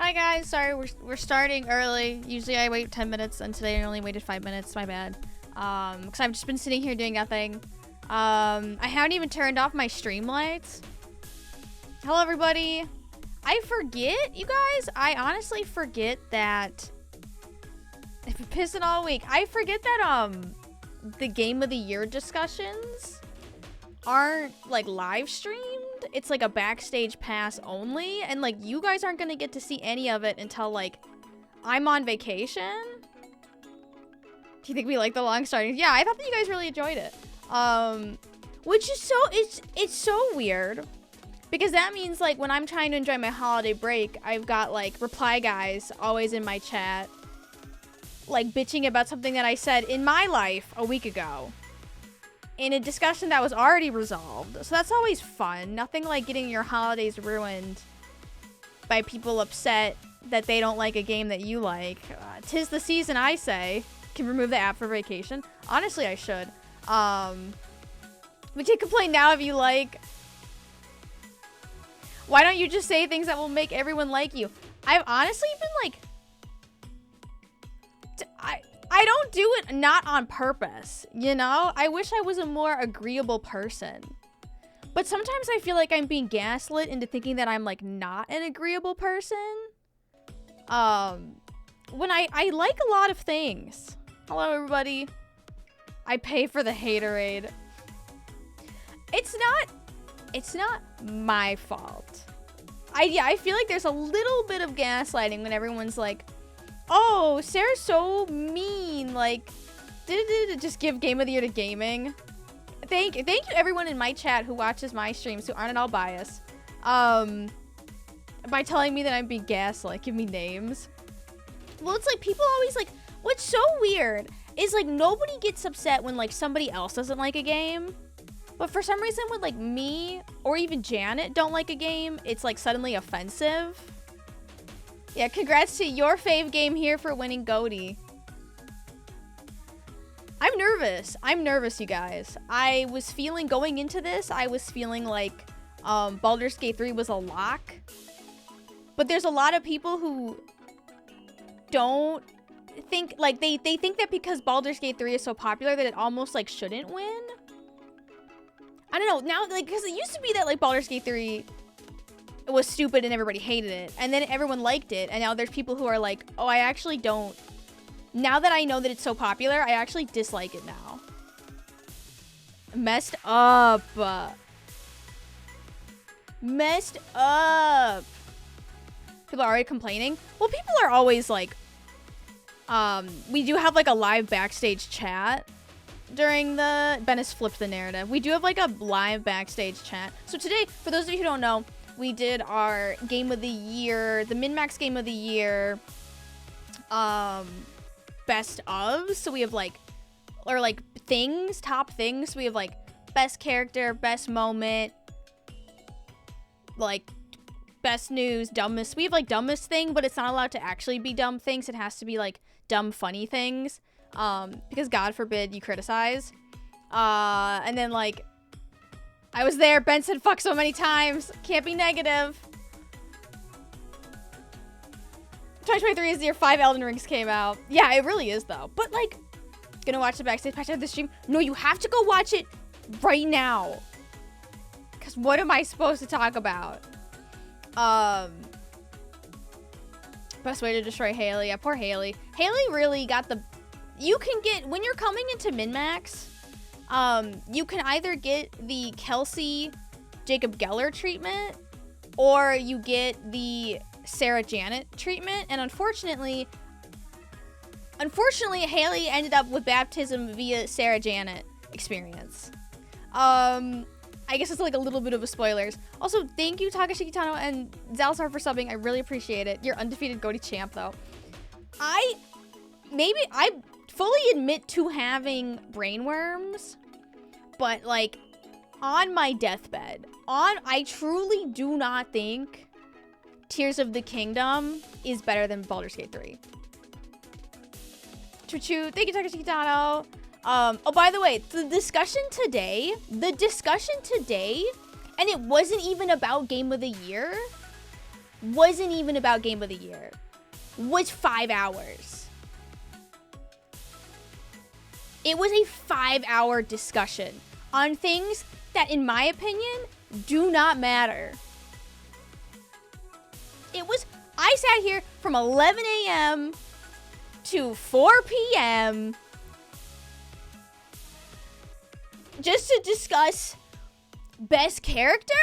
Hi guys, sorry we're starting early. Usually I wait 10 minutes and today I only waited 5 minutes, my bad. Because I've just been sitting here doing nothing. I haven't even turned off my stream lights. Hello everybody. I forget, you guys, I honestly forget that, I've been pissing all week. I forget that the Game of the Year discussions aren't like live streamed. It's like a backstage pass only, and like you guys aren't gonna get to see any of it until like I'm on vacation. Do you think we like the long starting? Yeah, I thought that you guys really enjoyed it. Which is so, it's so weird because that means like when I'm trying to enjoy my holiday break, I've got like reply guys always in my chat like bitching about something that I said in my life a week ago in a discussion that was already resolved. So that's always fun. Nothing like getting your holidays ruined by people upset that they don't like a game that you like. 'Tis the season, I say. Can remove the app for vacation. Honestly, I should. We can complain now if you like. Why don't you just say things that will make everyone like you? I've honestly been like, I don't do it not on purpose, you know? I wish I was a more agreeable person. But sometimes I feel like I'm being gaslit into thinking that I'm like not an agreeable person. When I like a lot of things. Hello everybody. I pay for the haterade. It's not my fault. I feel like there's a little bit of gaslighting when everyone's like, oh, Sarah's so mean, like, just give Game of the Year to gaming. Thank you everyone in my chat who watches my streams who aren't at all biased. By telling me that I'm being gaslit, give me names. Well, it's like people always like, what's so weird is like nobody gets upset when like somebody else doesn't like a game. But for some reason when like me or even Janet don't like a game, it's like suddenly offensive. Yeah, congrats to your fave game here for winning GOTY. I'm nervous, you guys. I was feeling going into this, I was feeling like Baldur's Gate 3 was a lock. But there's a lot of people who don't think, like, they think that because Baldur's Gate 3 is so popular that it almost, like, shouldn't win. I don't know, now, like, because it used to be that, like, Baldur's Gate 3 was stupid and everybody hated it, and then everyone liked it, and now there's people who are like, oh, I actually don't, now that I know that it's so popular, I actually dislike it now. Messed up. Messed up. People are already complaining. Well, people are always like, we do have like a live backstage chat during the, Ben has flipped the narrative. We do have like a live backstage chat. So today, for those of you who don't know, we did our Game of the Year, the Min-Max Game of the Year, best of. So we have like, or like things, top things. So we have like best character, best moment, like best news, dumbest. We have like dumbest thing, but it's not allowed to actually be dumb things. It has to be like dumb, funny things. Because God forbid you criticize. And then like, I was there. Ben said fuck so many times. Can't be negative. 2023 is the year 5 Elden Rings came out. Yeah, it really is though. But like, gonna watch the backstage patch of the stream? No, you have to go watch it right now. Cause what am I supposed to talk about? Best way to destroy Haley. Yeah, poor Haley. Haley really got the, you can get, when you're coming into min-max, you can either get the Kelsey Jacob Geller treatment or you get the Sarah Janet treatment. And unfortunately, Haley ended up with baptism via Sarah Janet experience. I guess it's like a little bit of a spoilers. Also, thank you Takashi Kitano and Zalzar for subbing. I really appreciate it. You're undefeated GOTY champ though. I fully admit to having brainworms, but like on my deathbed, I truly do not think Tears of the Kingdom is better than Baldur's Gate 3. Choo-choo, thank you Takashi Kitano. Oh, by the way, the discussion today, and it wasn't even about Game of the Year. wasn't even about Game of the Year. Was 5 hours. It was a 5-hour discussion on things that, in my opinion, do not matter. I sat here from 11 a.m. to 4 p.m. just to discuss best character,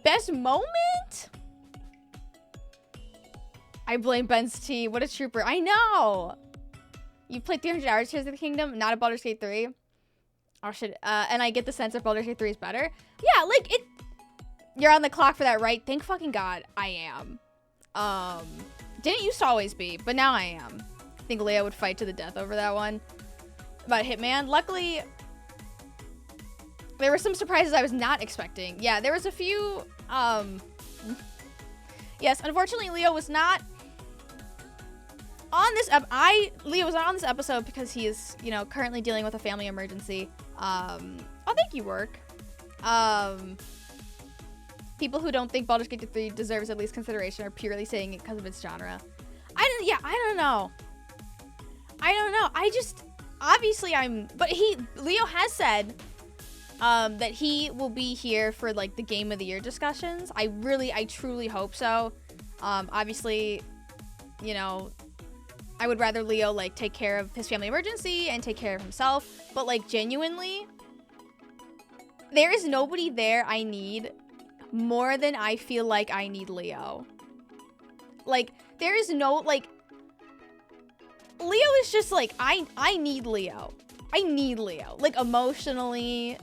best moment. I blame Ben's T. What a trooper. I know. You played 300 hours Tears of the Kingdom, not a Baldur's Gate 3. Oh, shit. And I get the sense that Baldur's Gate 3 is better. Yeah, like, it... You're on the clock for that, right? Thank fucking God I am. Didn't used to always be, but now I am. I think Leo would fight to the death over that one. About Hitman. Luckily, there were some surprises I was not expecting. Yeah, there was a few, yes, unfortunately, Leo was not on this Leo was not on this episode because he is, you know, currently dealing with a family emergency. Oh, thank you, work. People who don't think Baldur's Gate 3 deserves at least consideration are purely saying it because of its genre. I don't know. Obviously Leo has said, that he will be here for, like, the Game of the Year discussions. I truly hope so. Obviously, you know, I would rather Leo, like, take care of his family emergency and take care of himself. But, like, genuinely, there is nobody there I need more than I feel like I need Leo. Like, there is no, like, Leo is just, like, I need Leo. I need Leo. Like, emotionally.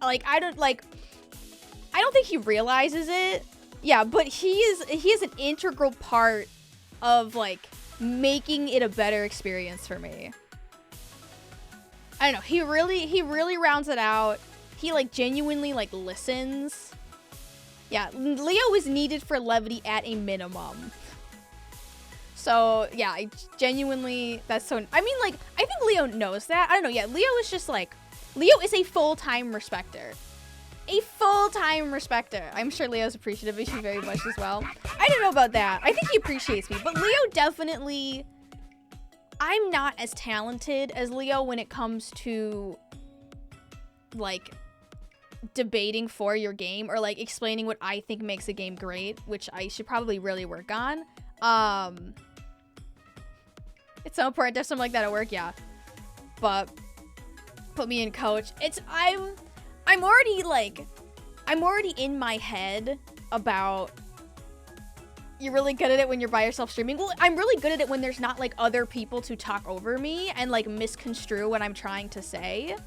Like, I don't think he realizes it. Yeah, but he is an integral part of, like, making it a better experience for me. I don't know. He really rounds it out. He, like, genuinely, like, listens. Yeah, Leo is needed for levity at a minimum. So, yeah, I genuinely, that's so, I mean, like, I think Leo knows that. I don't know, yeah, Leo is just, like, Leo is a full-time respecter. A full-time respecter. I'm sure Leo's appreciative of you very much as well. I don't know about that. I think he appreciates me, but Leo definitely, I'm not as talented as Leo when it comes to, like, debating for your game or, like, explaining what I think makes a game great, which I should probably really work on. It's so important to have something like that at work, yeah. But put me in coach. I'm already in my head about you're really good at it when you're by yourself streaming. Well, I'm really good at it when there's not, like, other people to talk over me and, like, misconstrue what I'm trying to say.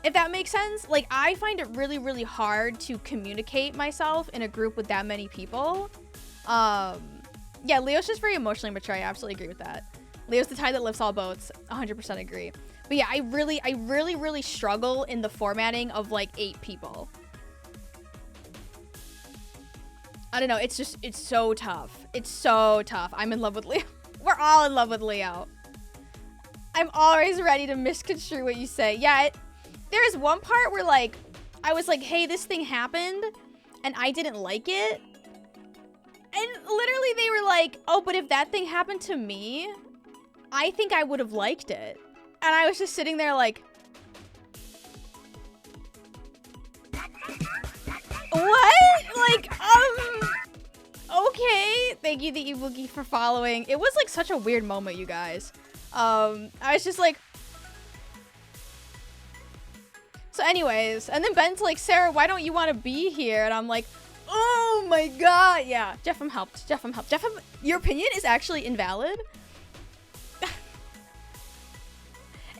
If that makes sense. Like, I find it really, really hard to communicate myself in a group with that many people. Yeah, Leo's just very emotionally mature. I absolutely agree with that. Leo's the tide that lifts all boats. 100% agree. But yeah, I really struggle in the formatting of, like, 8 people. I don't know. It's so tough. It's so tough. I'm in love with Leo. We're all in love with Leo. I'm always ready to misconstrue what you say. Yeah, there is one part where, like, I was like, hey, this thing happened, and I didn't like it. And literally they were like, oh, but if that thing happened to me, I think I would have liked it. And I was just sitting there like, what? Like, okay. Thank you, the Ibuki, for following. It was, like, such a weird moment, you guys. I was just like, so anyways, and then Ben's like, Sarah, why don't you want to be here? And I'm like, oh my God. Yeah, Jeffem helped. Jeffem, your opinion is actually invalid.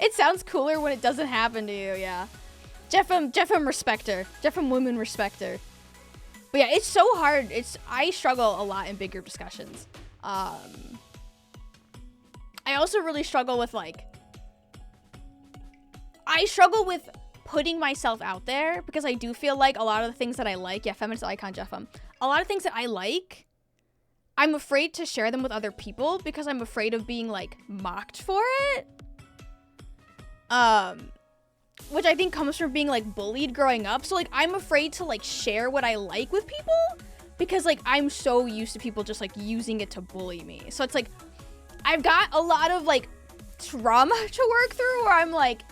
It sounds cooler when it doesn't happen to you, yeah. Jeffem respecter. Jeffem women respecter. But yeah, it's so hard. I struggle a lot in big group discussions. I also really struggle with, like, I struggle with putting myself out there because I do feel like a lot of the things that I like, yeah, feminist icon Jeffem, a lot of things that I like, I'm afraid to share them with other people because I'm afraid of being, like, mocked for it. Which I think comes from being, like, bullied growing up. So, like, I'm afraid to, like, share what I like with people because like I'm so used to people just like using it to bully me. So it's like I've got a lot of like trauma to work through where I'm like,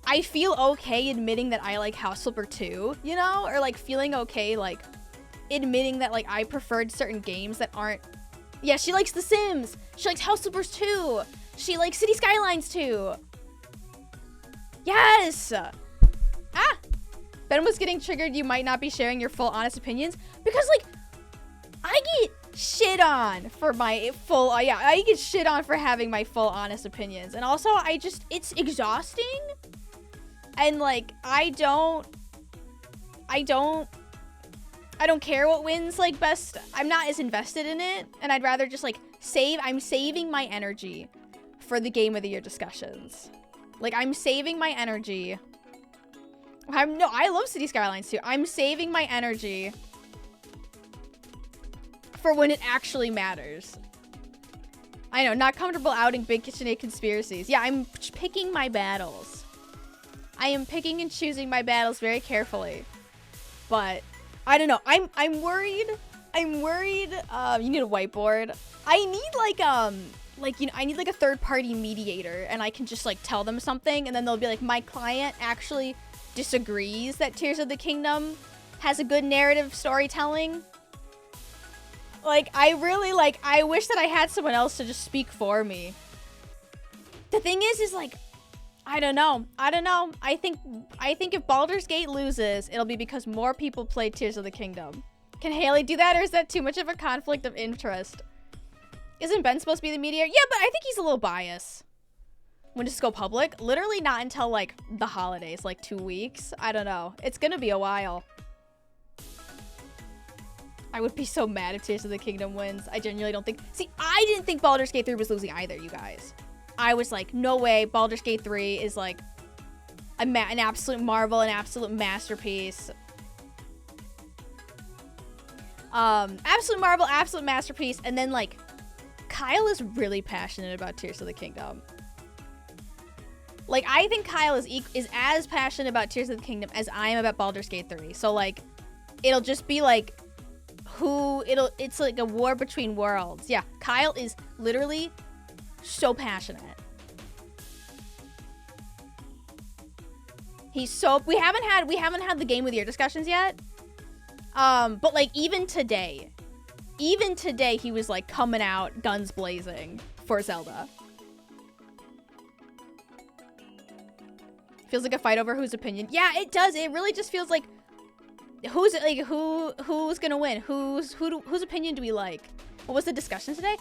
I feel okay admitting that I like House Flipper 2, you know? Or like feeling okay like admitting that like I preferred certain games that aren't. Yeah, she likes The Sims. She likes House Flippers 2. She likes City Skylines 2. Yes! Ah! Ben was getting triggered. You might not be sharing your full honest opinions. Because, like, I get shit on for my full... I get shit on for having my full honest opinions. And also, it's exhausting. And, like, I don't care what wins, like, best. I'm not as invested in it, and I'd rather just, like, I'm saving my energy for the Game of the Year discussions. Like, I'm saving my energy. I love City Skylines too. I'm saving my energy for when it actually matters. I know, not comfortable outing Big KitchenAid conspiracies. Yeah, I'm picking my battles. I am picking and choosing my battles very carefully. But I don't know. I'm worried. You need a whiteboard. I need I need like a third-party mediator, and I can just like tell them something, and then they'll be like, my client actually disagrees that Tears of the Kingdom has a good narrative storytelling. Like, I wish that I had someone else to just speak for me. The thing is like, I don't know. I think if Baldur's Gate loses, it'll be because more people play Tears of the Kingdom. Can Haley do that, or is that too much of a conflict of interest? Isn't Ben supposed to be the mediator? Yeah, but I think he's a little biased. When does this go public? Literally not until, like, the holidays, like 2 weeks. I don't know. It's gonna be a while. I would be so mad if Tears of the Kingdom wins. I genuinely don't think... See, I didn't think Baldur's Gate 3 was losing either, you guys. I was like, no way, Baldur's Gate 3 is, like, an absolute marvel, an absolute masterpiece. Absolute marvel, absolute masterpiece, and then, like, Kyle is really passionate about Tears of the Kingdom. Like, I think Kyle is as passionate about Tears of the Kingdom as I am about Baldur's Gate 3. So, like, it'll just be, like, it's like a war between worlds. Yeah, Kyle is literally so passionate. He's so... We haven't had the Game of the Year discussions yet. But, like, even today, he was, like, coming out guns blazing for Zelda. Feels like a fight over whose opinion. Yeah, it does. It really just feels like who's gonna win? Whose opinion do we like? What was the discussion today?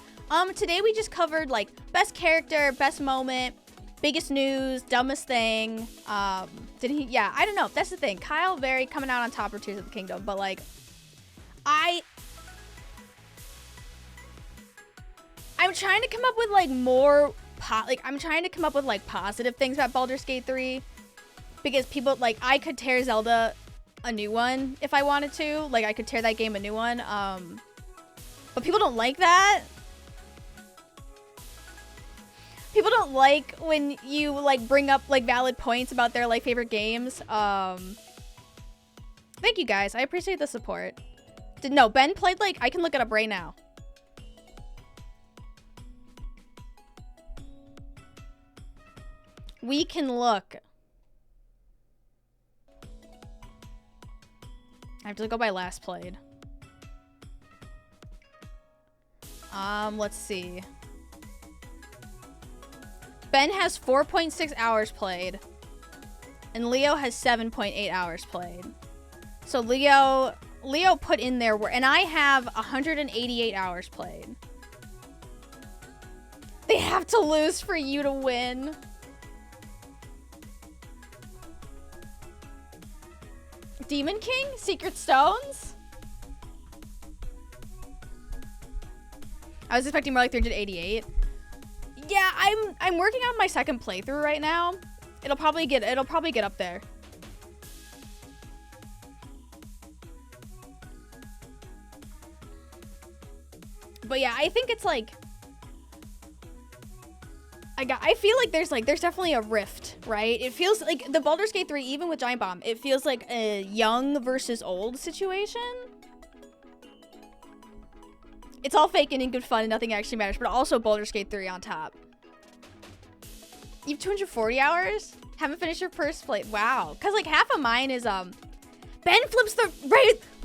Today we just covered like best character, best moment, biggest news, dumbest thing. Yeah, I don't know. That's the thing. Kyle very coming out on top for Tears of the Kingdom, but like I'm trying to come up with like more I'm trying to come up with like positive things about Baldur's Gate 3. Because people, like, I could tear Zelda a new one if I wanted to. Like, I could tear that game a new one. But people don't like that. People don't like when you, like, bring up, like, valid points about their, like, favorite games. Thank you, guys. I appreciate the support. No, Ben played, like, I can look it up right now. We can look. I have to go by last played. Let's see. Ben has 4.6 hours played. And Leo has 7.8 hours played. So Leo put in there, and I have 188 hours played. They have to lose for you to win. Demon King? Secret Stones? I was expecting more like 388. Yeah, I'm working on my second playthrough right now. It'll probably get up there. But yeah, I think it's like I feel like there's definitely a rift, right? It feels like the Baldur's Gate 3, even with Giant Bomb, it feels like a young versus old situation. It's all fake and in good fun and nothing actually matters, but also Baldur's Gate 3 on top. You have 240 hours? Haven't finished your first play. Wow. Because, like, half of mine is, Ben flips the...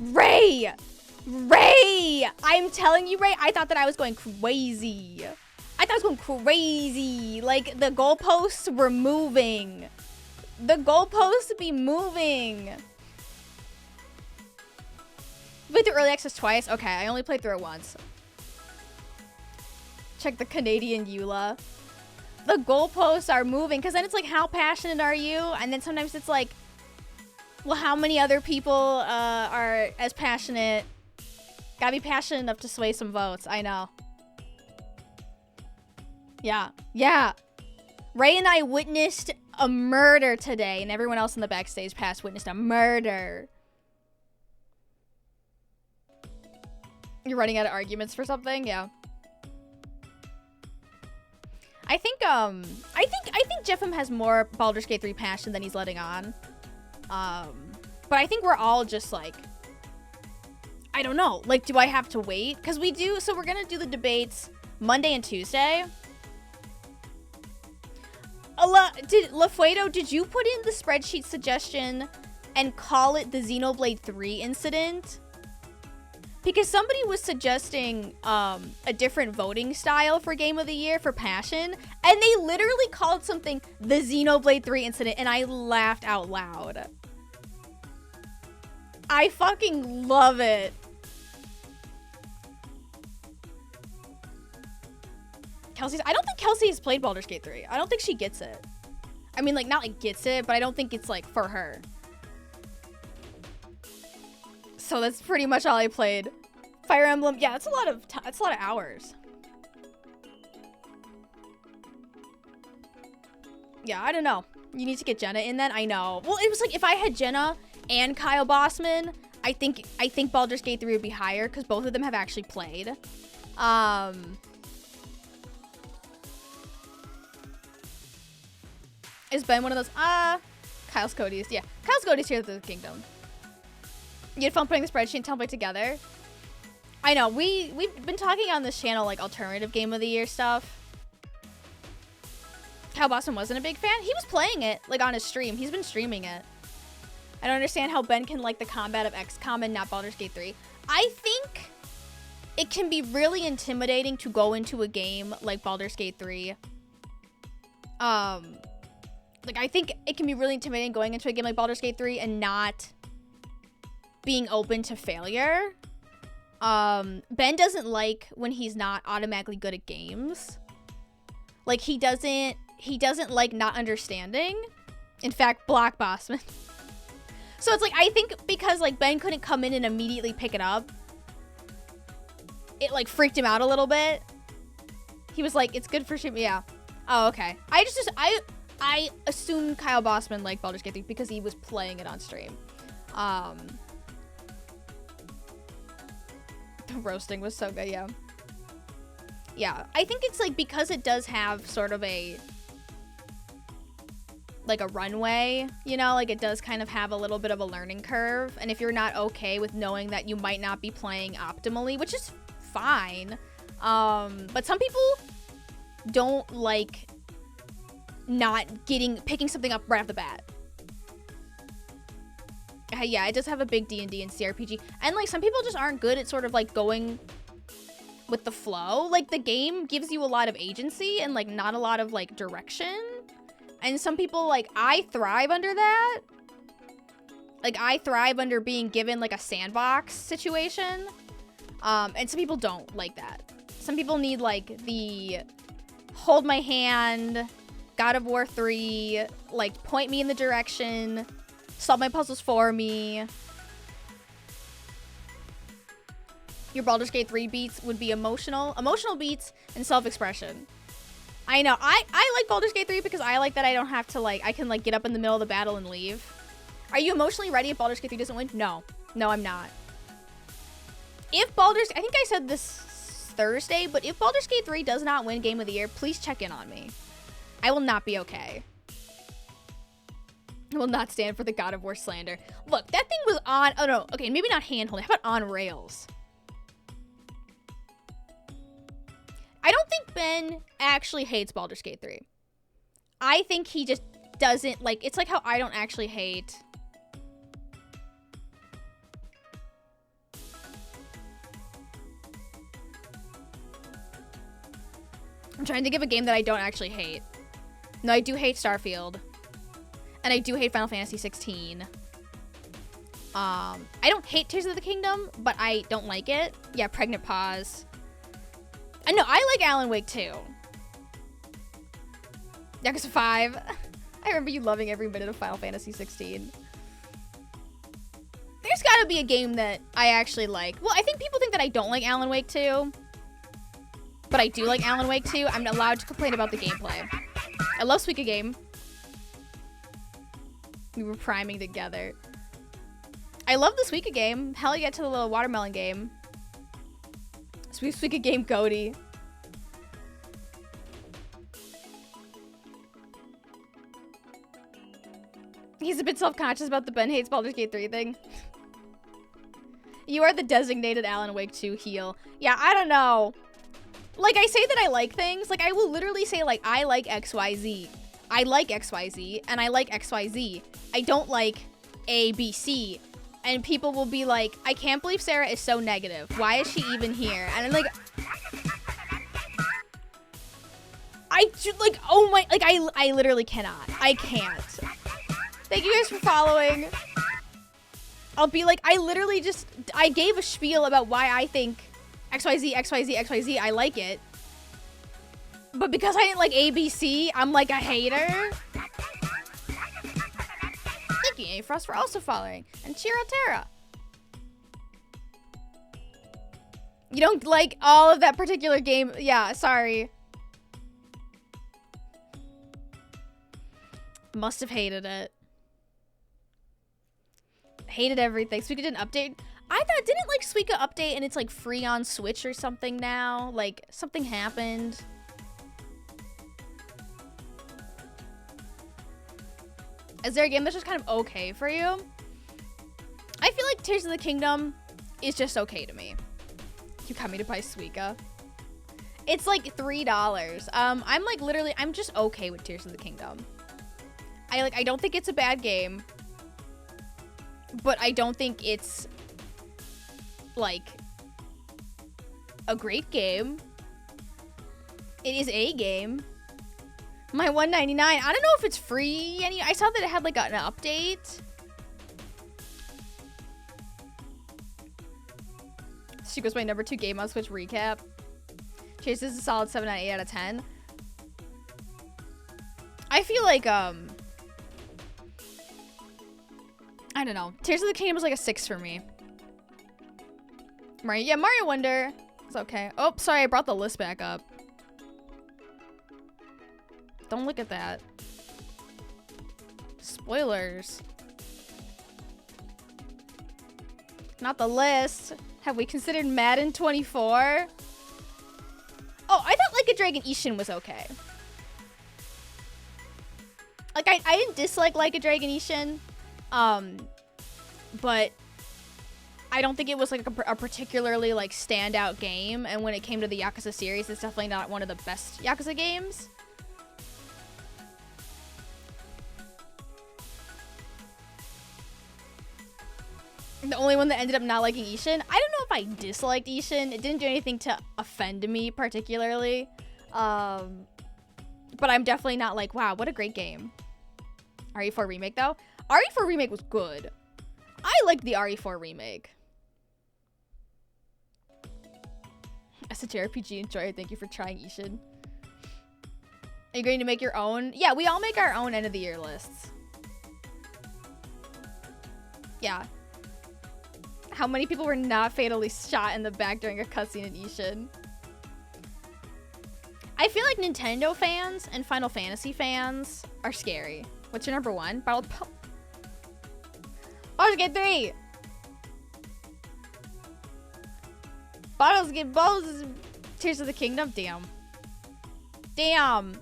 Ray! I'm telling you, Ray, I thought that I was going crazy. Like, the goalposts were moving. The goalposts be moving. Played through early access twice? Okay, I only played through it once. Check the Canadian EULA. The goalposts are moving, because then it's like, how passionate are you? And then sometimes it's like, well, how many other people are as passionate? Gotta be passionate enough to sway some votes. I know. Yeah. Ray and I witnessed a murder today, and everyone else in the backstage pass witnessed a murder. You're running out of arguments for something? Yeah. I think Jeffem has more Baldur's Gate 3 passion than he's letting on. But I think we're all just like, I don't know. Like, do I have to wait? Because we do, so we're gonna do the debates Monday and Tuesday. LaFuedo, did you put in the spreadsheet suggestion and call it the Xenoblade 3 incident? Because somebody was suggesting a different voting style for Game of the Year for Passion, and they literally called something the Xenoblade 3 incident, and I laughed out loud. I fucking love it. I don't think Kelsey has played Baldur's Gate 3. I don't think she gets it. I mean, like, not like gets it, but I don't think it's like for her. So that's pretty much all I played. Fire Emblem, yeah, it's a lot of hours. Yeah, I don't know. You need to get Jenna in then. I know. Well, it was like if I had Jenna and Kyle Bossman, I think Baldur's Gate 3 would be higher because both of them have actually played. Is Ben one of those? Kyle's Cody's. Yeah, Kyle's Cody's here at the Kingdom. You had fun putting the spreadsheet and template together. I know, we've been talking on this channel like alternative Game of the Year stuff. Kyle Boston wasn't a big fan. He was playing it like on his stream. He's been streaming it. I don't understand how Ben can like the combat of XCOM and not Baldur's Gate 3. I think it can be really intimidating to go into a game like Baldur's Gate 3. Like, I think it can be really intimidating going into a game like Baldur's Gate 3 and not being open to failure. Ben doesn't like when he's not automatically good at games. Like, he doesn't like not understanding. In fact, Block Bossman. So it's like, I think because like Ben couldn't come in and immediately pick it up, it like freaked him out a little bit. He was like, it's good for stream. Yeah. Oh, okay. I assumed Kyle Bossman liked Baldur's Gate 3 because he was playing it on stream. The roasting was so good, yeah. Yeah, I think it's like because it does have sort of a like a runway, you know, like it does kind of have a little bit of a learning curve. And if you're not okay with knowing that you might not be playing optimally, which is fine. But some people don't like not picking something up right off the bat. Yeah, it does have a big D&D and CRPG. And like some people just aren't good at sort of like going with the flow. Like the game gives you a lot of agency and like not a lot of like direction. And some people, like, I thrive under that. Like I thrive under being given like a sandbox situation. And some people don't like that. Some people need like the hold my hand, God of War 3, like point me in the direction, solve my puzzles for me. Your Baldur's Gate 3 beats would be emotional beats and self-expression. I know. I like Baldur's Gate 3 because I like that I don't have to like, I can like get up in the middle of the battle and leave. Are you emotionally ready if Baldur's Gate 3 doesn't win? No. No, I'm not. I think I said this Thursday, but if Baldur's Gate 3 does not win Game of the Year, please check in on me. I will not be okay. I will not stand for the God of War slander. Look, that thing was on, oh no, okay, maybe not hand-holding. How about on rails? I don't think Ben actually hates Baldur's Gate 3. I think he just doesn't, like, it's like how I don't actually hate... I'm trying to give a game that I don't actually hate. No, I do hate Starfield. And I do hate Final Fantasy 16. I don't hate Tears of the Kingdom, but I don't like it. Yeah, Pregnant Pause. I know, I like Alan Wake 2. Yakuza 5. I remember you loving every minute of Final Fantasy 16. There's gotta be a game that I actually like. Well, I think people think that I don't like Alan Wake 2. But I do like Alan Wake 2. I'm allowed to complain about the gameplay. I love Suika Game. We were priming together. I love the Suika Game. Hell yeah to the little watermelon game. Suika Game GOTY. He's a bit self-conscious about the Ben hates Baldur's Gate 3 thing. You are the designated Alan Wake 2 heel. Yeah, I don't know. Like, I say that I like things. Like, I will literally say, like, I like XYZ. I like XYZ, and I like XYZ. I don't like ABC. And people will be like, I can't believe Sarah is so negative. Why is she even here? And I'm like... oh my... Like, I literally cannot. I can't. Thank you guys for following. I'll be like, I literally just... I gave a spiel about why I think... XYZ, XYZ, XYZ, I like it. But because I didn't like ABC, I'm like a hater. Thank you, A-Frost, for also following. And Chiro Terra. You don't like all of that particular game. Yeah, sorry. Must have hated it. Hated everything. Suika did an update. I thought, didn't like Suika update and it's like free on Switch or something now? Like, something happened. Is there a game that's just kind of okay for you? I feel like Tears of the Kingdom is just okay to me. You got me to buy Suika. It's like $3. I'm like literally, I'm just okay with Tears of the Kingdom. I don't think it's a bad game. But I don't think it's like a great game. It is a game. My $1.99. I don't know if it's free. I saw that it had like an update. She goes my number 2 game on Switch recap. Chase, this is a solid 7 out of 8 out of 10. I feel like I don't know. Tears of the Kingdom was like a 6 for me. Right? Yeah, Mario Wonder. It's okay. Oh, sorry, I brought the list back up. Don't look at that. Spoilers. Not the list. Have we considered Madden 24? Oh, I thought Like a Dragon Ishin was okay. Like, I didn't dislike Like a Dragon Ishin. But I don't think it was like a particularly like standout game. And when it came to the Yakuza series, it's definitely not one of the best Yakuza games. The only one that ended up not liking Ishin. I don't know if I disliked Ishin. It didn't do anything to offend me particularly. But I'm definitely not like, wow, what a great game. RE4 Remake though. RE4 Remake was good. I liked the RE4 Remake. SHRPG, enjoy. Thank you for trying Ishin. Are you going to make your own? Yeah, we all make our own end of the year lists. Yeah. How many people were not fatally shot in the back during a cutscene in Ishin? I feel like Nintendo fans and Final Fantasy fans are scary. What's your number 1? Baldur's Gate 3! Baldur's Gate Tears of the Kingdom? Damn. Damn!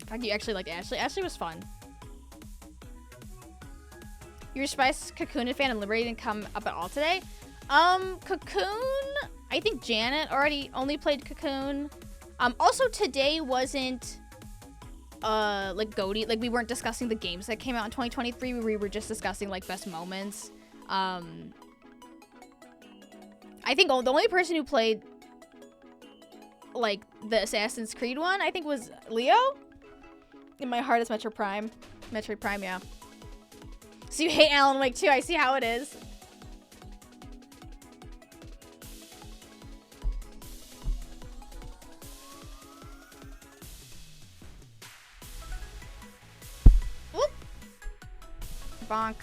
Fuck, you actually like Ashley? Ashley was fun. You're a Spice Cocoon fan and Liberty didn't come up at all today? Cocoon? I I think Janet already only played Cocoon. Also today wasn't like GOTY, like we weren't discussing the games that came out in 2023. We were just discussing like best moments. I think the only person who played like the Assassin's Creed one, I think, was Leo. In my heart is Metroid Prime. Metroid Prime, yeah. So you hate Alan Wake too. I see how it is. Oop. Bonk.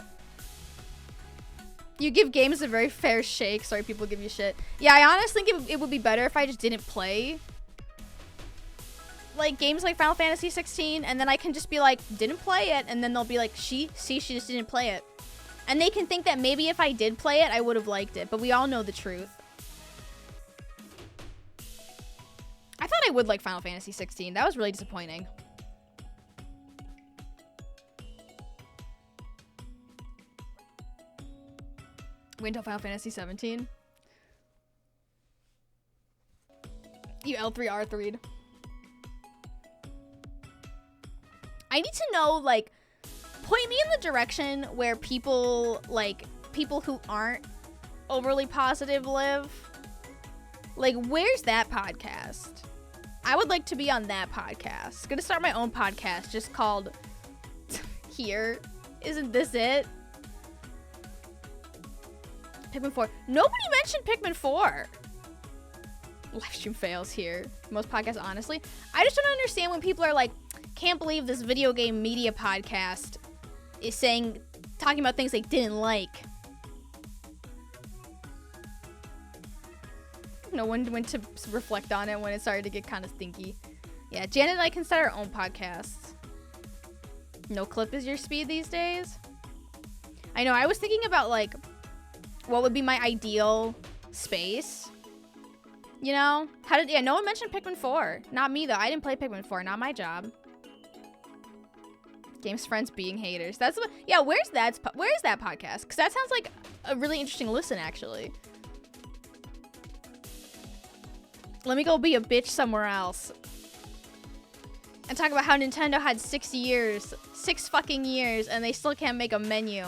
You give games a very fair shake. Sorry, people give you shit. Yeah, I honestly think it would be better if I just didn't play like games like Final Fantasy 16, and then I can just be like, didn't play it, and then they'll be like, she just didn't play it. And they can think that maybe if I did play it, I would have liked it, but we all know the truth. I thought I would like Final Fantasy 16. That was really disappointing. Wait until Final Fantasy 17. You L3R3'd. I need to know, like, point me in the direction where people who aren't overly positive live. Like, where's that podcast? I would like to be on that podcast. Gonna start my own podcast just called Here. Isn't this it? Pikmin 4. Nobody mentioned Pikmin 4. Livestream fails here. Most podcasts, honestly. I just don't understand when people are like, can't believe this video game media podcast is talking about things they didn't like. No one went to reflect on it when it started to get kind of stinky. Yeah, Janet and I can start our own podcasts. No clip is your speed these days. I know, I was thinking about like, what would be my ideal space? You know? Yeah, no one mentioned Pikmin 4. Not me though, I didn't play Pikmin 4, not my job. Games friends being haters. That's what. Yeah, where's that podcast? Because that sounds like a really interesting listen, actually. Let me go be a bitch somewhere else and talk about how Nintendo had 6 fucking years, and they still can't make a menu.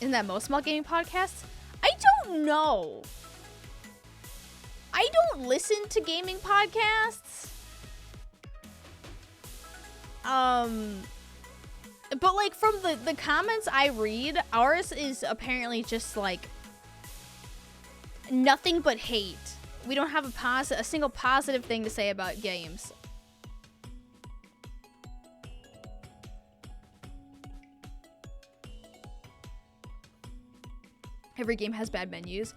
Isn't that most small gaming podcasts? I don't know. I don't listen to gaming podcasts. But like from the comments I read, ours is apparently just like nothing but hate. We don't have a single positive thing to say about games. Every game has bad menus.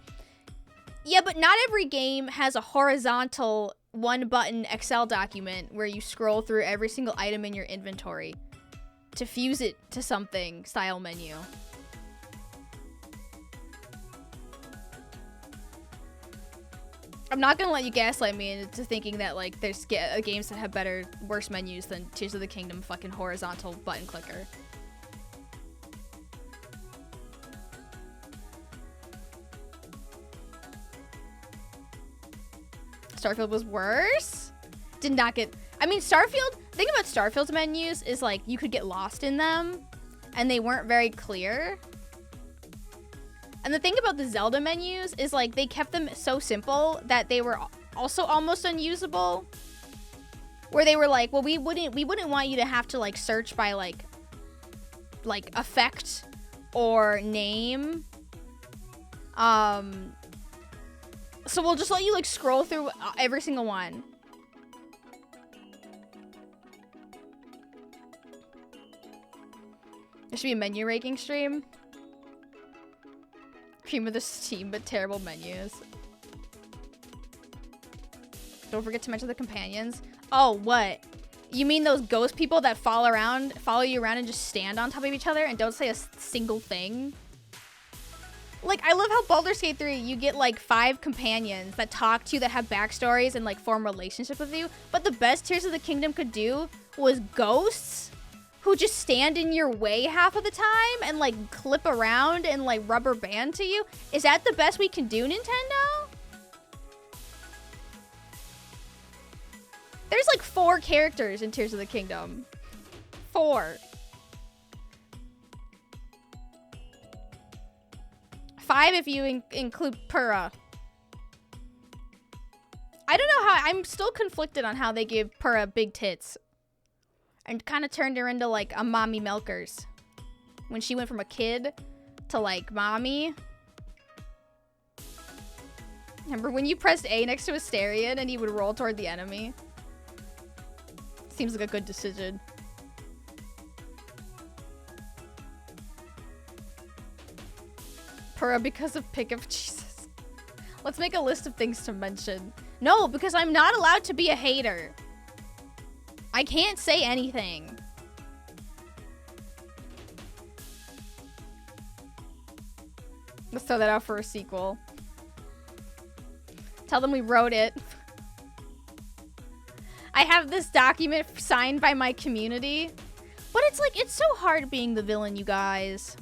Yeah, but not every game has a horizontal one-button Excel document where you scroll through every single item in your inventory to fuse it to something style menu. I'm not gonna let you gaslight me into thinking that like there's games that have worse menus than Tears of the Kingdom fucking horizontal button clicker. Starfield was worse? Did not get... I mean, Starfield... The thing about Starfield's menus is, like, you could get lost in them, and they weren't very clear. And the thing about the Zelda menus is, like, they kept them so simple that they were also almost unusable. Where they were like, well, we wouldn't want you to have to, like, search by, like effect or name. So we'll just let you like scroll through every single one. There should be a menu ranking stream. Cream of the Steam, but terrible menus. Don't forget to mention the companions. Oh, what? You mean those ghost people that follow you around and just stand on top of each other and don't say a single thing? Like, I love how Baldur's Gate 3, you get, like, 5 companions that talk to you, that have backstories and, like, form relationships with you. But the best Tears of the Kingdom could do was ghosts who just stand in your way half of the time and like clip around and like rubber band to you. Is that the best we can do, Nintendo? There's like 4 characters in Tears of the Kingdom. 4. 5 if you include Purah. I don't know how, I'm still conflicted on how they gave Purah big tits. And kind of turned her into like a mommy milkers. When she went from a kid to like mommy. Remember when you pressed A next to Asterion and he would roll toward the enemy? Seems like a good decision. Purah because of pickup. Jesus. Let's make a list of things to mention. No, because I'm not allowed to be a hater. I can't say anything. Let's throw that out for a sequel. Tell them we wrote it. I have this document signed by my community. But it's like, it's so hard being the villain, you guys.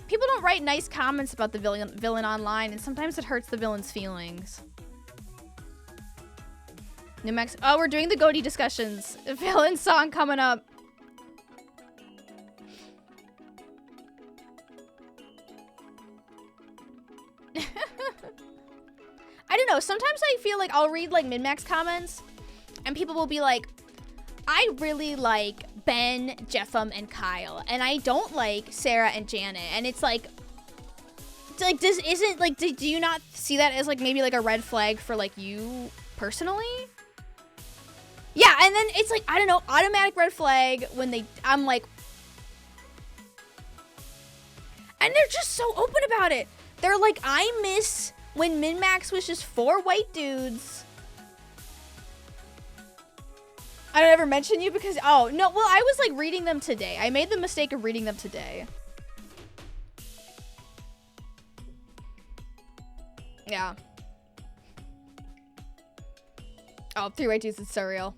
People don't write nice comments about the villain online, and sometimes it hurts the villain's feelings. New Max. Oh, we're doing the GOTY discussions. Villain song coming up. I don't know. Sometimes I feel like I'll read like min-max comments and people will be like, I really like Ben, Jeffem, and Kyle, and I don't like Sarah and Janet. And it's like this isn't like, do you not see that as like maybe like a red flag for like you personally? Yeah, and then it's like, I don't know, automatic red flag when I'm like, and they're just so open about it. They're like, I miss when min-max was just 4 white dudes. I don't ever mention you because, oh, no, well, I was like reading them today. I made the mistake of reading them today. Yeah. Oh, 3 white dudes is so real.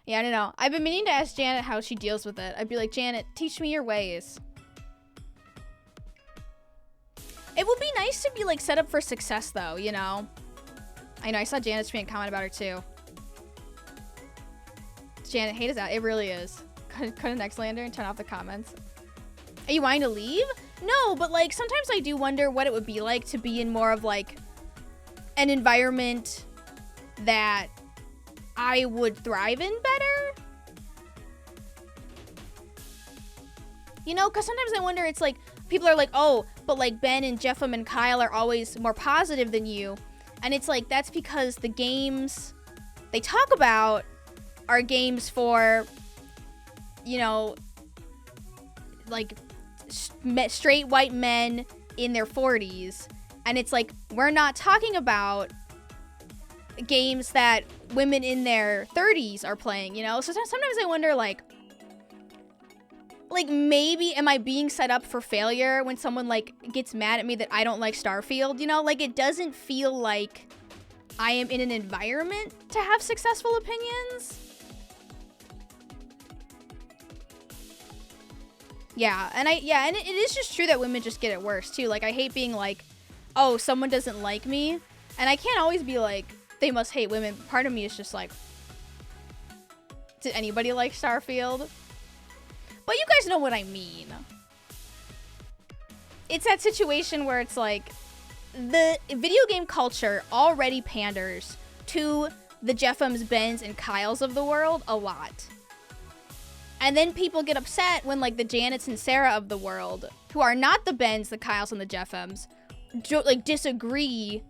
Yeah, I don't know. I've been meaning to ask Janet how she deals with it. I'd be like, Janet, teach me your ways. It would be nice to be like set up for success though, you know? I know, I saw Janet's tweet and comment about her too. Janet, hate is out. It really is. Cut an X-Lander and turn off the comments. Are you wanting to leave? No, but like sometimes I do wonder what it would be like to be in more of like an environment that I would thrive in better. You know, because sometimes I wonder, it's like, people are like, oh, but like Ben and Jeffem and Kyle are always more positive than you. And it's like, that's because the games they talk about are games for, you know, like straight white men in their 40s. And it's like, we're not talking about games that women in their 30s are playing, you know? So sometimes I wonder, like maybe am I being set up for failure when someone like gets mad at me that I don't like Starfield, you know? Like it doesn't feel like I am in an environment to have successful opinions. Yeah, and it is just true that women just get it worse too. Like I hate being like, oh, someone doesn't like me, and I can't always be like, they must hate women. Part of me is just like, did anybody like Starfield? But you guys know what I mean. It's that situation where it's like, the video game culture already panders to the Jeffems, Bens, and Kyles of the world a lot. And then people get upset when like the Janets and Sarah of the world, who are not the Bens, the Kyles, and the Jeffems, like disagree.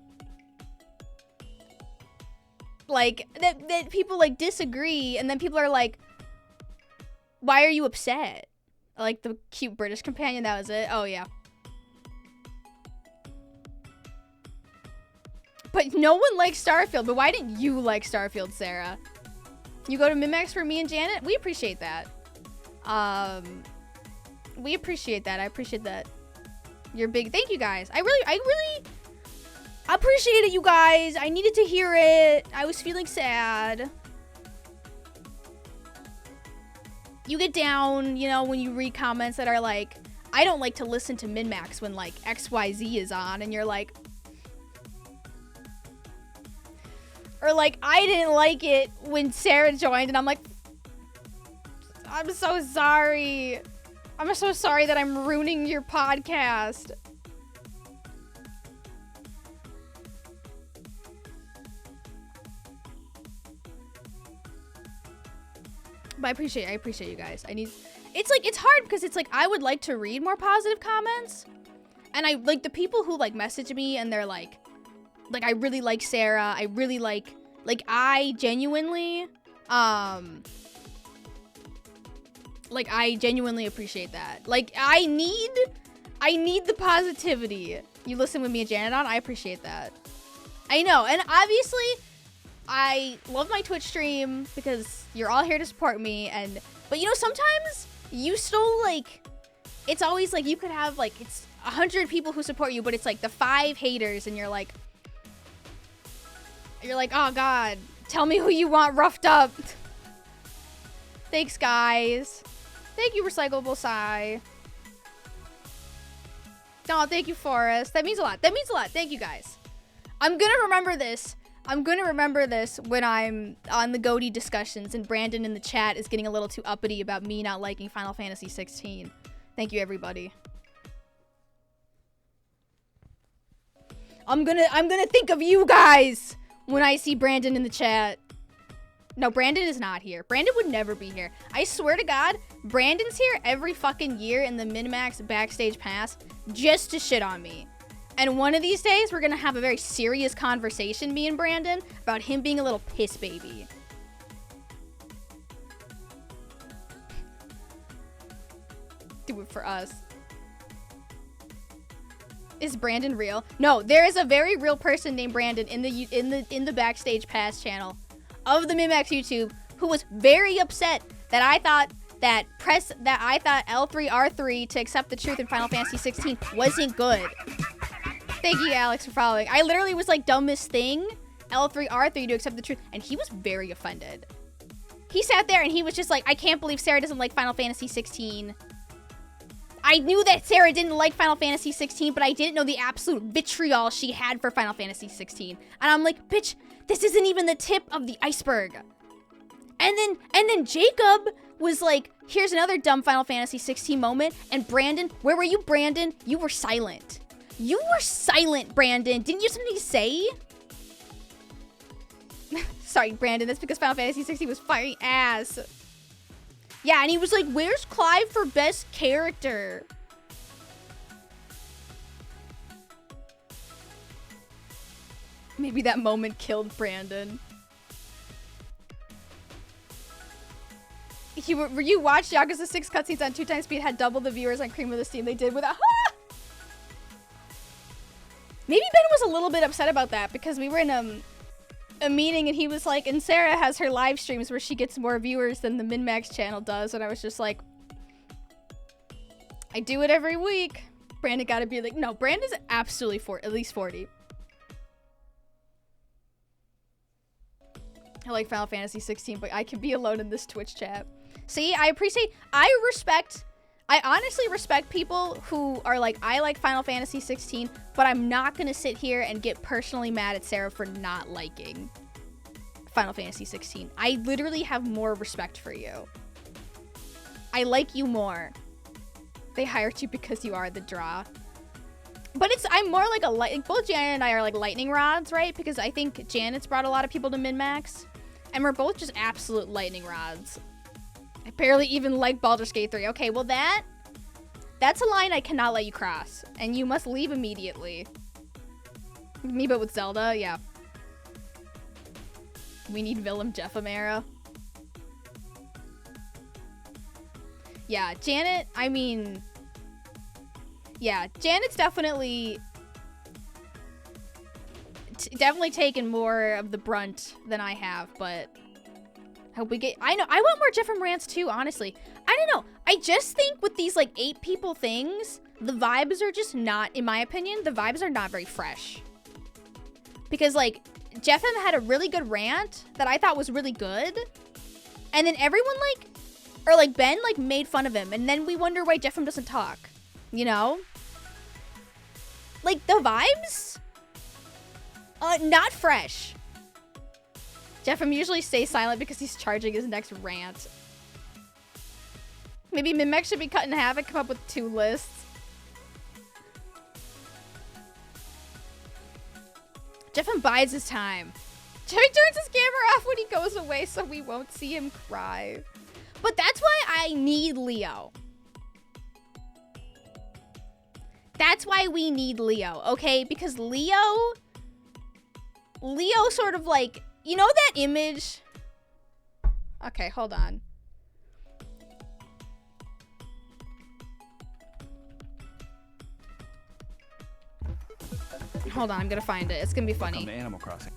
Like that people like disagree, and then people are like, why are you upset? Like the cute British companion, that was it. Oh yeah. But no one likes Starfield. But why didn't you like Starfield, Sarah? You go to Min-Max for me and Janet? We appreciate that. We appreciate that. I appreciate that. You're big. Thank you guys. I really I appreciate it, you guys. I needed to hear it. I was feeling sad. You get down, you know, when you read comments that are like, I don't like to listen to min-max when like XYZ is on, and you're like, or like, I didn't like it when Sarah joined, and I'm like, I'm so sorry. I'm so sorry that I'm ruining your podcast. But I appreciate you guys. It's like, it's hard because it's like, I would like to read more positive comments. And I like the people who like message me and they're like, I really like Sarah. I really like I genuinely appreciate that. Like, I need the positivity. You listen with me and Janet on, I appreciate that. I know, and obviously, I love my Twitch stream because you're all here to support me, but you know, sometimes you still like, it's always like you could have like, it's 100 people who support you, but it's like the 5 haters, and you're like, oh God, tell me who you want roughed up. Thanks, guys. Thank you, Recyclable Sigh. Oh, thank you, Forrest. That means a lot. Thank you, guys. I'm gonna remember this when I'm on the GOTY discussions and Brandon in the chat is getting a little too uppity about me not liking Final Fantasy 16. Thank you, everybody. I'm gonna think of you guys when I see Brandon in the chat. No, Brandon is not here. Brandon would never be here. I swear to God, Brandon's here every fucking year in the min-max backstage pass just to shit on me. And one of these days, we're gonna have a very serious conversation, me and Brandon, about him being a little piss baby. Do it for us. Is Brandon real? No, there is a very real person named Brandon in the backstage pass channel of the min-max YouTube who was very upset that I thought L3R3 to accept the truth in Final Fantasy 16 wasn't good. Thank you, Alex, for following. I literally was like, dumbest thing, L3R3 to accept the truth, and he was very offended. He sat there and he was just like, I can't believe Sarah doesn't like Final Fantasy 16. I knew that Sarah didn't like Final Fantasy 16, but I didn't know the absolute vitriol she had for Final Fantasy 16. And I'm like, bitch, this isn't even the tip of the iceberg. And then Jacob was like, here's another dumb Final Fantasy 16 moment. And Brandon, where were you, Brandon? You were silent. You were silent, Brandon. Didn't you have something to say? Sorry, Brandon. That's because Final Fantasy 16 was firing ass. Yeah, and he was like, where's Clive for best character? Maybe that moment killed Brandon. You watched Yakuza 6 cutscenes on 2x speed, had double the viewers on Cream of the Steam they did without... Maybe Ben was a little bit upset about that because we were in a meeting and he was like, and Sarah has her live streams where she gets more viewers than the min-max channel does, and I was just like, I do it every week. Brandon gotta be like, no, Brandon's absolutely at least 40. I like Final Fantasy 16, but I can be alone in this Twitch chat. See, I honestly respect people who are like, I like Final Fantasy 16, but I'm not gonna sit here and get personally mad at Sarah for not liking Final Fantasy 16. I literally have more respect for you. I like you more. They hired you because you are the draw. But I'm more like both Janet and I are like lightning rods, right? Because I think Janet's brought a lot of people to min-max, and we're both just absolute lightning rods. I barely even like Baldur's Gate 3. Okay, well that's a line I cannot let you cross, and you must leave immediately. Me, but with Zelda, yeah. We need Willem Jeffem era. Yeah, Janet, I mean... Yeah, Janet's definitely taken more of the brunt than I have, but I hope we get... I know, I want more Jeffem rants too, honestly. I don't know. I just think with these, like, 8 people things, the vibes are just not, in my opinion, the vibes are not very fresh. Because, like, Jeffem had a really good rant that I thought was really good. And then everyone, like, or, like, Ben, like, made fun of him. And then we wonder why Jeffem doesn't talk. You know? Like, the vibes? Not fresh. Jeffem usually stays silent because he's charging his next rant. Maybe Mimex should be cut in half and come up with 2 lists. Jeffem bides his time. Jeffem turns his camera off when he goes away so we won't see him cry. But that's why I need Leo. That's why we need Leo, okay? Because Leo sort of like, you know that image? Okay, hold on. Hold on, I'm gonna find it. It's gonna be funny. Welcome to Animal Crossing.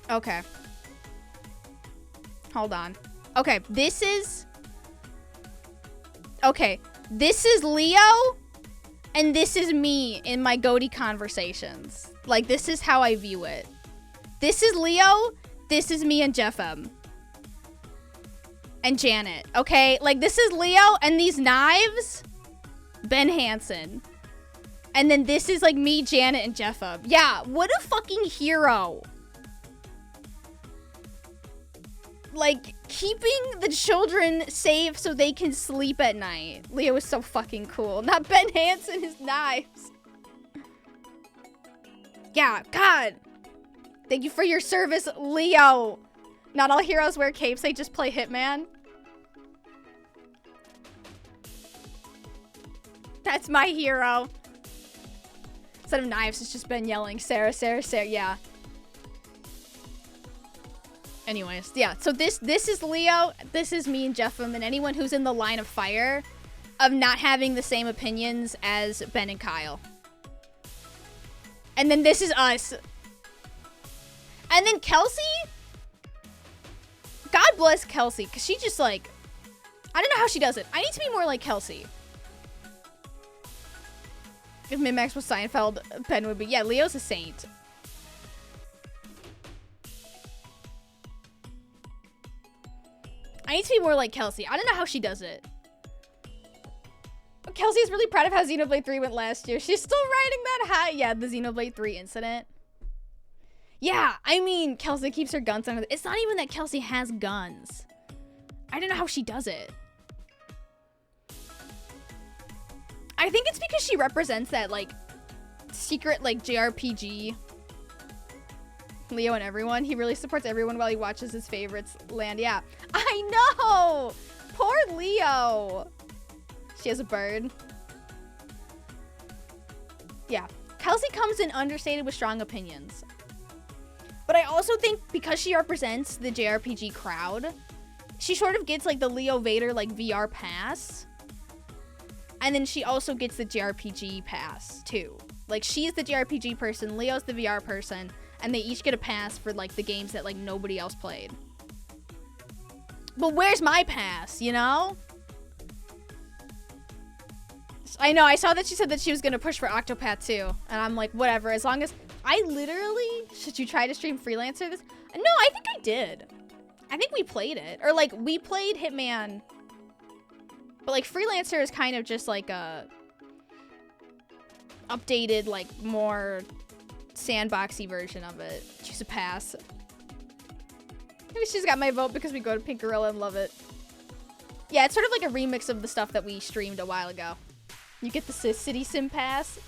Okay. Hold on. Okay, this is... Okay, this is Leo, and this is me in my GOTY conversations. Like, this is how I view it. This is Leo, this is me and Jeffem. And Janet, okay? Like, this is Leo, and these knives, Ben Hansen. And then this is, like, me, Janet, and Jeffem. Yeah, what a fucking hero. Like, keeping the children safe so they can sleep at night. Leo is so fucking cool. Not Ben Hansen, his knives. Yeah, God. Thank you for your service, Leo. Not all heroes wear capes, they just play Hitman. That's my hero. Instead of knives, it's just been yelling, Sarah, Sarah, Sarah, yeah. Anyways, yeah, so this is Leo, this is me and Jeffem, and anyone who's in the line of fire of not having the same opinions as Ben and Kyle. And then this is us. And then Kelsey? God bless Kelsey, because she just, like, I don't know how she does it. I need to be more like Kelsey. If Mimex was Seinfeld, Ben would be. Yeah, Leo's a saint. I need to be more like Kelsey. I don't know how she does it. Kelsey is really proud of how Xenoblade 3 went last year. She's still riding that high. Yeah, the Xenoblade 3 incident. Yeah, I mean, Kelsey keeps her guns under. It's not even that Kelsey has guns. I don't know how she does it. I think it's because she represents that, like, secret, like, JRPG. Leo and everyone. He really supports everyone while he watches his favorites land. Yeah. I know! Poor Leo. She has a bird. Yeah. Kelsey comes in understated with strong opinions. But I also think because she represents the JRPG crowd, she sort of gets, like, the Leo Vader, like, VR pass. And then she also gets the JRPG pass, too. Like, she's the JRPG person, Leo's the VR person, and they each get a pass for, like, the games that, like, nobody else played. But where's my pass, you know? I know, I saw that she said that she was gonna push for Octopath too, and I'm like, whatever, as long as... I literally... Should you try to stream Freelancer this? No, I think I did. I think we played it. Or, like, we played Hitman... But, like, Freelancer is kind of just, like, a updated, like, more sandboxy version of it. Choose a pass. Maybe she's got my vote because we go to Pink Gorilla and love it. Yeah, it's sort of like a remix of the stuff that we streamed a while ago. You get the City Sim pass.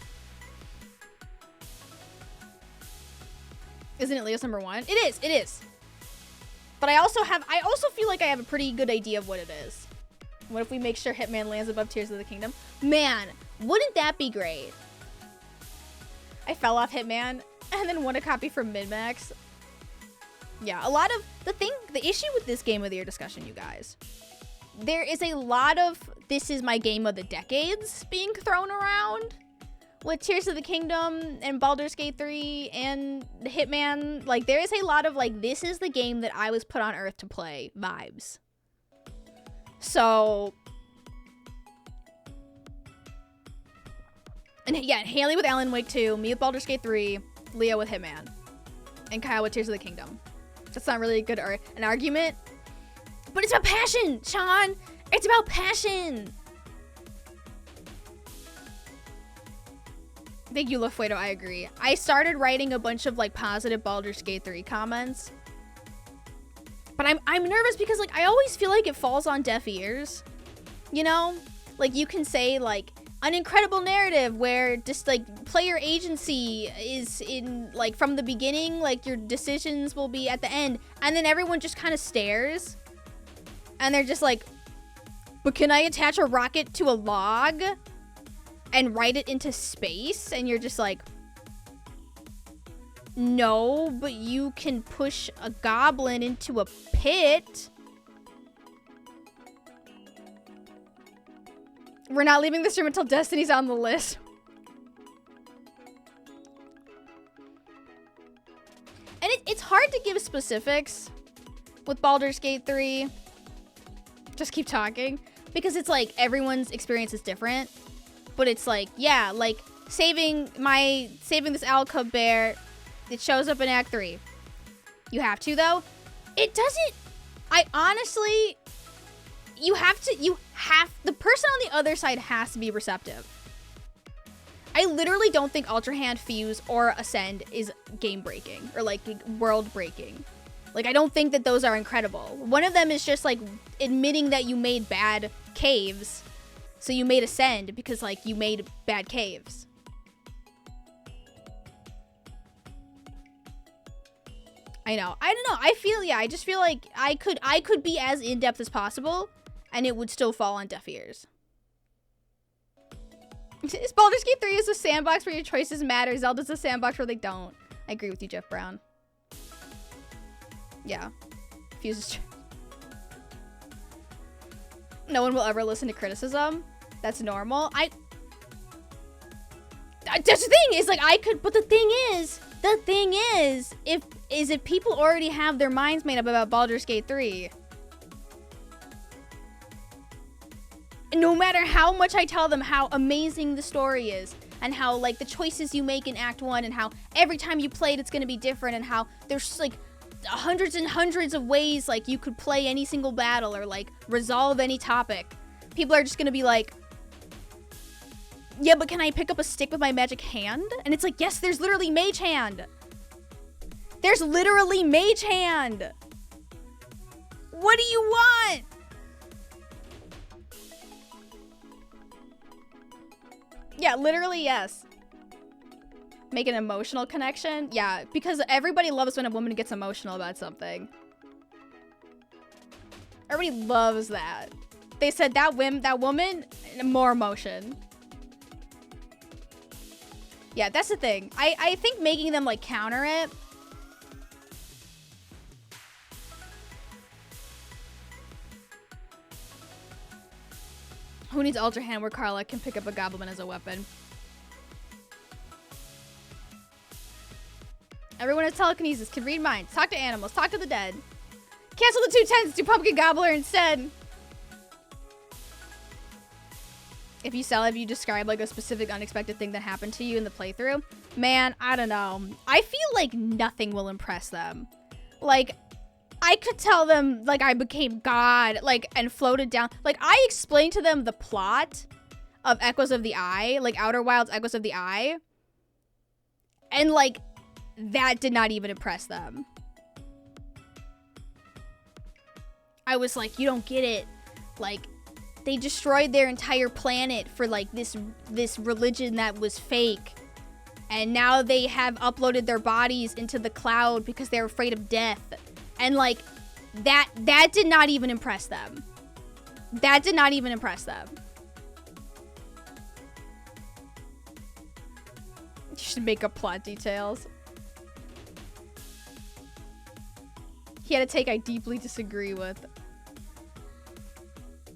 Isn't it Leo's #1? It is, it is. But I also feel like I have a pretty good idea of what it is. What if we make sure Hitman lands above Tears of the Kingdom? Man, wouldn't that be great? I fell off Hitman and then won a copy from Midmax. Yeah, a lot of the issue with this Game of the Year discussion, you guys, there is a lot of this is my game of the decades being thrown around with Tears of the Kingdom and Baldur's Gate 3 and Hitman. Like, there is a lot of, like, this is the game that I was put on Earth to play vibes. So, and yeah, Haley with Alan Wake 2, me with Baldur's Gate 3, Leo with Hitman, and Kyle with Tears of the Kingdom. That's not really a good an argument, but it's about passion, Sean. It's about passion. Thank you, LaFuedo. I agree. I started writing a bunch of like positive Baldur's Gate 3 comments, but I'm nervous because like I always feel like it falls on deaf ears. You know, like you can say like an incredible narrative where just like player agency is in like from the beginning, like your decisions will be at the end, and then everyone just kind of stares and they're just like, but can I attach a rocket to a log and write it into space? And you're just like, no, but you can push a goblin into a pit. We're not leaving this room until Destiny's on the list. And it's hard to give specifics with Baldur's Gate 3. Just keep talking. Because it's like everyone's experience is different. But it's like, yeah, like saving this owl cub bear, it shows up in Act 3. You have to, though. It doesn't. I honestly, the person on the other side has to be receptive. I literally don't think Ultra Hand, Fuse, or Ascend is game breaking or like world breaking. Like, I don't think that those are incredible. One of them is just like admitting that you made bad caves. So you made Ascend because like you made bad caves. I know. I don't know. I just feel like I could be as in-depth as possible and it would still fall on deaf ears. Baldur's Gate 3 is a sandbox where your choices matter. Zelda's a sandbox where they don't. I agree with you, Jeff Brown. Yeah. Fuse is true. No one will ever listen to criticism. That's normal. That's the thing, is like I could, but the thing is, if people already have their minds made up about Baldur's Gate 3, no matter how much I tell them how amazing the story is, and how like the choices you make in Act 1, and how every time you play it, it's gonna be different, and how there's like hundreds and hundreds of ways like you could play any single battle or like resolve any topic, people are just gonna be like, yeah, but can I pick up a stick with my magic hand? And it's like, yes, there's literally Mage Hand. There's literally Mage Hand. What do you want? Yeah, literally, yes. Make an emotional connection? Yeah, because everybody loves when a woman gets emotional about something. Everybody loves that. They said that woman, more emotion. Yeah, that's the thing. I think making them like counter it. Who needs Ultra Hand where Carla can pick up a goblin as a weapon? Everyone has telekinesis, can read minds, talk to animals, talk to the dead. Cancel the 2 10s, do Pumpkin Gobbler instead. If you describe like a specific unexpected thing that happened to you in the playthrough, man, I don't know. I feel like nothing will impress them. Like, I could tell them like I became God, like, and floated down. Like, I explained to them the plot of Echoes of the Eye, like Outer Wilds Echoes of the Eye. And like, that did not even impress them. I was like, you don't get it. Like, they destroyed their entire planet for like this religion that was fake. And now they have uploaded their bodies into the cloud because they're afraid of death. And like, that did not even impress them. That did not even impress them. You should make up plot details. He had a take I deeply disagree with.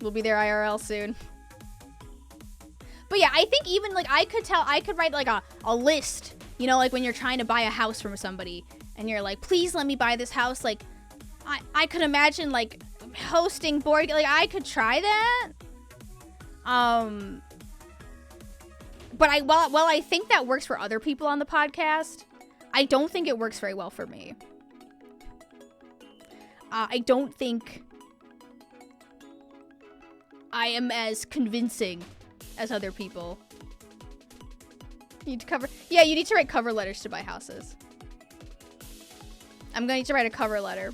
We'll be there IRL soon. But yeah, I think even like I could write like a list, you know, like when you're trying to buy a house from somebody and you're like, please let me buy this house. Like I could imagine like hosting board, like I could try that. But while I think that works for other people on the podcast, I don't think it works very well for me. I don't think I am as convincing as other people. You need to cover. Yeah, you need to write cover letters to buy houses. I'm going to write a cover letter.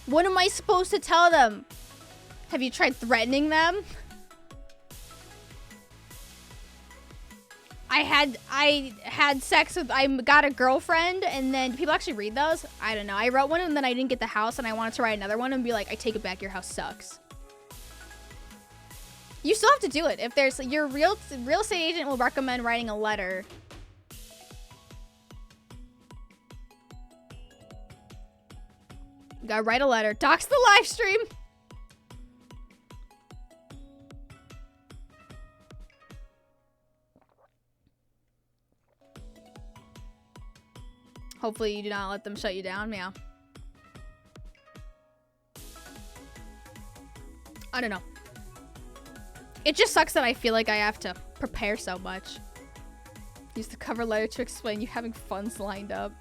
What am I supposed to tell them? Have you tried threatening them? I had sex with, I got a girlfriend, and then, do people actually read those? I don't know. I wrote one and then I didn't get the house, and I wanted to write another one and be like, I take it back, your house sucks. You still have to do it. If there's, your real estate agent will recommend writing a letter. You gotta write a letter. Dox the live stream. Hopefully you do not let them shut you down. Yeah. I don't know. It just sucks that I feel like I have to prepare so much. Use the cover letter to explain you having funds lined up.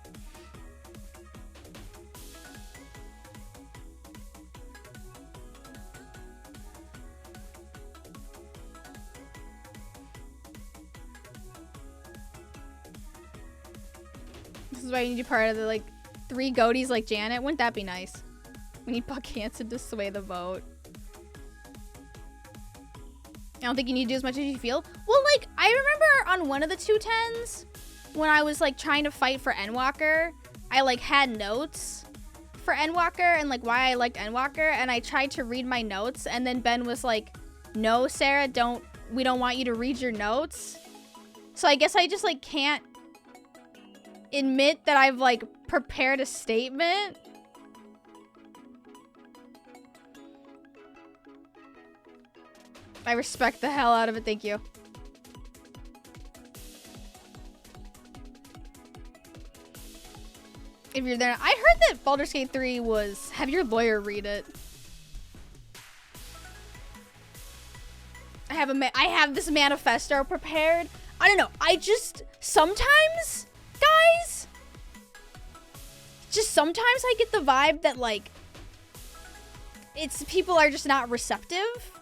This is why you need to be part of the, like, 3 GOTYs like Janet. Wouldn't that be nice? We need Buck Hansen to sway the vote. I don't think you need to do as much as you feel. Well, like, I remember on one of the 210s, when I was, like, trying to fight for Endwalker, I, like, had notes for Endwalker and, like, why I liked Endwalker, and I tried to read my notes, and then Ben was like, no, Sarah, we don't want you to read your notes. So I guess I just, like, can't admit that I've, like, prepared a statement. I respect the hell out of it, thank you. If you're there, I heard that Baldur's Gate 3 was, have your lawyer read it. I have this manifesto prepared. I don't know, I just, sometimes, guys, just sometimes I get the vibe that, like, people are just not receptive.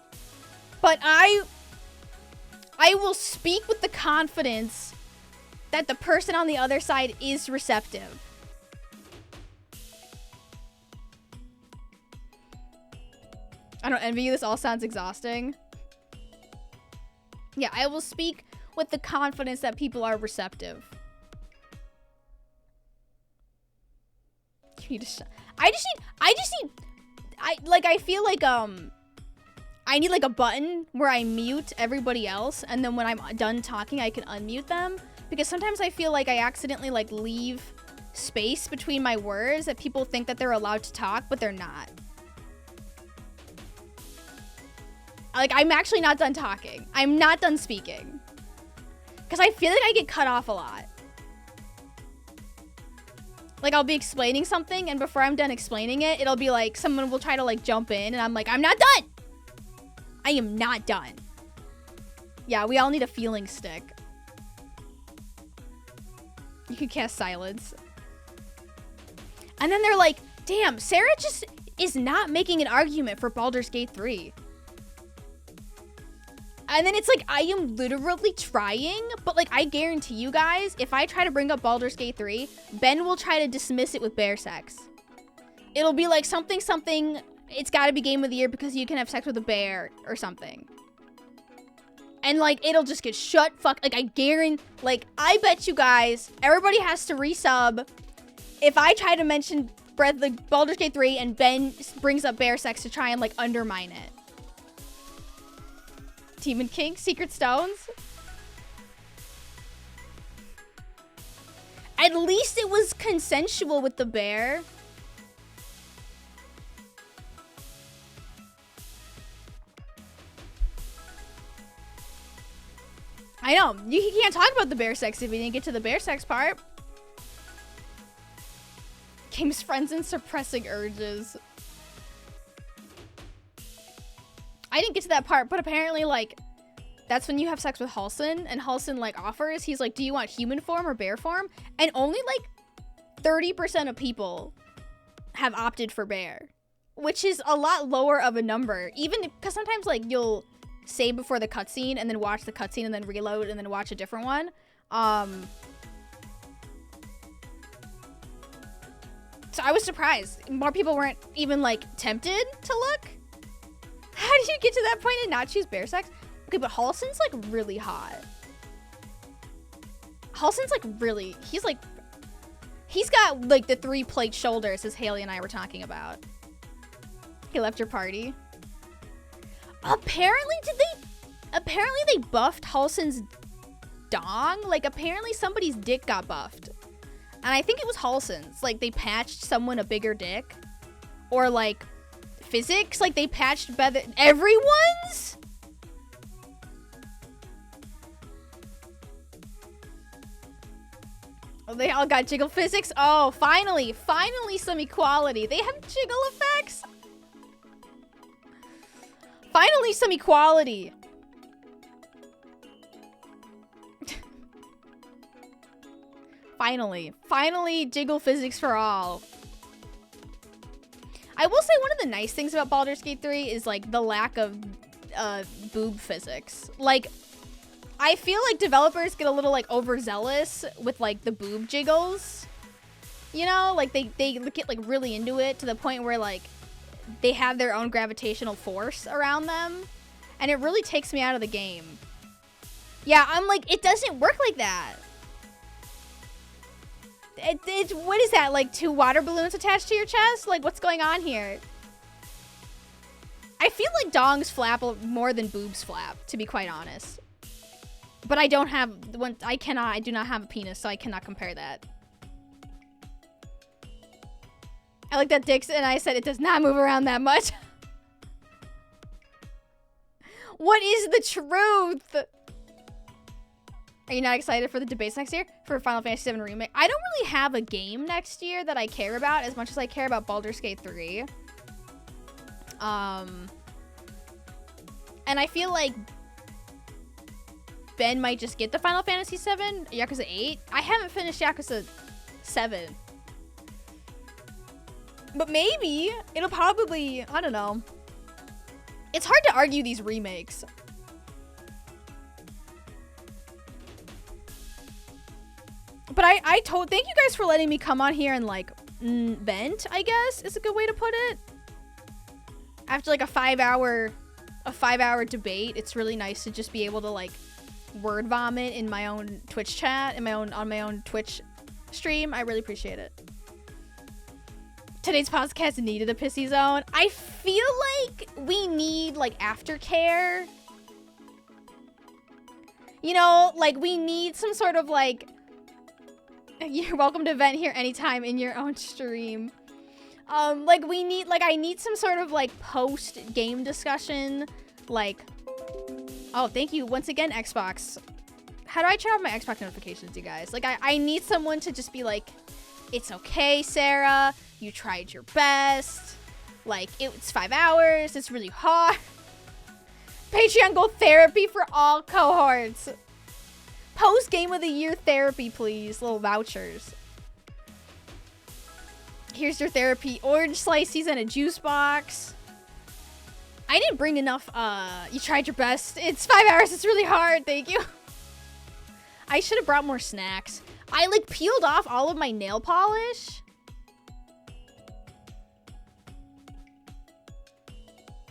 But I will speak with the confidence that the person on the other side is receptive. I don't envy you. This all sounds exhausting. Yeah, I will speak with the confidence that people are receptive. You need to I feel like, I need, like, a button where I mute everybody else, and then when I'm done talking, I can unmute them. Because sometimes I feel like I accidentally, like, leave space between my words that people think that they're allowed to talk, but they're not. Like, I'm actually not done talking. I'm not done speaking. Because I feel like I get cut off a lot. Like, I'll be explaining something, and before I'm done explaining it, it'll be like, someone will try to, like, jump in, and I'm like, I'm not done! I am not done. Yeah, we all need a feeling stick. You can cast silence. And then they're like, damn, Sarah just is not making an argument for Baldur's Gate 3. And then it's like, I am literally trying, but, like, I guarantee you guys, if I try to bring up Baldur's Gate 3, Ben will try to dismiss it with bear sex. It'll be like something, it's gotta be game of the year because you can have sex with a bear or something. And, like, it'll just get like, I guarantee, like, I bet you guys, everybody has to resub if I try to mention Baldur's Gate 3 and Ben brings up bear sex to try and, like, undermine it. Demon King, Secret Stones. At least it was consensual with the bear. I know. You can't talk about the bear sex if you didn't get to the bear sex part. game's friends and suppressing urges. I didn't get to that part, but apparently, like, that's when you have sex with Halson, and Halson, like, offers, he's like, do you want human form or bear form? And only, like, 30% of people have opted for bear, which is a lot lower of a number, even because sometimes, like, you'll save before the cutscene and then watch the cutscene and then reload and then watch a different one. So I was surprised. More people weren't even, like, tempted to look. How do you get to that point and not choose bear sex? Okay, but Halson's, like, really hot. Halson's, like, really... He's got, like, the 3-plate shoulders, as Haley and I were talking about. He left your party. Apparently they buffed Halson's dong. Like, apparently somebody's dick got buffed. And I think it was Halson's. Like, they patched someone a bigger dick. Or, like, physics. Like, they patched better. Everyone's? Oh, they all got jiggle physics? Oh, finally some equality. They have jiggle effects? Finally some equality. Finally jiggle physics for all. I will say one of the nice things about Baldur's Gate 3 is, like, the lack of boob physics. Like, I feel like developers get a little, like, overzealous with, like, the boob jiggles. You know? Like, they get, like, really into it to the point where, like, they have their own gravitational force around them. And it really takes me out of the game. Yeah, I'm like, it doesn't work like that. It's what is that, like 2 water balloons attached to your chest? Like, what's going on here? I feel like dongs flap more than boobs flap, to be quite honest. But I don't have one. I do not have a penis, so I cannot compare that. I looked at dicks and I said it does not move around that much. What is the truth? Are you not excited for the debates next year? For Final Fantasy VII Remake? I don't really have a game next year that I care about as much as I care about Baldur's Gate 3. And I feel like Ben might just get the Final Fantasy VII, Yakuza 8. I haven't finished Yakuza 7. But maybe it'll probably, I don't know. It's hard to argue these remakes. But thank you guys for letting me come on here and, like, vent, I guess is a good way to put it. After, like, a 5-hour debate, it's really nice to just be able to, like, word vomit in my own Twitch chat, on my own Twitch stream. I really appreciate it. Today's podcast needed a pissy zone. I feel like we need, like, aftercare. You know, like, we need some sort of, like, you're welcome to vent here anytime in your own stream. Like, I need some sort of, like, post-game discussion. Like, oh, thank you once again, Xbox. How do I turn off my Xbox notifications, you guys? Like, I need someone to just be like, it's okay, Sarah. You tried your best. Like, it's 5 hours. It's really hard. Patreon Gold therapy for all cohorts. Post Game of the Year therapy, please. Little vouchers. Here's your therapy. Orange slices and a juice box. I didn't bring enough. You tried your best. It's 5 hours. It's really hard. Thank you. I should have brought more snacks. I, like, peeled off all of my nail polish.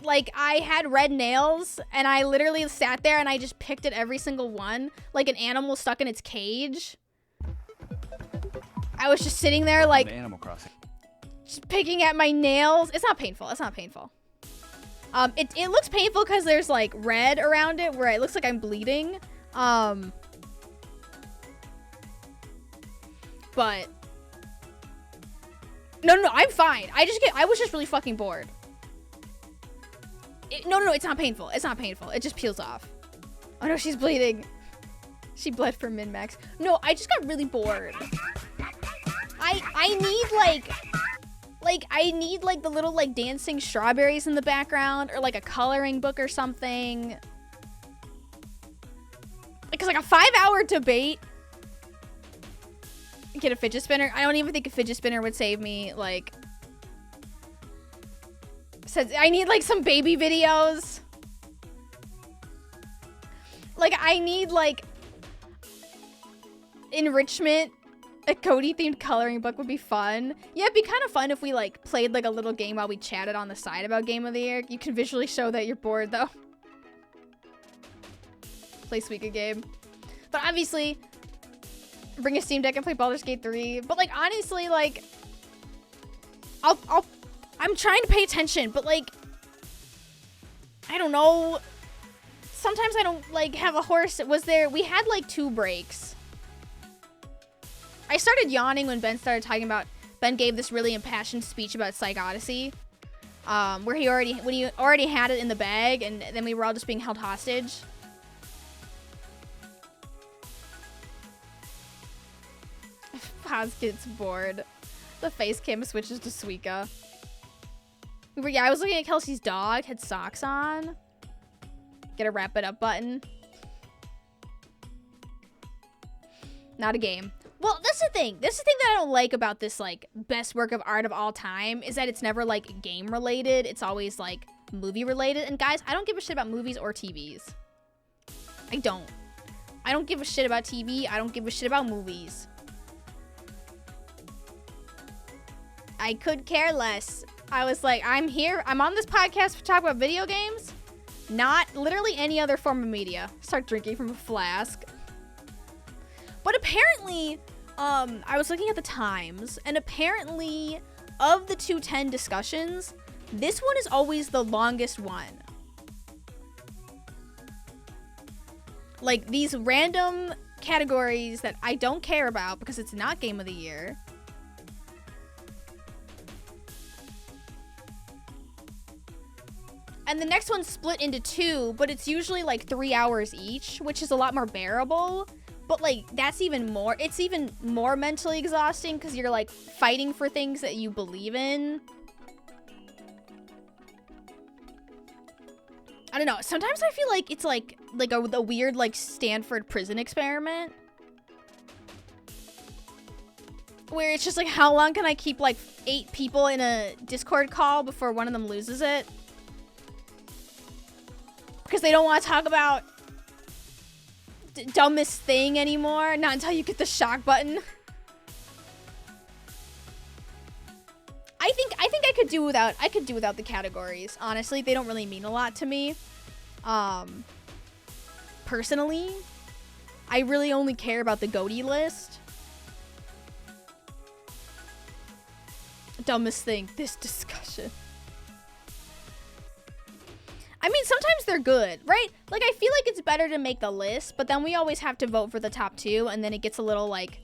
Like, I had red nails, and I literally sat there and I just picked at every single one, like an animal stuck in its cage. I was just sitting there, like, Animal Crossing. Just picking at my nails. It's not painful. It's not painful. It looks painful because there's, like, red around it where it looks like I'm bleeding. But no, I'm fine. I was just really fucking bored. No, it's not painful. It's not painful. It just peels off. Oh no, she's bleeding. She bled for min-max. No, I just got really bored. I need like the little like dancing strawberries in the background, or like a coloring book or something. Because like a 5-hour debate. Get a fidget spinner. I don't even think a fidget spinner would save me. Like, says I need like some baby videos. Like I need like enrichment. A GOTY themed coloring book would be fun. Yeah, it'd be kind of fun if we like played like a little game while we chatted on the side about Game of the Year. You can visually show that you're bored though. Play Suika game. But obviously, bring a Steam Deck and play Baldur's Gate 3. But like honestly, like I'm trying to pay attention, but like I don't know. Sometimes I don't like have a horse. We had like 2 breaks. I started yawning when Ben gave this really impassioned speech about Psych Odyssey. Where he already had it in the bag, and then we were all just being held hostage. Paz gets bored. The face cam switches to Suika. Yeah, I was looking at Kelsey's dog, had socks on. Get a wrap it up button. Not a game. Well, that's the thing. That's the thing that I don't like about this, like, best work of art of all time, is that it's never, like, game-related. It's always, like, movie-related. And, guys, I don't give a shit about movies or TVs. I don't. I don't give a shit about TV. I don't give a shit about movies. I could care less. I was like, I'm here. I'm on this podcast to talk about video games. Not literally any other form of media. Start drinking from a flask. But apparently, I was looking at the times, and apparently, of the 210 discussions, this one is always the longest one. Like, these random categories that I don't care about because it's not Game of the Year. And the next one's split into 2, but it's usually like 3 hours each, which is a lot more bearable. But like, it's even more mentally exhausting because you're like fighting for things that you believe in. I don't know. Sometimes I feel like it's like a weird like Stanford prison experiment. Where it's just like, how long can I keep like 8 people in a Discord call before one of them loses it? Because they don't want to talk about dumbest thing anymore. Not until you get the shock button. I think I could do without the categories. Honestly, they don't really mean a lot to me. Personally, I really only care about the GOTY list. Dumbest thing, this discussion. I mean, sometimes they're good, right? Like, I feel like it's better to make the list, but then we always have to vote for the top 2, and then it gets a little, like,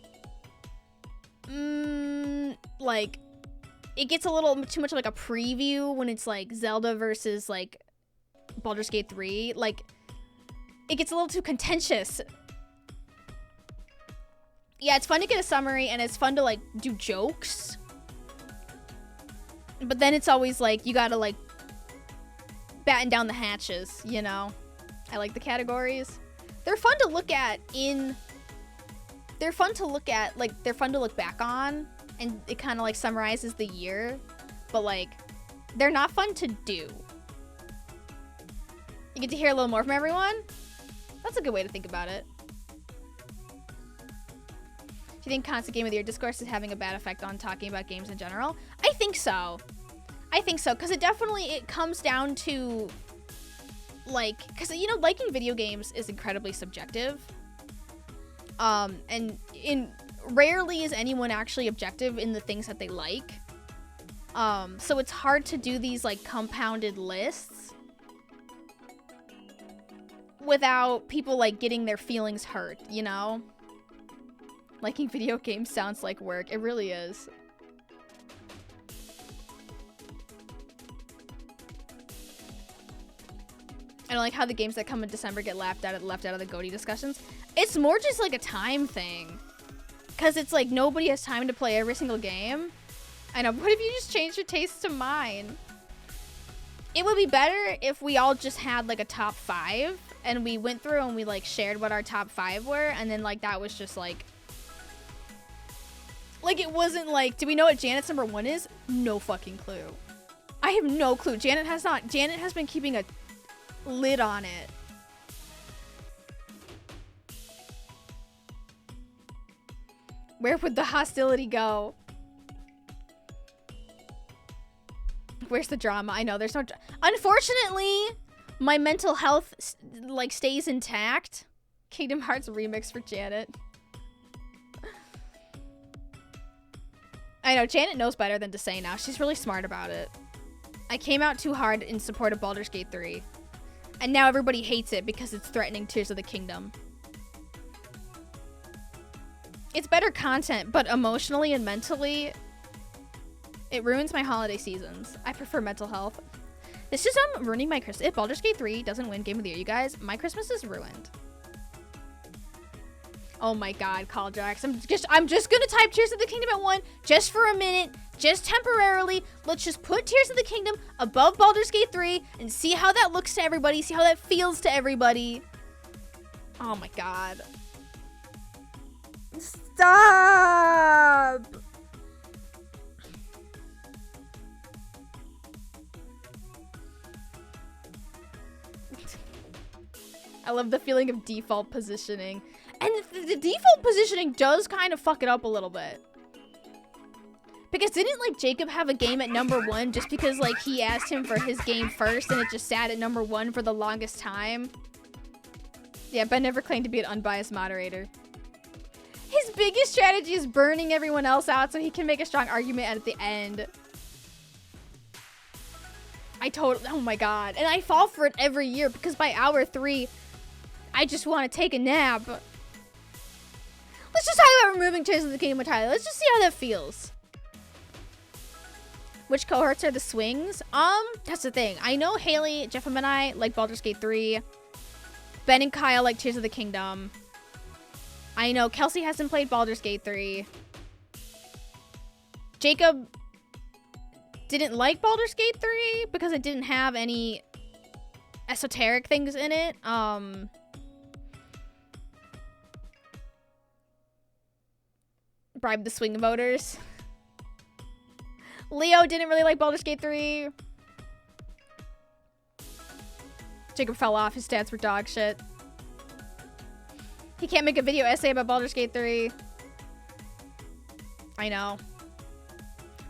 like, it gets a little too much like a preview when it's, like, Zelda versus, like, Baldur's Gate 3. Like, it gets a little too contentious. Yeah, it's fun to get a summary, and it's fun to, like, do jokes. But then it's always, like, you gotta, like, batten down the hatches, you know? I like the categories. They're fun to look at they're fun to look back on, and it kind of like summarizes the year, but like, they're not fun to do. You get to hear a little more from everyone? That's a good way to think about it. Do you think constant Game of the Year discourse is having a bad effect on talking about games in general? I think so. I think so, because it comes down to, like, because, you know, liking video games is incredibly subjective. And rarely is anyone actually objective in the things that they like. So it's hard to do these, like, compounded lists without people, like, getting their feelings hurt, you know? Liking video games sounds like work. It really is. I don't like how the games that come in December get left out of the GOTY discussions. It's more just like a time thing. Because it's like nobody has time to play every single game. I know, what if you just changed your taste to mine? It would be better if we all just had like a top 5 and we went through and we like shared what our top 5 were, and then like that was just like it wasn't like, do we know what Janet's number 1 is? No fucking clue. I have no clue. Janet has been keeping a lid on it. Where would the hostility go? Where's the drama? I know there's no unfortunately, my mental health like stays intact. Kingdom Hearts remix for Janet. I know Janet knows better than to say now. She's really smart about it. I came out too hard in support of Baldur's Gate 3. And now everybody hates it because it's threatening Tears of the Kingdom. It's better content, but emotionally and mentally, it ruins my holiday seasons. I prefer mental health. This is ruining my Christmas. If Baldur's Gate 3 doesn't win Game of the Year, you guys, my Christmas is ruined. Oh my god, Call Jax. I'm just gonna type Tears of the Kingdom at 1 just for a minute, just temporarily. Let's just put Tears of the Kingdom above Baldur's Gate 3 and see how that looks to everybody, see how that feels to everybody. Oh my god. Stop! I love the feeling of default positioning. And the default positioning does kind of fuck it up a little bit. Because didn't, like, Jacob have a game at number 1 just because, like, he asked him for his game first and it just sat at number 1 for the longest time? Yeah, Ben never claimed to be an unbiased moderator. His biggest strategy is burning everyone else out so he can make a strong argument at the end. Oh my god. And I fall for it every year because by hour 3, I just want to take a nap. Let's just talk about removing Tears of the Kingdom entirely. Let's just see how that feels. Which cohorts are the swings? That's the thing. I know Haley, Jeff, and I like Baldur's Gate 3. Ben and Kyle like Tears of the Kingdom. I know Kelsey hasn't played Baldur's Gate 3. Jacob didn't like Baldur's Gate 3 because it didn't have any esoteric things in it. Bribe the swing voters. Leo didn't really like Baldur's Gate 3. Jacob fell off. His stats were dog shit. He can't make a video essay about Baldur's Gate 3. I know.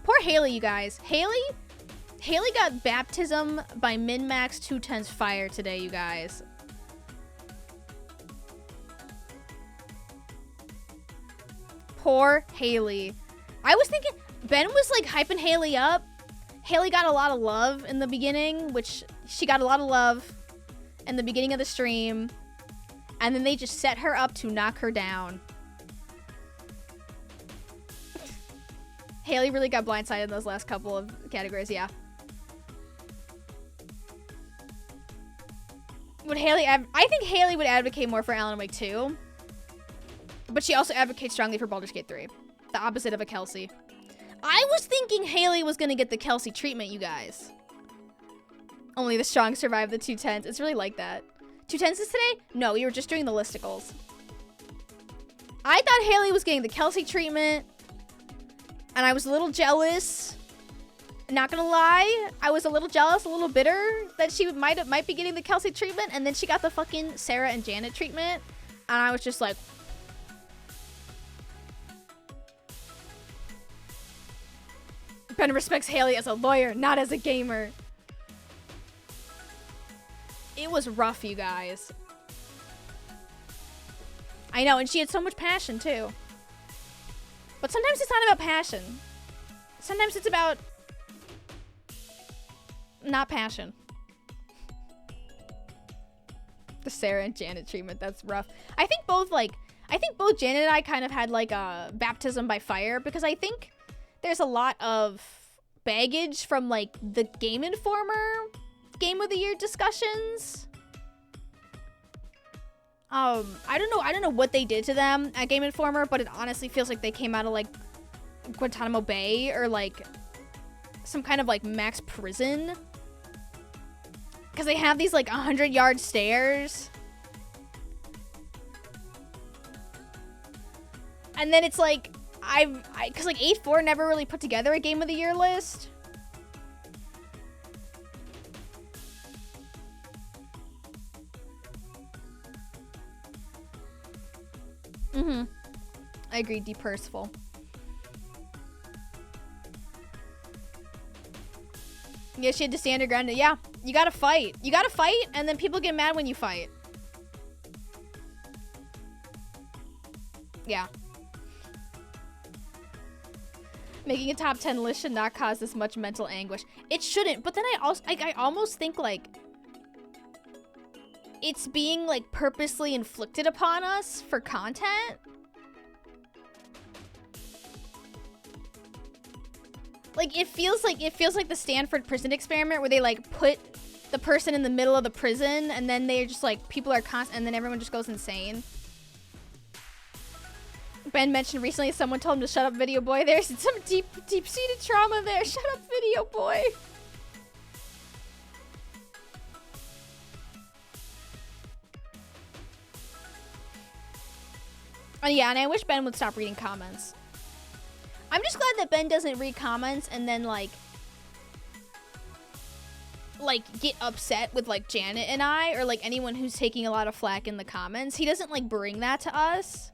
Poor Haley, you guys. Haley got baptism by min-max 210's fire today, you guys. Poor Haley. I was thinking Ben was like hyping Haley up. Haley got a lot of love in the beginning, which she got a lot of love in the beginning of the stream. And then they just set her up to knock her down. Haley really got blindsided in those last couple of categories, yeah. I think Haley would advocate more for Alan Wake 2. But she also advocates strongly for Baldur's Gate 3. The opposite of a Kelsey. I was thinking Haley was going to get the Kelsey treatment, you guys. Only the strong survive the 210s. It's really like that. 210s is today? No, you were just doing the listicles. I thought Haley was getting the Kelsey treatment. And I was a little jealous. Not gonna lie. I was a little jealous, a little bitter that she might be getting the Kelsey treatment. And then she got the fucking Sarah and Janet treatment. And I was just like... Ben respects Haley as a lawyer, not as a gamer. It was rough, you guys. I know, and she had so much passion, too. But sometimes it's not about passion. Sometimes it's about... not passion. The Sarah and Janet treatment, that's rough. I think both Janet and I kind of had, like, a baptism by fire, because I think there's a lot of baggage from, like, the Game Informer Game of the Year discussions. I don't know what they did to them at Game Informer, but it honestly feels like they came out of like Guantanamo Bay or like some kind of like max prison. Because they have these like 100-yard stairs. And then it's like, because like 8-4 never really put together a Game of the Year list. I agree, Deperseful. Yeah, she had to stand her ground. Yeah, you gotta fight. You gotta fight, and then people get mad when you fight. Yeah. Making a top 10 list should not cause this much mental anguish. It shouldn't, but then I almost think like it's being like purposely inflicted upon us for content. Like it feels like the Stanford prison experiment where they like put the person in the middle of the prison and then they're just like people are constant and then everyone just goes insane. Ben mentioned recently someone told him to shut up, Video Boy. There's some deep-seated trauma there. Shut up, Video Boy. Oh, yeah, and I wish Ben would stop reading comments. I'm just glad that Ben doesn't read comments and then, like get upset with, like, Janet and I or, like, anyone who's taking a lot of flack in the comments. He doesn't, like, bring that to us,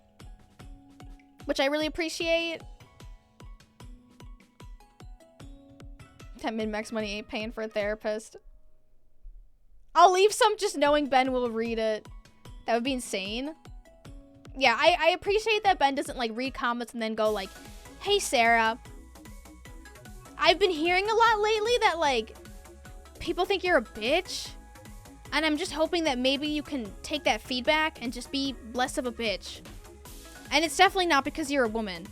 which I really appreciate. 10 min-max money ain't paying for a therapist. I'll leave some just knowing Ben will read it. That would be insane. Yeah, I appreciate that Ben doesn't, like, read comments and then go, like, hey, Sarah, I've been hearing a lot lately that, like, people think you're a bitch. And I'm just hoping that maybe you can take that feedback and just be less of a bitch. And it's definitely not because you're a woman.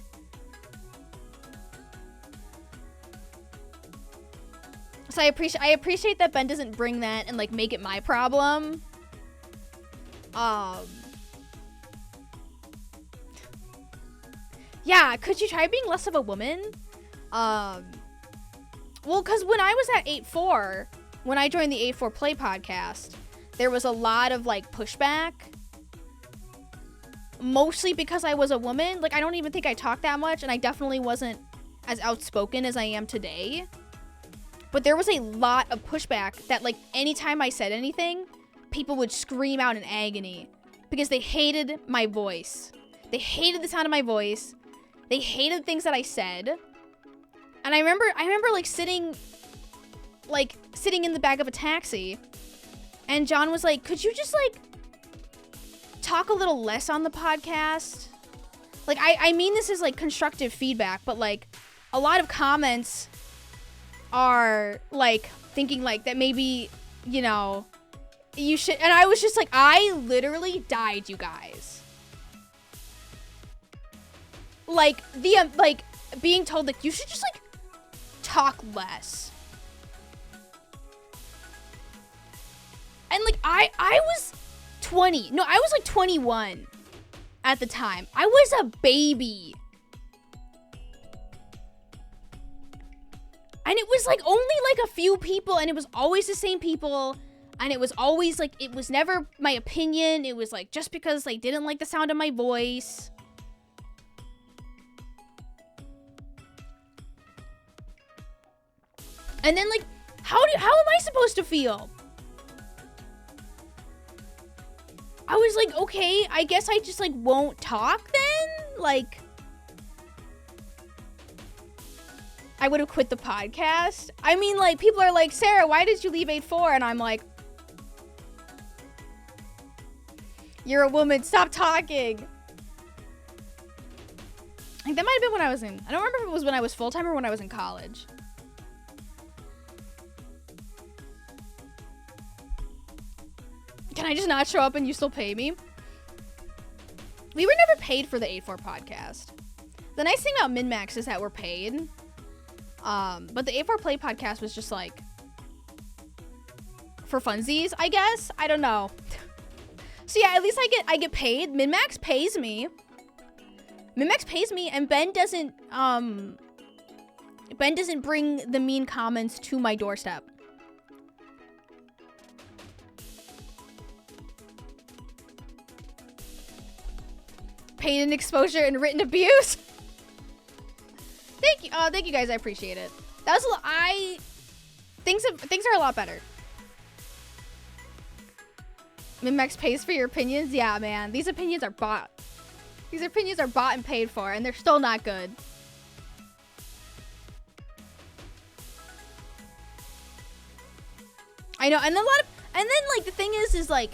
So I appreciate that Ben doesn't bring that and, like, make it my problem. Yeah, could you try being less of a woman? Well, because when I was at 8-4, when I joined the 8-4 Play podcast, there was a lot of, like, pushback. Mostly because I was a woman. Like, I don't even think I talked that much, and I definitely wasn't as outspoken as I am today. But there was a lot of pushback that, like, anytime I said anything, people would scream out in agony because they hated my voice. They hated the sound of my voice. They hated things that I said. And I remember like sitting in the back of a taxi, and John was like, "Could you just, like, talk a little less on the podcast?" Like, I mean this is, like, constructive feedback, but, like, a lot of comments are, like, thinking, like, that maybe, you know, you should, and I was just like, I literally died, you guys. Like, like, being told, like, you should just, like, talk less. And, like, I was 20. No, I was, like, 21 at the time. I was a baby. And it was, like, only, like, a few people, and it was always the same people, and it was always, like, it was never my opinion. It was, like, just because they didn't like the sound of my voice. And then, like, how am I supposed to feel? I was like, okay, I guess I just, like, won't talk then? Like, I would have quit the podcast. I mean, like, people are like, Sarah, why did you leave 8-4? And I'm like, you're a woman, stop talking. Like, that might have been when I was in, I don't remember if it was when I was full-time or when I was in college. Can I just not show up and you still pay me? We were never paid for the 8-4 podcast. The nice thing about MinMax is that we're paid. But the 8-4 Play podcast was just, like, for funsies, I guess. I don't know. So yeah, at least I get paid. Minmax pays me. Minmax pays me, and Ben doesn't bring the mean comments to my doorstep. Pain and exposure and written abuse. Thank you guys. I appreciate it. That was things are a lot better. Minmax pays for your opinions. Yeah, man. These opinions are bought. These opinions are bought and paid for, and they're still not good. I know, and then like the thing is like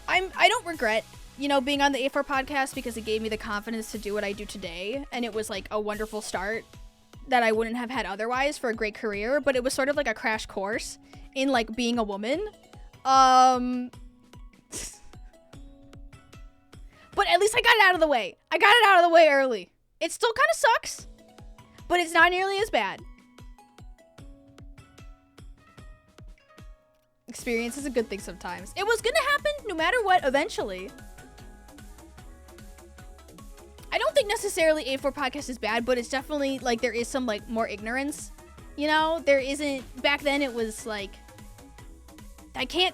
I don't regret, you know, being on the A4 podcast because it gave me the confidence to do what I do today, and it was like a wonderful start that I wouldn't have had otherwise for a great career, but it was sort of like a crash course in like being a woman. But at least I got it out of the way. I got it out of the way early. It still kind of sucks, but it's not nearly as bad. Experience is a good thing sometimes. It was gonna happen no matter what eventually. I don't think necessarily A4 podcast is bad, but it's definitely like there is some like more ignorance. You know, there isn't, back then it was like,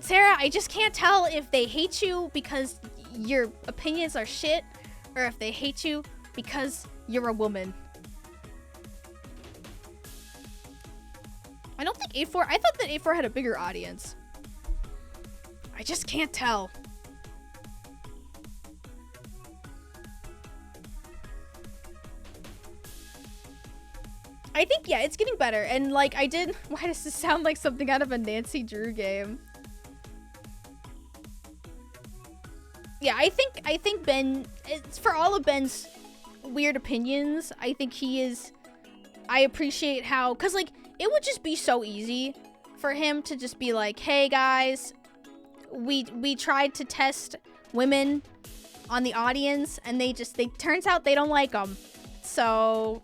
Sarah, I just can't tell if they hate you because your opinions are shit or if they hate you because you're a woman. I don't think A4, I thought that A4 had a bigger audience. I just can't tell. I think, yeah, it's getting better. And like why does this sound like something out of a Nancy Drew game? Yeah, I think Ben, it's for all of Ben's weird opinions, I think I appreciate how, cause like, it would just be so easy for him to just be like, hey guys, we tried to test women on the audience and turns out they don't like them. So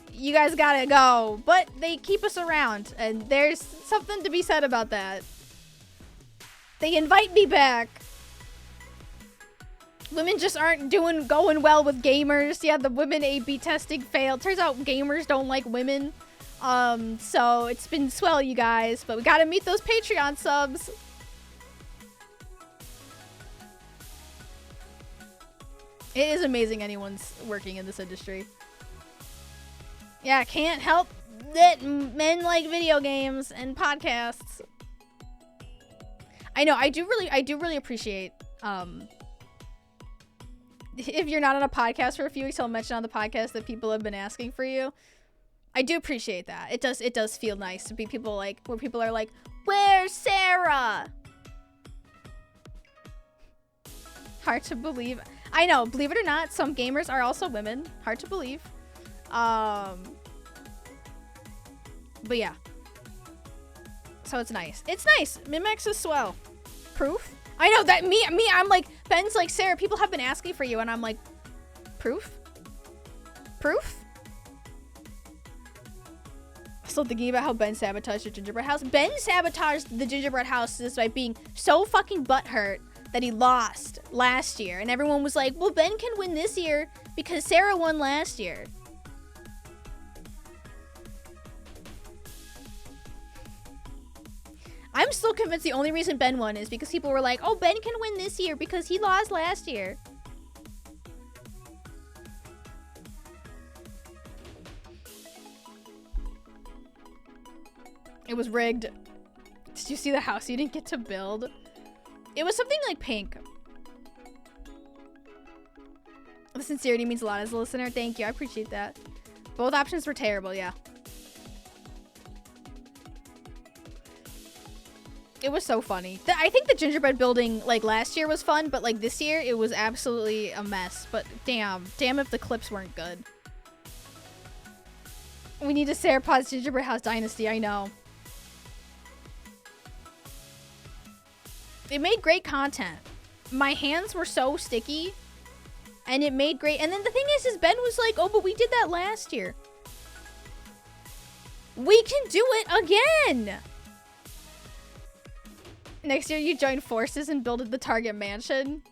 you guys gotta go, but they keep us around and there's something to be said about that. They invite me back. Women just aren't going well with gamers. Yeah, the women A/B testing failed. Turns out gamers don't like women. So it's been swell, you guys, but we gotta meet those Patreon subs. It is amazing anyone's working in this industry. Yeah, can't help that men like video games and podcasts. I know, I do really appreciate, if you're not on a podcast for a few weeks, I'll mention on the podcast that people have been asking for you. I do appreciate that. It does feel nice to be people like, where people are like, where's Sarah? Hard to believe. I know, believe it or not, some gamers are also women. Hard to believe. But yeah. So it's nice. It's nice. Minmax is swell. Proof? I know that I'm like, Ben's like, Sarah, people have been asking for you. And I'm like, proof? Proof? Still thinking about how Ben sabotaged the gingerbread house. Ben sabotaged the gingerbread house just by being so fucking butthurt that he lost last year. And everyone was like, well, Ben can win this year because Sarah won last year. I'm still convinced the only reason Ben won is because people were like, oh, Ben can win this year because he lost last year. It was rigged. Did you see the house you didn't get to build? It was something like pink. The sincerity means a lot as a listener. Thank you. I appreciate that. Both options were terrible, yeah. It was so funny. I think the gingerbread building, like, last year was fun, but, like, this year, it was absolutely a mess. But, damn if the clips weren't good. We need a Sarah Potts Gingerbread House Dynasty, I know. It made great content. My hands were so sticky, and it made great... And then the thing is Ben was like, oh, but we did that last year. We can do it again! Next year you join forces and build the target mansion.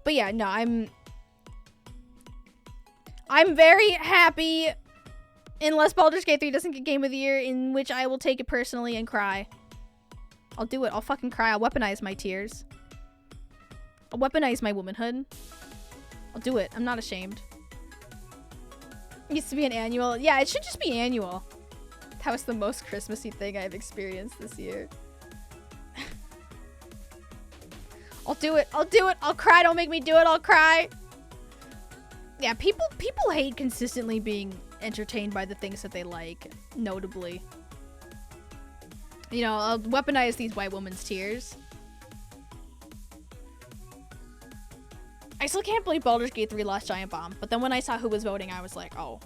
But yeah, no, I'm very happy, unless Baldur's Gate 3 doesn't get Game of the Year, in which I will take it personally and cry. I'll do it. I'll fucking cry. I'll weaponize my tears. I'll weaponize my womanhood. I'll do it. I'm not ashamed. It used to be an annual. Yeah, it should just be annual. That was the most Christmassy thing I've experienced this year. I'll do it. I'll do it. I'll cry. Don't make me do it. I'll cry. Yeah, people hate consistently being entertained by the things that they like, notably. You know, I'll weaponize these white women's tears. I still can't believe Baldur's Gate 3 lost Giant Bomb, but then when I saw who was voting, I was like, oh.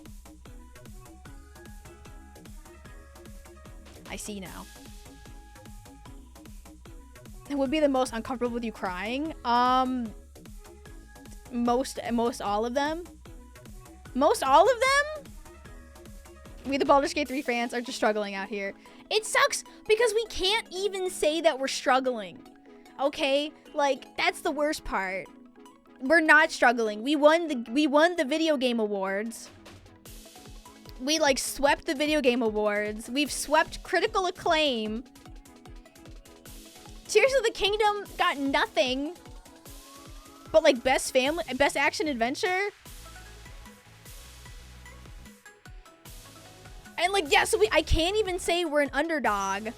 I see now. It would be the most uncomfortable with you crying. Most all of them. Most all of them? We, the Baldur's Gate 3 fans, are just struggling out here. It sucks because we can't even say that we're struggling. Okay? Like, that's the worst part. We're not struggling. We won the video game awards. We, like, swept the video game awards. We've swept critical acclaim. Tears of the Kingdom got nothing. But, like, best action adventure. And, like, yeah, so I can't even say we're an underdog.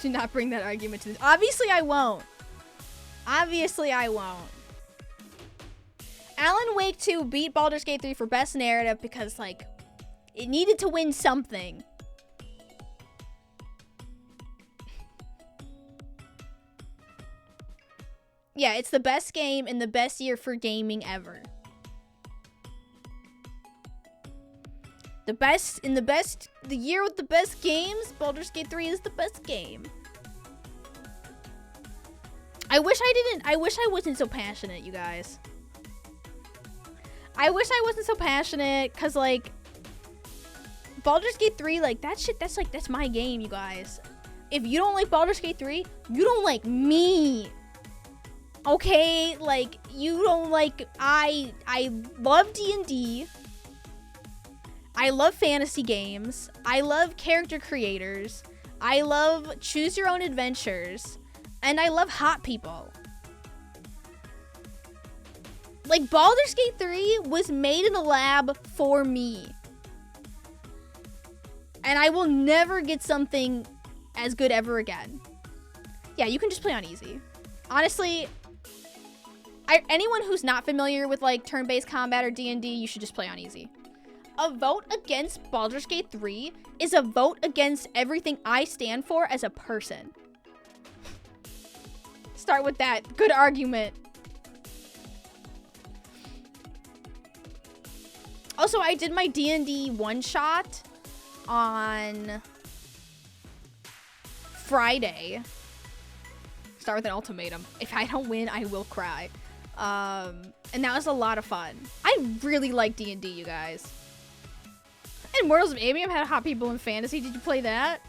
Do not bring that argument to this. Obviously, I won't. Obviously, I won't. Alan Wake 2 beat Baldur's Gate 3 for best narrative because, like, it needed to win something. Yeah, it's the best game in the best year for gaming ever. The year with the best games, Baldur's Gate 3 is the best game. I wish I wasn't so passionate, you guys. I wish I wasn't so passionate, cause like, Baldur's Gate 3, like, that's my game, you guys. If you don't like Baldur's Gate 3, you don't like me. Okay, like, you don't like, I love D&D. I love fantasy games. I love character creators. I love choose your own adventures. And I love hot people. Like, Baldur's Gate 3 was made in a lab for me. And I will never get something as good ever again. Yeah, you can just play on easy. Honestly, anyone who's not familiar with, like, turn-based combat or D&D, you should just play on easy. A vote against Baldur's Gate 3 is a vote against everything I stand for as a person. Start with that. Good argument. Also, I did my D&D one-shot on Friday. Start with an ultimatum. If I don't win, I will cry. And that was a lot of fun. I really like D&D, you guys. And Immortals of Aveum had hot people in fantasy. Did you play that?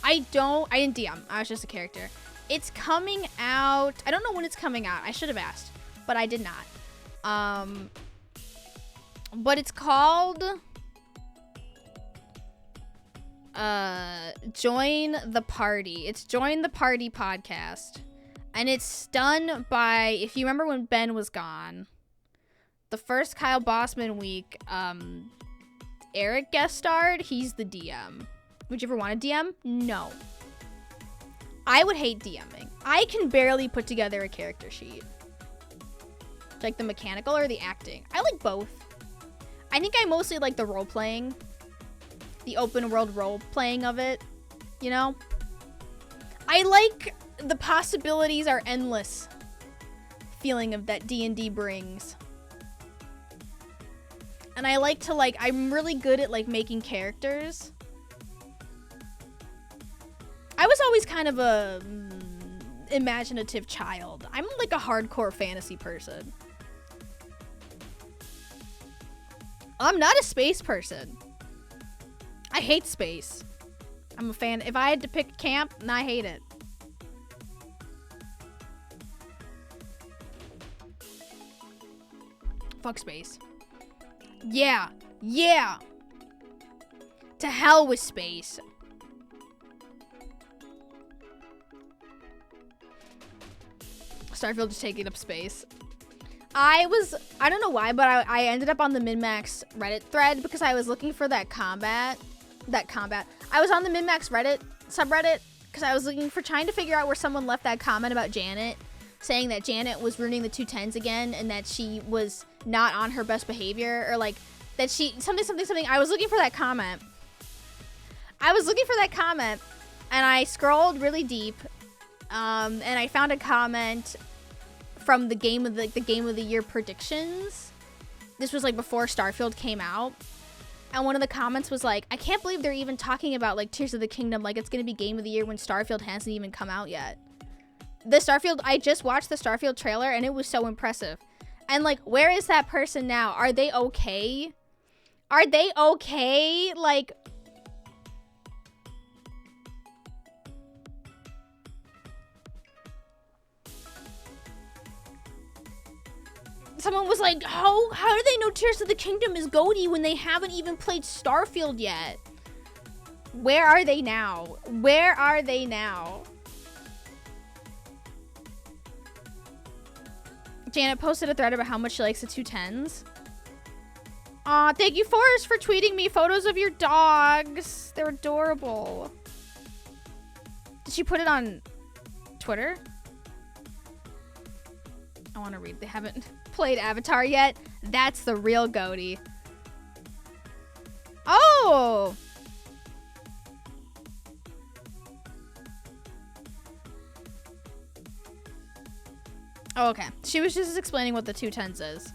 I didn't DM. I was just a character. It's coming out. I don't know when it's coming out. I should have asked, but I did not. But it's called Join the Party. It's Join the Party podcast. And it's done by, if you remember when Ben was gone, the first Kyle Bossman week, Eric guest starred. He's the DM. Would you ever want to DM? No. I would hate DMing. I can barely put together a character sheet. Like the mechanical or the acting. I like both. I think I mostly like the role-playing. The open world role-playing of it. You know? I like the possibilities are endless feeling of that D&D brings. And I like to, like, I'm really good at, like, making characters. I was always kind of a imaginative child. I'm like a hardcore fantasy person. I'm not a space person. I hate space. I'm a fan. If I had to pick a camp, then I hate it. Fuck space. Yeah. Yeah. To hell with space. Starfield just taking up space. I don't know why, but I ended up on the Min-Max Reddit thread because I was looking for that combat. I was on the Min-Max Reddit subreddit because I was trying to figure out where someone left that comment about Janet, saying that Janet was ruining the 210s again and that she was not on her best behavior, or like that she something. I was looking for that comment. And I scrolled really deep, and I found a comment from the game of the year predictions. This was like before Starfield came out, and one of the comments was like, I can't believe they're even talking about like Tears of the Kingdom like it's gonna be game of the year when Starfield hasn't even come out yet. I just watched the Starfield trailer and it was so impressive. And like, where is that person now? Are they okay? Like, someone was like, how do they know Tears of the Kingdom is GOTY when they haven't even played Starfield yet? Where are they now? Janet posted a thread about how much she likes the 210s. Aw, thank you, Forrest, for tweeting me photos of your dogs. They're adorable. Did she put it on Twitter? I want to read. They haven't played Avatar yet. That's the real GOTY. Oh! Oh, okay. She was just explaining what the 210s is.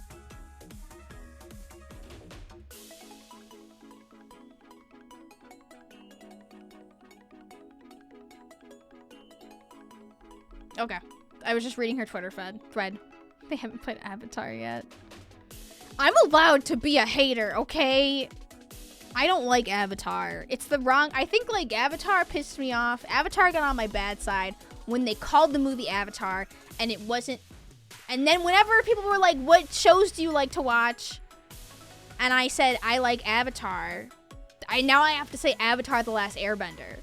Okay. I was just reading her Twitter thread. They haven't played Avatar yet. I'm allowed to be a hater, okay? I don't like Avatar. It's the wrong... I think, like, Avatar pissed me off. Avatar got on my bad side when they called the movie Avatar, and it wasn't... And then whenever people were like, what shows do you like to watch? And I said, I like Avatar. Now I have to say Avatar The Last Airbender.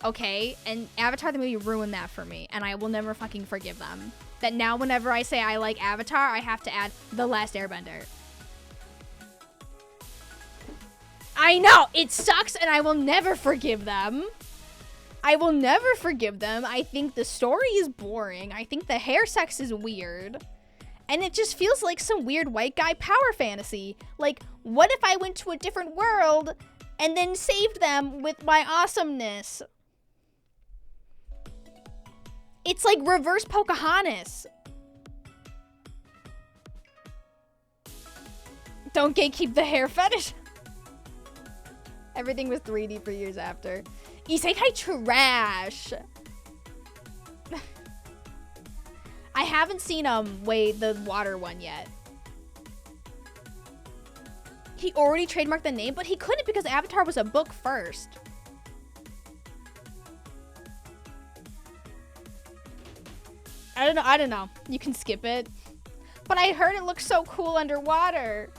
Okay? And Avatar the movie ruined that for me, and I will never fucking forgive them. That now whenever I say I like Avatar, I have to add The Last Airbender. I know! It sucks, and I will never forgive them. I think the story is boring. I think the hair sex is weird. And it just feels like some weird white guy power fantasy. Like, what if I went to a different world and then saved them with my awesomeness? It's like reverse Pocahontas. Don't gatekeep the hair fetish. Everything was 3D for years after. Isekai trash. I haven't seen the water one yet. He already trademarked the name, but he couldn't because Avatar was a book first. I don't know. You can skip it. But I heard it looks so cool underwater.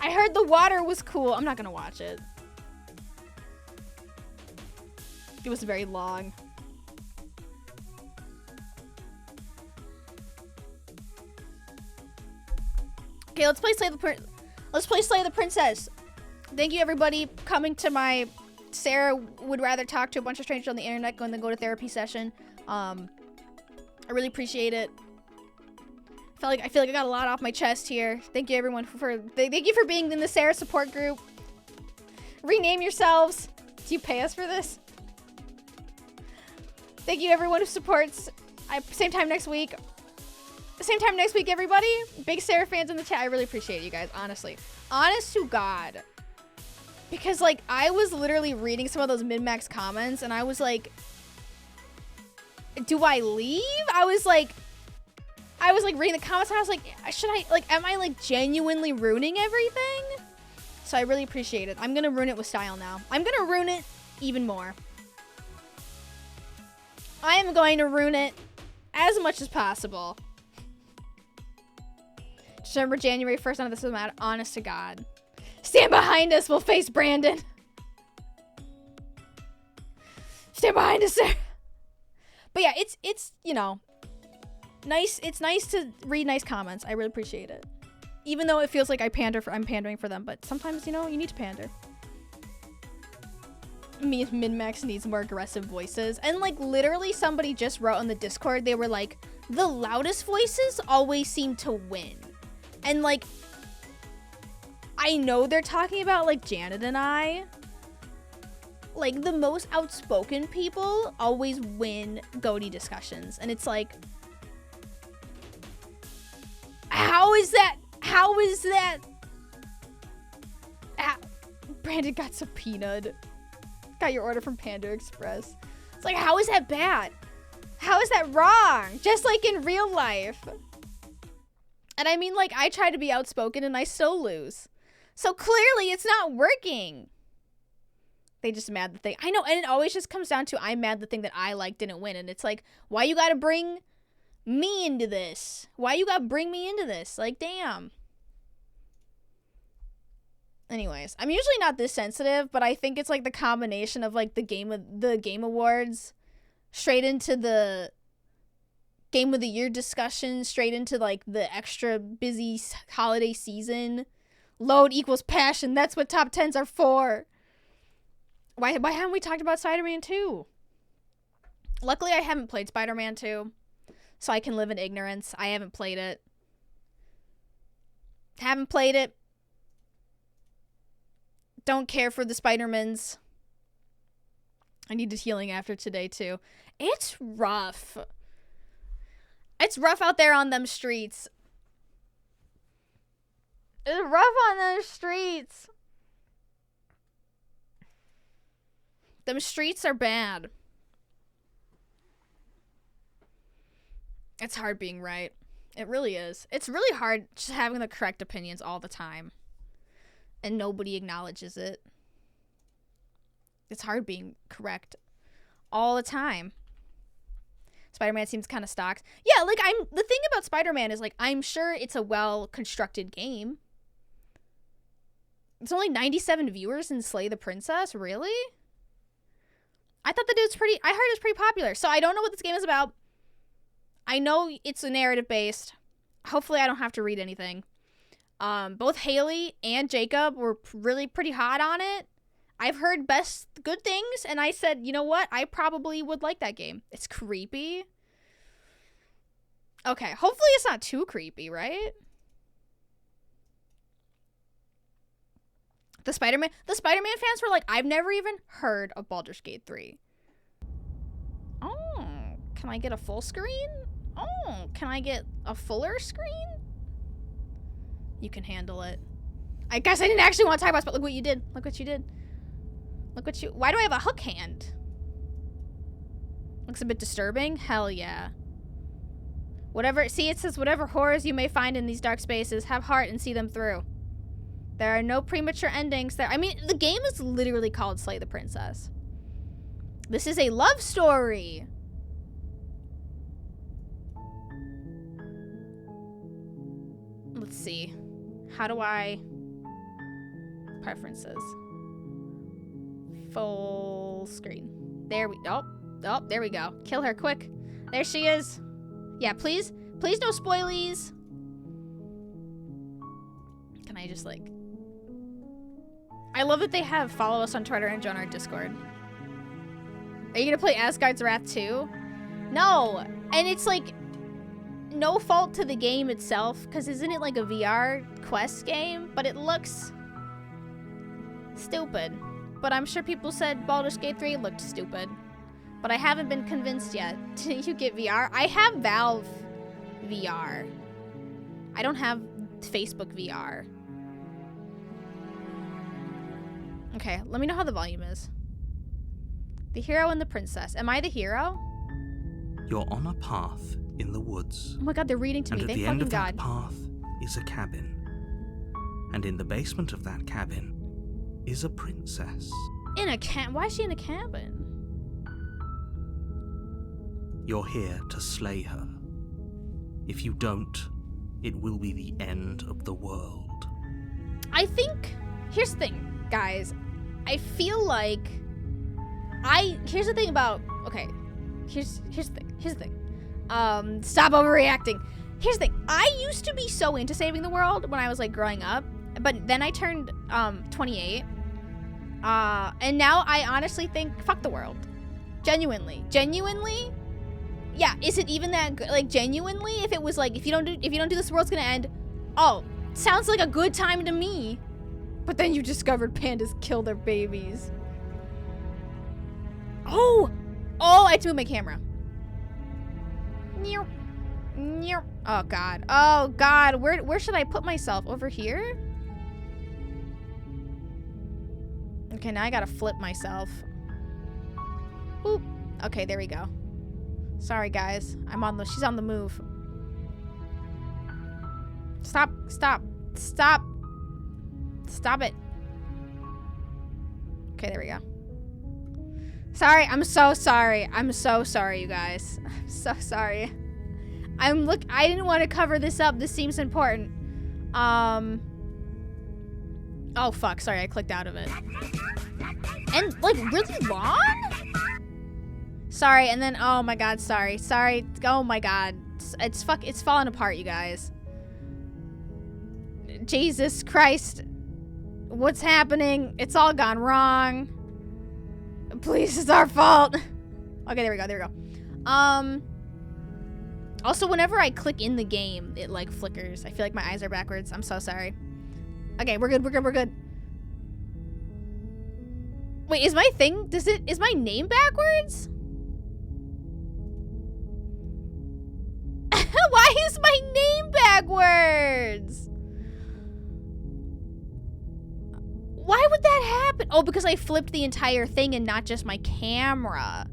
I heard the water was cool. I'm not gonna watch it. It was very long. Okay, let's play Slay the Princess. Thank you, everybody, coming to my Sarah would rather talk to a bunch of strangers on the internet than go to therapy session. I really appreciate it. I feel like I got a lot off my chest here. Thank you, everyone, thank you for being in the Sarah support group. Rename yourselves. Do you pay us for this? Thank you, everyone who supports. Same time next week. Everybody. Big Sarah fans in the chat. I really appreciate you guys, honestly. Honest to God. Because, like, I was literally reading some of those min-max comments, and I was like, do I leave? I was like reading the comments, and I was like, should I, like, am I, like, genuinely ruining everything? So I really appreciate it. I'm gonna ruin it with style now. I'm gonna ruin it even more. I am going to ruin it as much as possible. Just remember January 1st, none of this will matter. Honest to God. Stand behind us, we'll face Brandon. Stand behind us, sir. But yeah, it's you know, nice. It's nice to read nice comments. I really appreciate it. Even though it feels like I'm pandering for them, but sometimes, you know, you need to pander. Min-max needs more aggressive voices. And, like, literally somebody just wrote on the Discord, they were like, the loudest voices always seem to win. And, like, I know they're talking about, like, Janet and I. Like, the most outspoken people always win GOTY discussions. And it's like, how is that? How is that? Brandon got subpoenaed. Got your order from Panda Express. It's like, how is that bad? How is that wrong? Just like in real life. And I mean, like, I try to be outspoken and I still lose. So clearly it's not working. They just mad that they, I know, and it always just comes down to I'm mad the thing that I like didn't win. And it's like, why you gotta bring me into this? Why you gotta bring me into this? Like, damn. Anyways, I'm usually not this sensitive, but I think it's like the combination of like the game awards straight into the game of the year discussion, straight into like the extra busy holiday season. Load equals passion. That's what top 10s are for. Why haven't we talked about Spider-Man 2? Luckily, I haven't played Spider-Man 2, so I can live in ignorance. I haven't played it. Haven't played it. Don't care for the Spider-Mans. I needed healing after today, too. It's rough. It's rough out there on them streets. It's rough on them streets. Them streets are bad. It's hard being right. It really is. It's really hard just having the correct opinions all the time. And nobody acknowledges it. It's hard being correct all the time. Spider-Man seems kind of stocked. Yeah, like, the thing about Spider-Man is, like, I'm sure it's a well-constructed game. It's only 97 viewers in Slay the Princess? Really? I thought the dude's I heard it's pretty popular. So I don't know what this game is about. I know it's a narrative-based. Hopefully I don't have to read anything. Both Haley and Jacob were really pretty hot on it. I've heard good things, and I said, you know what? I probably would like that game. It's creepy. Okay, hopefully it's not too creepy, right? The Spider-Man fans were like, I've never even heard of Baldur's Gate 3. Oh, can I get a full screen? Oh, can I get a fuller screen? You can handle it. I guess I didn't actually want to talk about, but look what you did. Look what you did. Why do I have a hook hand? Looks a bit disturbing. Hell yeah. It says, whatever horrors you may find in these dark spaces, have heart and see them through. There are no premature endings there. I mean, the game is literally called Slay the Princess. This is a love story. Let's see. How do I... Preferences. Full screen. There we... Oh, there we go. Kill her, quick. There she is. Yeah, please. Please no spoilies. Can I just, like... I love that they have follow us on Twitter and join our Discord. Are you gonna play Asgard's Wrath 2? No. And it's, like... no fault to the game itself, because isn't it like a VR quest game? But it looks stupid. But I'm sure people said Baldur's Gate 3 looked stupid. But I haven't been convinced yet. Did you get VR? I have Valve VR. I don't have Facebook VR. Okay, let me know how the volume is. The hero and the princess. Am I the hero? You're on a path in the woods. Oh my god, they're reading to me. And at Thank the end fucking of god. that path is a cabin. And in the basement of that cabin is a princess. In a Why is she in a cabin? You're here to slay her. If you don't, it will be the end of the world. I think, here's the thing, guys. I feel like here's the thing about, okay, here's the thing. Stop overreacting. Here's the thing. I used to be so into saving the world when I was like growing up, but then I turned 28. And now I honestly think fuck the world. Genuinely. Yeah, is it even that good? Like genuinely, if it was like if you don't do this, the world's gonna end. Oh, sounds like a good time to me. But then you discovered pandas kill their babies. Oh, I have to move my camera. Oh god, where should I put myself? Over here? Okay, now I gotta flip myself. Boop. Okay, there we go. Sorry guys, she's on the move. Stop it. Okay, there we go. Sorry, I'm so sorry, you guys. I'm so sorry. I didn't want to cover this up. This seems important. Oh fuck, sorry, I clicked out of it. And like really long? Sorry, and then oh my god, sorry. Oh my god. It's falling apart, you guys. Jesus Christ. What's happening? It's all gone wrong. Please, it's our fault. Okay, there we go. Also, whenever I click in the game, it like flickers. I feel like my eyes are backwards. I'm so sorry. Okay, we're good. Wait, is my name backwards? Why is my name backwards? Why would that happen? Oh, because I flipped the entire thing and not just my camera.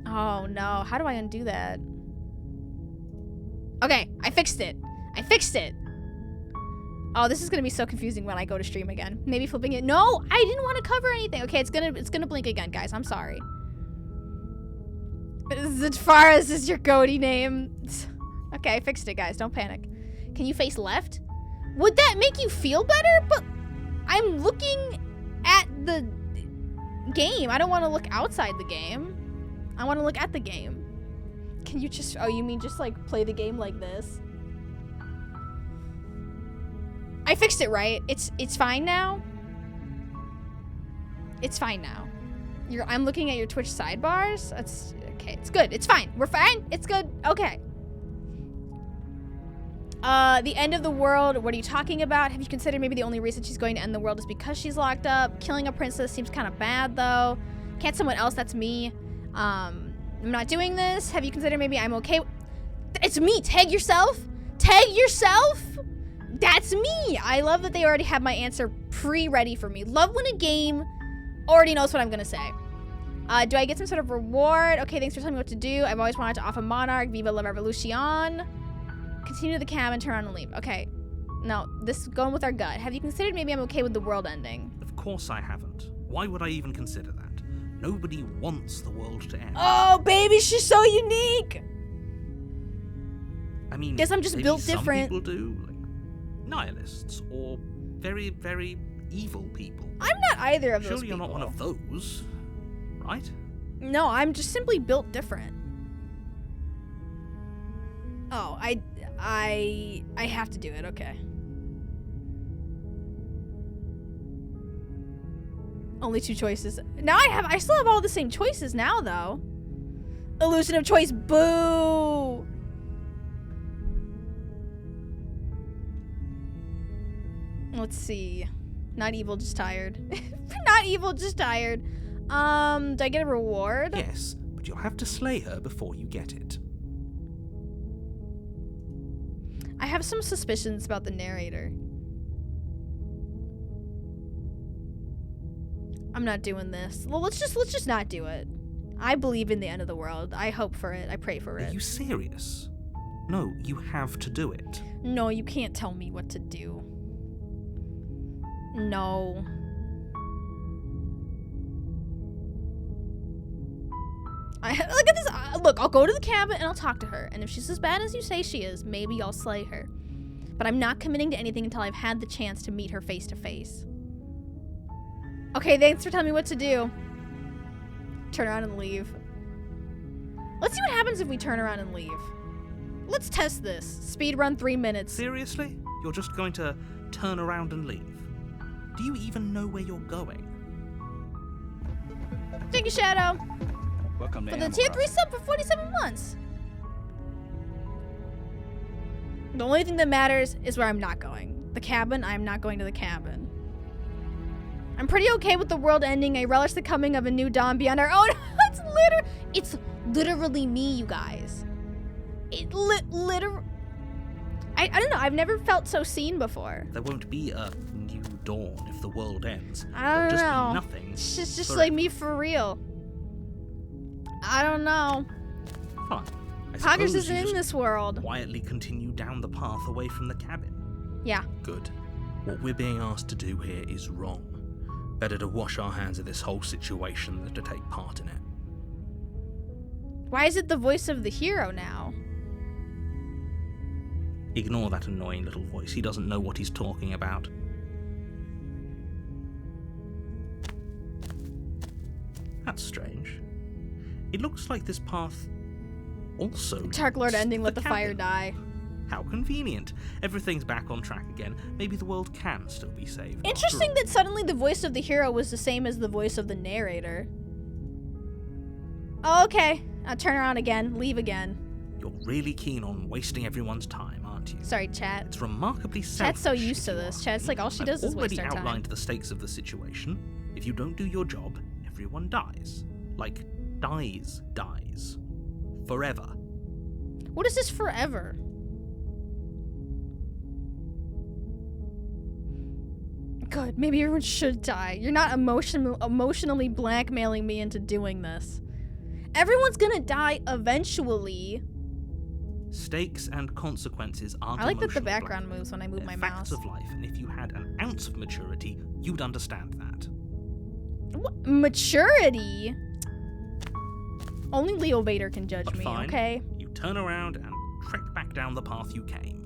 Oh no, how do I undo that? Okay, I fixed it. Oh, this is gonna be so confusing when I go to stream again. Maybe flipping it. No, I didn't want to cover anything. Okay, it's gonna blink again, guys. I'm sorry. As far as is your GOTY name. Okay, I fixed it, guys. Don't panic. Can you face left? Would that make you feel better? But I'm looking at the game. I don't want to look outside the game. I want to look at the game. Can you just, oh, you mean just like play the game like this? I fixed it, right? It's fine now? It's fine now. I'm looking at your Twitch sidebars. That's, okay, it's good. It's fine. We're fine. It's good. Okay. The end of the world. What are you talking about? Have you considered maybe the only reason she's going to end the world is because she's locked up? Killing a princess seems kind of bad, though. Can't someone else? That's me. I'm not doing this. Have you considered maybe I'm okay? It's me. Tag yourself. That's me. I love that they already have my answer pre-ready for me. Love when a game already knows what I'm gonna say. Do I get some sort of reward? Okay, thanks for telling me what to do. I've always wanted to offer Monarch. Viva la Revolution. Continue the cabin, turn around and leave. Okay. No, this is going with our gut. Have you considered maybe I'm okay with the world ending? Of course I haven't. Why would I even consider that? Nobody wants the world to end. Oh, baby, she's so unique. I mean, guess I'm just built different. Some people do, like nihilists or very, very evil people. I'm not either of those Surely you're not one of those, right? No, I'm just simply built different. Oh, I have to do it. Okay. Only 2 choices. Now I still have all the same choices now, though. Illusion of choice. Boo. Let's see. Not evil, just tired. Not evil, just tired. Do I get a reward? Yes, but you'll have to slay her before you get it. I have some suspicions about the narrator. I'm not doing this. Well, let's just not do it. I believe in the end of the world. I hope for it. I pray for it. Are you serious? No, you have to do it. No, you can't tell me what to do. No. Look at this. Look, I'll go to the cabin and I'll talk to her. And if she's as bad as you say she is, maybe I'll slay her. But I'm not committing to anything until I've had the chance to meet her face to face. Okay, thanks for telling me what to do. Turn around and leave. Let's see what happens if we turn around and leave. Let's test this. Speed run 3 minutes. Seriously? You're just going to turn around and leave? Do you even know where you're going? Thank you, Shadow. Welcome to For the Animal tier 3 Crossing. sub for 47 months. The only thing that matters is where I'm not going. The cabin, I'm not going to the cabin. I'm pretty okay with the world ending. I relish the coming of a new dawn beyond our own. It's literally me, you guys. Literally. I don't know. I've never felt so seen before. There won't be a new dawn if the world ends. I There'll don't just know. be nothing. It's just forever. like me for real. I don't know. Fine. I Poggers suppose isn't you in just this world. quietly continue down the path away from the cabin. Yeah. Good. What we're being asked to do here is wrong. Better to wash our hands of this whole situation than to take part in it. Why is it the voice of the hero now? Ignore that annoying little voice. He doesn't know what he's talking about. That's strange. It looks like this path also Dark Lord leads ending, to let the fire cabin. die. How convenient. Everything's back on track again. Maybe the world can still be saved. Interesting that suddenly the voice of the hero was the same as the voice of the narrator. Oh, okay. I'll turn around again. Leave again. You're really keen on wasting everyone's time, aren't you? Sorry, chat. It's remarkably selfish. Chat's so used if to you this. ask Chat's me. like all she does is waste our I've already time. outlined the stakes of the situation. If you don't do your job, everyone dies. Like, dies. Forever. What is this forever? Good. Maybe everyone should die. You're not emotionally blackmailing me into doing this. Everyone's gonna die eventually. Stakes and consequences aren't I like that the emotional background blackmail. moves when I move They're my facts mouse. of life, and if you had an ounce of maturity, you'd understand that. What? Maturity? Only Leo Vader can judge But me, fine. okay? You turn around and trek back down the path you came.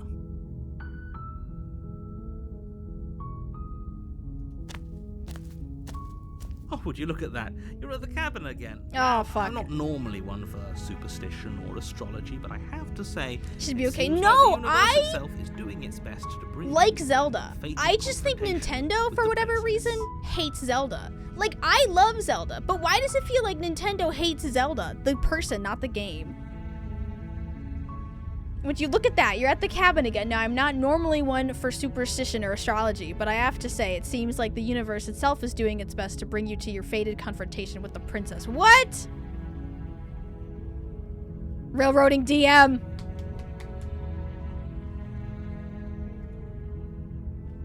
Oh, would you look at that? You're at the cabin again. Oh, fuck. I'm not normally one for superstition or astrology, but I have to say, Should be it okay. seems No, like the universe I itself is doing its best to bring like you Zelda. a fatal I just think confrontation Nintendo, with for the whatever princess. reason, hates Zelda. Like, I love Zelda, but why does it feel like Nintendo hates Zelda? The person, not the game. Would you look at that? You're at the cabin again. Now, I'm not normally one for superstition or astrology, but I have to say, it seems like the universe itself is doing its best to bring you to your fated confrontation with the princess. What? Railroading DM.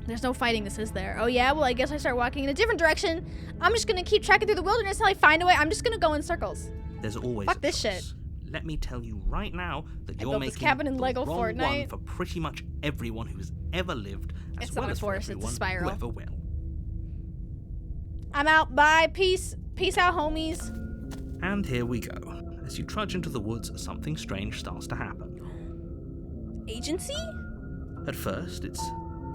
There's no fighting this, is there? Oh yeah? Well, I guess I start walking in a different direction. I'm just gonna keep trekking through the wilderness until I find a way. I'm just gonna go in circles. There's always Fuck a this choice. shit. Let me tell you right now that I you're built this making cabin in the Lego wrong one Fortnite. for pretty much everyone who's ever lived, as It's well not a as for forest, it's a everyone spiral. who ever will. I'm out. Bye. Peace. Peace out, homies. And here we go. As you trudge into the woods, something strange starts to happen. Agency? At first, it's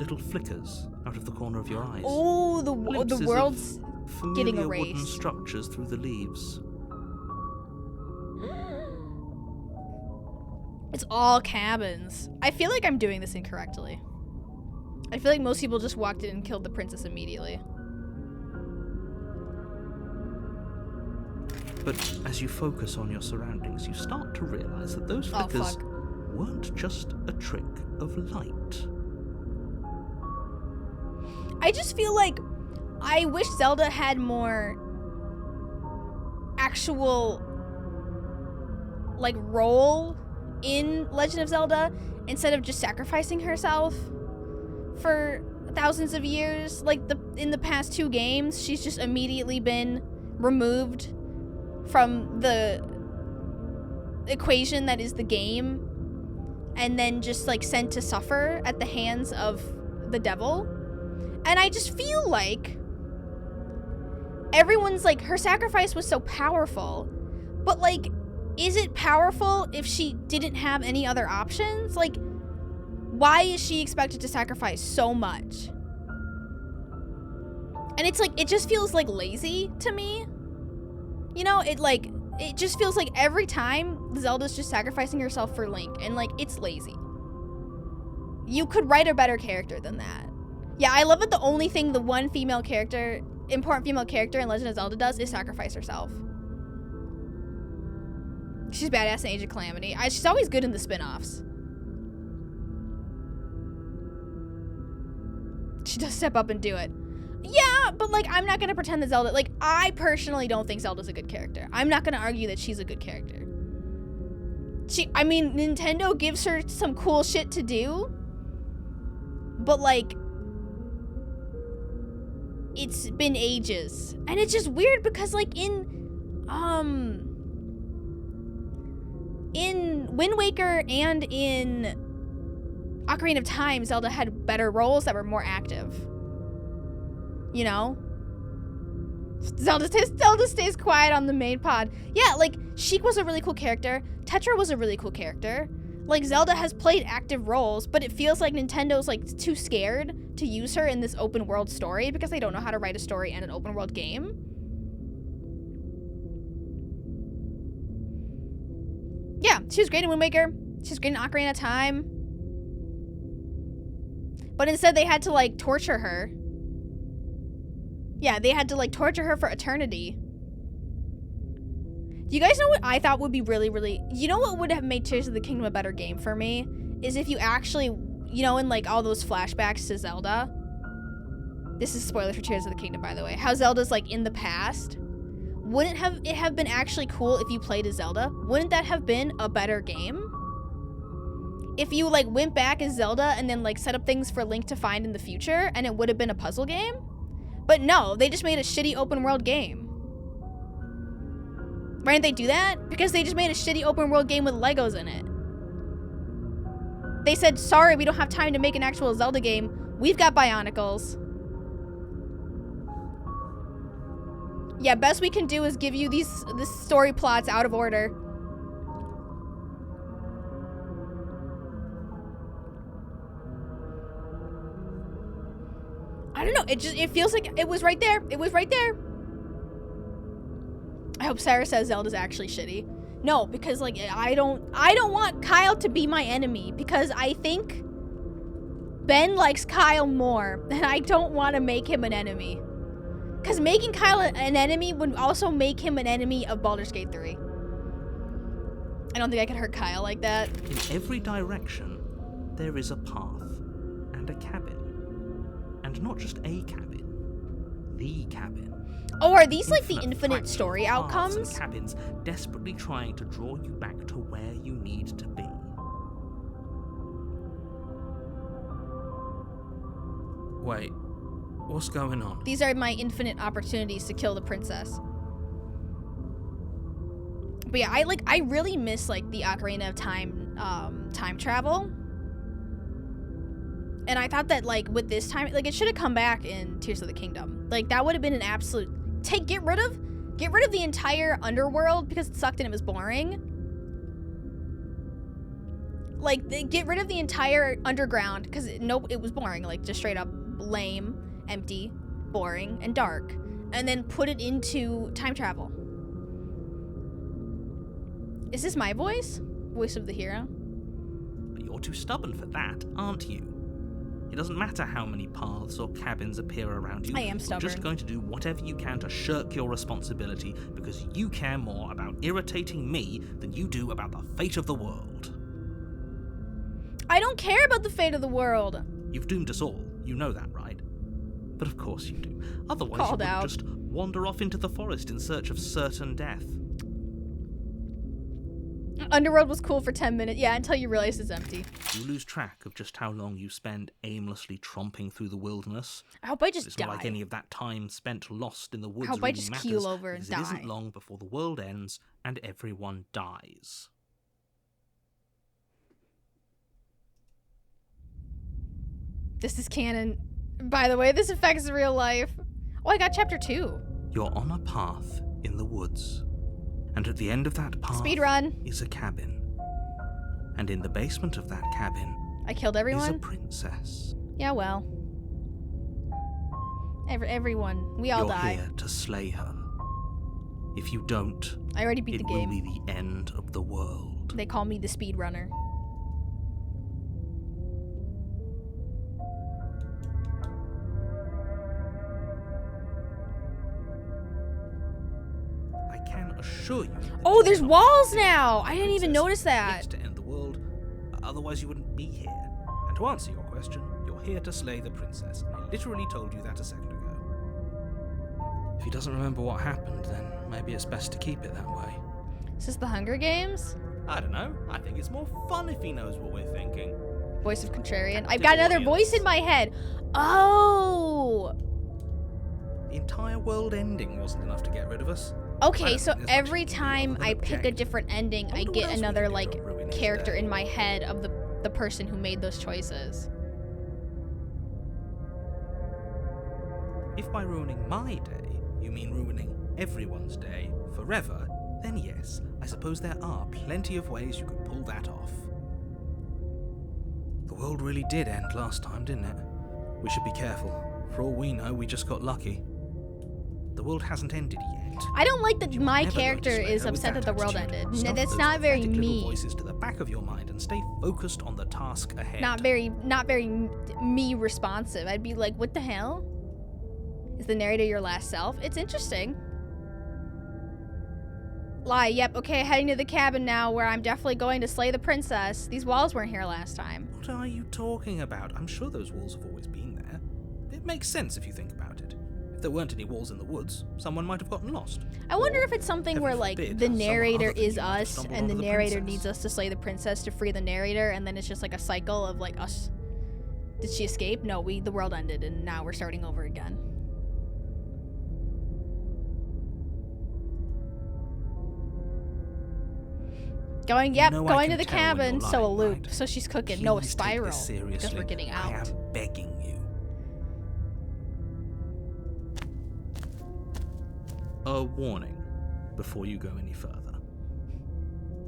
little flickers out of the corner of your eyes. Oh, the Glimpses of world's getting familiar wooden erased. structures through the leaves. It's all cabins. I feel like I'm doing this incorrectly. I feel like most people just walked in and killed the princess immediately. But as you focus on your surroundings, you start to realize that those Oh, flickers fuck. weren't just a trick of light. I just feel like I wish Zelda had more actual like role in Legend of Zelda instead of just sacrificing herself for thousands of years. Like in the past 2 games, she's just immediately been removed from the equation that is the game and then just like sent to suffer at the hands of the devil. And I just feel like everyone's like, her sacrifice was so powerful, but like, is it powerful if she didn't have any other options? Like, why is she expected to sacrifice so much? And it's like, it just feels like lazy to me. You know, it just feels like every time Zelda's just sacrificing herself for Link, and like, it's lazy. You could write a better character than that. Yeah, I love that the only thing the one important female character in Legend of Zelda does is sacrifice herself. She's badass in Age of Calamity. She's always good in the spin-offs. She does step up and do it. Yeah, but like, I'm not gonna pretend that Zelda, like, I personally don't think Zelda's a good character. I'm not gonna argue that she's a good character. I mean, Nintendo gives her some cool shit to do, but like, it's been ages. And it's just weird because like in Wind Waker and in Ocarina of Time, Zelda had better roles that were more active. You know? Zelda stays quiet on the main pod. Yeah, like, Sheik was a really cool character. Tetra was a really cool character. Like, Zelda has played active roles, but it feels like Nintendo's, like, too scared to use her in this open world story because they don't know how to write a story and an open world game. Yeah, she was great in Wind Waker. She was great in Ocarina of Time. But instead they had to, like, torture her. Yeah, they had to, like, torture her for eternity. Do you guys know what I thought would be really, really... You know what would have made Tears of the Kingdom a better game for me? Is if you actually, you know, in, like, all those flashbacks to Zelda. This is spoilers for Tears of the Kingdom, by the way. How Zelda's, like, in the past. Wouldn't it have been actually cool if you played as Zelda? Wouldn't that have been a better game? If you, like, went back as Zelda and then, like, set up things for Link to find in the future, and it would have been a puzzle game? But no, they just made a shitty open world game. Why didn't they do that? Because they just made a shitty open world game with Legos in it. They said, sorry, we don't have time to make an actual Zelda game. We've got Bionicles. Yeah, best we can do is give you these story plots out of order. I don't know, it feels like it was right there. It was right there. I hope Sarah says Zelda's actually shitty. No, because like I don't want Kyle to be my enemy because I think Ben likes Kyle more and I don't want to make him an enemy. Because making Kyle an enemy would also make him an enemy of Baldur's Gate 3. I don't think I could hurt Kyle like that. In every direction, there is a path and a cabin. And not just a cabin, the cabin. Oh, are these like the infinite story outcomes? And cabins desperately trying to draw you back to where you need to be. Wait, what's going on? These are my infinite opportunities to kill the princess. But yeah, I really miss like the Ocarina of Time time travel. And I thought that like with this time, like it should have come back in Tears of the Kingdom. Like that would have been an absolute get rid of the entire underworld because it sucked and it was boring. Like get rid of the entire underground because it was boring, like just straight up lame, empty, boring, and dark. And then put it into time travel. Is this my voice? Voice of the hero? But you're too stubborn for that, aren't you? It doesn't matter how many paths or cabins appear around you. I am stubborn. You're just going to do whatever you can to shirk your responsibility because you care more about irritating me than you do about the fate of the world. I don't care about the fate of the world. You've doomed us all. You know that, right? But of course you do. Otherwise Called you out. wouldn't just wander off into the forest in search of certain death. Underworld was cool for 10 minutes. Yeah, until you realize it's empty. You lose track of just how long you spend aimlessly tromping through the wilderness. I hope I just It's die. not like any of that time spent lost in the woods I hope I really just matters, keel over and because die. It isn't long before the world ends and everyone dies. This is canon. By the way, this affects real life. Oh, I got chapter 2. You're on a path in the woods, and at the end of that path Speedrun. is a cabin. And in the basement of that cabin I killed is everyone? a princess. Yeah, well. Everyone. We all You're die. here to slay her. If you don't, I already beat the it will game. be the end of the world. They call me the speedrunner. I can assure you. that Oh, you're there's not walls the now! I didn't even princess. notice that. Yes, to end the world. Otherwise, you wouldn't be here. And to answer your question, you're here to slay the princess. I literally told you that a second ago. If he doesn't remember what happened, then maybe it's best to keep it that way. Is this the Hunger Games? I don't know. I think it's more fun if he knows what we're thinking. Voice of Contrarian. I've Captive got another audience. voice in my head. Oh! The entire world ending wasn't enough to get rid of us. I Okay, don't so think there's much every you can do time other than I pick a object. different ending, I wonder what get else we another, can do like, to ruin his character day. in my head of the person who made those choices. If by ruining my day, you mean ruining everyone's day forever, then yes, I suppose there are plenty of ways you could pull that off. The world really did end last time, didn't it? We should be careful. For all we know, we just got lucky. The world hasn't ended yet. I don't like that You are my never going to character slay is her with upset that the world attitude. ended. Stuff That's those not very pathetic little me. voices to the back of your mind and stay focused on the task ahead. Not very me responsive. I'd be like, what the hell? Is the narrator your last self? It's interesting. Lie, yep, okay, heading to the cabin now where I'm definitely going to slay the princess. These walls weren't here last time. What are you talking about? I'm sure those walls have always been there. It makes sense if you think about it. If there weren't any walls in the woods, someone might have gotten lost. I wonder Or, if it's something heaven where, like, forbid, the some narrator other thing is you might have us, stumbled and the onto the narrator princess. needs us to slay the princess to free the narrator, and then it's just like a cycle of, like, us. Did she escape? No, the world ended, and now we're starting over again. Going, yep, You know I going to can the tell when cabin, you're so a lying, loop. right? So she's cooking. No, a Please take spiral. this Because seriously. we're getting I out. am begging you. A warning before you go any further.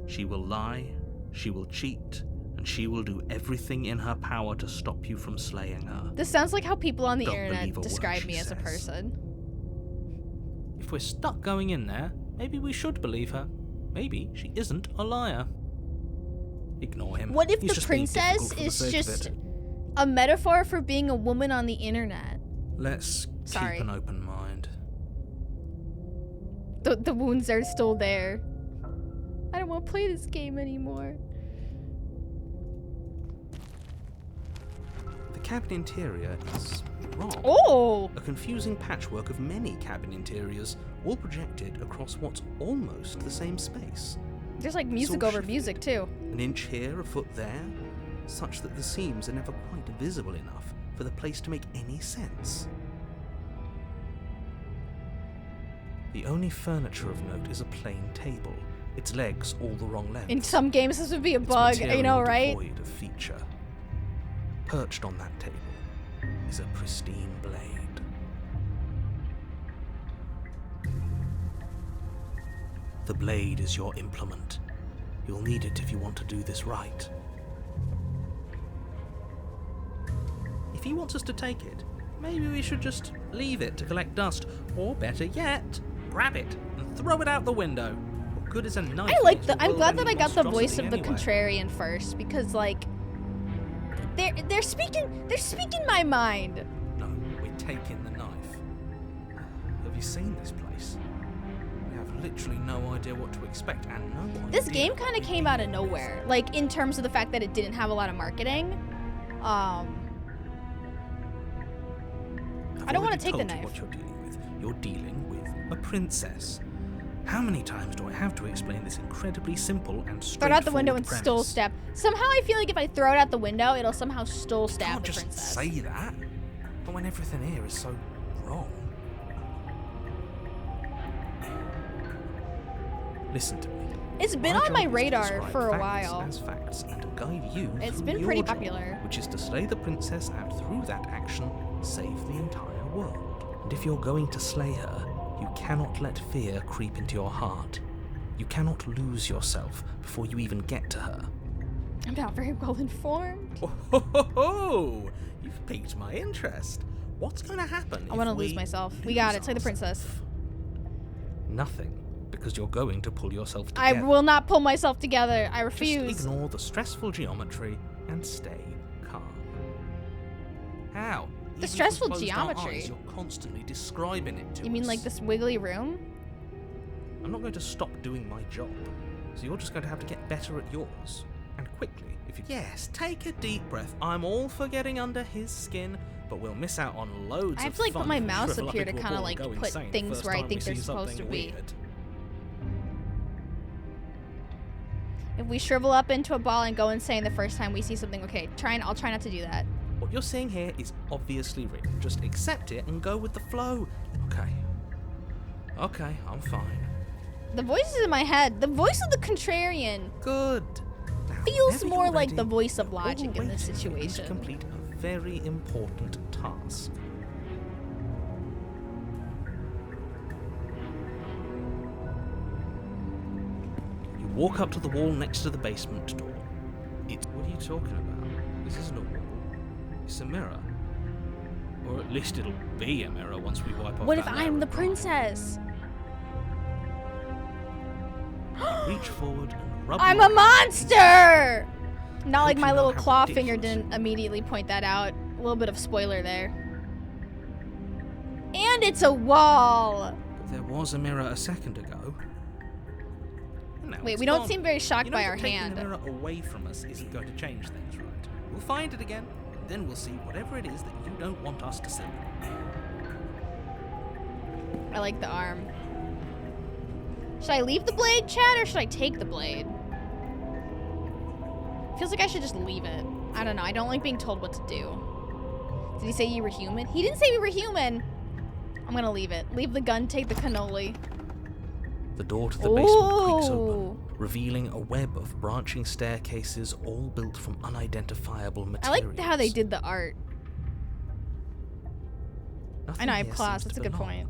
She will lie, she will cheat, and she will do everything in her power to stop you from slaying her. This sounds like how people on the Don't internet believe a word describe she me as a says. person. If we're stuck going in there, maybe we should believe her. Maybe she isn't a liar. Ignore him. What if He's the just being princess difficult for the is sake of just it. a metaphor for being a woman on the internet? Let's Sorry. keep an open mind. The wounds are still there. I don't want to play this game anymore. The cabin interior is wrong. Oh! A confusing patchwork of many cabin interiors, all projected across what's almost the same space. There's like music all over shifted. music too. An inch here, a foot there, such that the seams are never quite visible enough for the place to make any sense. The only furniture of note is a plain table, its legs all the wrong length. In some games this would be a Its bug, you know, material right? devoid of feature. Perched on that table is a pristine blade. The blade is your implement. You'll need it if you want to do this right. If he wants us to take it, maybe we should just leave it to collect dust, or better yet, grab it and throw it out the window. What good is a knife? I like against the. a I'm glad that I world-ending got the voice monstrosity of the anyway? contrarian first because like they're speaking my mind. No, we're taking the knife. Have you seen this place? We have literally no idea what to expect and no This idea game kind of what came we out of need. nowhere, like in terms of the fact that it didn't have a lot of marketing. I've I don't wanna already take the told you knife. what you're dealing with. You're dealing with a princess. How many times do I have to explain this incredibly simple and straightforward Throw it out the window and premise? stole stab. Somehow I feel like if I throw it out the window, it'll somehow stole You stab can't the just princess. say that. But when everything here is so wrong. Listen to me. It's been My on my job is to radar describe for a facts while. as facts and to guide you It's through been your pretty job, popular. which is to slay the princess and through that action save the entire world. And if you're going to slay her, you cannot let fear creep into your heart. You cannot lose yourself before you even get to her. I'm not very well informed. Oh, ho, ho, ho. You've piqued my interest. What's going to happen? I want to lose myself. We got it. Slay the princess. Nothing, because you're going to pull yourself I together. will not pull myself together. I refuse. Just ignore the stressful geometry and stay calm. How? Even with stressful closed geometry? eyes, you're constantly describing it to You mean us. like this wiggly room? I'm not going to stop doing my job, so you're just going to have to get better at yours. And quickly, if you... Yes, take a deep breath. I'm all for getting under his skin, but we'll miss out on loads of I have to like fun put my if we mouse shrivel up here to into a kind of ball like and go put insane the things first where I time think we they're see supposed to something be. weird. If we shrivel up into a ball and go insane the first time we see something, okay, I'll try not to do that. What you're seeing here is obviously real. Just accept it and go with the flow. Okay, I'm fine. The voices in my head, the voice of the contrarian Good. Now, feels whenever more you're like ready, the voice of you're all logic in this waiting for you to situation. complete a very important task. You walk up to the wall next to the basement door. What are you talking about? This isn't a wall. It's a mirror. Or at least it'll be a mirror once we wipe off What if that I'm layer the of grime. princess? Reach forward and rub I'm your a hand monster! Not like Hope my you know little how claw ridiculous finger you didn't are. immediately point that out. A little bit of spoiler there. And it's a wall! But there was a mirror a second ago. And now Wait, it's we don't gone. seem very shocked You know by that our taking hand. the mirror away from us isn't going to change things, right? We'll find it again, and then we'll see whatever it is that you don't want us to see. I like the arm. Should I leave the blade, Chad, or should I take the blade? Feels like I should just leave it. I don't know. I don't like being told what to do. Did he say you were human? He didn't say we were human. I'm gonna leave it. Leave the gun, take the cannoli. The door to the basement creaks Ooh. open, revealing a web of branching staircases all built from unidentifiable I materials. like how they did the art. I know I have Nothing here claws. seems That's to a good belong. point.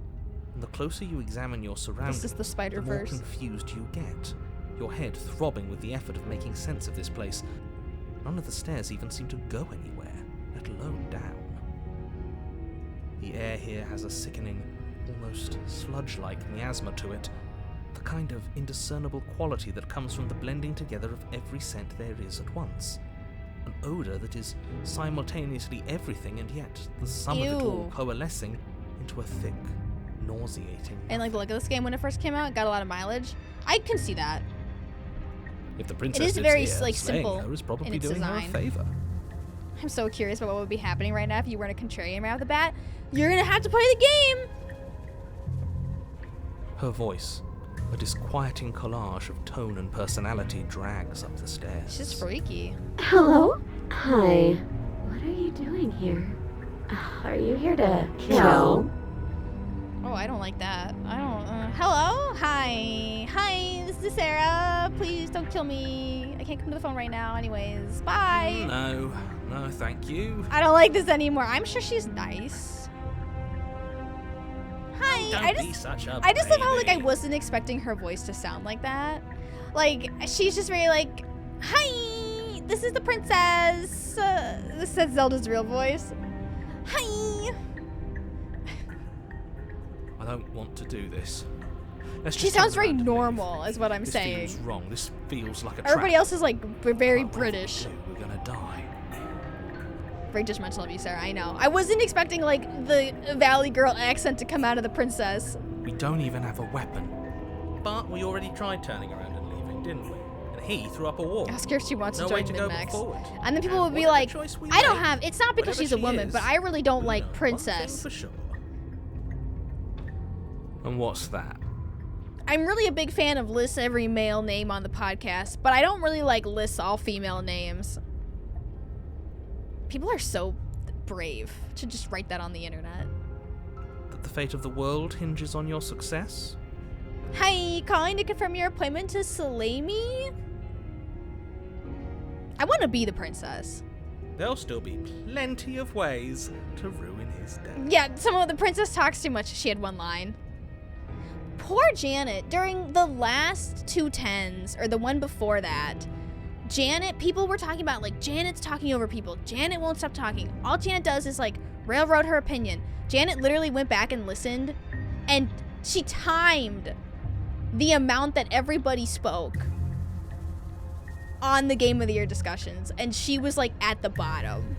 And the closer you examine your surroundings, This is the the more Spider-Verse. confused you get. Your head throbbing with the effort of making sense of this place. None of the stairs even seem to go anywhere, let alone down. The air here has a sickening, almost sludge-like miasma to it, the kind of indiscernible quality that comes from the blending together of every scent there is at once. An odor that is simultaneously everything and yet the sum of it all Ew. coalescing into a thick, nauseating. And like the look of this game when it first came out, it got a lot of mileage. I can see that. If the princess is lives very, here, like, slaying simple her is in probably its doing her a design. favor. I'm so curious about what would be happening right now if you weren't a contrarian right off the bat. You're gonna have to play the game! Her voice, a disquieting collage of tone and personality, drags up the stairs. It's just freaky. Hello? Hi. What are you doing here? Are you here to kill? Oh, I don't like that. I don't. Hello? Hi. Hi, this is Sarah. Please don't kill me. I can't come to the phone right now, anyways. Bye. No, thank you. I don't like this anymore. I'm sure she's nice. Hi. Don't be such a I just love how like I baby. wasn't expecting her voice to sound like that. Like she's just very like, hi, this is the princess. This says Zelda's real voice. Hi. I don't want to do this. Let's She just sounds turn very around and normal, leave. is what I'm This saying. feels wrong. This feels like a Everybody trap. else is like very Whatever we British, do, we're gonna die. very judgmental of you, Sarah. I know. I wasn't expecting like the Valley Girl accent to come out of the princess. We don't even have a weapon. But we already tried turning around and leaving, didn't we? And he threw up a wall. Ask her if she wants No to way join to go but Min-Max. forward. And then people And would be whatever like, choice we I don't make, have. It's not because whatever she's a she woman, is, but I really don't we like know one thing princess. for sure. And what's that? I'm really a big fan of list every male name on the podcast, but I don't really like list all female names. People are so brave to just write that on the internet. That the fate of the world hinges on your success? Hi, calling to confirm your appointment to slay me? I want to be the princess. There'll still be plenty of ways to ruin his day. Yeah, the princess talks too much. She had one line. Poor Janet. During the last 2 10s, or the one before that, Janet, people were talking about, like, Janet's talking over people. Janet won't stop talking. All Janet does is, like, railroad her opinion. Janet literally went back and listened, and she timed the amount that everybody spoke on the Game of the Year discussions, and she was, like, at the bottom.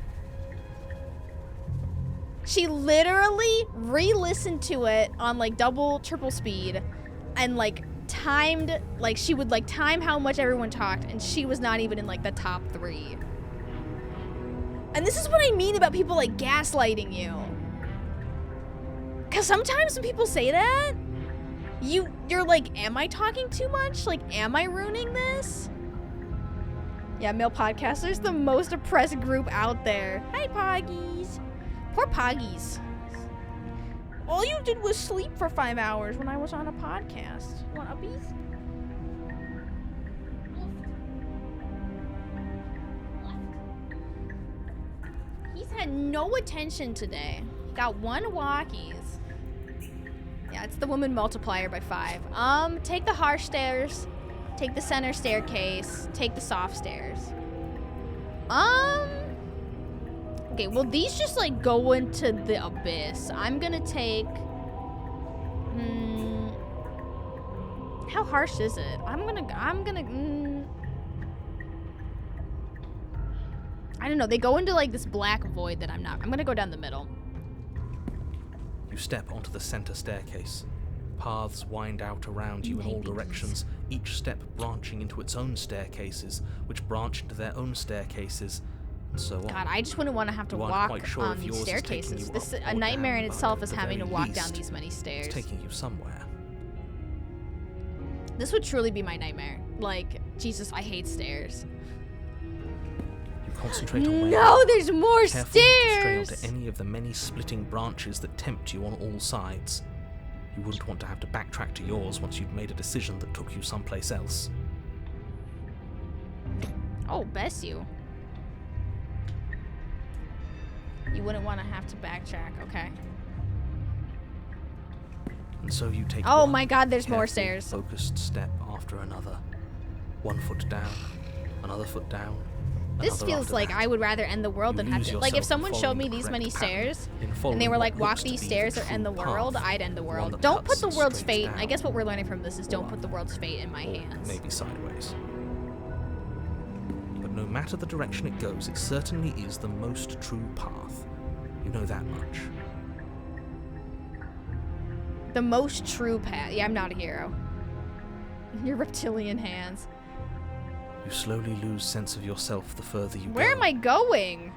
She literally re-listened to it on, like, double, triple speed, and, like, timed, like, she would, like, time how much everyone talked, and she was not even in, like, the top 3. And this is what I mean about people, like, gaslighting you. Because sometimes when people say that, you're like, am I talking too much? Like, am I ruining this? Yeah, male podcasters, the most oppressed group out there. Hi, Poggies. Poor Poggies. All you did was sleep for 5 hours when I was on a podcast. You want uppies? He's had no attention today. Got 1 walkies. Yeah, it's the woman multiplier by 5. Take the harsh stairs. Take the center staircase. Take the soft stairs. Okay, well, these just, like, go into the abyss. I'm gonna take... how harsh is it? I don't know. They go into, like, this black void that I'm gonna go down the middle. You step onto the center staircase. Paths wind out around you in all directions, each step branching into its own staircases, which branch into their own staircases, and so on. God, I just wouldn't want to have to walk on these staircases. This is a nightmare in itself, is having to walk down these many stairs. It's taking you somewhere. This would truly be my nightmare. Like, Jesus, I hate stairs. You concentrate on where No, there's more careful stairs! not to stray onto any of the many splitting branches that tempt you on all sides. You wouldn't want to have to backtrack to yours once you'd made a decision that took you someplace else. Oh, bless you. You wouldn't want to have to backtrack, okay. And so you take Oh one my God, there's more careful, stairs. focused step after another. 1 foot down, another foot down. This another feels after like that. I would rather end the world You than have lose to. Like, if yourself someone in showed me following the these many correct pattern, stairs, in and they following were like, what walk looks to these be stairs or true end the world, path, I'd end the one world. that Don't put cuts the world's straight fate. I down, guess what we're learning from this is don't or put the world's fate in my or hands. maybe sideways. But no matter the direction it goes, it certainly is the most true path. You know that much. The most true path. Yeah, I'm not a hero. Your reptilian hands. You slowly lose sense of yourself the further you go. Where am I going?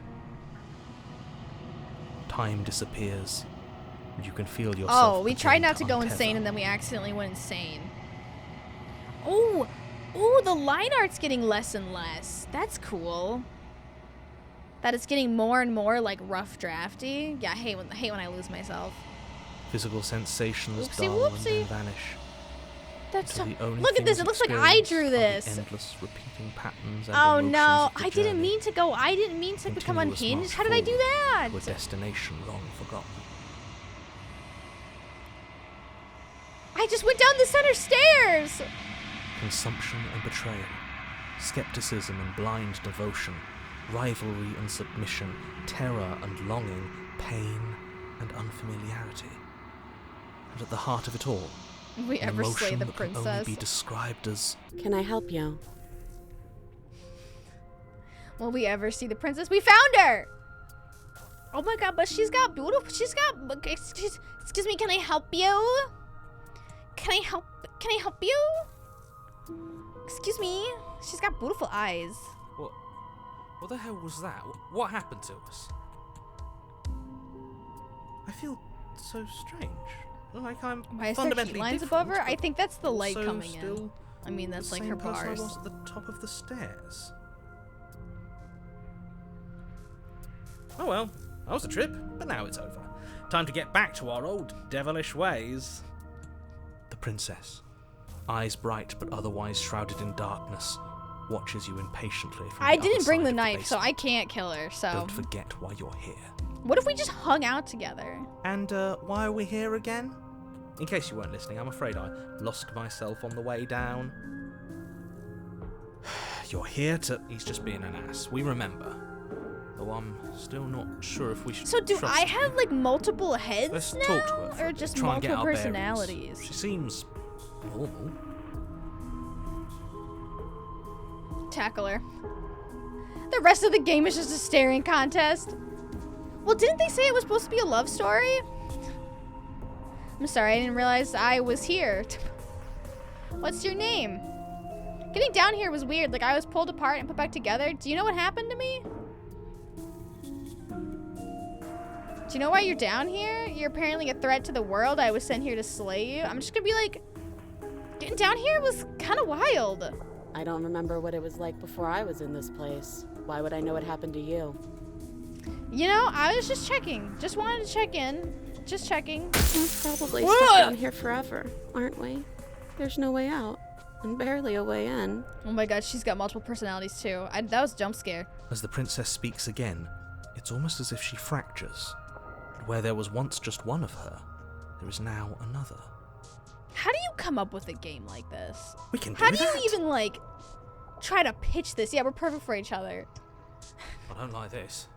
Time disappears, and you can feel yourself. Oh, we tried begin not to go untether. insane and then we accidentally went insane. Oh, the line art's getting less and less. That's cool. That it's getting more and more like rough drafty. Yeah, I hate when I lose myself. Physical sensations Whoopsie, dull and then whoopsie. vanish. That's so. Until the only Look at this. things It looks like I experienced drew are the this. endless repeating patterns and Oh emotions no, of the I didn't journey. mean to go. I didn't mean to become Continuous unhinged. march How did I do that? forward to a destination long forgotten. I just went down the center stairs. Consumption and betrayal, skepticism and blind devotion, rivalry and submission, terror and longing, pain and unfamiliarity. And at the heart of it all, If we an ever slay emotion the that can only princess. be described as Can I help you? Will we ever see the princess? We found her! Oh my god, but she's got beautiful, excuse me, can I help you? Can I help you? Excuse me, she's got beautiful eyes. What the hell was that? What happened to us? I feel so strange. Like I'm Why is there fundamentally heat lines different, above her? I but think that's the light also coming in. still I mean, that's the like same her person I bars. was at the top of the stairs. Oh well, that was a trip, but now it's over. Time to get back to our old devilish ways. The princess, eyes bright but otherwise shrouded in darkness, watches you impatiently from I the didn't other bring side the of knife, so basement. I can't kill her, so... Don't forget why you're here. What if we just hung out together? And why are we here again? In case you weren't listening, I'm afraid I lost myself on the way down. You're here to... He's just being an ass. We remember. Though I'm still not sure if we should So do trust I you. have, like, multiple heads Let's now? talk to her for a Or bit, just try and get multiple our bearings. personalities? She seems normal. Tackle her. The rest of the game is just a staring contest. Well, didn't they say it was supposed to be a love story? I'm sorry, I didn't realize I was here. What's your name? Getting down here was weird. Like, I was pulled apart and put back together. Do you know what happened to me? Do you know why you're down here? You're apparently a threat to the world. I was sent here to slay you. I'm just gonna be like, getting down here was kind of wild. I don't remember what it was like before I was in this place. Why would I know what happened to you? You know, I was just checking. Just wanted to check in. Just checking. We're probably What? stuck down here forever, aren't we? There's no way out, and barely a way in. Oh my god, she's got multiple personalities too. That was a jump scare. As the princess speaks again, it's almost as if she fractures. Where there was once just one of her, there is now another. How do you come up with a game like this? We can do How that. do you even, like, try to pitch this? Yeah, we're perfect for each other. I don't like this.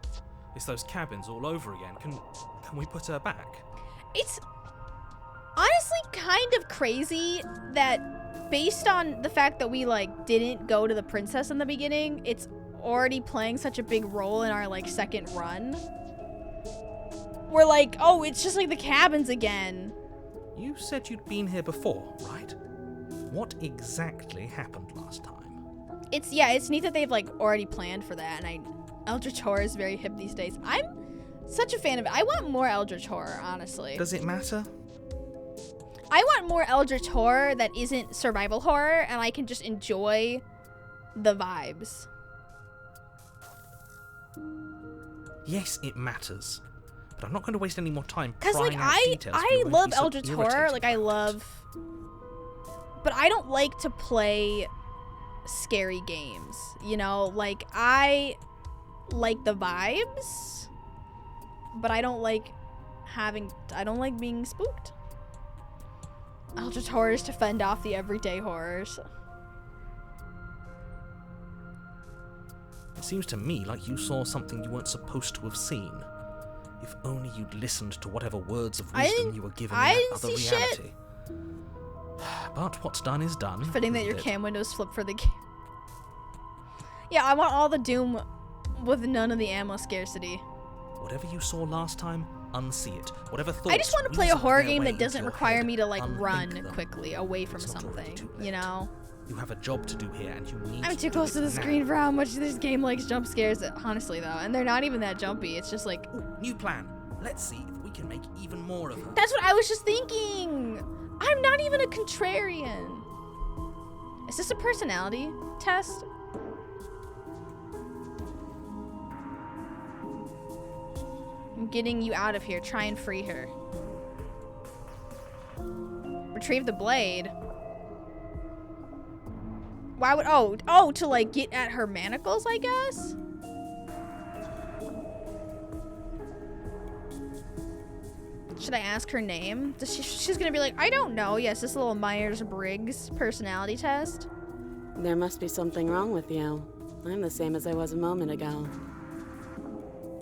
It's those cabins all over again. Can we put her back? It's honestly kind of crazy that based on the fact that we, like, didn't go to the princess in the beginning, it's already playing such a big role in our, like, second run. We're like, oh, it's just like the cabins again. You said you'd been here before, right? What exactly happened last time? It's neat that they've, like, already planned for that, and Eldritch Horror is very hip these days. I'm such a fan of it. I want more Eldritch Horror, honestly. Does it matter? I want more Eldritch Horror that isn't survival horror, and I can just enjoy the vibes. Yes, it matters. But I'm not going to waste any more time Because, like, prying out details for I you. Won't love be so Eldritch Horror. irritated Like, I about it. love... But I don't like to play scary games, you know? Like, I like the vibes, but I don't like being spooked. Eldritch Horror is to fend off the everyday horrors. It seems to me like you saw something you weren't supposed to have seen. If only you'd listened to whatever words of wisdom you were given in that other didn't see reality. shit. But what's done is done. Fitting that your isn't it? cam windows flip for the game. Yeah, I want all the Doom with none of the ammo scarcity. Whatever you saw last time, unsee it. Whatever thoughts I just want to play a reasoned horror their game way that into doesn't your require head, me to, like, unthink run them. quickly away from It's not already something, too late. you know? You have a job to do here, and you need I'm to too do close it to the now. screen for how much this game likes jump scares, honestly, though. And they're not even that jumpy. It's just like... Ooh, new plan. Let's see if we can make even more of her. That's what I was just thinking! I'm not even a contrarian. Is this a personality test? I'm getting you out of here. Try and free her. Retrieve the blade. Why would... Oh, to, like, get at her manacles, I guess? Should I ask her name? She's gonna be like, I don't know. Yes, this little Myers-Briggs personality test. There must be something wrong with you. I'm the same as I was a moment ago.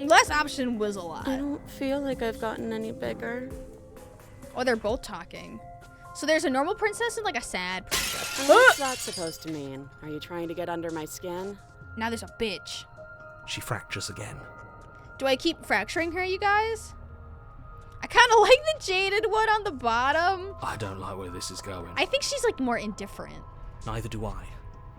Last option was a lot. I don't feel like I've gotten any bigger. Oh, they're both talking. So there's a normal princess and, like, a sad princess. What's that supposed to mean? Are you trying to get under my skin? Now there's a bitch. She fractures again. Do I keep fracturing her, you guys? I kind of like the jaded one on the bottom. I don't like where this is going. I think she's, like, more indifferent. Neither do I.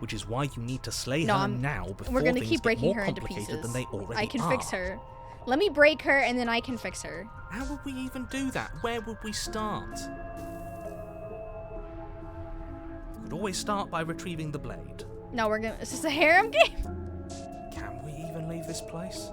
Which is why you need to slay No, her now before We're gonna things keep get breaking more her into complicated pieces. than they already I can are. fix her. Let me break her and then I can fix her. How would we even do that? Where would we start? We could always start by retrieving the blade. No, is this a harem game? Can we even leave this place?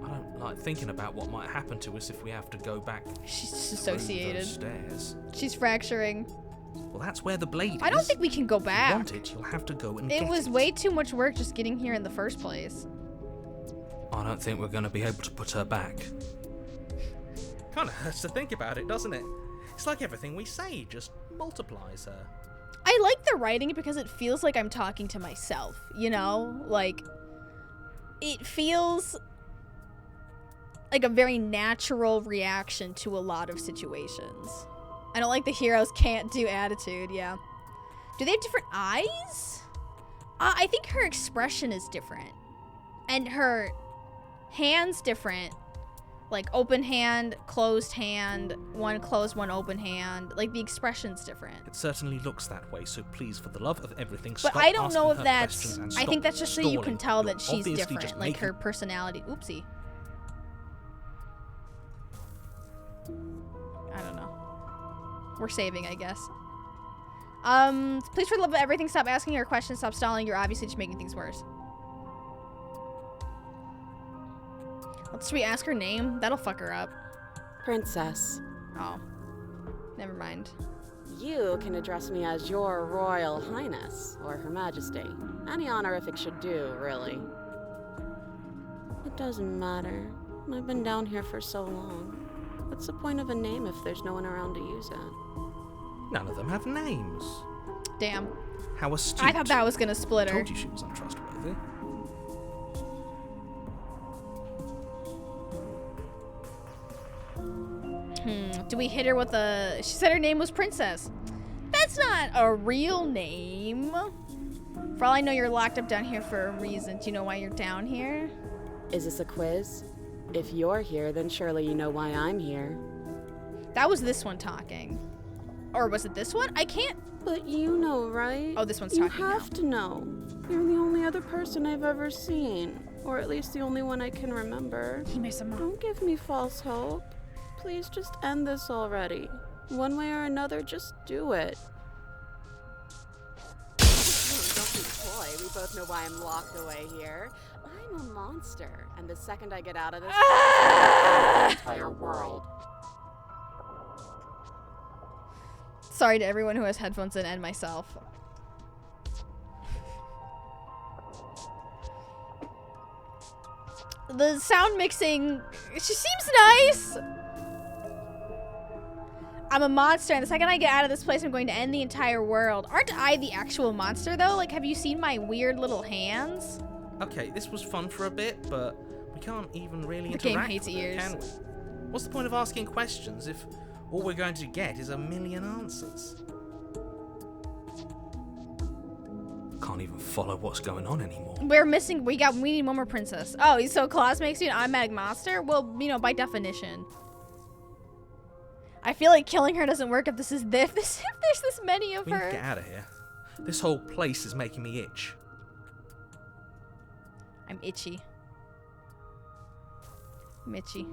I don't like thinking about what might happen to us if we have to go back. She's disassociated. Those stairs. She's fracturing. Well, that's where the blade is. I don't think we can go If you back. want it, you'll have to go and get it. It was way too much work just getting here in the first place. I don't think we're going to be able to put her back. Kind of hurts to think about it, doesn't it? It's like everything we say just multiplies her. I like the writing because it feels like I'm talking to myself, you know? Like, it feels like a very natural reaction to a lot of situations. I don't like the heroes can't do attitude, yeah. Do they have different eyes? I think her expression is different. And her hand's different. Like, open hand, closed hand, one closed, one open hand. Like, the expression's different. It certainly looks that way, so please, for the love of everything, But stop I don't know asking if her that's... questions and I stop think that's just so you can stalling. tell You're that she's obviously different. just Like, making- her personality... Oopsie. I don't know. We're saving, I guess. Please, for the love of everything, stop asking her questions, stop stalling. You're obviously just making things worse. Should we ask her name? That'll fuck her up. Princess. Oh. Never mind. You can address me as your Royal Highness, or Her Majesty. Any honorific should do, really. It doesn't matter. I've been down here for so long. What's the point of a name if there's no one around to use it? None of them have names. Damn. How astute. I thought that was gonna split her. Told you she was untrustworthy. Do we hit her with a... She said her name was Princess. That's not a real name. For all I know, you're locked up down here for a reason. Do you know why you're down here? Is this a quiz? If you're here, then surely you know why I'm here. That was this one talking. Or was it this one? I can't... But you know, right? Oh, this one's you talking have to know. You're the only other person I've ever seen. Or at least the only one I can remember. Don't give me false hope. Please just end this already. One way or another, just do it. Don't be coy. We both know why I'm locked away here. I'm a monster. And the second I get out of this, the entire world. Sorry to everyone who has headphones in and myself. The sound mixing, she seems nice. I'm a monster, and the second I get out of this place, I'm going to end the entire world. Aren't I the actual monster, though? Like, have you seen my weird little hands? Okay, this was fun for a bit, but we can't even really The game interact hates with her, ears. can we? What's the point of asking questions if all we're going to get is a million answers? Can't even follow what's going on anymore. We need one more princess. Oh, so Claus makes you an automatic monster? Well, you know, by definition. I feel like killing her doesn't work if there's this many of We need to her. get out of here. This whole place is making me itch. I'm itchy. I'm itchy.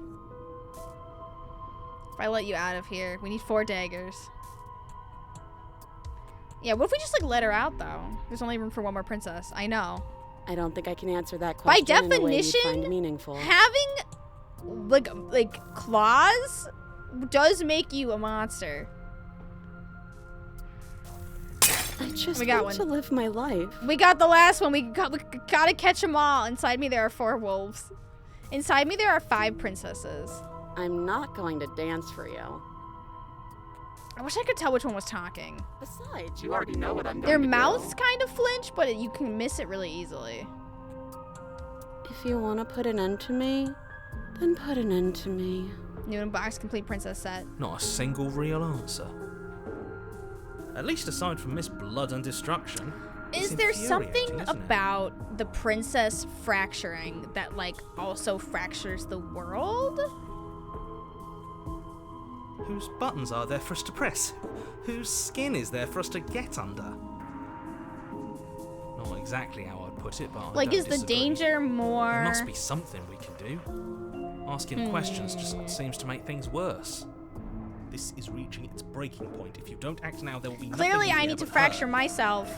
If I let you out of here, we need 4 daggers. Yeah, what if we just like let her out though? There's only room for one more princess. I know. I don't think I can answer that question By in a way you'd definition, find meaningful. having like claws does make you a monster. I just We got want one. to live my life. We got the last one. We gotta catch them all. Inside me there are 4 wolves. Inside me there are 5 princesses. I'm not going to dance for you. I wish I could tell which one was talking. Besides, you already know what I'm Their going to mouths do. kind of flinch, but you can miss it really easily. If you want to put an end to me, then put an end to me. New in-box complete princess set. Not a single real answer. At least aside from Miss Blood and Destruction. Is it's there infuriating, something isn't it? about the princess fracturing that like also fractures the world? Whose buttons are there for us to press? Whose skin is there for us to get under? Not exactly how I'd put it, but Like, I don't is the disagree. danger more... There must be something we can do. Asking questions just seems to make things worse. This is reaching its breaking point. If you don't act now, there will be Clearly, nothing I in need there to but fracture her. myself,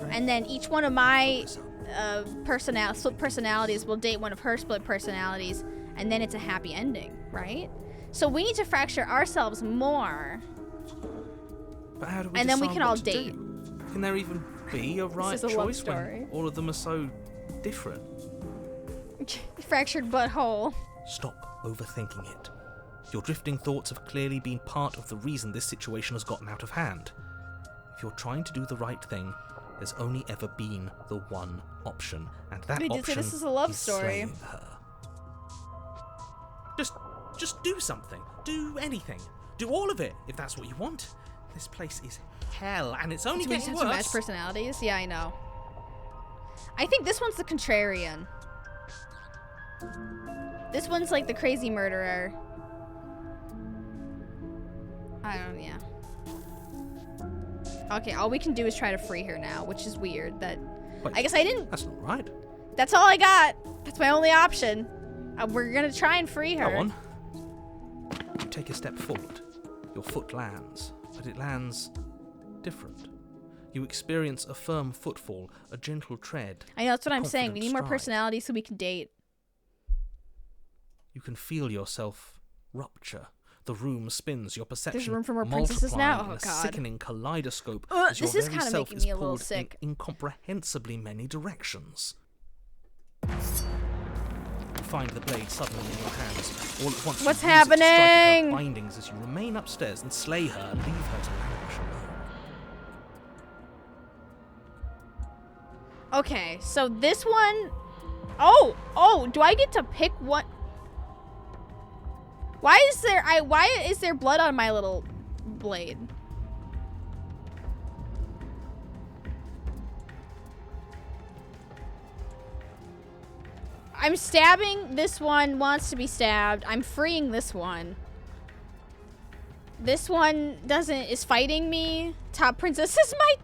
and then each one of my split personalities will date one of her split personalities, and then it's a happy ending, right? So we need to fracture ourselves more. But how do we And then we decide can all what to date. do? Can there even be a right is a love choice story. when all of them are so different? Fractured butthole. Stop overthinking it. Your drifting thoughts have clearly been part of the reason this situation has gotten out of hand. If you're trying to do the right thing, there's only ever been the one option, and that They did say option this is a love is story. slaying her. Just do something. Do anything. Do all of it, if that's what you want. This place is hell, and it's only Do we getting just have to match worse. personalities? Yeah, I know. I think this one's the contrarian. This one's like the crazy murderer. Yeah. Okay, all we can do is try to free her now, which is weird. Wait, I guess I didn't. That's not right. That's all I got. That's my only option. We're gonna try and free her. Go on. You take a step forward. Your foot lands, but it lands different. You experience a firm footfall, a gentle tread. I know, that's what I'm saying. We need more stride. personalities so we can date. You can feel yourself rupture. The room spins, your perception room for more princesses now? multiplying in Oh, a God. sickening kaleidoscope as your this is very kinda self making is me a little pulled sick. in incomprehensibly many directions. You find the blade suddenly in your hands. All at once, you What's use it to strike at happening? her bindings as you remain upstairs and slay her and leave her to languish alone. Okay, so this one... Oh, do I get to pick what? Why is there blood on my little blade? I'm stabbing this one, wants to be stabbed. I'm freeing this one. This one is fighting me. Top princess is my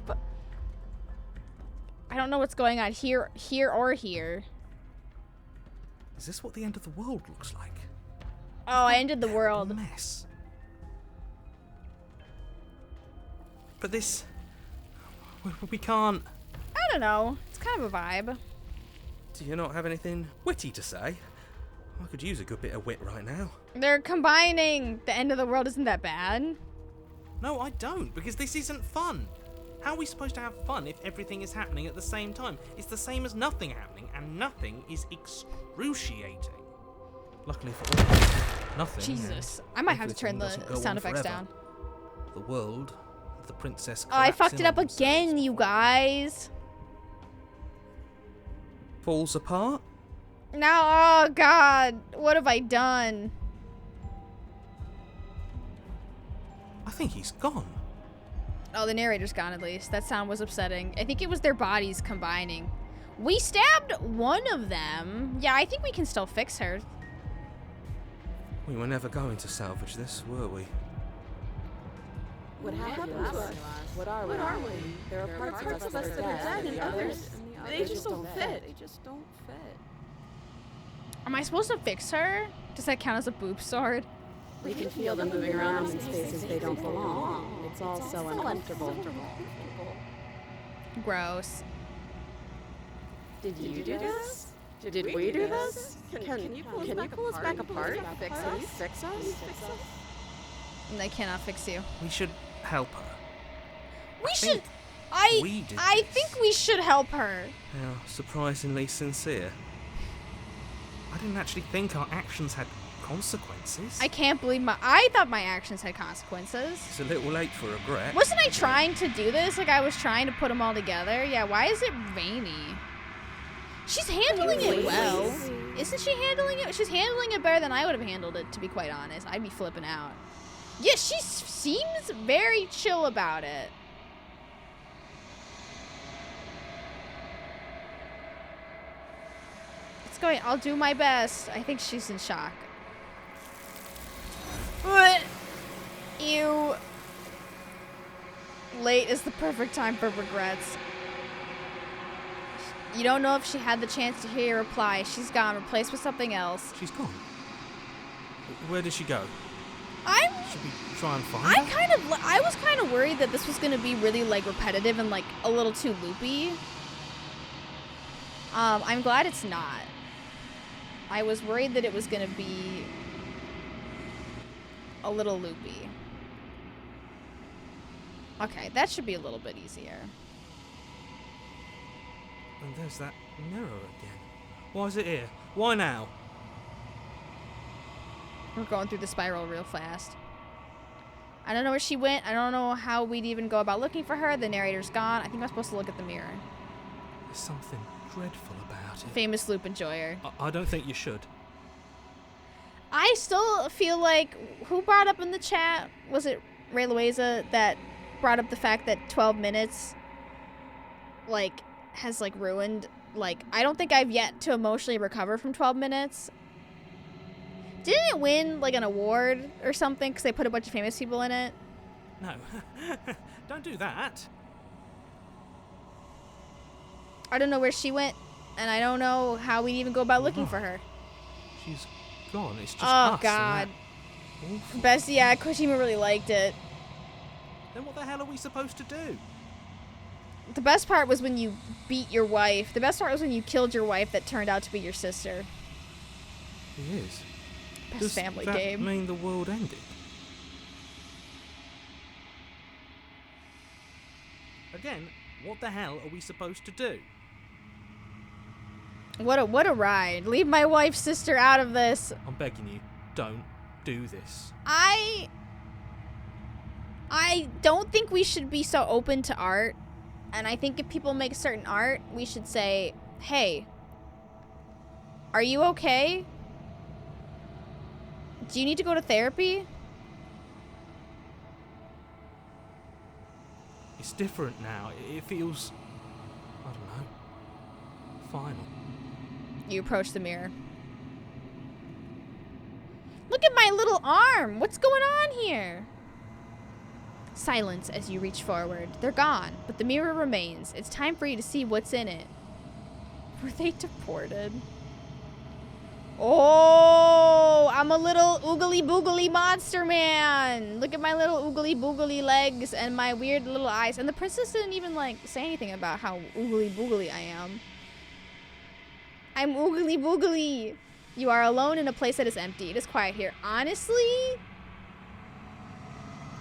type. I don't know what's going on here or here. Is this what the end of the world looks like? Oh, I ended the world. A mess. But this... We can't... I don't know. It's kind of a vibe. Do you not have anything witty to say? I could use a good bit of wit right now. They're combining. The end of the world isn't that bad. No, I don't, because this isn't fun. How are we supposed to have fun if everything is happening at the same time? It's the same as nothing happening, and nothing is excruciating. Luckily for all, nothing. Jesus. I might have to turn everything the doesn't go sound on effects forever. down. The world, the princess. Oh, I collapse fucked in it up on themselves. again, you guys. Falls apart. Now, oh god. What have I done? I think he's gone. Oh, the narrator's gone at least. That sound was upsetting. I think it was their bodies combining. We stabbed one of them. Yeah, I think we can still fix her. We were never going to salvage this, were we? What happened to us? What are we? There are parts of us that are dead, and others, they just don't fit. They just don't fit. Am I supposed to fix her? Does that count as a boob sword? We can feel them moving around in spaces they don't belong. It's all so uncomfortable. Gross. Did you do this? Did we do this? Can you pull us back apart? Fix us? I cannot fix you. We should help her. We think should. we did I this. think we should help her. How surprisingly sincere. I didn't actually think our actions had consequences. I can't believe I thought my actions had consequences. It's a little late for regret. Wasn't I trying to do this? Like I was trying to put them all together? Yeah, why is it veiny? She's handling it well. Isn't she handling it? She's handling it better than I would have handled it, to be quite honest. I'd be flipping out. Yeah, she seems very chill about it. It's going. I'll do my best. I think she's in shock. But ew. Late is the perfect time for regrets. You don't know if she had the chance to hear your reply. She's gone, replaced with something else. She's gone. Where did she go? Should we try and find her? I was kind of worried that this was going to be really, like, repetitive and, like, a little too loopy. I'm glad it's not. I was worried that it was going to be a little loopy. Okay, that should be a little bit easier. And there's that mirror again. Why is it here? Why now? We're going through the spiral real fast. I don't know where she went. I don't know how we'd even go about looking for her. The narrator's gone. I think I'm supposed to look at the mirror. There's something dreadful about it. Famous loop enjoyer. I don't think you should. I still feel like, who brought up in the chat, was it Ray Loaiza, that brought up the fact that 12 minutes, like, has, like, ruined, like, I don't think I've yet to emotionally recover from 12 minutes. Didn't it win, like, an award or something because they put a bunch of famous people in it? No. Don't do that. I don't know where she went, and I don't know how we'd even go about looking for her. She's gone. It's just Oh, us. God. And that. Best, yeah, Kojima really liked it. Then what the hell are we supposed to do? The best part was when you beat your wife. The best part was when you killed your wife that turned out to be your sister. It is. Best family Does that game. mean the world ended? Again, what the hell are we supposed to do? What a ride. Leave my wife's sister out of this. I'm begging you, don't do this. I don't think we should be so open to art. And I think if people make certain art, we should say, hey, are you okay? Do you need to go to therapy? It's different now. It feels, I don't know, final. You approach the mirror. Look at my little arm. What's going on here? Silence as you reach forward. They're gone, but the mirror remains. It's time for you to see what's in it. Were they deported? Oh, I'm a little oogly boogly monster man. Look at my little oogly boogly legs and my weird little eyes. And the princess didn't even, like, say anything about how oogly boogly I am. I'm oogly boogly. You are alone in a place that is empty. It is quiet here. Honestly,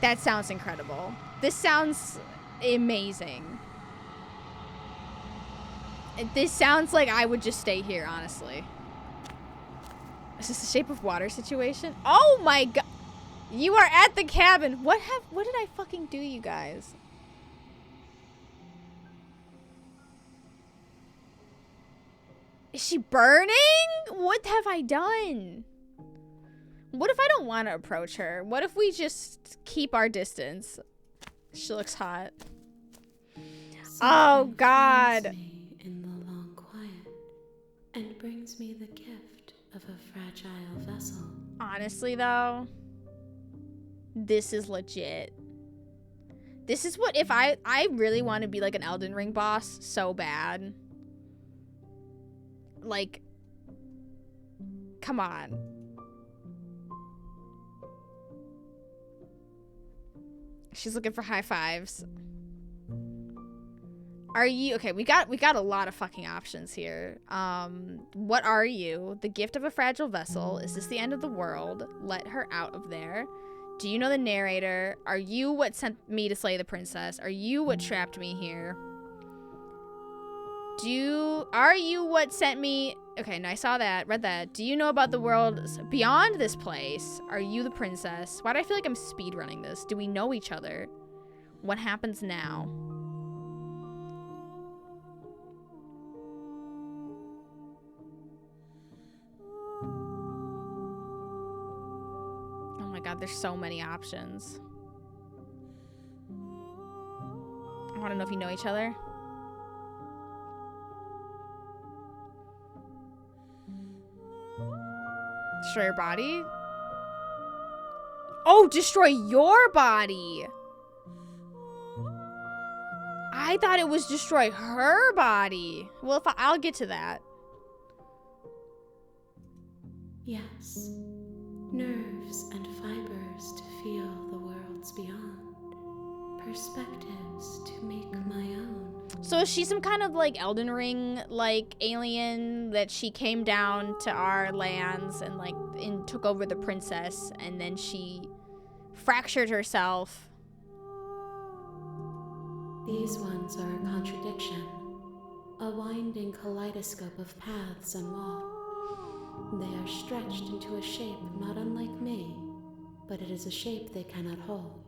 that sounds incredible. This sounds amazing. This sounds like I would just stay here, honestly. Is this a Shape of Water situation? Oh my god. You are at the cabin. What did I fucking do, you guys? Is she burning? What have I done? What if I don't want to approach her? What if we just keep our distance? She looks hot. Oh god. In the long quiet, and brings me the gift of a fragile vessel. Honestly though, this is legit. This is what, if I really want to be like an Elden Ring boss so bad. Like, come on. She's looking for high fives. Are you okay? We got a lot of fucking options here. What are you? The gift of a fragile vessel. Is this the end of the world? Let her out of there. Do you know the narrator? Are you what sent me to slay the princess? Are you what trapped me here? Are you what sent me? Okay, no, I saw that, read that. Do you know about the world beyond this place? Are you the princess? Why do I feel like I'm speedrunning this? Do we know each other? What happens now? Oh my god, there's so many options. I want to know if you know each other. Destroy your body? Oh, destroy your body! I thought it was destroy her body. Well, I'll get to that. Yes, Nerves and fibers to feel the worlds beyond. Perspectives to make my own. So is she some kind of like Elden Ring like alien that she came down to our lands and like took over the princess, and then she fractured herself? These ones are a contradiction, a winding kaleidoscope of paths and walls. They are stretched into a shape not unlike me, but it is a shape they cannot hold.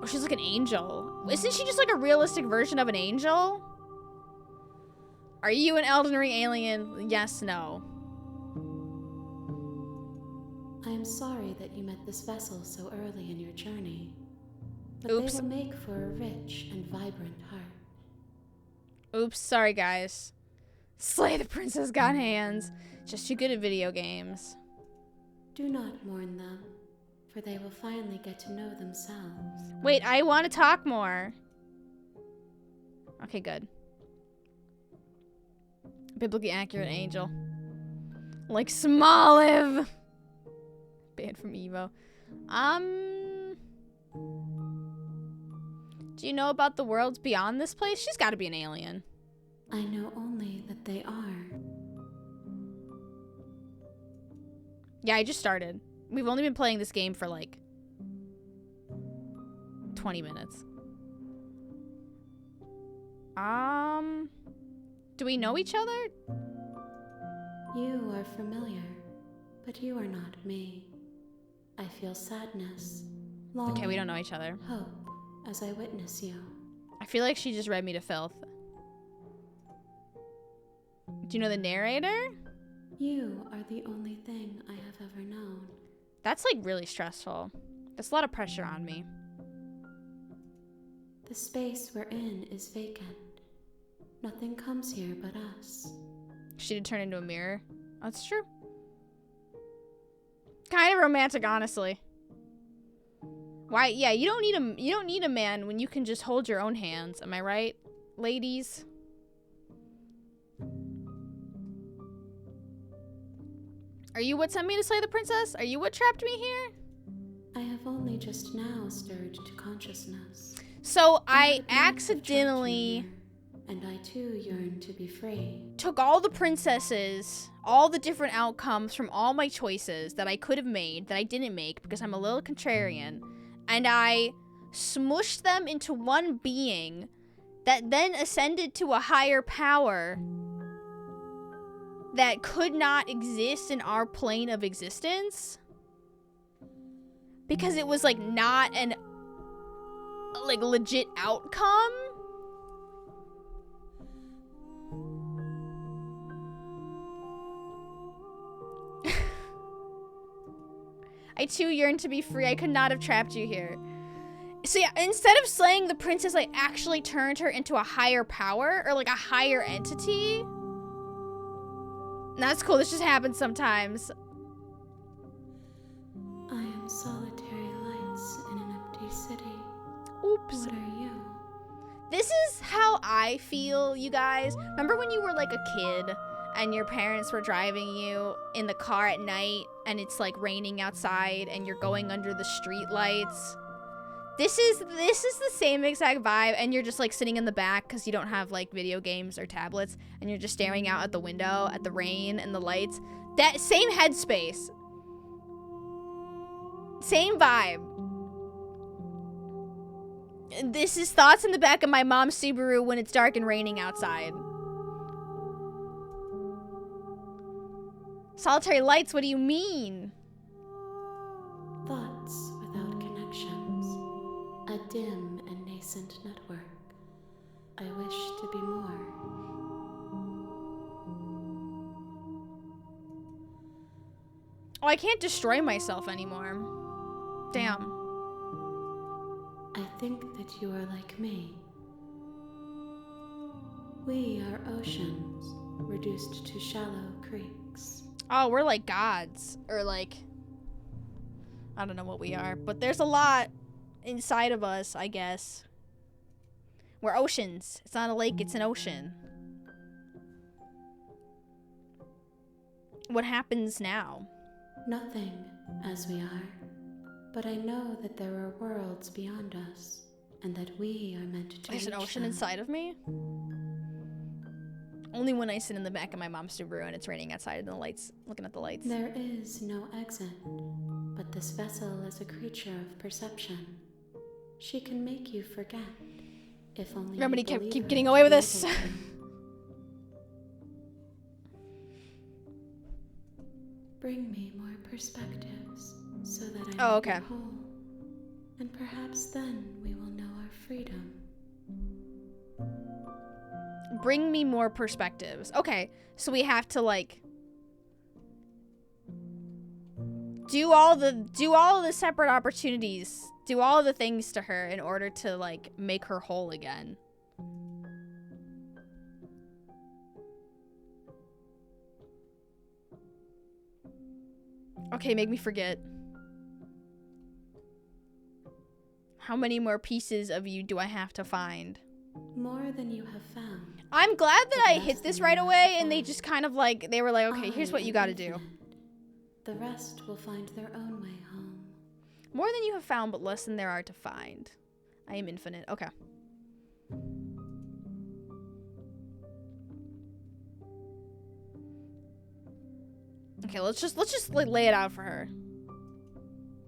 Oh, she's like an angel. Isn't she just like a realistic version of an angel? Are you an Elden Ring alien? Yes, no. I am sorry that you met this vessel so early in your journey, but Oops. they will make for a rich and vibrant heart. Oops, sorry guys. Slay the Princess got hands. Just too good at video games. Do not mourn them, for they will finally get to know themselves. Wait, I want to talk more. Okay, good. Biblically accurate angel. Like Smoliv. Banned from Evo. Do you know about the worlds beyond this place? She's got to be an alien. I know only that they are. Yeah, I just started. We've only been playing this game for like 20 minutes. Do we know each other? You are familiar, but you are not me. I feel sadness, longing, Okay, we don't know each other. hope as I witness you. I feel like she just read me to filth. Do you know the narrator? You are the only thing I have ever known. That's like really stressful. There's a lot of pressure on me. The space we're in is vacant. Nothing comes here but us. She did turn into a mirror. That's true. Kind of romantic, honestly. Why? Yeah, you don't need a man when you can just hold your own hands. Am I right, ladies? Are you what sent me to slay the princess? Are you what trapped me here? I have only just now stirred to consciousness. So I The beings have trapped you accidentally here, and I too yearn to be free. took all the princesses, all the different outcomes from all my choices that I could have made, that I didn't make because I'm a little contrarian, and I smushed them into one being that then ascended to a higher power that could not exist in our plane of existence because it was like not an like legit outcome. I too yearn to be free. I could not have trapped you here. So yeah, instead of slaying the princess, I actually turned her into a higher power or like a higher entity. That's cool. This just happens sometimes. I am solitary lights in an empty city. Oops. What are you? This is how I feel, you guys. Remember when you were like a kid and your parents were driving you in the car at night and it's like raining outside and you're going under the street lights? This is the same exact vibe, and you're just like sitting in the back because you don't have like video games or tablets, and you're just staring out at the window at the rain and the lights. That same headspace. Same vibe. This is thoughts in the back of my mom's Subaru when it's dark and raining outside. Solitary lights, what do you mean? Thoughts without connections. A dim and nascent network. I wish to be more. Oh, I can't destroy myself anymore. Damn. I think that you are like me. We are oceans, reduced to shallow creeks. Oh, we're like gods. Or like, I don't know what we are. But there's a lot inside of us, I guess. We're oceans. It's not a lake, it's an ocean. What happens now? Nothing as we are, but I know that there are worlds beyond us, and that we are meant to There's an reach ocean them. inside of me? Only when I sit in the back of my mom's Subaru and it's raining outside and the lights, looking at the lights. There is no exit, but this vessel is a creature of perception. She can make you forget, if only Remember you to believe keep her getting to away with be this. able to. Bring me more perspectives, so that I Oh, may okay. be whole, and perhaps then we will know our freedom. Bring me more perspectives. Okay, so we have to like do all the separate opportunities, do all the things to her in order to like make her whole again. Okay, make me forget. How many more pieces of you do I have to find? More than you have found. I'm glad that I Less hit this than right you away have and they found. just kind of like, they were like, okay, here's what I you am gotta do. infinite. The rest will find their own way home. More than you have found, but less than there are to find. I am infinite. Okay. Okay, let's just like lay it out for her.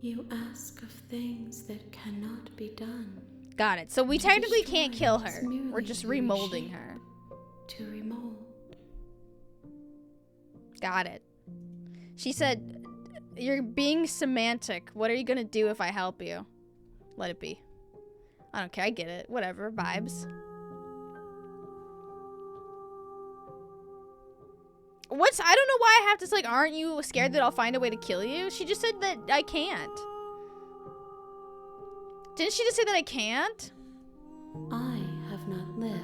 You ask of things that cannot be done. Got it. So we technically can't kill Destroy her. is merely We're just to remolding reshape, her. To remold. Got it. She said, "You're being semantic. What are you gonna do if I help you?" Let it be. I don't care. I get it. Whatever. Vibes. I don't know why I have to, like, aren't you scared that I'll find a way to kill you? She just said that I can't. Didn't she just say that I can't? I have not lived.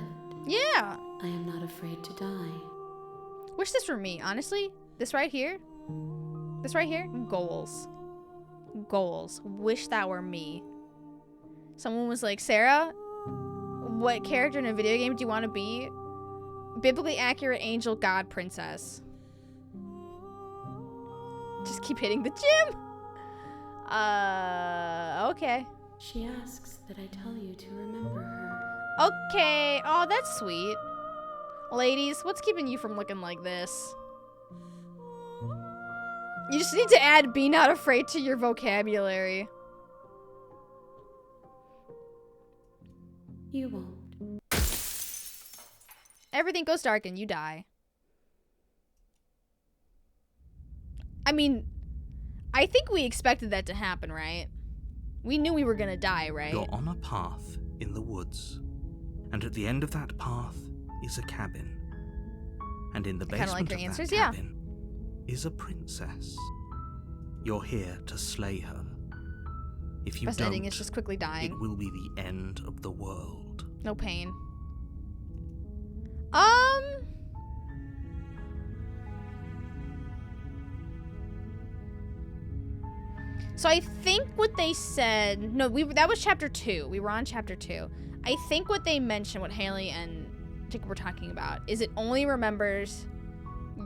Yeah. I am not afraid to die. Wish this were me, honestly. This right here. This right here. Goals. Goals. Wish that were me. Someone was like, Sarah, what character in a video game do you want to be? Biblically accurate angel, god, princess. Just keep hitting the gym. Okay. She asks that I tell you to remember her. Okay. Oh, that's sweet. Ladies, what's keeping you from looking like this? You just need to add be not afraid to your vocabulary. You won't. Everything goes dark and you die. I mean, I think we expected that to happen, right? We knew we were gonna die, right? You're on a path in the woods, and at the end of that path is a cabin. And in the I kinda basement like your of answers, that yeah. cabin is a princess. You're here to slay her. If you Best don't, ending is just quickly dying. it will be the end of the world. No pain. So I think what they said, no, that was chapter 2. We were on chapter 2. I think what they mentioned, what Haley and Jacob were talking about, is it only remembers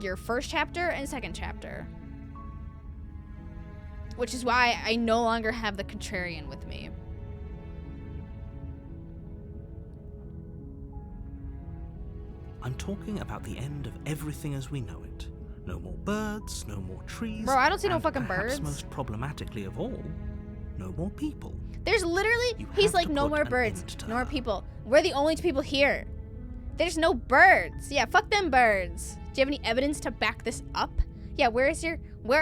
your first chapter and second chapter. Which is why I no longer have the contrarian with me. I'm talking about the end of everything as we know it. No more birds, no more trees. Bro, I don't see no and fucking perhaps birds. most problematically of all, no more people. There's literally, You he's have like, to no put more an birds, end to no more her. people. We're the only two people here. There's no birds. Yeah, fuck them birds. Do you have any evidence to back this up? Yeah, where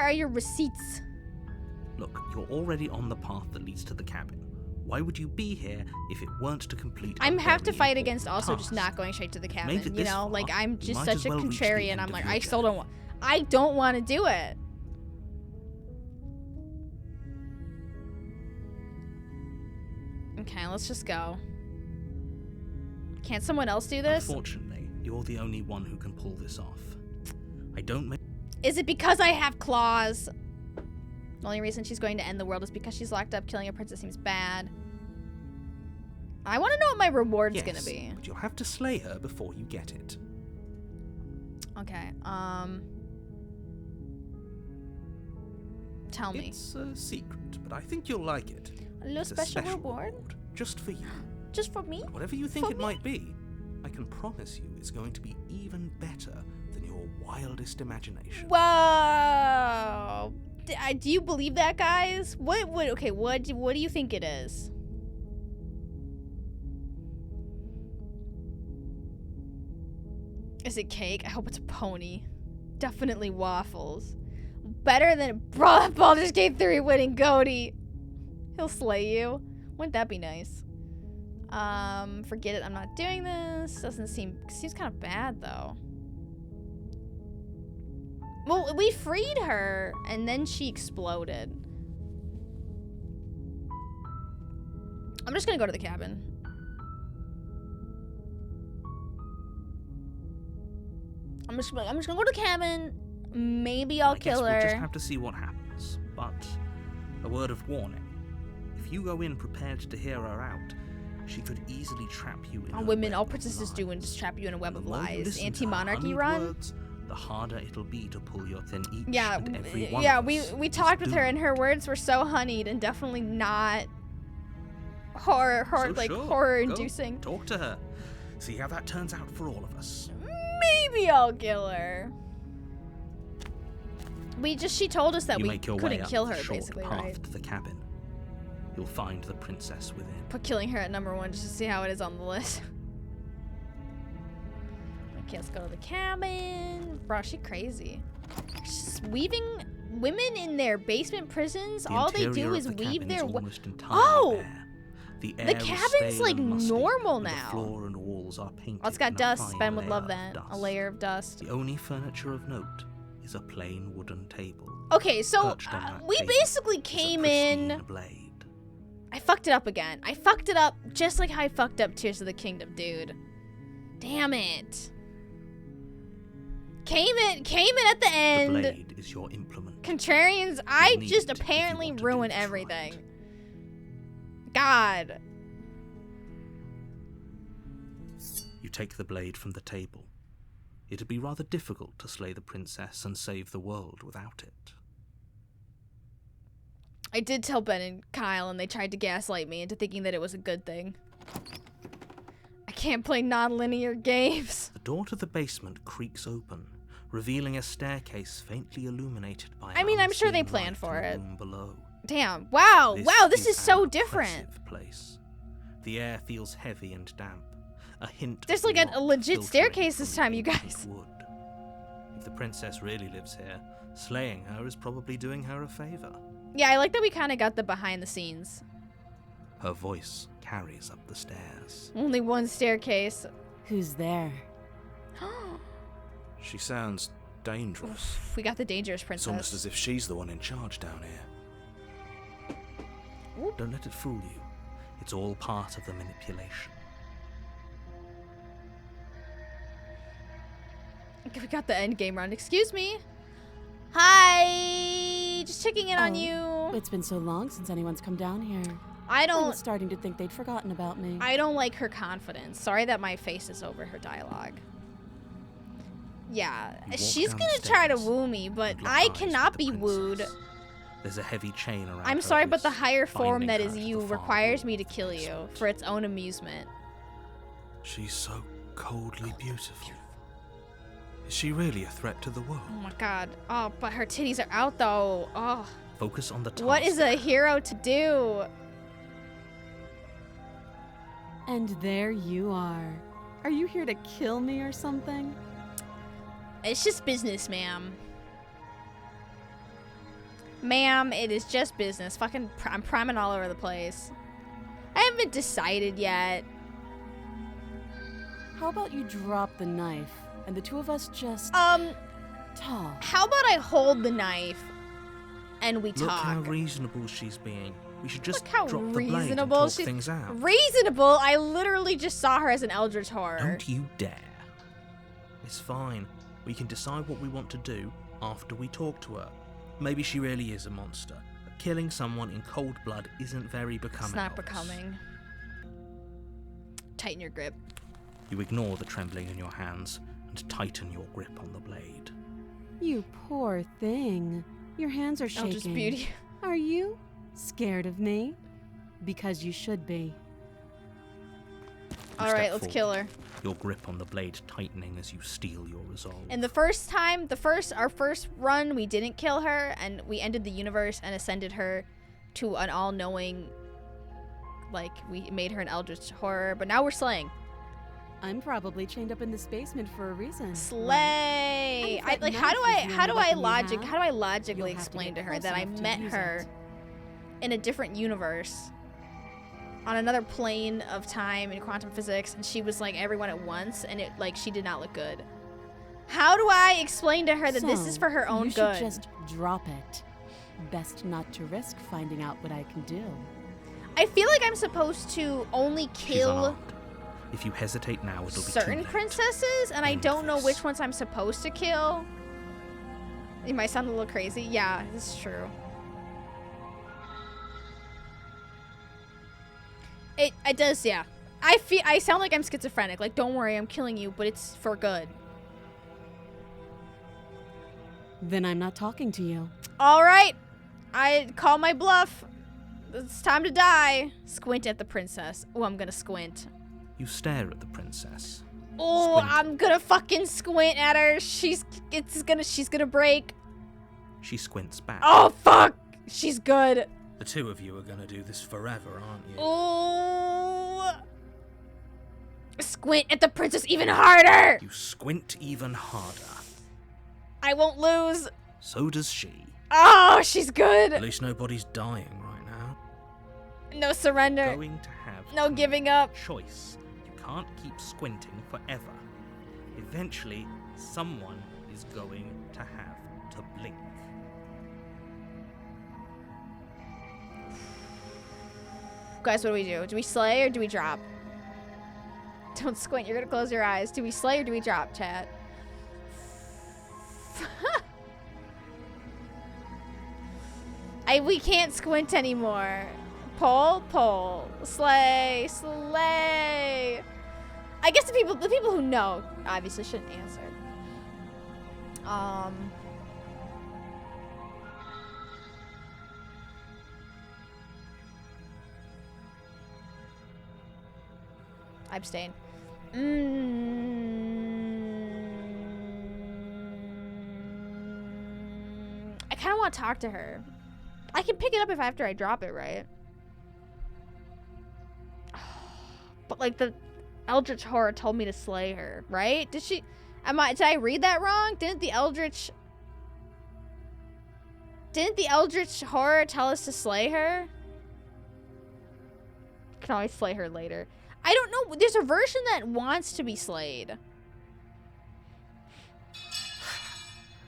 are your receipts? Look, you're already on the path that leads to the cabin. Why would you be here if it weren't to complete a I have to very fight important against also just task? not going straight to the made cabin, it you this know? far, Like, I'm you just might such as a well reach the contrarian. end I'm of like, your I still journey. don't want to do it. Okay, let's just go. Can't someone else do this? Unfortunately, you're the only one who can pull this off. I don't make Is it because I have claws? The only reason she's going to end the world is because she's locked up. Killing a princess seems bad. I want to know what my reward's yes, gonna be. but you'll have to slay her before you get it. Okay, Tell me. It's a secret, but I think you'll like it. A little It's a special reward? just for you. Just for me? Whatever you think For it might be, I can promise you it's going to be even better than your wildest imagination. Whoa! Do you believe that, guys? What do you think it is? Is it cake? I hope it's a pony. Definitely waffles. Better than Baldur's Gate 3 winning GOTY. He'll slay you. Wouldn't that be nice? Forget it. I'm not doing this. Seems kind of bad though. Well, we freed her and then she exploded. I'm just gonna go to the cabin. I'm just gonna go to the cabin. Maybe I'll kill her. We'll just have to see what happens. But a word of warning: if you go in prepared to hear her out, she could easily trap you in. All princesses do and just trap you in a web of lies. Anti-monarchy run. Words, the harder it'll be to pull your thin each yeah, and every one yeah. of us We talked with her, doomed. and her words were so honeyed and definitely not horror-inducing. Talk to her. See how that turns out for all of us. Maybe I'll kill her. She told us that you we make your way couldn't up kill the her, short basically, path right? to the cabin. You'll find the princess within. Put killing her at #1 just to see how it is on the list. Okay, let's go to the cabin. Bro, she crazy. She's weaving women in their basement prisons. All they do is weave their. The cabin's like normal now. The floor and walls are painted. Oh, it's got in a dust. fine Ben would layer love of that. dust. A layer of dust. The only furniture of note is a plain wooden table. Okay, so Perched on that we table basically is a came in. pristine blade. I fucked it up again. I fucked it up just like how I fucked up Tears of the Kingdom, dude. Damn it. Came in at the end. The blade is your implement. Contrarians, I You'll need just it if you apparently want to do ruin this everything. right. God. You take the blade from the table. It'd be rather difficult to slay the princess and save the world without it. I did tell Ben and Kyle, and they tried to gaslight me into thinking that it was a good thing. I can't play non-linear games. The door to the basement creaks open, revealing a staircase faintly illuminated by I mean, I'm sure they unseen planned light for in the it. room below. Damn. Wow. Wow, this is so an different. oppressive place. The air feels heavy and damp. A hint. There's of like a rot legit filtering staircase this from time, you ancient guys. wood. If the princess really lives here, slaying her is probably doing her a favor. Yeah, I like that we kind of got the behind the scenes. Her voice carries up the stairs. Only one staircase. Who's there? She sounds dangerous. We got the dangerous It's almost princess. as if she's the one in charge down here. Don't let it fool you. It's all part of the manipulation. Okay, we got the end game round. Excuse me. Hi. Just checking in on you. It's been so long since anyone's come down here. I I don't. was starting to think they'd forgotten about me. I don't like her confidence. Sorry that my face is over her dialogue. Yeah, You walk she's down gonna the try to stairs woo me, but and lock I eyes cannot with be the wooed. princess. There's a heavy chain around I'm her sorry, but the wrist, higher form binding that her is to you the far requires wall me of to the kill you basement. for its own amusement. She's so coldly beautiful. Is she really a threat to the world? Oh my god. Oh, but her titties are out though. Oh. Focus on the task. What is a hero to do? And there you are. Are you here to kill me or something? It's just business, ma'am. Ma'am, it is just business. Fucking, I'm priming all over the place. I haven't decided yet. How about you drop the knife and the two of us just How talk? about I hold the knife and we Look how talk? reasonable she's being. We should just Look how drop the blade and reasonable talk she's- things out. Reasonable? I literally just saw her as an eldritch horror. Don't you dare. It's fine. We can decide what we want to do after we talk to her. Maybe she really is a monster, but killing someone in cold blood isn't very becoming. It's not of us. becoming. Tighten your grip. You ignore the trembling in your hands and tighten your grip on the blade. You poor thing. Your hands are shaking. Eldritch Beauty. Are you scared of me? Because you should be. All right, let's kill her. Your grip on the blade tightening as you steel your resolve. And the first time, our first run, we didn't kill her, and we ended the universe and ascended her to an all-knowing, like, we made her an eldritch horror, but now we're slaying. I'm probably chained up in this basement for a reason. Slay! Right. Like, how do I logically explain to her that I met her in a different universe, on another plane of time in quantum physics, and she was like everyone at once, and it, like, she did not look good. How do I explain to her that this is for her own good? You should just drop it. Best not to risk finding out what I can do. I feel like I'm supposed to only kill If you hesitate now, it'll be certain too late. princesses, and I End don't know this. which ones I'm supposed to kill. It might sound a little crazy. Yeah, this is true. It does, yeah. I sound like I'm schizophrenic. Like, don't worry, I'm killing you, but it's for good. Then I'm not talking to you. All right, I call my bluff. It's time to die. Squint at the princess. Oh, I'm gonna squint. You stare at the princess. Oh, Squinting. I'm gonna fucking squint at her. She's gonna break. She squints back. Oh fuck! She's good. The two of you are gonna do this forever, aren't you? Oh! Squint at the princess even harder. You squint even harder. I won't lose. So does she. Oh, she's good. At least nobody's dying right now. No surrender. Going to have No giving up. choice. You can't keep squinting forever. Eventually, someone is going to have to blink. Guys, what do we do? Do we slay or do we drop? Don't squint. You're gonna close your eyes. Do we slay or do we drop, chat? We can't squint anymore. Pull. Slay. I guess the people who know obviously shouldn't answer. I abstain. I kind of want to talk to her. I can pick it up after I drop it, right? But like the Eldritch Horror told me to slay her, right? Did I read that wrong? Didn't the Eldritch Horror tell us to slay her? Can always slay her later. I don't know. There's a version that wants to be slayed.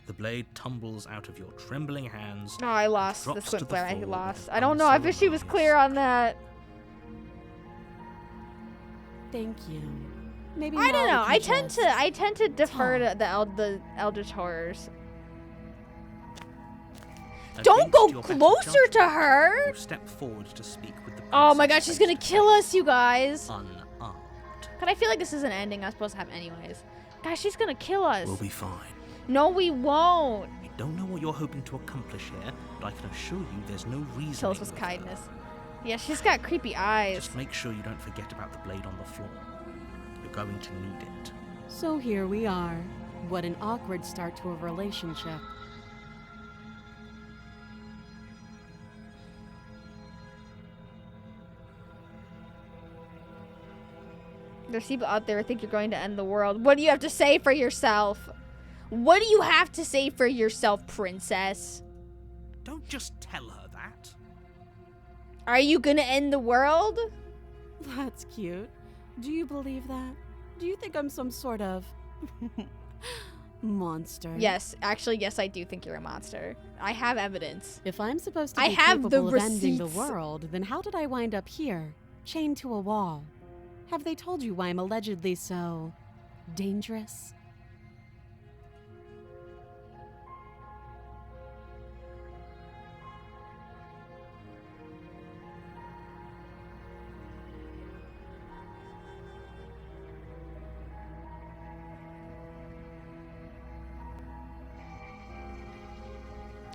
The blade tumbles out of your trembling hands. No, I lost the drops squint to the player. I floor lost. with I don't know. I wish she was clear on that. Thank you. Maybe I don't now know. we can I tend to defer talk. to the Eldritch Horrors. Don't Against go your better closer to judgment, her. You step forward to speak with the Oh my god, princess she's gonna face to kill us, you guys. Unarmed. But I feel like this is an ending I'm supposed to have anyways. Guys, she's gonna kill us. We'll be fine. No, we won't. We don't know what you're hoping to accomplish here, but I can assure you there's no reason. Kill us with kindness. Yeah, she's got creepy eyes. Just make sure you don't forget about the blade on the floor. You're going to need it. So here we are. What an awkward start to a relationship. There's people out there who think you're going to end the world. What do you have to say for yourself? What do you have to say for yourself, princess? Don't just tell her that. Are you gonna end the world? That's cute. Do you believe that? Do you think I'm some sort of monster? Yes, actually, yes, I do think you're a monster. I have evidence. If I'm supposed to I be have the capable of ending the receipts. world, then how did I wind up here, chained to a wall? Have they told you why I'm allegedly so dangerous?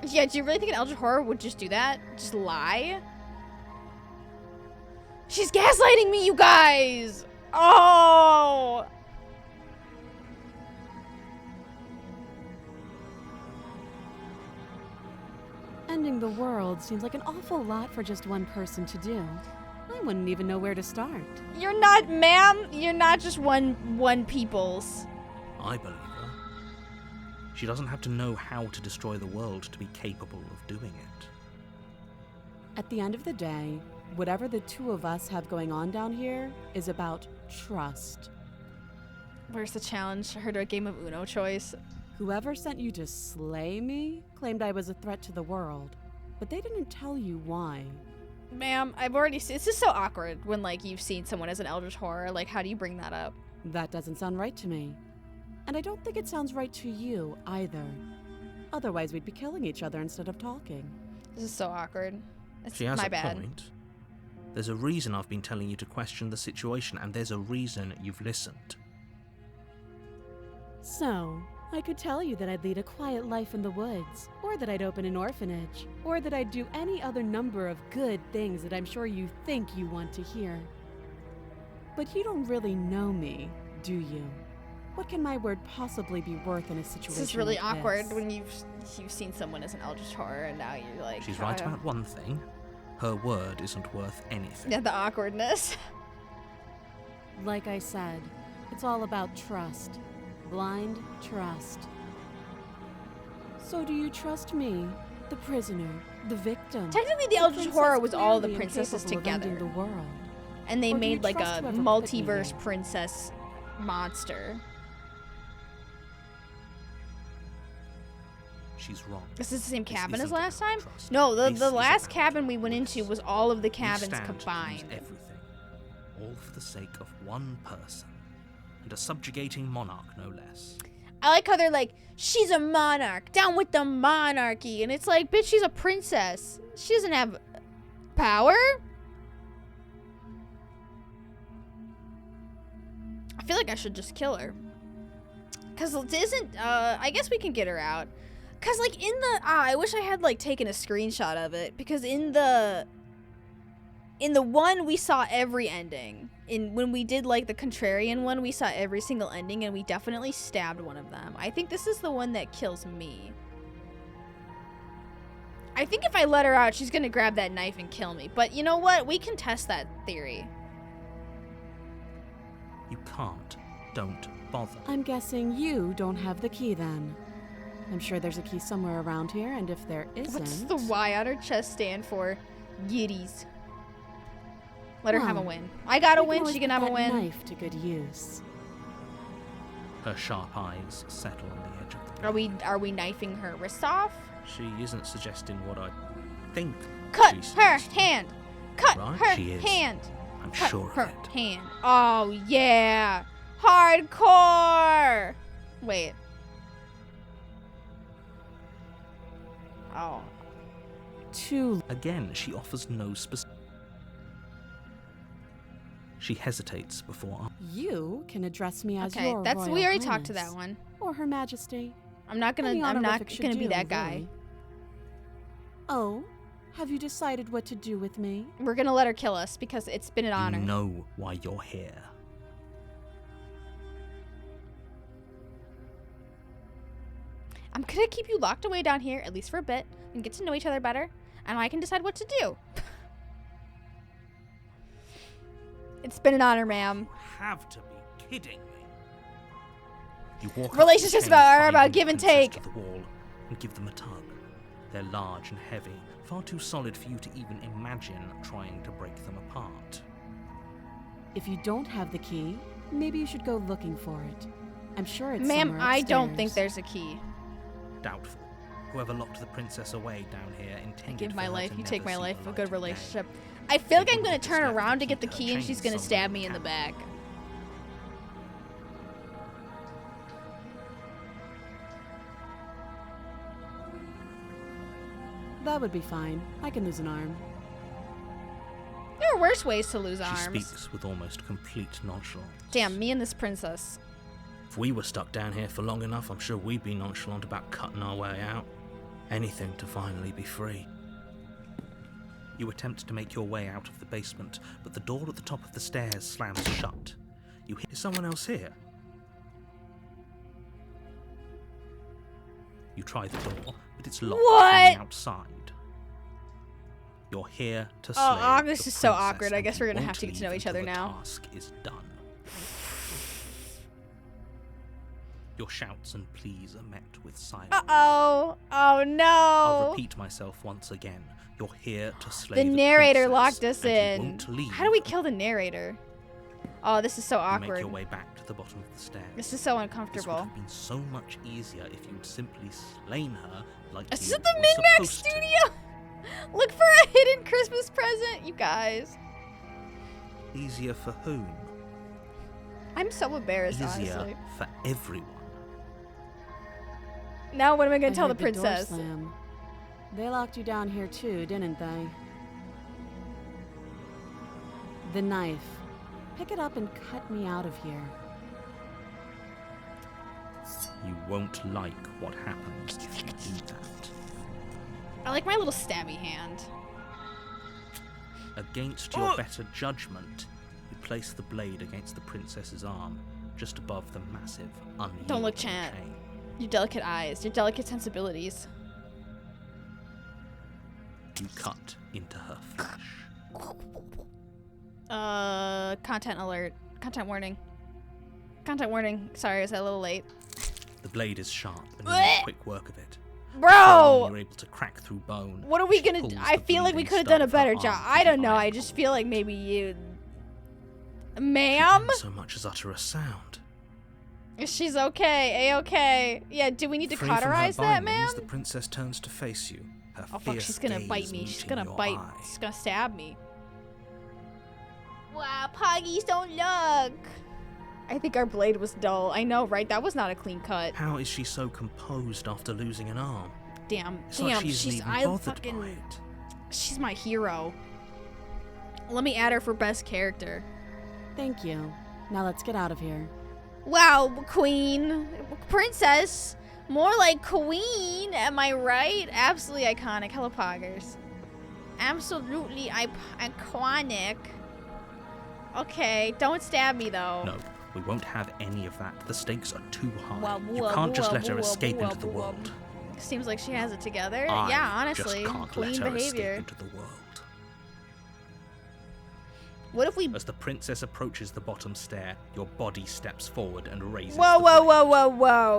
Yeah, do you really think an Eldritch Horror would just do that? Just lie? She's gaslighting me, you guys! Oh! Ending the world seems like an awful lot for just one person to do. I wouldn't even know where to start. You're not, ma'am. You're not just one people's. I believe her. She doesn't have to know how to destroy the world to be capable of doing it. At the end of the day, whatever the two of us have going on down here is about trust. Where's the challenge? I heard a game of Uno choice. Whoever sent you to slay me claimed I was a threat to the world, but they didn't tell you why. Ma'am, I've already seen. It's just so awkward when, like, you've seen someone as an Eldritch Horror. Like, how do you bring that up? That doesn't sound right to me. And I don't think it sounds right to you either. Otherwise, we'd be killing each other instead of talking. This is so awkward. It's She has my a bad. point. There's a reason I've been telling you to question the situation, and there's a reason you've listened. So, I could tell you that I'd lead a quiet life in the woods, or that I'd open an orphanage, or that I'd do any other number of good things that I'm sure you think you want to hear. But you don't really know me, do you? What can my word possibly be worth in a situation This is really like awkward this? when you've seen someone as an Eldritch Horror and now you're like. She's right about one thing. Her word isn't worth anything. Yeah, the awkwardness. Like I said, it's all about trust. Blind trust. So do you trust me, the prisoner, the victim? Technically, the Eldritch princess Horror was all the clearly princesses incapable of ending together. the world. And they Or do you made like trust a whoever put me multiverse here? princess monster. She's wrong. This is the same This cabin as isn't last about time? trust. No, This the is last about cabin we went into was all of the We cabins stand to lose combined. everything, all for the sake of one person, and a subjugating monarch, no less. I like how they're like, she's a monarch, down with the monarchy. And it's like, bitch, she's a princess. She doesn't have power. I feel like I should just kill her. Because it isn't, I guess we can get her out. Because, like, in the, I wish I had, like, taken a screenshot of it. Because in the one, we saw every ending. When we did, like, the contrarian one, we saw every single ending, and we definitely stabbed one of them. I think this is the one that kills me. I think if I let her out, she's gonna grab that knife and kill me. But you know what? We can test that theory. You can't. Don't bother. I'm guessing you don't have the key then. I'm sure there's a key somewhere around here, and if there isn't... What's the Y on her chest stand for? Yiddies. Let her have a Well, win. I got a we win, always she can put have a that win. knife to good use. Her sharp eyes settle on the edge of the Are we knifing her wrist off? She isn't suggesting what I think Cut she's her suggesting. hand! Cut Right, her she is. hand! I'm Cut sure her of it. hand. Oh yeah! Hardcore! Wait. Oh. Too Again, she offers no specific. She hesitates before. You can address me as Okay, your that's Royal we already talked to Highness, that one. or Her Majesty. I'm not Any gonna honorific should be do, that guy. really. Oh, have you decided what to do with me? We're gonna let her kill us because it's been an honor. You know why you're here. I'm gonna keep you locked away down here, at least for a bit, and get to know each other better, and I can decide what to do. It's been an honor, ma'am. You have to be kidding me. You walk up Relationships the chains are about binding give and the princess take. to the wall and give them a tug. They're large and heavy, far too solid for you to even imagine trying to break them apart. If you don't have the key, maybe you should go looking for it. I'm sure it's Ma'am, somewhere I don't think upstairs. there's a key. Doubtful. Whoever locked the princess away down here intended Give my for her life, to you never take my see life, the a light good of day. relationship. I feel like They I'm gonna wouldn't have turn just left around to her get the her key and she's chains gonna somewhere stab in me in the camp. back. That would be fine. I can lose an arm. There are worse ways to lose She arms. speaks with almost complete nonchalance. Damn, me and this princess. If we were stuck down here for long enough, I'm sure we'd be nonchalant about cutting our way out. Anything to finally be free. You attempt to make your way out of the basement, but the door at the top of the stairs slams shut. You hear someone else here. You try the door, but it's locked from the outside. You're here to slay Oh, this the is so princess, awkward. I and guess you we're gonna won't have to get to leave know each other until the now. task is done. Your shouts and pleas are met with silence. Uh-oh. Oh, no. I'll repeat myself once again. You're here to slay The the narrator princess, locked us and in. You won't leave. How do we kill the narrator? Oh, this is so You make awkward. your way back to the bottom of the stairs. This is so This would uncomfortable. have been so much easier if you'd simply slain her like This you is the were Min-Max supposed to. studio. Look for a hidden Christmas present, you guys. Easier for whom? I'm so embarrassed, Easier honestly. for everyone. Now what am I gonna tell the heard door princess? slam. They locked you down here too, didn't they? The knife. Pick it up and cut me out of here. You won't like what happens if you do that. I like my little stabby hand. Against your better judgment, you place the blade against the princess's arm, just above the massive, unyielding Don't look, Chat. chain. Your delicate eyes, your delicate sensibilities. You cut into her flesh. Content alert. Content warning. Content warning. Sorry, is that a little late? The blade is sharp, and you make quick work of it. Bro! You're able to crack through bone. What are we which gonna pulls do? I the feel like we bleeding could have done a stud of her better job. arm I to the don't know. I iron. just feel like maybe you... Ma'am? Didn't so much as utter a sound. She's okay. A-okay. Yeah, do we need to Free from her cauterize that, ma'am? bindings, the princess turns to face you. Her Oh, fuck, fierce she's gonna bite gaze me. She's meeting gonna your bite. eye. She's gonna stab me. Wow, Poggies don't look. I think our blade was dull. I know, right? That was not a clean cut. How is she so composed after losing an arm? Damn. It's Damn. like she isn't She's even I bothered fucking. by it. She's my hero. Let me add her for best character. Thank you. Now let's get out of here. Wow, queen, princess, more like queen. Am I right? Absolutely iconic. Hello, poggers. Absolutely iconic. Okay, don't stab me though. No, we won't have any of that. The stakes are too high. Wah, You wah, can't just wah, let her wah, escape wah, into the wah. world. Seems like she has it together. I Yeah, honestly, just can't queen let her behavior. escape into the world. What if we? As the princess approaches the bottom stair, your body steps forward and raises Whoa, the whoa, blade. whoa, whoa,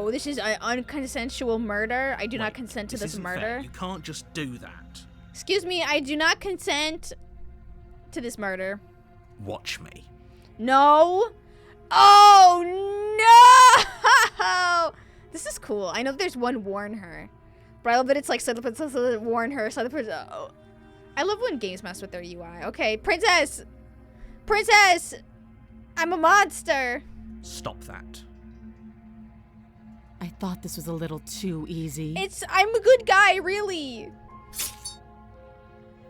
whoa! This is an unconsensual murder. I do not Wait, consent to this isn't murder. fair. You can't just do that. Excuse me, I do not consent to this murder. Watch me. No. Oh no! This is cool. I know there's one warn her, but I love that it's like warn her. Oh. I love when games mess with their UI. Okay, princess, princess, I'm a monster. Stop that. I thought this was a little too easy. I'm a good guy, really.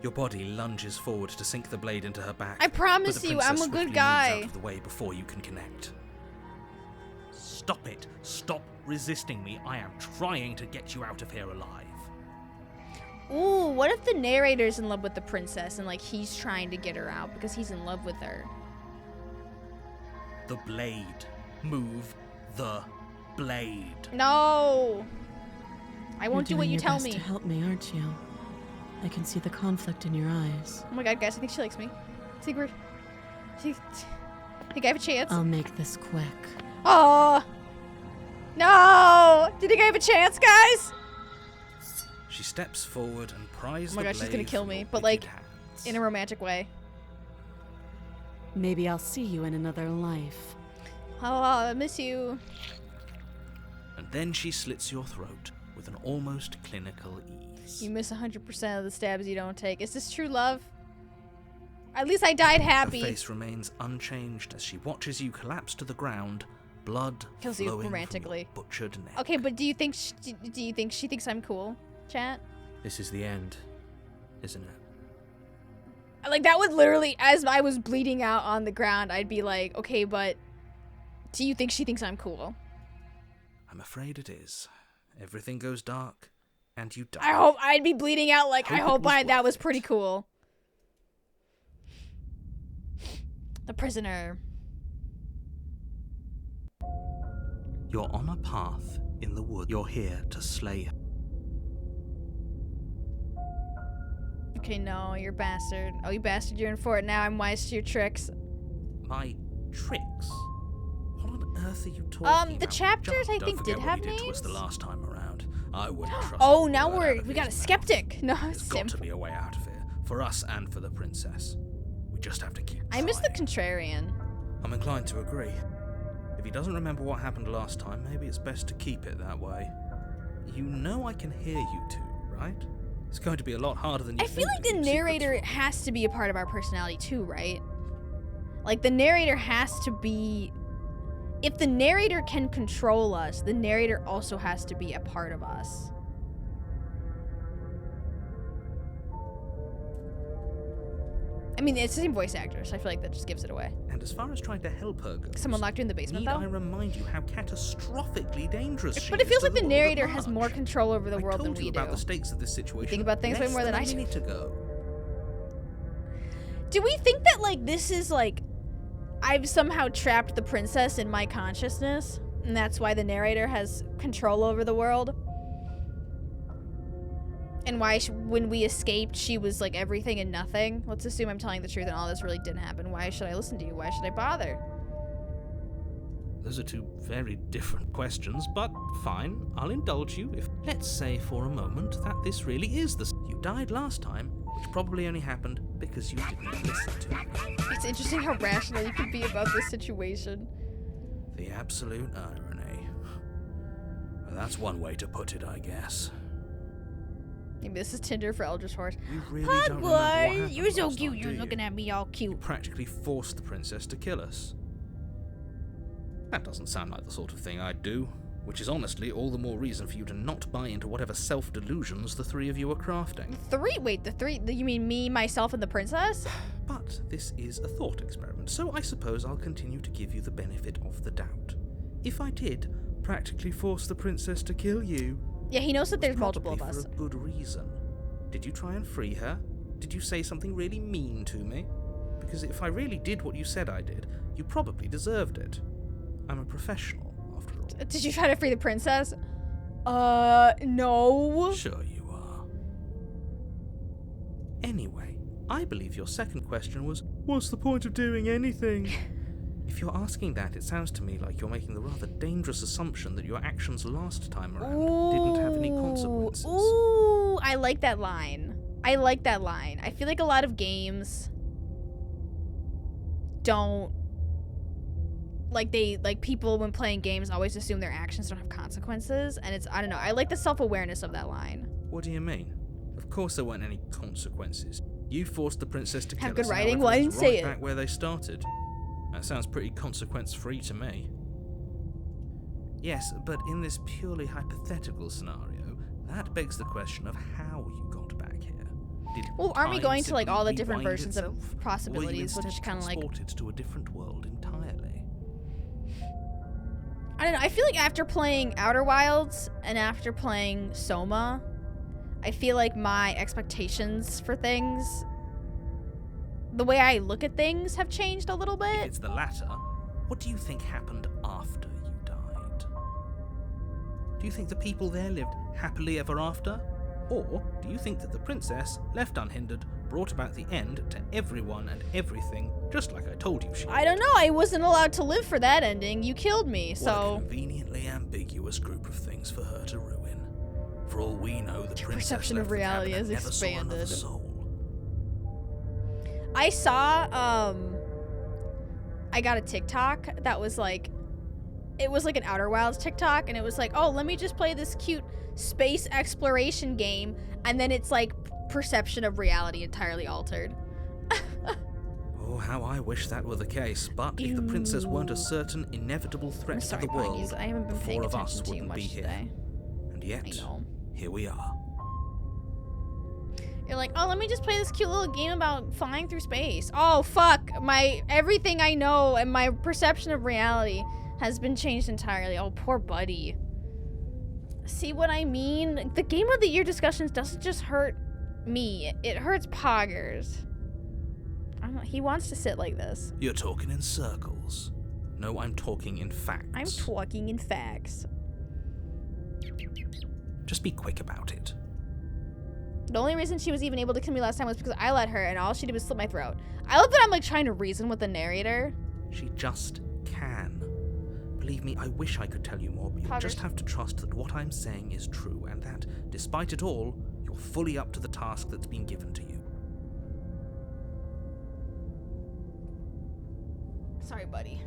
Your body lunges forward to sink the blade into her back. I promise but the you, I'm princess a good swiftly moves guy. out of the way before you can connect. Stop it. Stop resisting me. I am trying to get you out of here alive. Ooh, what if the narrator's in love with the princess and like he's trying to get her out because he's in love with her? The blade. Move the blade. No. I won't do You're what doing you your tell best me. to help me, aren't you? I can see the conflict in your eyes. Oh my god, guys, I think she likes me. I think I have a chance. I'll make this quick. Oh. No. Do you think I have a chance, guys? She steps forward and pries Oh my the gosh, she's blade gonna kill from me, your but, wicked like, hands. In a romantic way. Maybe I'll see you in another life. Oh, I miss you. And then she slits your throat with an almost clinical ease. You miss 100% of the stabs you don't take. Is this true love? At least I died happy. Her face remains unchanged as she watches you collapse to the ground, blood Kills you flowing romantically. from your butchered neck. Okay, but do you think she thinks I'm cool, chat? This is the end, isn't it? Like, that would literally, as I was bleeding out on the ground, I'd be like, okay, but do you think she thinks I'm cool? I'm afraid it is. Everything goes dark, and you die. I hope I'd be bleeding out. Like, I hope it was that worth was it. pretty cool. The prisoner. You're on a path in the wood. You're here to slay her. Okay, no, you're a bastard. Oh, you bastard, you're in for it now. I'm wise to your tricks. My tricks? What on earth are you talking about? The chapters, I Don't think, forget did what have you did to us names. the last time around. I wouldn't trust Oh, a now word out of we got a his mouth. skeptic. No, There's got simp. to be a way out of here. For us and for the princess. We just have to keep I miss the trying. contrarian. I'm inclined to agree. If he doesn't remember what happened last time, maybe it's best to keep it that way. You know I can hear you two, right? It's going to be a lot harder than you I think feel like to the keep secrets narrator from. has to be a part of our personality too, right? Like, the narrator has to be... If the narrator can control us, the narrator also has to be a part of us. I mean, it's the same voice actor, so I feel like that just gives it away. And as far as trying to help her goes, Someone locked you in the basement, need though? I remind you how catastrophically dangerous she But it is feels to like the world at narrator has large. more control over the world I than told we you do. about the stakes of this situation. think about things way less more than I a do. minute ago. Do we think that, like, this is, like, I've somehow trapped the princess in my consciousness, and that's why the narrator has control over the world? And why, when we escaped, she was, like, everything and nothing? Let's assume I'm telling the truth and all this really didn't happen. Why should I listen to you? Why should I bother? Those are two very different questions, but fine, I'll indulge you if... Let's say for a moment that this really is the... You died last time, which probably only happened because you didn't listen to me. It's interesting how rational you can be about this situation. The absolute irony. Well, that's one way to put it, I guess. Maybe this is Tinder for Eldritch Horse. You really Hi, don't remember what boy. happened You're so last cute. time, You're do looking you? at me all You cute. practically forced the princess to kill us. That doesn't sound like the sort of thing I'd do, which is honestly all the more reason for you to not buy into whatever self-delusions the three of you are crafting. Wait, the three? You mean me, myself, and the princess? But this is a thought experiment, so I suppose I'll continue to give you the benefit of the doubt. If I did practically force the princess to kill you, Yeah, he knows that it there's was multiple of probably us. for a good reason. Did you try and free her? Did you say something really mean to me? Because if I really did what you said I did, you probably deserved it. I'm a professional, after all. Did you try to free the princess? No. Sure you are. Anyway, I believe your second question was, what's the point of doing anything? If you're asking that, it sounds to me like you're making the rather dangerous assumption that your actions last time around didn't have any consequences. Ooh, I like that line. I like that line. I feel like a lot of games don't... Like, people when playing games always assume their actions don't have consequences, and it's, I don't know, I like the self-awareness of that line. What do you mean? Of course there weren't any consequences. You forced the princess to kill Have good us, and writing? now Well, I everyone's didn't say right it. back where they started. That sounds pretty consequence-free to me. Yes, but in this purely hypothetical scenario, that begs the question of how you got back here. Did Well, aren't we time going to, like, all the simply different rewind versions itself? of Or possibilities, were you which instead kind of like... transported to a different world entirely? I don't know, I feel like after playing Outer Wilds and after playing Soma, I feel like my expectations for things, the way I look at things have changed a little If bit. it's the latter, what do you think happened after you died? Do you think the people there lived happily ever after? Or do you think that the princess, left unhindered, brought about the end to everyone and everything, just like I told you she would? I don't know, I wasn't allowed to live for that ending. You killed me, What a so... conveniently ambiguous group of things for her to ruin. For all we know, the Your princess perception left of the reality cabinet has never saw another expanded. soul. I saw, I got a TikTok that was like, it was like an Outer Wilds TikTok, and it was like, oh, let me just play this cute space exploration game, and then it's like perception of reality entirely altered. Oh, how I wish that were the case, but if the princess weren't a certain inevitable I'm threat to sorry, the world, Ponys, I haven't been the paying four of us attention too wouldn't be much here. today. And yet, I know. here we are. You're like, oh, let me just play this cute little game about flying through space. Oh, fuck. Everything I know and my perception of reality has been changed entirely. Oh, poor buddy. See what I mean? The Game of the Year discussions doesn't just hurt me. It hurts Poggers. I don't know. He wants to sit like this. You're talking in circles. No, I'm talking in facts. I'm talking in facts. Just be quick about it. The only reason she was even able to kill me last time was because I let her, and all she did was slit my throat. I love that I'm like trying to reason with the narrator. She just can. Believe me, I wish I could tell you more, but you'll just have to trust that what I'm saying is true, and that, despite it all, you're fully up to the task that's been given to you. Sorry, buddy.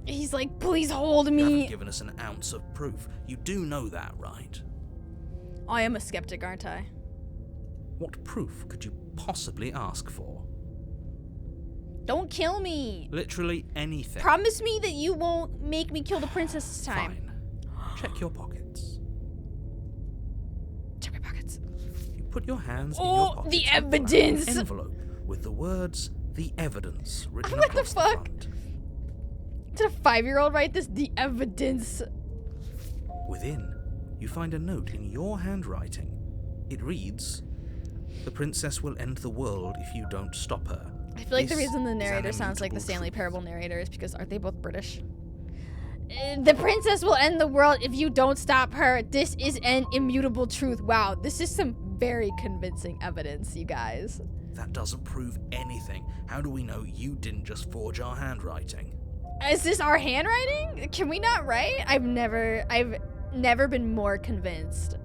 He's like, please hold You me. haven't given us an ounce of proof. You do know that, right? I am a skeptic, aren't I? What proof could you possibly ask for? Don't kill me. Literally anything. Promise me that you won't make me kill the princess this time. Fine. Check your pockets. Check my pockets. You put your hands in your pockets. The and pull out an evidence. envelope with the words "the evidence" written What the across the fuck? front. Did a 5-year-old write this? The evidence. Within, you find a note in your handwriting. It reads, "The princess will end the world if you don't stop her." I feel like the This reason the is an narrator sounds like the immutable Stanley truth. Parable narrator is because aren't they both British? The princess will end the world if you don't stop her. This is an immutable truth. Wow, this is some very convincing evidence, you guys. That doesn't prove anything. How do we know you didn't just forge our handwriting? Is this our handwriting? Can we not write? I've never been more convinced.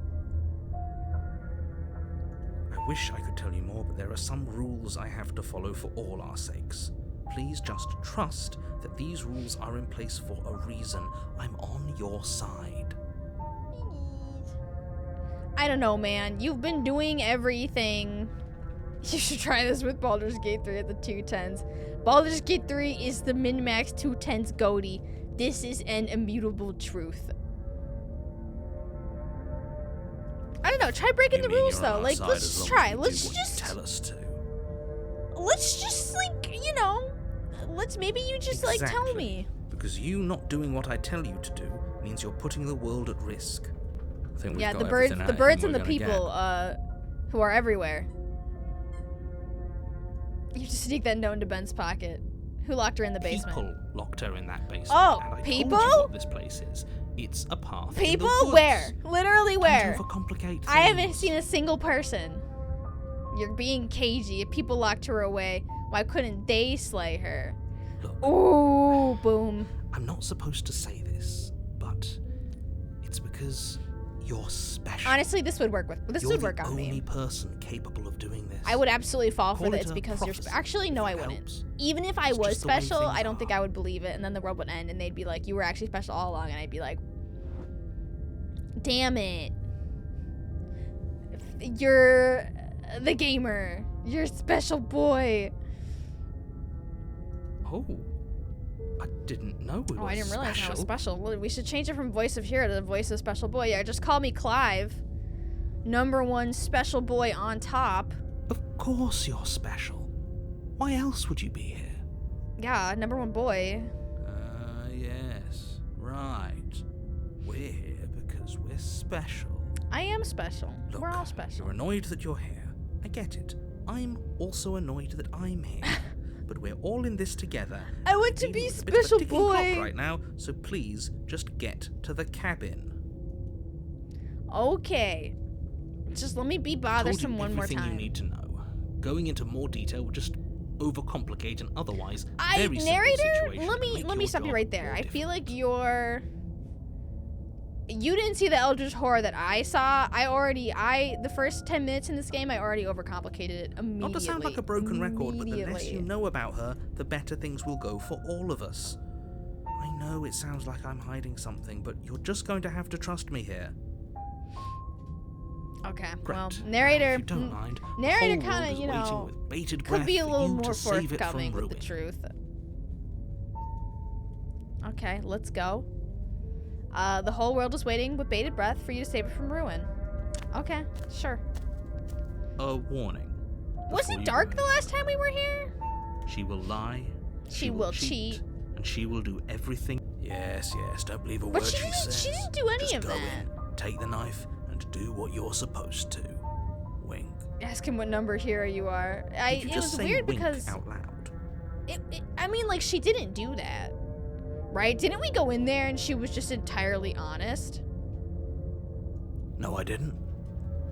I wish I could tell you more, but there are some rules I have to follow for all our sakes. Please just trust that these rules are in place for a reason. I'm on your side. I don't know, man. You've been doing everything. You should try this with Baldur's Gate 3 at the 210s. Baldur's Gate 3 is the min-max 210s GOTY. This is an immutable truth. I don't know. Try breaking the rules though. Like, let's just try. Let's just tell us to. Let's just like, you know, maybe you just like tell Exactly. me. Because you not doing what I tell you to do means you're putting the world at risk. I think we've Yeah, got the birds, everything the out birds here and the we're gonna people, get. who are everywhere. You just sneak that note into Ben's pocket. Who locked her in the basement? People locked her in that basement. Oh, and I people? told you what this place is. It's a path. in the People? woods. Where? Literally where? Don't overcomplicate things. I haven't seen a single person. You're being cagey. If people locked her away, why couldn't they slay her? Look, Ooh, boom. I'm not supposed to say this, but it's because you're special. Honestly, this would work with. This You're would work the on only me. person capable of doing this. I would absolutely fall for Call that. it It's a because you're prophecy, actually no, if I it wouldn't. helps. Even if I It's was just the way special, I things don't think are. I would believe it, and then the world would end, and they'd be like, "You were actually special all along," and I'd be like, "Damn it! You're the gamer. You're a special boy." Oh, I didn't know we were Oh, I didn't realize I was special. special. Well, we should change it from voice of hero to voice of special boy. Yeah, just call me Clive. #1 special boy on top. Of course you're special. Why else would you be here? Yeah, #1 boy. Yes, right. We're here because we're special. I am special. Look, We're all special. You're annoyed that you're here. I get it. I'm also annoyed that I'm here. But we're all in this together. I want to Dealing be with a bit of a special ticking clock boy. right now, so please just get to the cabin. Okay. Just let me be Told bothersome you one more everything time. you need to know. Going into more detail would just overcomplicate an otherwise very simple Narrator, situation. let me stop you right there. I feel like you didn't see the Eldritch Horror that I saw. The first 10 minutes in this game, I already overcomplicated it immediately. Not to sound like a broken record, but the less Immediately. you know about her, the better things will go for all of us. I know it sounds like I'm hiding something, but you're just going to have to trust me here. Okay, Great. well, Now, narrator, if you don't mind, the narrator whole kind world of, is you waiting know, with bated could breath be a for little you more to save it from forthcoming with the ruin. truth. Okay, let's go. The whole world is waiting with bated breath for you to save it from ruin. Okay, sure. A warning. Was before it you dark go the in. last time we were here? She will lie. She will cheat. and she will do everything. Yes, don't believe a But word she she says. didn't do any Just of go that. in, take the knife, and do what you're supposed to. Wink. Ask him what number hero you are. Did you It just was say weird wink because out loud? I mean, like, she didn't do that, right? Didn't we go in there and she was just entirely honest? No, I didn't.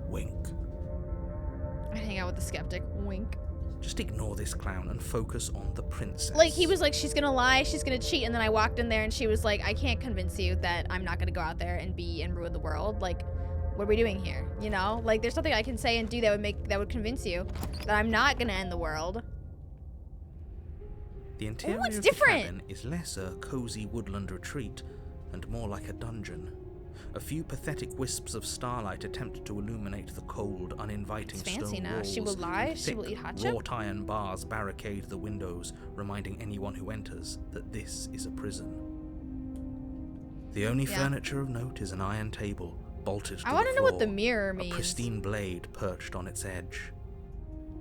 Wink. I hang out with the skeptic. Wink. Just ignore this clown and focus on the princess. Like, he was like, she's gonna lie, she's gonna cheat, and then I walked in there and she was like, I can't convince you that I'm not gonna go out there and ruin the world. Like, what are we doing here? You know? Like, there's something I can say and do that would convince you that I'm not gonna end the world. The interior it's of different. the cabin is less a cozy woodland retreat and more like a dungeon. A few pathetic wisps of starlight attempt to illuminate the cold, uninviting It's fancy stone now. walls. She will lie, she Thick, will eat hot chip. wrought iron bars barricade the windows, reminding anyone who enters that this is a prison. The only furniture of note is an iron table bolted to I want the to know what the floor, mirror a means. pristine blade perched on its edge.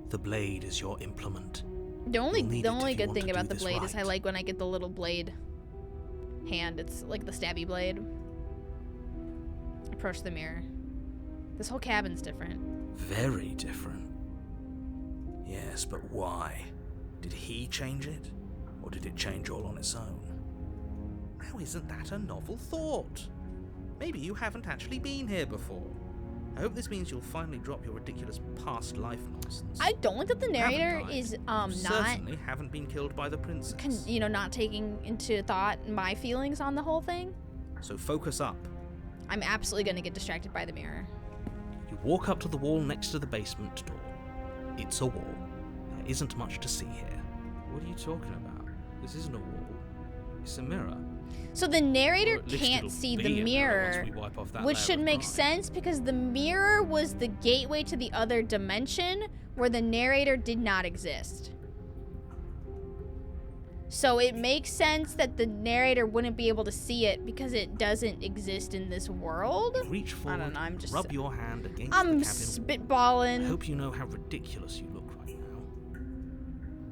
The blade is your implement. The only You'll need it if you good want thing to about do the this blade is I right. like when I get the little blade hand. It's like the stabby blade. Approach the mirror. This whole cabin's different. Very different. Yes, but why? Did he change it? Or did it change all on its own? Now isn't that a novel thought? Maybe you haven't actually been here before. I hope this means you'll finally drop your ridiculous past life nonsense. I don't like that the narrator Haven't died. is You not certainly haven't been killed by the princess. not taking into thought my feelings on the whole thing. So focus up. I'm absolutely gonna get distracted by the mirror. You walk up to the wall next to the basement door. It's a wall. There isn't much to see here. What are you talking about? This isn't a wall. It's a mirror. So the narrator Or at least can't it'll see be the a mirror, once we wipe off that which layer should of make grime. sense because the mirror was the gateway to the other dimension where the narrator did not exist. So it makes sense that the narrator wouldn't be able to see it because it doesn't exist in this world. Reach forward, don't know, I'm just- rub your hand against I'm the cabin. I spitballing. hope you know how ridiculous you look right now.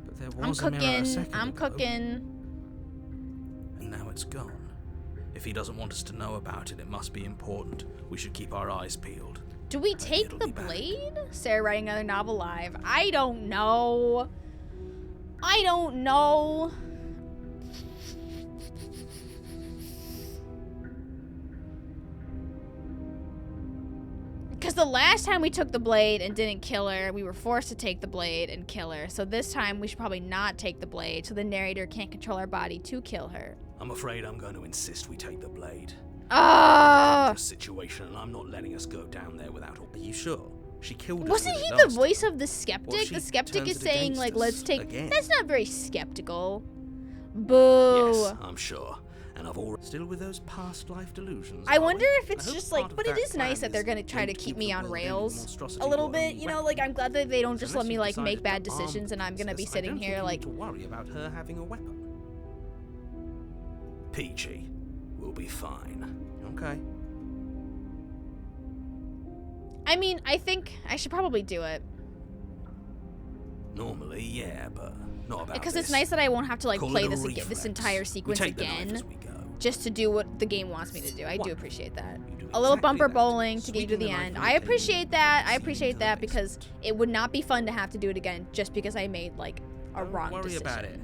But there I'm was a mirror a cooking. second I'm ago. cooking. And now it's gone. If he doesn't want us to know about it, it must be important. We should keep our eyes peeled. Do we take it'll the be back. blade? Sarah writing another novel live. I don't know. I don't know. Because the last time we took the blade and didn't kill her, we were forced to take the blade and kill her. So this time we should probably not take the blade so the narrator can't control our body to kill her. I'm afraid I'm going to insist we take the blade. Ah! Dangerous situation, and I'm not letting us go down there without. Are you sure? She killed us. Wasn't with he it the last voice of the What skeptic? if she The skeptic turns is it saying, against like, us let's take. again? That's not very skeptical. Boo. Yes, I'm sure. And I've already still with those past life delusions. I are wonder we? if it's I hope just part like, of but it that is nice plan that they're is gonna try to don't keep give me the on world any rails monstrosity a little your bit. only You know, weapon. like I'm glad that they don't just let Unless me you've like make decided bad to arm decisions and I'm gonna be princess, I sitting don't think here you like. need to worry about her having a weapon. Peachy, we'll be fine. Okay. I mean, I think I should probably do it Normally, yeah, but not about because this. it's nice that I won't have to like Call play it a this reflex. entire We sequence take the knife again as we go. just to do what the game wants me to do. I do Wonderful. appreciate that. You do A little exactly bumper that. bowling to get you to Sweeping the the knife end. from I the table appreciate that. I and appreciate into the that because basement. it would not be fun to have to do it again just because I made like a Don't wrong worry decision. about it.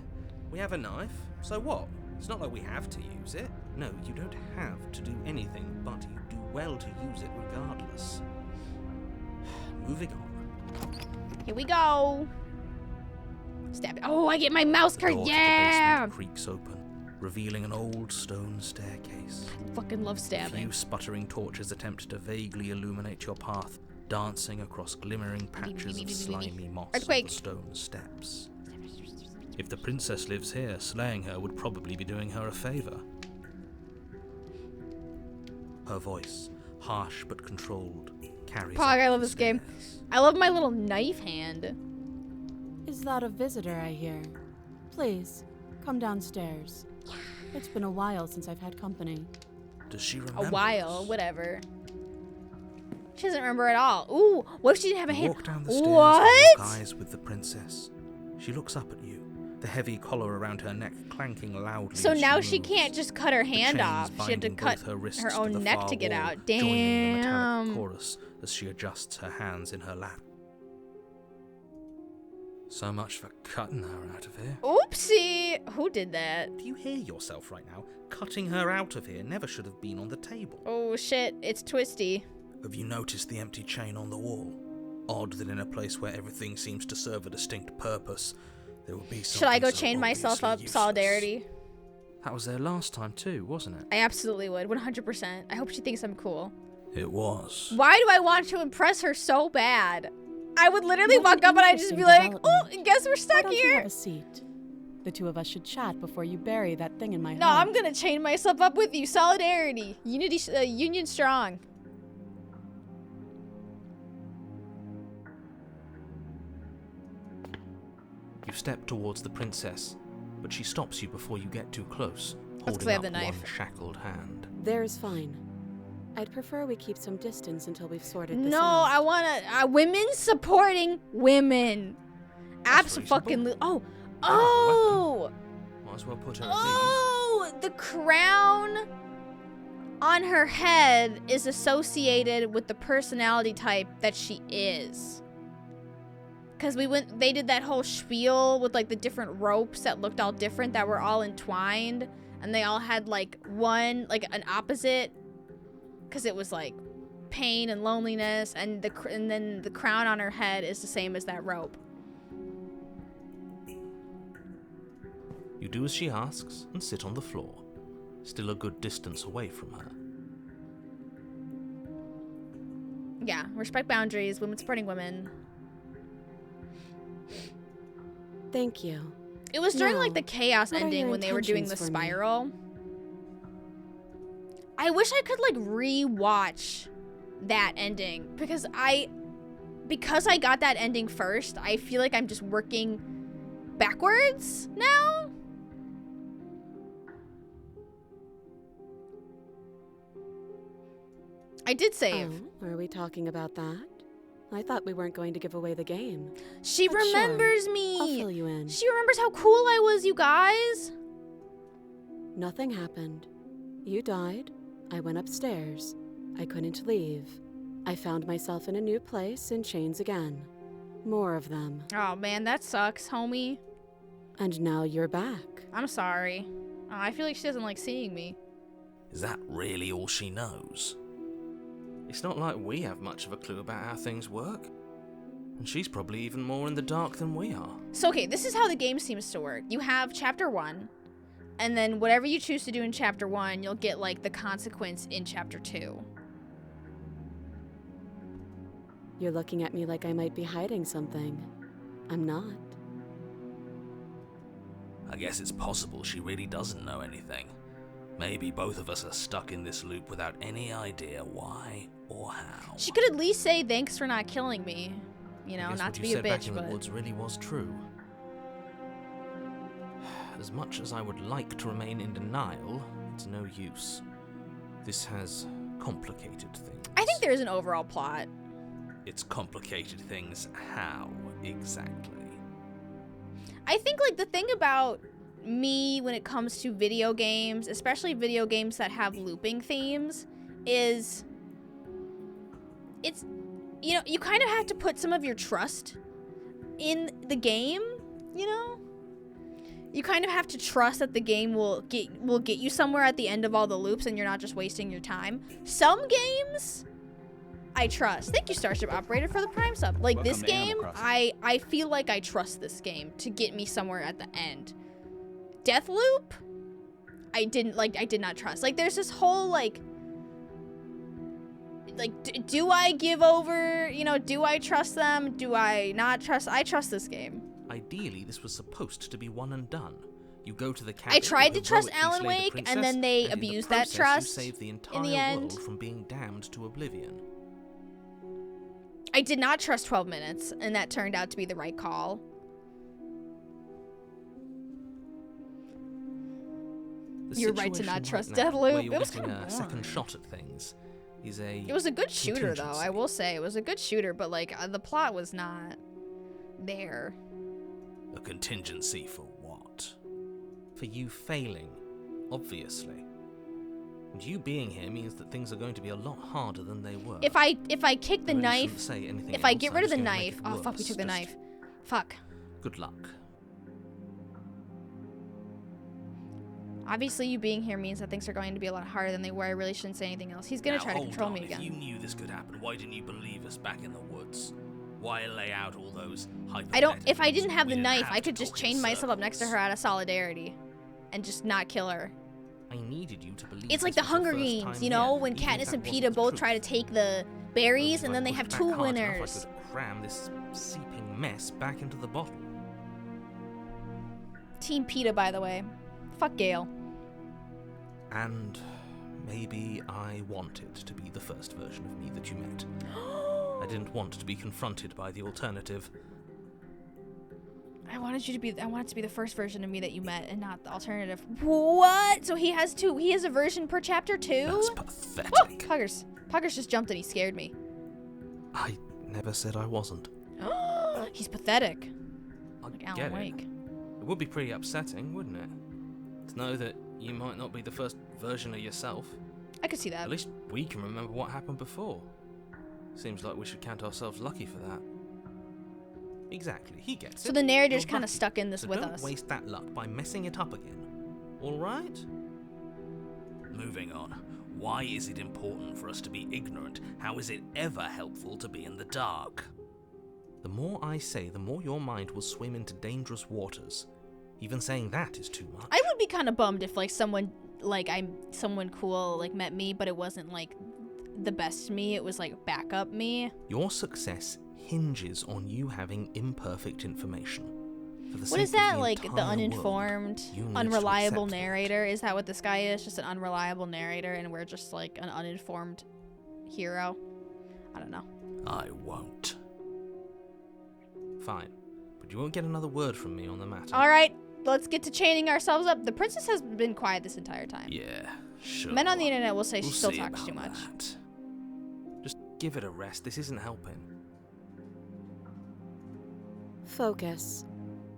We have a knife, so what? It's not like we have to use it. No, you don't have to do anything, but you do well to use it regardless. Moving on. Here we go. Stab it. Oh, I get my mouse The card. door to the Yeah. basement creaks open, revealing an old stone staircase. Fucking love A stabbing. few sputtering torches attempt to vaguely illuminate your path, dancing across glimmering patches of slimy moss on the Earthquake. stone steps. If the princess lives here, slaying her would probably be doing her a favor. Her voice, harsh but controlled, carries Pog, up I love the this game. stairs. I love my little knife hand. Is that a visitor I hear? Please, come downstairs. It's been a while since I've had company. Does she remember A while, us? whatever. She doesn't remember at all. Ooh, what if she didn't have a You hand? walk down the stairs and What? lock eyes with the princess. She looks up at you, the heavy collar around her neck clanking loudly. So as now she she moves. can't just cut her The hand chains off. She had to binding cut both her wrists her to own the neck far to get wall, out. joining the metallic Damn. chorus as she adjusts her hands in her lap. So much for cutting her out of here. Oopsie. Who did that? Do you hear yourself right now? Cutting her out of here never should have been on the table. Oh shit, it's twisty. Have you noticed the empty chain on the wall? Odd that in a place where everything seems to serve a distinct purpose, there would be something Should I go so chain myself obviously up? useless. Solidarity. That was there last time too, wasn't it? I absolutely would. 100%. I hope she thinks I'm cool. It was. Why do I want to impress her so bad? I would literally What walk an up and I'd just be like, interesting oh, development. guess we're Why stuck don't you here. have a seat? The two of us should chat before you bury that thing in my No, heart. I'm gonna chain myself up with you. Solidarity. Unity, union strong. You step towards the princess, but she stops you before you get too close, That's 'cause holding I up have the knife. one shackled hand. There's fine. I'd prefer we keep some distance until we've sorted this No, out. I wanna. Women supporting women. That's Abso-fucking-lutely. reasonable. Oh! Might as well put her at ease. Oh! The crown on her head is associated with the personality type that she is. Because they did that whole spiel with like the different ropes that looked all different that were all entwined. And they all had like an opposite. Because it was like pain and loneliness. And then the crown on her head is the same as that rope. You do as she asks and sit on the floor, still a good distance away from her. Yeah, respect boundaries, women supporting women. Thank you. It was during Now, like the chaos what are ending your when they were doing the intentions for me? spiral. I wish I could like re-watch that ending because I got that ending first. I feel like I'm just working backwards now. I did save. Oh, are we talking about that? I thought we weren't going to give away the game. She but sure, remembers I'll me. fill you in. She remembers how cool I was, you guys. Nothing happened. You died. I went upstairs. I couldn't leave. I found myself in a new place in chains again. More of them. Oh man, that sucks, homie. And now you're back. I'm sorry. Oh, I feel like she doesn't like seeing me. Is that really all she knows? It's not like we have much of a clue about how things work. And she's probably even more in the dark than we are. So, okay, this is how the game seems to work. You have chapter 1, and then whatever you choose to do in chapter 1, you'll get, like, the consequence in chapter 2. You're looking at me like I might be hiding something. I'm not. I guess it's possible she really doesn't know anything. Maybe both of us are stuck in this loop without any idea why or how. She could at least say thanks for not killing me. You know, I guess not what to you be a said back bitch, in but... the woods really was true. As much as I would like to remain in denial, it's no use. This has complicated things. I think there's an overall plot. It's complicated things. How exactly? I think, like, the thing about me when it comes to video games, especially video games that have looping themes, is it's, you know, you kind of have to put some of your trust in the game, you know? You kind of have to trust that the game will get you somewhere at the end of all the loops and you're not just wasting your time. Some games I trust. Thank you, Starship Operator, for the Prime sub. Like, Welcome this to game, Animal Crossing. I feel like I trust this game to get me somewhere at the end. Deathloop, I did not trust. Like, there's this whole, like do I give over, you know, do I trust them? Do I not trust? I trust this game. Ideally, this was supposed to be one and done. You go to the cabin. I tried to you trust heroically Alan slay the Wake, princess, and then they and in the abused that process, trust You save the entire in the end. world from being damned to oblivion. I did not trust 12 minutes, and that turned out to be the right call. The You're right to situation not trust now, Deathloop. where you're It was getting kinda a second boring. shot at things is a It was a good shooter, though. I contingency. will say it was a good shooter, but like the plot was not there. A contingency for what? for you failing, obviously. And you being here means that things are going to be a lot harder than they were. If I kick the I really knife, shouldn't say anything if I else, get I'm rid of just the gonna make knife, it oh fuck, we worse. took the Just knife. Fuck. Good luck. Obviously, you being here means that things are going to be a lot harder than they were. I really shouldn't say anything else. He's gonna Now, try to hold control on. me If again. you knew this could happen, why didn't you believe us back in the woods? Why lay out all those I don't. If I didn't have We the didn't knife, have I to could just talk in chain myself up next to her circles. out of solidarity, and just not kill her. I needed you to believe. It's like this the was your Hunger first Games, time you know, here, when even if Katniss that and wasn't Peeta the both truth. try to take the berries, If and I then they pushed have back 2 hard enough, winners. I could cram this seeping mess back into the bottle. Team Peeta, by the way. Fuck Gale. And maybe I wanted to be the first version of me that you met. I didn't want to be confronted by the alternative. I wanted to be the first version of me that you met, and not the alternative. What? So he has 2. He has a version per chapter 2? That's pathetic. Oh, Puggers. Puggers just jumped and he scared me. I never said I wasn't. He's pathetic. I Like get Alan it. Wake. It would be pretty upsetting, wouldn't it? To know that you might not be the first version of yourself. I could see that. At least we can remember what happened before. Seems like we should count ourselves lucky for that. Exactly, he gets it. So the narrator's You're kind of lucky. stuck in this So with don't us. waste that luck by messing it up again. Alright? Moving on. Why is it important for us to be ignorant? How is it ever helpful to be in the dark? The more I say, the more your mind will swim into dangerous waters. Even saying that is too much. I would be kind of bummed if someone cool met me, but it wasn't the best me. It was backup me. Your success hinges on you having imperfect information. For the What sake is of that, the the entire world, uninformed, you need to unreliable accept that. narrator? Is that what this guy is? Just an unreliable narrator, and we're just an uninformed hero? I don't know. I won't. Fine. But you won't get another word from me on the matter. All right, let's get to chaining ourselves up. The princess has been quiet this entire time. Yeah, sure. Men on the internet will say We'll she still see talks too about much. that. Just give it a rest. This isn't helping. Focus.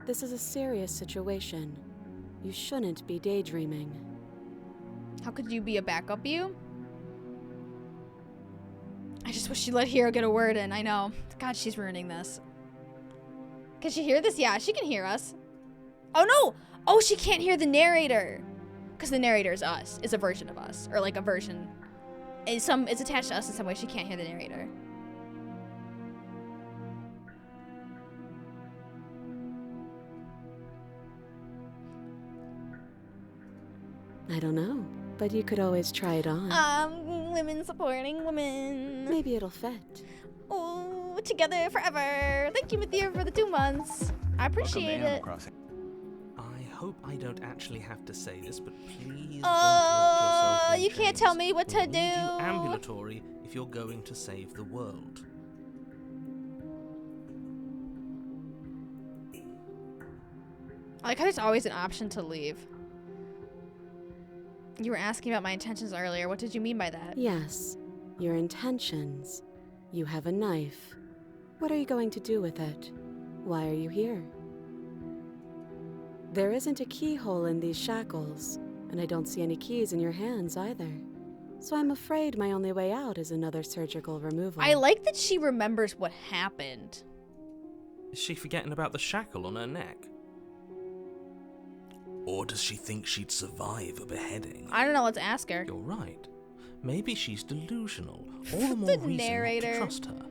This is a serious situation. You shouldn't be daydreaming. How could you be a backup you? I just wish she let Hero get a word in. I know. God, she's ruining this. Can she hear this? Yeah, she can hear us. Oh, no! Oh, she can't hear the narrator. Because the narrator is us. Is a version of us. Or a version. It's attached to us in some way. She can't hear the narrator. I don't know, but you could always try it on. Women supporting women. Maybe it'll fit. Oh, together forever. Thank you, Mathia, for the 2 months. I appreciate it. I hope I don't actually have to say this, but please don't lock yourself in You can't chains. tell me what to We'll need do. you ambulatory if you're going to save the world. I like how there's always an option to leave. You were asking about my intentions earlier. What did you mean by that? Yes, your intentions. You have a knife. What are you going to do with it? Why are you here? There isn't a keyhole in these shackles, and I don't see any keys in your hands either. So I'm afraid my only way out is another surgical removal. I like that she remembers what happened. Is she forgetting about the shackle on her neck? Or does she think she'd survive a beheading? I don't know. Let's ask her. You're right. Maybe she's delusional. All the more The reason not narrator. to trust her.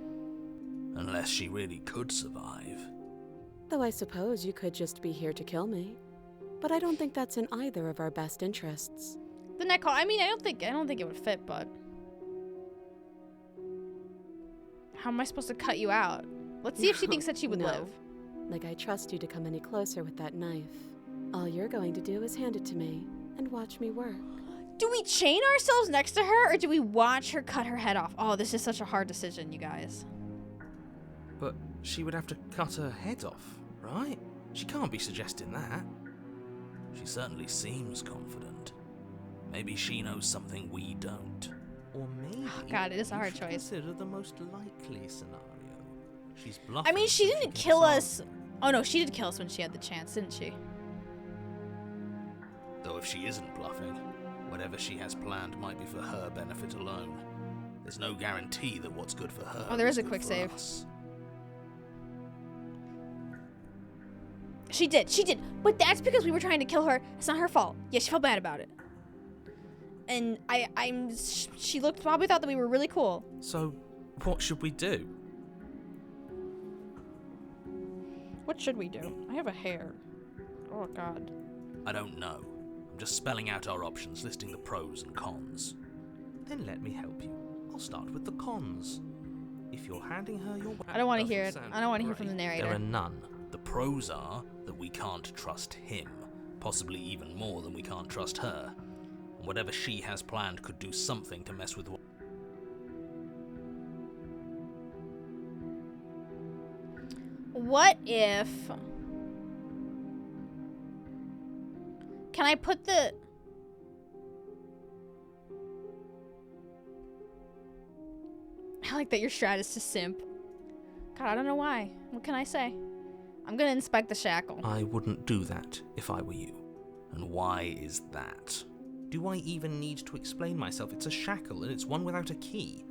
Unless she really could survive. Though I suppose you could just be here to kill me. But I don't think that's in either of our best interests. The neck hole. I mean, I don't think it would fit, but how am I supposed to cut you out? Let's see if she thinks that she would No. live. Like I trust you to come any closer with that knife. All you're going to do is hand it to me and watch me work. Do we chain ourselves next to her, or do we watch her cut her head off? Oh, this is such a hard decision, you guys. But she would have to cut her head off, right? She can't be suggesting that. She certainly seems confident. Maybe she knows something we don't. Or maybe God, it is a you hard should choice. Consider the most likely scenario. She's bluffing. I mean, she so didn't can kill disarm us. Oh no, she did kill us when she had the chance, didn't she? Though if she isn't bluffing, whatever she has planned might be for her benefit alone. There's no guarantee that what's good for her. Oh, there is a good quick for save. us. She did. But that's because we were trying to kill her. It's not her fault. Yeah, she felt bad about it. And she probably thought that we were really cool. So, what should we do? What should we do? I have a hair. Oh, God. I don't know. I'm just spelling out our options, listing the pros and cons. Then let me help you. I'll start with the cons. If you're handing her your weapon, I don't want to doesn't hear it. sound I don't want to hear from the great, narrator. There are none. The pros are that we can't trust him, possibly even more than we can't trust her. And whatever she has planned could do something to mess with what. What if... Can I put the... I like that your strat is to simp. God, I don't know why. What can I say? I'm gonna inspect the shackle. I wouldn't do that if I were you. And why is that? Do I even need to explain myself? It's a shackle and it's one without a key.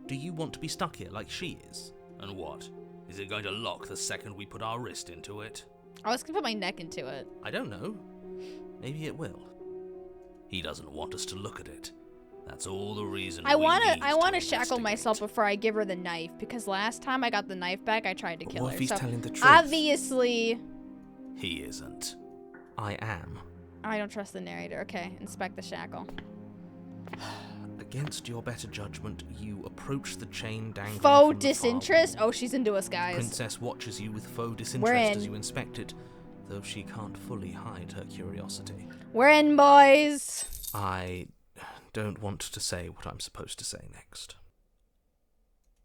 Do you want to be stuck here like she is? And what? Is it going to lock the second we put our wrist into it? I was gonna put my neck into it. I don't know. Maybe it will. He doesn't want us to look at it. That's all the reason I we wanna need to shackle myself investigate. before I give her the knife, because last time I got the knife back, I tried to But kill what her. if he's So telling the truth? obviously, He isn't. I am. I don't trust the narrator. Okay, inspect the shackle. Against your better judgment, you approach the chain dangling Faux from the disinterest? far wall. Oh, she's into us, The guys. princess watches you with faux We're disinterest in. as you inspect it, though she can't fully hide her curiosity. We're in, boys. I don't want to say what I'm supposed to say next.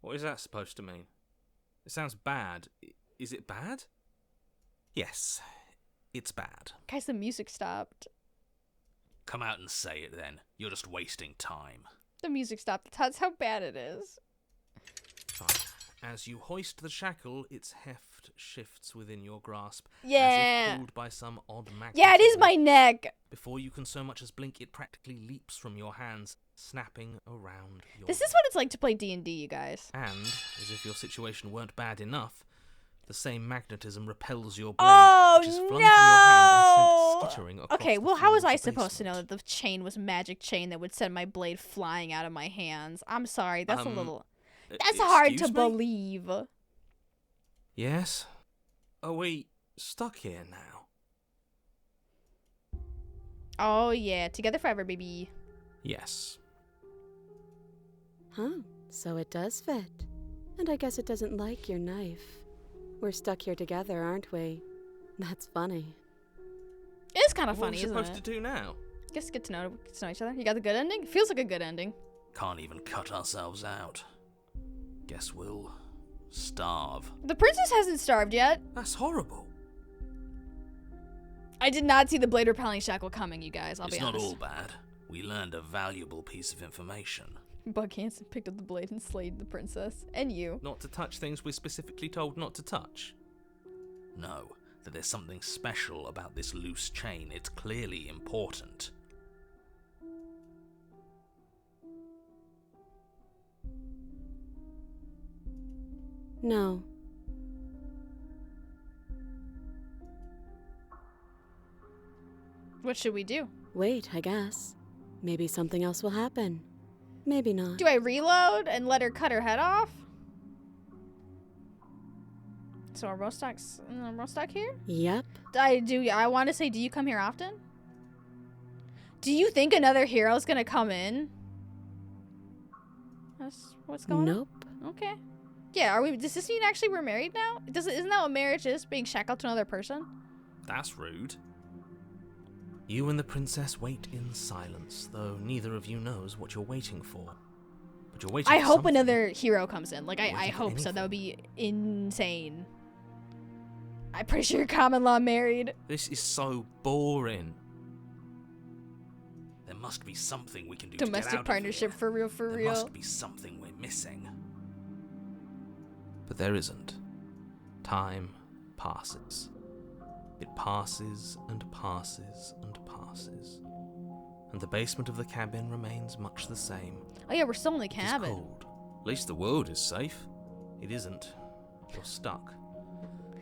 What is that supposed to mean? It sounds bad. Is it bad? Yes, it's bad. Guys, the music stopped. Come out and say it then. You're just wasting time. The music stopped. That's how bad it is. Fine. As you hoist the shackle, its heft shifts within your grasp, as Yeah. if pulled by some odd magnet. Yeah, it is my neck. Before you can so much as blink, it practically leaps from your hands, snapping around your This is what it's like to play D&D, you guys. And, as if your situation weren't bad enough, the same magnetism repels your blade, Oh, which is flung from your hand no! and sent skittering across Okay, the well, how floor was of I the supposed to know basement. that the chain was magic chain that would send my blade flying out of my hands? I'm sorry, that's a little... That's hard to Excuse me? believe. Yes? Are we stuck here now? Oh, yeah. Together forever, baby. Yes. Huh, so it does fit. And I guess it doesn't like your knife. We're stuck here together, aren't we? That's funny. It's kind of What are funny, we isn't supposed it? to do now? Guess get to know each other. You got the good ending? Feels like a good ending. Can't even cut ourselves out. Guess we'll starve. The princess hasn't starved yet. That's horrible. I did not see the blade repelling shackle coming, you guys. I'll It's be not honest. all bad. We learned a valuable piece of information. Bug Hansen picked up the blade and slayed the princess. And you. Not to touch things we're specifically told not to touch. No, that there's something special about this loose chain. It's clearly important. No. What should we do? Wait, I guess. Maybe something else will happen. Maybe not. Do I reload and let her cut her head off? So are Rostock here? Yep. I want to say, do you come here often? Do you think another hero's gonna come in? That's what's going Nope. on? Okay. Yeah, does this mean actually we're married now? Isn't that what marriage is? Being shackled to another person? That's rude. You and the princess wait in silence, though neither of you knows what you're waiting for. But you're waiting I for hope something. another hero comes in. Like, I Waiting for hope so. That would anything. be insane. I'm pretty sure common law married. This is so boring. There must be something we can do to get Domestic out of partnership here. for real, for There real. must be something we're missing. But there isn't. Time passes. It passes and passes and passes, and the basement of the cabin remains much the same. Oh yeah, we're still in the It is cabin. cold. At least the world is safe. It isn't. You're stuck.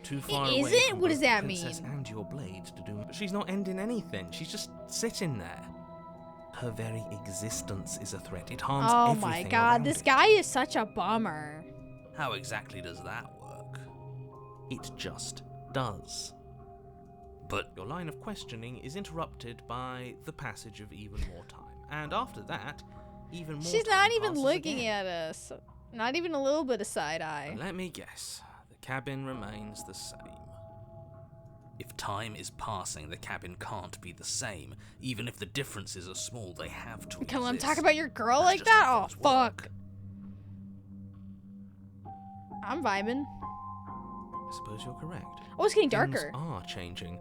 Too far away isn't? from What does both the that princess mean? and your blade to do. But she's not ending anything. She's just sitting there. Her very existence is a threat. It harms Oh everything my god, around this it. guy is such a bummer. How exactly does that work? It just does. But Your line of questioning is interrupted by the passage of even more time. And after that, even more She's time not even passes looking again. at us. Not even a little bit of side eye. Let me guess. The cabin remains the same. if time is passing, the cabin can't be the same. Even if the differences are small, they have to Come on, exist. talk about your girl That's like just that? how Oh, things fuck. work. I'm vibing. I suppose you're correct. Oh, it's getting Things darker. are changing.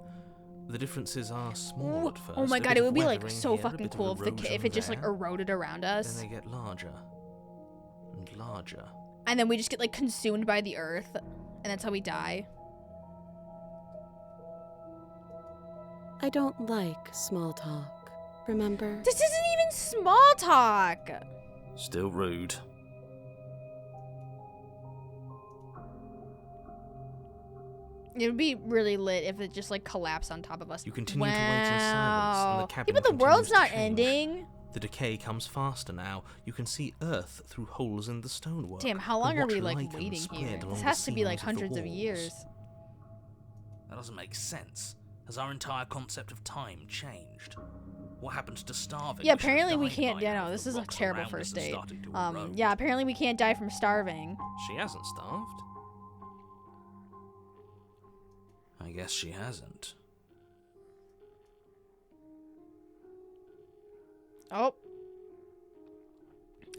The differences are small Ooh, at first. oh my a god, bit it of would be like weathering so here, a fucking bit of cool if if erosion it just like there. eroded around us. Then they get larger and larger. And then we just get like consumed by the earth. And that's how we die. I don't like small talk, remember? This isn't even small talk. Still rude. It would be really lit if it just like collapsed on top of us. You continue to wait in silence, and the Wow. cabin Yeah, but the world's continues not to change. ending. The decay comes faster now. You can see earth through holes in the stonework. Damn, how and long are watch we like lichen waiting spread here? along This the has to be like seams of the hundreds of walls. years. That doesn't make sense. Has our entire concept of time changed? What happened to starving? Yeah, We should have apparently we died can't. by Yeah, now no, if this the is a rocks terrible around us first had date. started to erode. Yeah, apparently we can't die from starving. She hasn't starved. I guess she hasn't. Oh.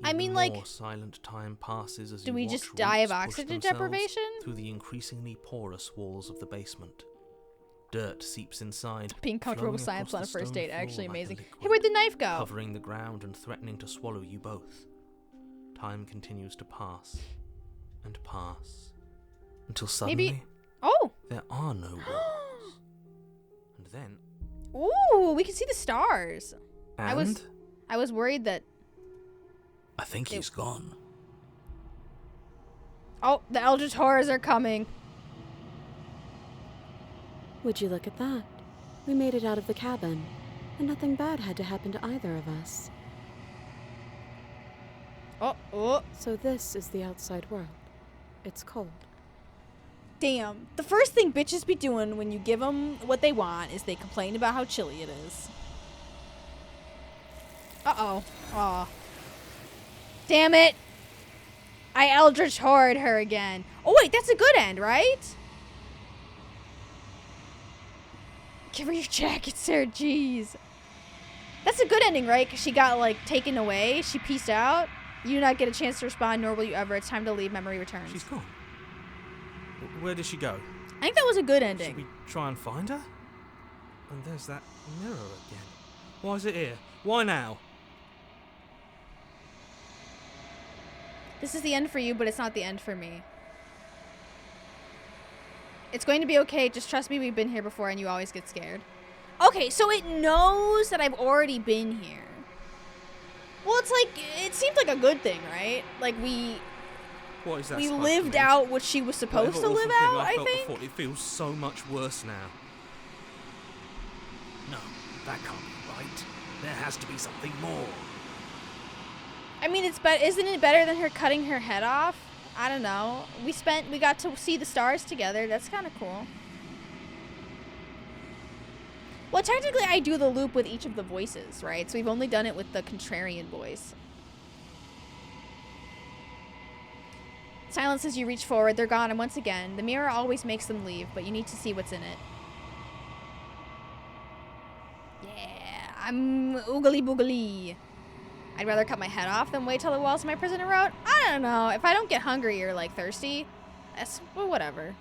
I Even mean, like, more silent time passes as do you we watch just die of roots push oxygen themselves deprivation? through the increasingly porous walls of the basement. Dirt seeps inside, Being comfortable with flowing science on a across the first stone date, actually floor like a amazing. Hey, liquid, where'd the knife go? covering the ground and threatening to swallow you both. Time continues to pass and pass until suddenly Maybe. Oh. there are no walls. And then, Ooh, we can see the stars. and I was worried that. I think he's gone. Oh, the Eldritch Horrors are coming. Would you look at that? We made it out of the cabin, and nothing bad had to happen to either of us. Oh. So this is the outside world. It's cold. Damn. The first thing bitches be doing when you give them what they want is they complain about how chilly it is. Uh-oh. Aw. Damn it. I Eldritch Horrored her again. Oh, wait, that's a good end, right? Give her your jacket, sir. Jeez. That's a good ending, right? 'Cause she got, like, taken away. She peaced out. You do not get a chance to respond, nor will you ever. It's time to leave. Memory returns. she's gone. Where did she go? I think that was a good Should ending. we try and find her? And there's that mirror again. Why is it here? Why now? This is the end for you, but it's not the end for me. It's going to be okay. Just trust me, we've been here before and you always get scared. Okay, so it knows that I've already been here. Well, it's like, it seems like a good thing, right? Like, we What is that? we supposed to lived mean? out what she was supposed Whatever to live awful thing out, I felt think. before, it feels so much worse now. No, that can't be right. There has to be something more. I mean, isn't it better than her cutting her head off? I don't know. We got to see the stars together. That's kind of cool. Well, technically, I do the loop with each of the voices, right? So we've only done it with the contrarian voice. Silence as you reach forward. They're gone, and once again, the mirror always makes them leave, but you need to see what's in it. Yeah, I'm oogly boogly. I'd rather cut my head off than wait till the walls of my prison erode. I don't know. If I don't get hungry or, like, thirsty, well, whatever.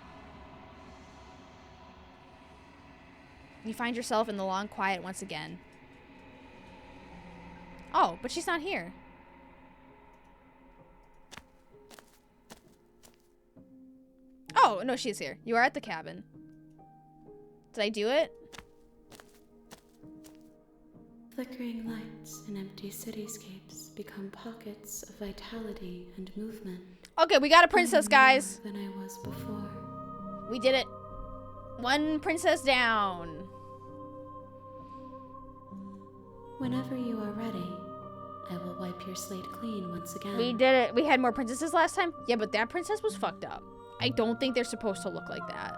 You find yourself in the long quiet once again. Oh, but she's not here. Oh, no, she's here. You are at the cabin. Did I do it? Flickering lights in empty cityscapes become pockets of vitality and movement. Okay, we got a princess, guys. Than I was before. We did it. One princess down. Whenever you are ready, I will wipe your slate clean once again. We did it. We had more princesses last time. Yeah, but that princess was fucked up. I don't think they're supposed to look like that.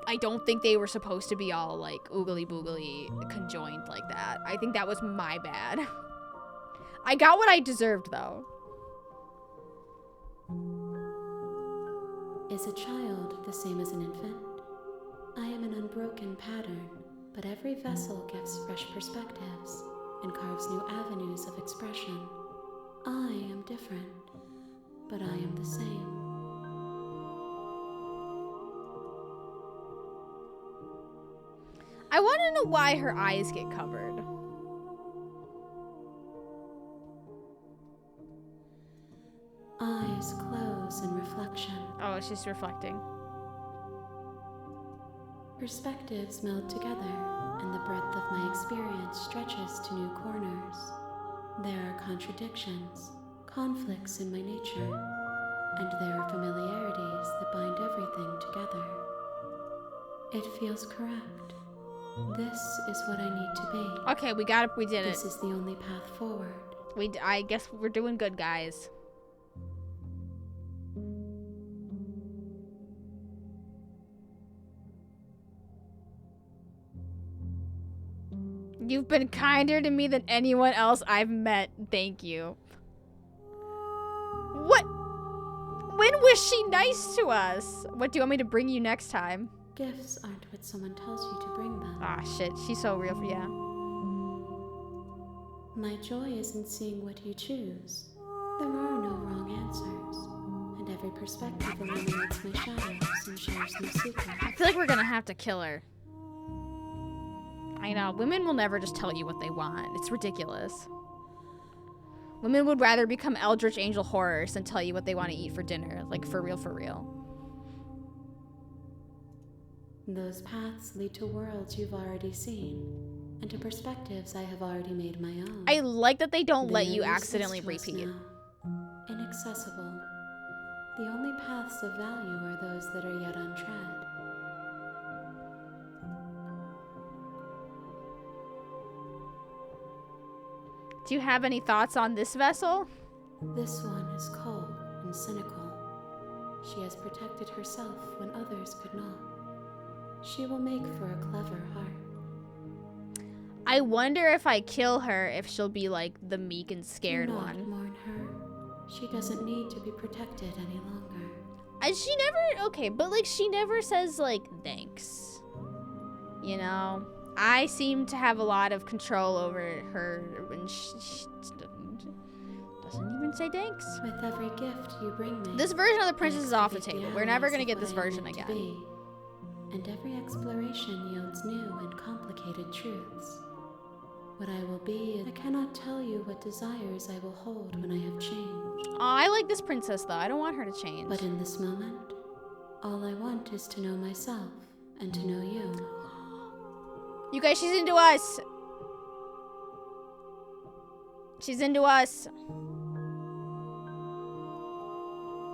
I don't think they were supposed to be all like oogly boogly conjoined like that. I think that was my bad. I got what I deserved though. Is a child the same as an infant? I am an unbroken pattern, but every vessel gives fresh perspectives and carves new avenues of expression. I am different, but I am the same. I want to know why her eyes get covered. Eyes close in reflection. Oh, she's reflecting. Perspectives meld together, and the breadth of my experience stretches to new corners. There are contradictions, conflicts in my nature, and there are familiarities that bind everything together. It feels correct. This is what I need to be. Okay, we got it. We did it. This is the only path forward. I guess we're doing good, guys. You've been kinder to me than anyone else I've met. Thank you. What? When was she nice to us? What do you want me to bring you next time? Gifts aren't what someone tells you to bring them. Ah, shit. She's so real for yeah. My joy is in seeing what you choose. There are no wrong answers, and every perspective illuminates my shadows and shares new secrets. I feel like we're gonna have to kill her. I know. Women will never just tell you what they want. It's ridiculous. Women would rather become eldritch angel horrors than tell you what they want to eat for dinner. Like, for real, for real. Those paths lead to worlds you've already seen, and to perspectives I have already made my own. I like that they don't let They you are accidentally useless repeat. now, inaccessible. The only paths of value are those that are yet untread. Do you have any thoughts on this vessel? This one is cold and cynical. She has protected herself when others could not. She will make for a clever heart. I wonder if I kill her, if she'll be like the meek and scared Do not one. mourn her. She doesn't need to be protected any longer. She never, okay, but like she never says like thanks. You know? I seem to have a lot of control over her and she doesn't even say thanks. With every gift you bring me, This version of the princess is off the excavate table. We're never alleys gonna of get what this I am version meant to again. be. And every exploration yields new and complicated truths. What I will be, I cannot tell you what desires I will hold when I have changed. Oh, I like this princess though. I don't want her to change. But in this moment, all I want is to know myself and to know you. You guys, she's into us. She's into us.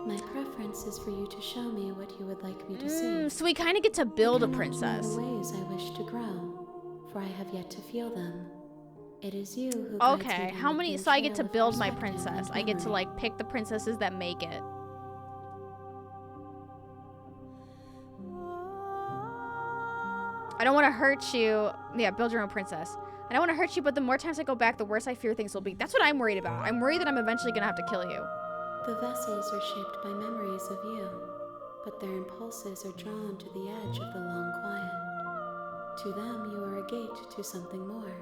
My preference is for you to show me what you would like me to see. So we kind of get to build a I cannot princess. know the ways I wish to grow, for I have yet to feel them. It is you who guides me Okay, down how the many? thin So I get to trail of build my perspective princess. and I get to memory. like pick the princesses that make it. I don't want to hurt you. Yeah, build your own princess. I don't want to hurt you, but the more times I go back, the worse I fear things will be. That's what I'm worried about. I'm worried that I'm eventually gonna have to kill you. The vessels are shaped by memories of you, but their impulses are drawn to the edge of the long quiet. To them, you are a gate to something more,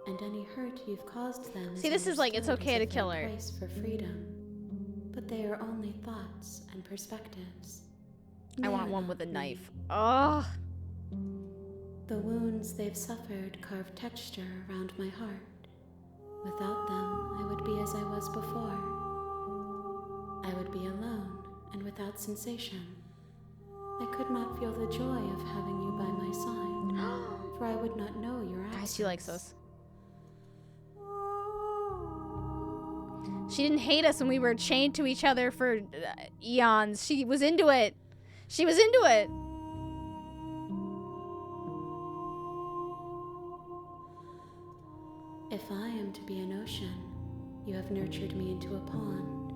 and any hurt you've caused them. See, this is like, it's understood okay as to a kill fair her. price for freedom, but they are only thoughts and perspectives. I They want are one not with a me. knife. Ugh. The wounds they've suffered carve texture around my heart. Without them, I would be as I was before. I would be alone and without sensation. I could not feel the joy of having you by my side, for I would not know your absence. Guys, she likes us. She didn't hate us when we were chained to each other for eons. She was into it. She was into it. If I am to be an ocean, you have nurtured me into a pond.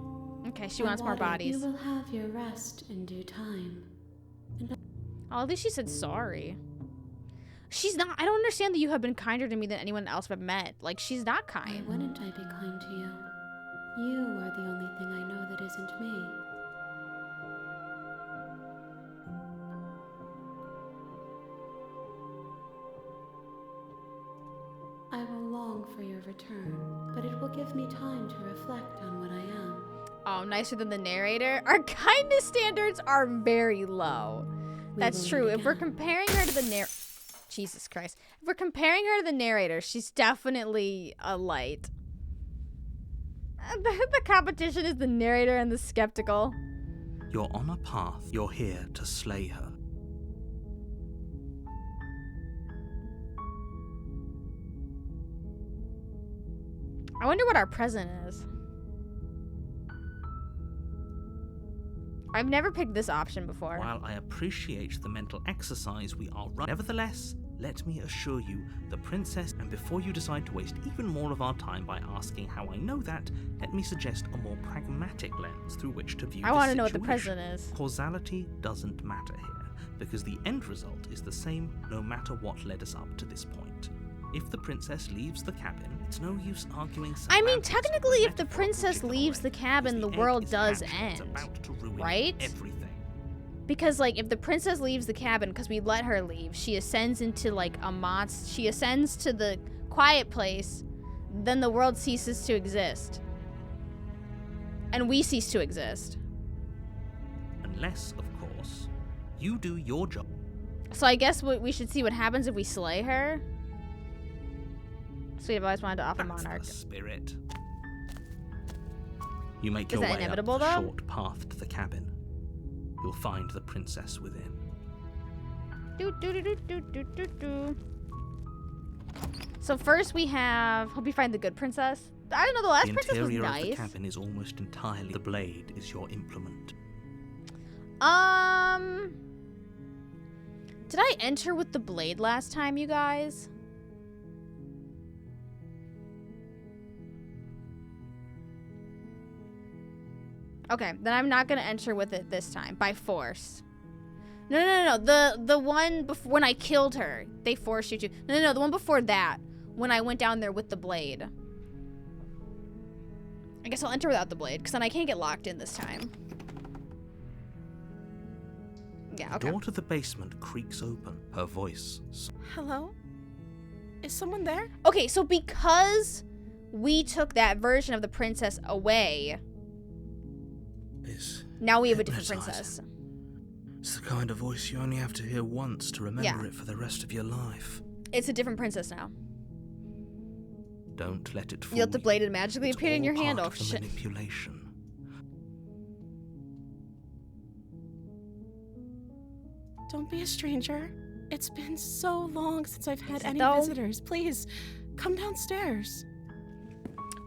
Okay, she wants more bodies. You will have your rest in due time. Oh, at least she said sorry. She's not. I don't understand that you have been kinder to me than anyone else I've met. Like, she's not Why kind. wouldn't I be kind to you? You are the only thing I know that isn't me. I will long for your return, but it will give me time to reflect on what I am. Oh, nicer than the narrator? Our kindness standards are very low. That's true. If we're comparing her to the Jesus Christ. If we're comparing her to the narrator, she's definitely a light. The competition is the narrator and the skeptical. You're on a path. You're here to slay her. I wonder what our present is. I've never picked this option before. While I appreciate the mental exercise we are running, nevertheless, let me assure you, the princess, and before you decide to waste even more of our time by asking how I know that, let me suggest a more pragmatic lens through which to view I want to know what the present is. Causality doesn't matter here, because the end result is the same no matter what led us up to this point. If the princess leaves the cabin, it's no use arguing I mean, semantics technically, over if the metaphor princess logic leaves away, the cabin, because the egg world is does hatched, it's end, about to ruin right? everything. Because, like, if the princess leaves the cabin because we let her leave, she ascends into, like, a monster. She ascends to the quiet place, then the world ceases to exist. And we cease to exist. Unless, of course, you do your job. So I guess we should see what happens if we slay her. Sweet, I've always wanted to offer That's Monarch. the spirit. You make Is your that way inevitable, up the though? short path to the cabin. You'll find the princess within. So first we have, hope you find the good princess. I don't know, the last The princess was interior of the nice. cabin is almost entirely the blade is your implement. Did I enter with the blade last time, you guys? Okay, then I'm not gonna enter with it this time by force. No. The one before when I killed her, they forced you to. No. The one before that, when I went down there with the blade. I guess I'll enter without the blade, because then I can't get locked in this time. Yeah, The okay. door to the basement creaks open. Her voice. Hello? Is someone there? Okay, so because we took that version of the princess away, Is now we have a different hypnotizing. princess. It's the kind of voice you only have to hear once to remember Yeah. it for the rest of your life. It's a different princess now. Don't let it fool You let the you. blade and magically It's appear in all your hand. part Oh of the shit. manipulation. Don't be a stranger. It's been so long since I've had Is it any though? visitors. Please, come downstairs.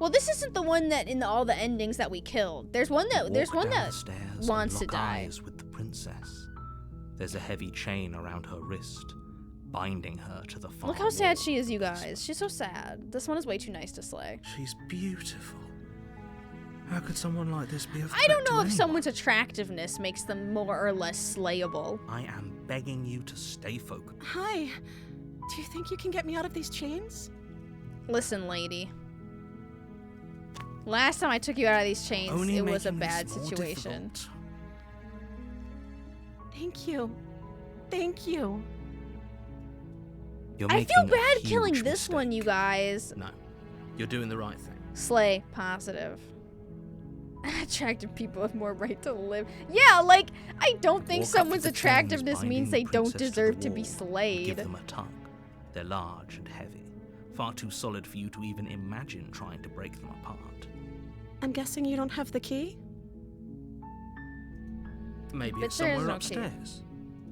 Well, this isn't the one that in all the endings that we killed. There's one that Walk down the stairs wants and to lock die. eyes with the princess. There's a heavy chain around her wrist, binding her to the far Look how sad wall. she is, you guys. She's so sad. This one is way too nice to slay. She's beautiful. How could someone like this be a threat I don't to know if anyone? someone's attractiveness makes them more or less slayable. I am begging you to stay focused. Hi. Do you think you can get me out of these chains? Listen, lady. Last time I took you out of these chains, Only it was a making bad this more situation. difficult. Thank you. Thank you. You're I making feel a bad huge killing this one, mistake. you guys. No, you're doing the right thing. Slay, positive. Attractive people have more right to live. Yeah, like, I don't think Walk up someone's to the chains attractiveness binding means the they don't princess to the deserve to be wall. Give slayed. them a tug. They're large and heavy, far too solid for you to even imagine trying to break them apart. I'm guessing you don't have the key? Maybe But it's there is somewhere no key. upstairs.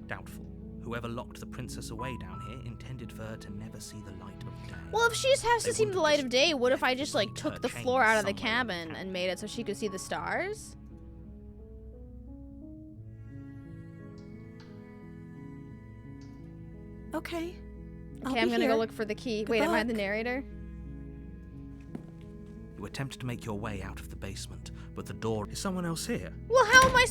Doubtful. Whoever locked the princess away down here intended for her to never see the light of day. Well, if she just has to They see wouldn't the have light of just day, what if I left just her like took the chained floor out of the somewhere in the cabin and made it so she could see the stars? Okay. Okay, I'm gonna go look for the key. Wait, am I luck. the narrator? You attempt to make your way out of the basement, but the door... Is someone else here? Well, how am I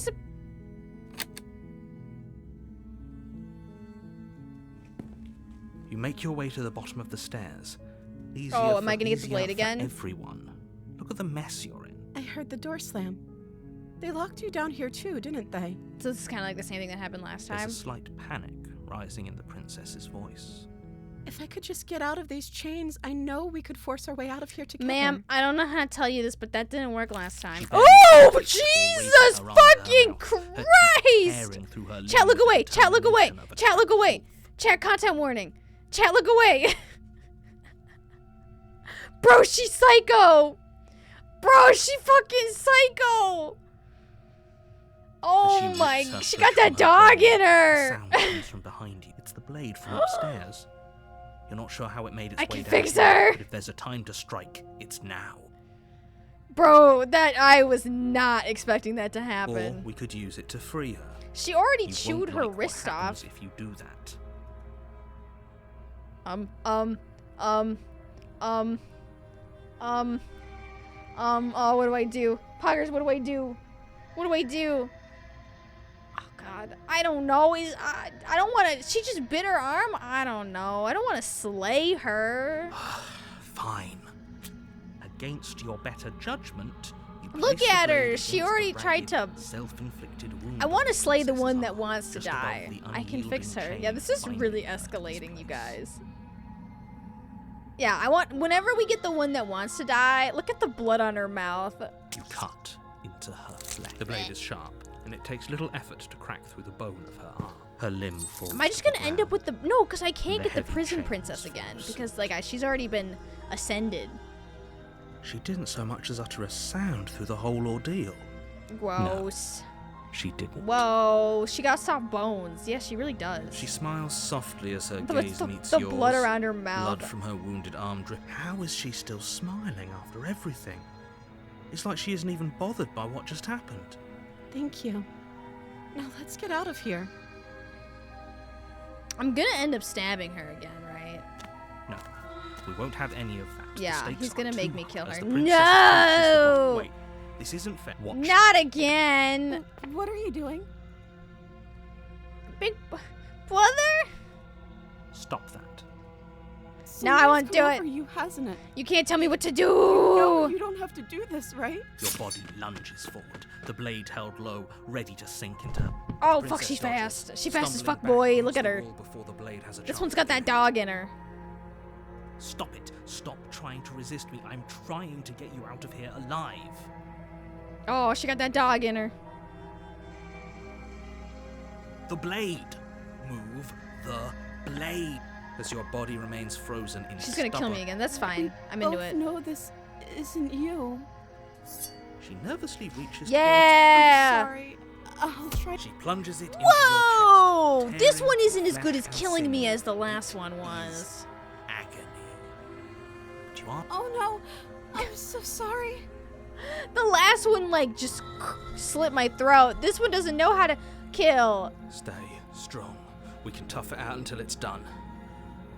You make your way to the bottom of the stairs. Easier Oh, am for- I gonna get the easier blade for again? Everyone. Look at the mess you're in. I heard the door slam. They locked you down here too, didn't they? So this is kind of like the same thing that happened last There's time. a slight panic rising in the princess's voice. If I could just get out of these chains, I know we could force our way out of here together. Ma'am, I don't know how to tell you this, but that didn't work last time. She Oh, bent Jesus forward, raising her fucking arm to her mouth, her Christ! teeth tearing through her Chat, look limbs away! with Chat, look away! determination of a Chat, look tiger. away! Chat, content warning! Chat, look away! Bro, she's psycho! Bro, she fucking psycho! Oh As my, lifts her she foot got that from dog her in her! sound comes from behind you. It's the blade from upstairs. You're not sure how it made its I way can down fix here, her. But if there's a time to strike, it's now. Bro, I was not expecting that to Or happen. we could use it to free her. She already You chewed won't her like what wrist happens off. if you do that. Oh, what do I do? Poggers, what do I do? What do I do? Oh, God. I don't know. I don't want to... She just bit her arm? I don't know. I don't want to slay her. Fine. Against your better judgment, you Look place the at her. blade She against already the tried to... ragged, self-inflicted wound I on want to the slay the princess's one that arm, wants to just above die. the I can fix her. unyielding Yeah, chain this is binding really her to this escalating, you place. guys. Yeah, I want... Whenever we get the one that wants to die, look at the blood on her mouth. You cut into her flesh. The blade is sharp, and it takes little effort to crack through the bone of her arm. Her limb falls. Am I just to the gonna end up ground. with the... No, because I can't The get the heavy prison chains princess again. force. Because, like, she's already been ascended. She didn't so much as utter a sound through the whole ordeal. Gross. She didn't. Whoa, she got soft bones. Yeah, she really does. She smiles softly as her The- gaze the- meets the yours. blood around her mouth. Blood from her wounded arm drip. How is she still smiling after everything? It's like she isn't even bothered by what just happened. Thank you. Now let's get out of here. I'm gonna end up stabbing her again, right? No, we won't have any of that. The Yeah, stakes he's are gonna make too me high kill as her. the princess approaches the No! body. Wait, this isn't fair. Watch. Not again! What are you doing? Big brother? Stop that. No, I won't do it. For you, hasn't it? You can't tell me what to No, do! you don't have to do this, right? Your body lunges forward, the blade held low, ready to sink into. Oh, The fuck, princess she's dodges, fast. She's fast as stumbling fuck, back boy. against Look at the her. wall before the blade has a This chance one's to got that get dog in her. Stop it. Stop trying to resist me. I'm trying to get you out of here alive. Oh, she got that dog in her. The blade. Move the blade. As your body remains frozen in She's gonna kill me again. That's fine. I'm into it. No, this isn't you. She nervously reaches Yeah! Sorry. I'll try. She plunges it into Whoa! your chest. This tearing one isn't as flesh good as and killing me sinew. as the last one was. Agony. But you aren't. Oh no. I'm so sorry. The last one, like, just slit my throat. This one doesn't know how to kill. Stay strong. We can tough it out until it's done.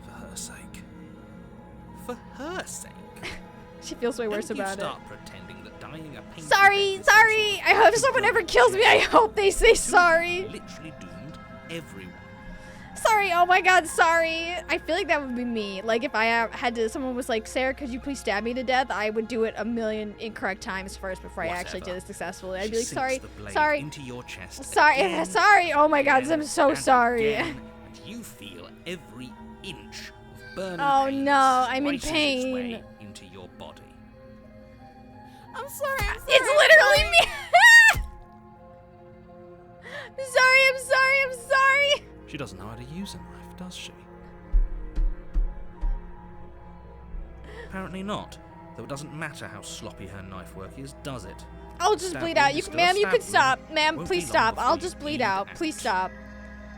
For her sake. For her sake. She feels way worse Don't you about it. start pretending that dying a painful Sorry, death is sorry. some I hope sort of someone ever heroic kills me. I gesture. hope they say sorry. Literally doomed everyone. Sorry. Oh my god, sorry. I feel like that would be me. Like if I had to, someone was like, Sarah, could you please stab me to death? I would do it a million incorrect times first before I actually did Whatever. it successfully. I'd She be like, sinks sorry, the blade sorry, into your chest sorry, again, sorry. Oh my god, again, I'm so and sorry. again, and you feel every inch of burning Oh pain no, I'm in slices its pain. way into your body. I'm sorry. I'm sorry. It's literally me. I'm sorry. She doesn't know how to use a knife, does she? Apparently not. Though it doesn't matter how sloppy her knife work is, does it? I'll just Stab bleed wound out. is You, still a ma'am, you stab could wound. stop. Ma'am, Won't please be long stop. before I'll you just bleed bleed out. out. Please stop.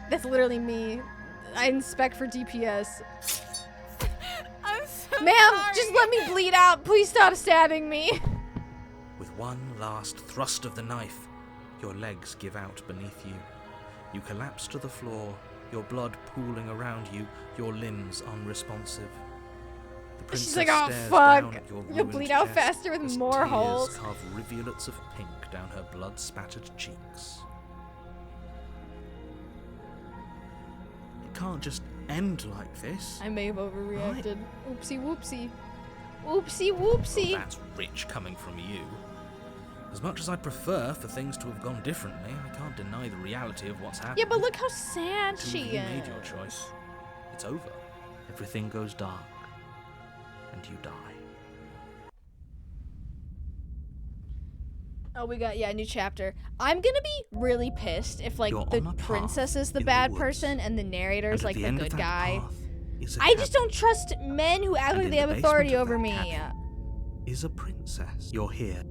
That's literally me. I inspect for DPS. I'm so Ma'am, sorry. just let me bleed out. Please stop stabbing me. With one last thrust of the knife, your legs give out beneath you. You collapse to the floor, your blood pooling around you, your limbs unresponsive. The princess She's like, oh stares fuck. down at your You'll ruined bleed out chest faster with as more tears holes. carve rivulets of pink down her blood-spattered cheeks. It can't just end like this. I may have overreacted. Oopsie whoopsie. Oopsie whoopsie. Well, that's rich coming from you. As much as I'd prefer for things to have gone differently, I can't deny the reality of what's happened. Yeah, but look how sad Until she you is. made your choice. It's over. Everything goes dark. And you die. Oh, we got, yeah, a new chapter. I'm gonna be really pissed if, like, You're the on a princess path is the in the bad woods, person and the narrator's, And at like, the the end of good that guy. path is a I just cabin. don't trust men who act And like in they the have basement authority of over that me. cabin is a princess. You're here.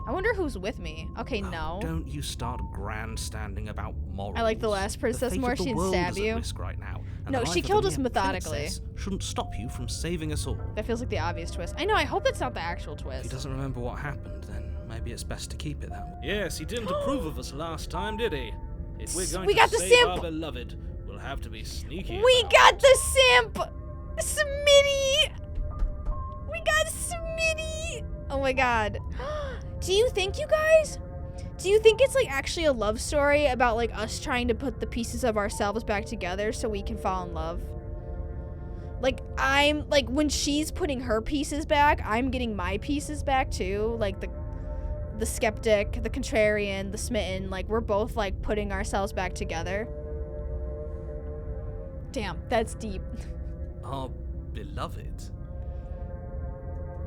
I wonder who's with me. Okay, Oh, no. Don't you start grandstanding about morals. I like the last princess the fate more. of the She didn't world stab is you. At risk right now, and No, the she life of killed a us mere methodically. princess shouldn't stop you from saving us all. That feels like the obvious twist. I know, I hope that's not the actual If he twist. doesn't remember what happened, then maybe it's best to keep it that way. Yes, he didn't approve of us last time, did he? If we're going We to got the save simp! our beloved, we'll have to be sneaky. We about got it. the simp! Smitty! We got Smitty! Oh my god. Do you think, you guys? Do you think it's, like, actually a love story about, like, us trying to put the pieces of ourselves back together so we can fall in love? Like, when she's putting her pieces back, I'm getting my pieces back too. Like, the skeptic, the contrarian, the smitten, like, we're both, like, putting ourselves back together. Damn, that's deep. Our beloved.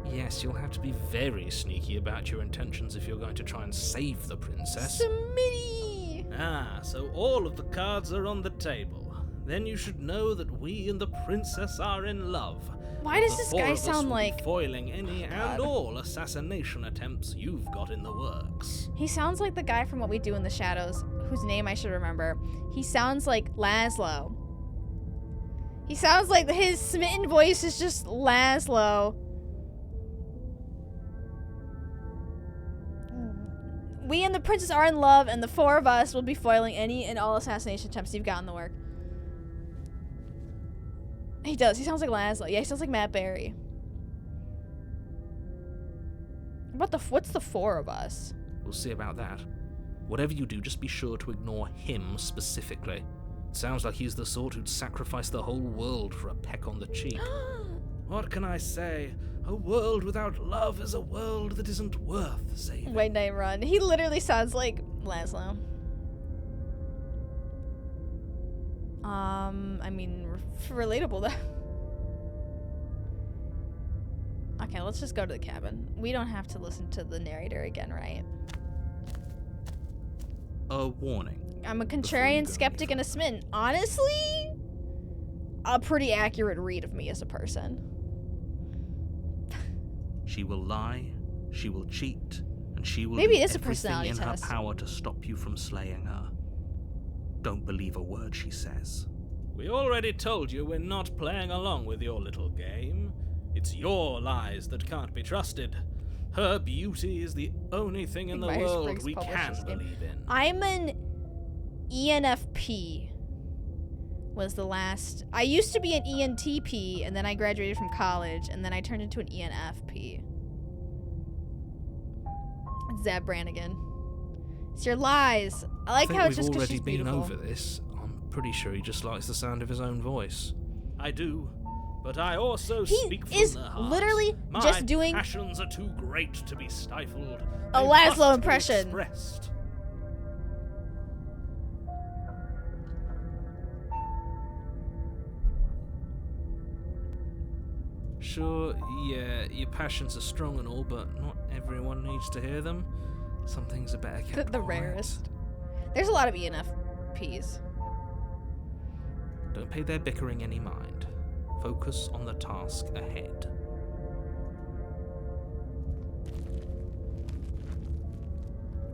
Yes, you'll have to be very sneaky about your intentions if you're going to try and save the princess. Smitty! Ah, so all of the cards are on the table. Then you should know that we and the princess are in love. Why does The this four guy of us sound will be like... foiling any God. and all assassination attempts you've got in the works. He sounds like the guy from What We Do in the Shadows, whose name I should remember. He sounds like Laszlo. He sounds like his smitten voice is just Laszlo. We and the princess are in love, and the four of us will be foiling any and all assassination attempts you've got in the work. He does. He sounds like Laszlo. Yeah, he sounds like Matt Berry. What's the four of us? We'll see about that. Whatever you do, just be sure to ignore him specifically. It sounds like he's the sort who'd sacrifice the whole world for a peck on the cheek. What can I say? A world without love is a world that isn't worth saving. White Knight Run. He literally sounds like Laszlo. I mean, relatable though. Okay, let's just go to the cabin. We don't have to listen to the narrator again, right? A warning. I'm a Before you contrarian, go skeptic, and a smitten. Honestly, a pretty accurate read of me as a person. She will lie, she will cheat, and she will Maybe do it is a everything personality in test. her power to stop you from slaying her. Don't believe a word she says. We already told you we're not playing along with your little game. It's your lies that can't be trusted. Her beauty is the only thing in the world Myers-Briggs we published can this game. believe in. I'm an ENFP. Was the last. I used to be an ENTP, and then I graduated from college, and then I turned into an ENFP. It's Zab Brannigan. It's your lies. I like I think how we've it's just because already she's been beautiful. over this. I'm pretty sure he just likes the sound of his own voice. I do, but I also He speak from is the heart. literally My just doing passions are too great to be stifled. a They Laszlo must be impression. expressed. Sure, yeah, your passions are strong and all, but not everyone needs to hear them. Some things are better kept The quiet. rarest. There's a lot of ENFPs. Don't pay their bickering any mind. Focus on the task ahead. Oh,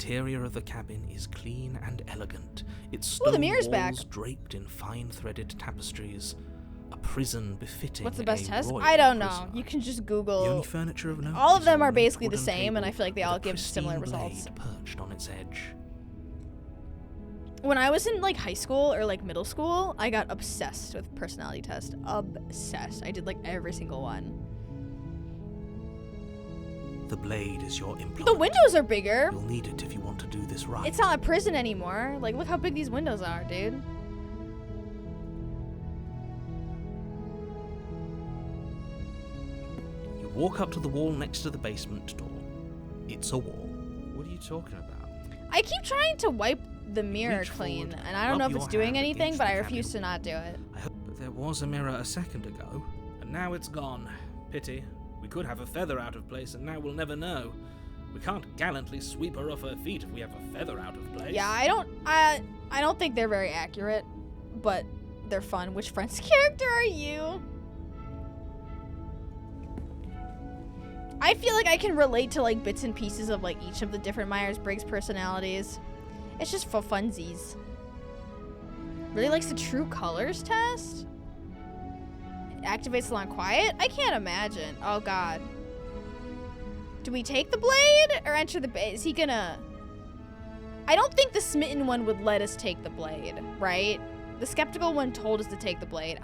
interior of the cabin is clean and elegant. Its Ooh, the stone mirror's walls back. draped in fine-threaded tapestries. A prison befitting What's the best a test? royal I don't know. prisoner. You can just The only Google. furniture of note All of is them a are neat basically the wooden same, and I table feel like they with all a give similar pristine results. blade perched on its edge. When I was in like high school or like middle school, I got obsessed with personality test. Obsessed. I did like every single one. The blade is your implement. The windows are bigger. You'll need it if you want to do this right. It's not a prison anymore. Like, look how big these windows are, dude. You walk up to the wall next to the basement door. It's a wall. What are you talking about? I keep trying to wipe the mirror Reach clean, forward, and I don't know if rub it's your doing hand anything, against but the I refuse to cabin. not do it. But there was a mirror a second ago. And now it's gone. Pity. We could have a feather out of place, and now we'll never know. We can't gallantly sweep her off her feet if we have a feather out of place. Yeah, I don't think they're very accurate, but they're fun. Which friend's character are you? I feel like I can relate to like bits and pieces of like each of the different Myers-Briggs personalities. It's just for funsies. Really likes the true colors test? It activates along quiet? I can't imagine. Oh god. Do we take the blade or enter the base? Is he gonna... I don't think the smitten one would let us take the blade, right? The skeptical one told us to take the blade.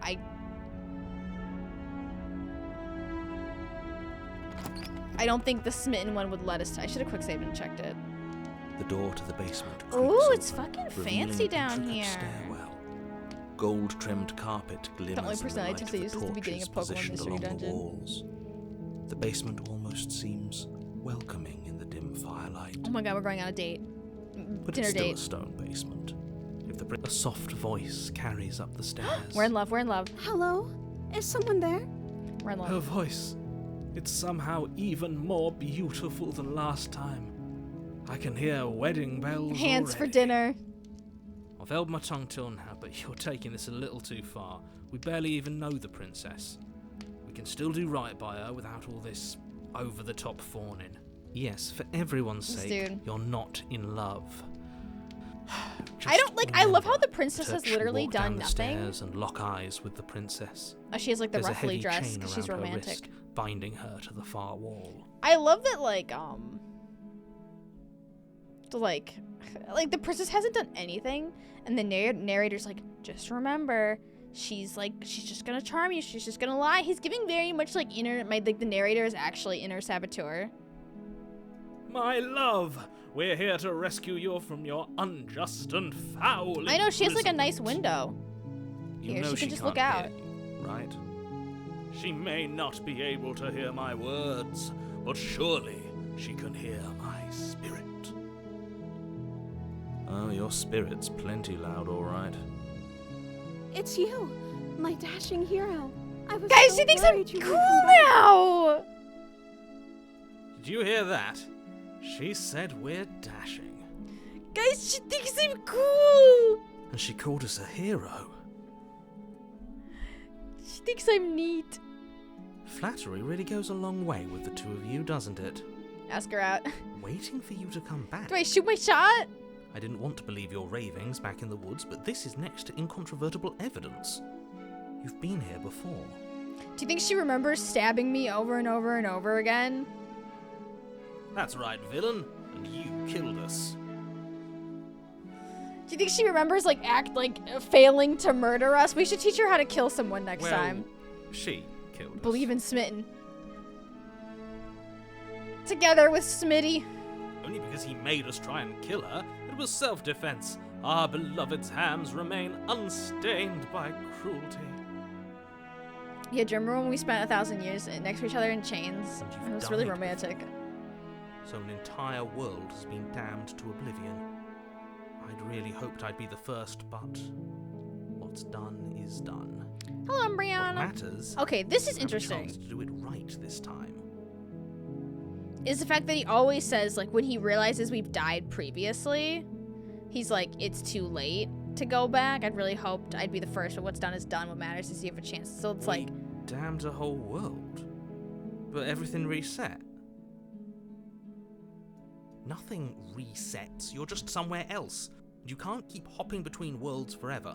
I don't think the smitten one would let us. I should have quick saved and checked it. The door to the basement creaks Ooh, it's open, fucking revealing fancy an down intricate here. stairwell. Gold-trimmed carpet glimmers only in the personality light test of I used is the beginning torches of Pokemon positioned Mystery along the Dungeon. walls. The basement almost seems welcoming in the dim firelight. Oh my god, we're going on a date. But Dinner it's still date. a stone basement. If a soft voice carries up the stairs. We're in love, we're in love, Hello? Is someone there? we're in Her love. voice. It's somehow even more beautiful than last time. I can hear wedding bells Hands for already. dinner. I've held my tongue till now, but you're taking this a little too far. We barely even know the princess. We can still do right by her without all this over-the-top fawning. Yes, for everyone's This sake, dude. you're not in love. I don't like. I love how remember the princess to has literally walk done down the nothing. stairs and lock eyes with the princess. She has like the There's a ruffly heavy dress chain because she's around her romantic. wrist, binding her to the far wall. I love that like the princess hasn't done anything, and the narrator's like, just remember, she's just gonna charm you. She's just gonna lie. He's giving very much like the narrator is actually inner saboteur. My love, we're here to rescue you from your unjust and foul I know she has like a nice imprisonment. window. You Here, know she can just can't look out. hear you, right? She may not be able to hear my words, but surely she can hear my spirit. Oh, your spirit's plenty loud, all right. It's you, my dashing hero. I was Guys, so she thinks I'm worried you cool wouldn't come back. now. Did you hear that? She said we're dashing. Guys, she thinks I'm cool. And she called us a hero. She thinks I'm neat. Flattery really goes a long way with the two of you, doesn't it? Ask her out. Waiting for you to come back. Do I shoot my shot? I didn't want to believe your ravings back in the woods, but this is next to incontrovertible evidence. You've been here before. Do you think she remembers stabbing me over and over and over again? That's right, villain, and you killed us. Do you think she remembers failing to murder us? We should teach her how to kill someone next Well, time. she killed us. Believe in Smitten. Together with Smitty. Only because he made us try and kill her. It was self-defense. Our beloved's hands remain unstained by cruelty. Yeah, do you remember when we spent 1,000 years next to each other in chains? And you've It was done really it romantic. So an entire world has been damned to oblivion. I'd really hoped I'd be the first, but what's done is done. Hello, What Brianna. matters Okay, this is have a interesting. chance to do it right this time. Is the fact that he always says, like, when he realizes we've died previously, he's like, it's too late to go back. I'd really hoped I'd be the first, but what's done is done. What matters is you have a chance. So it's like, Damned a whole world. But everything reset. Nothing resets. You're just somewhere else. You can't keep hopping between worlds forever.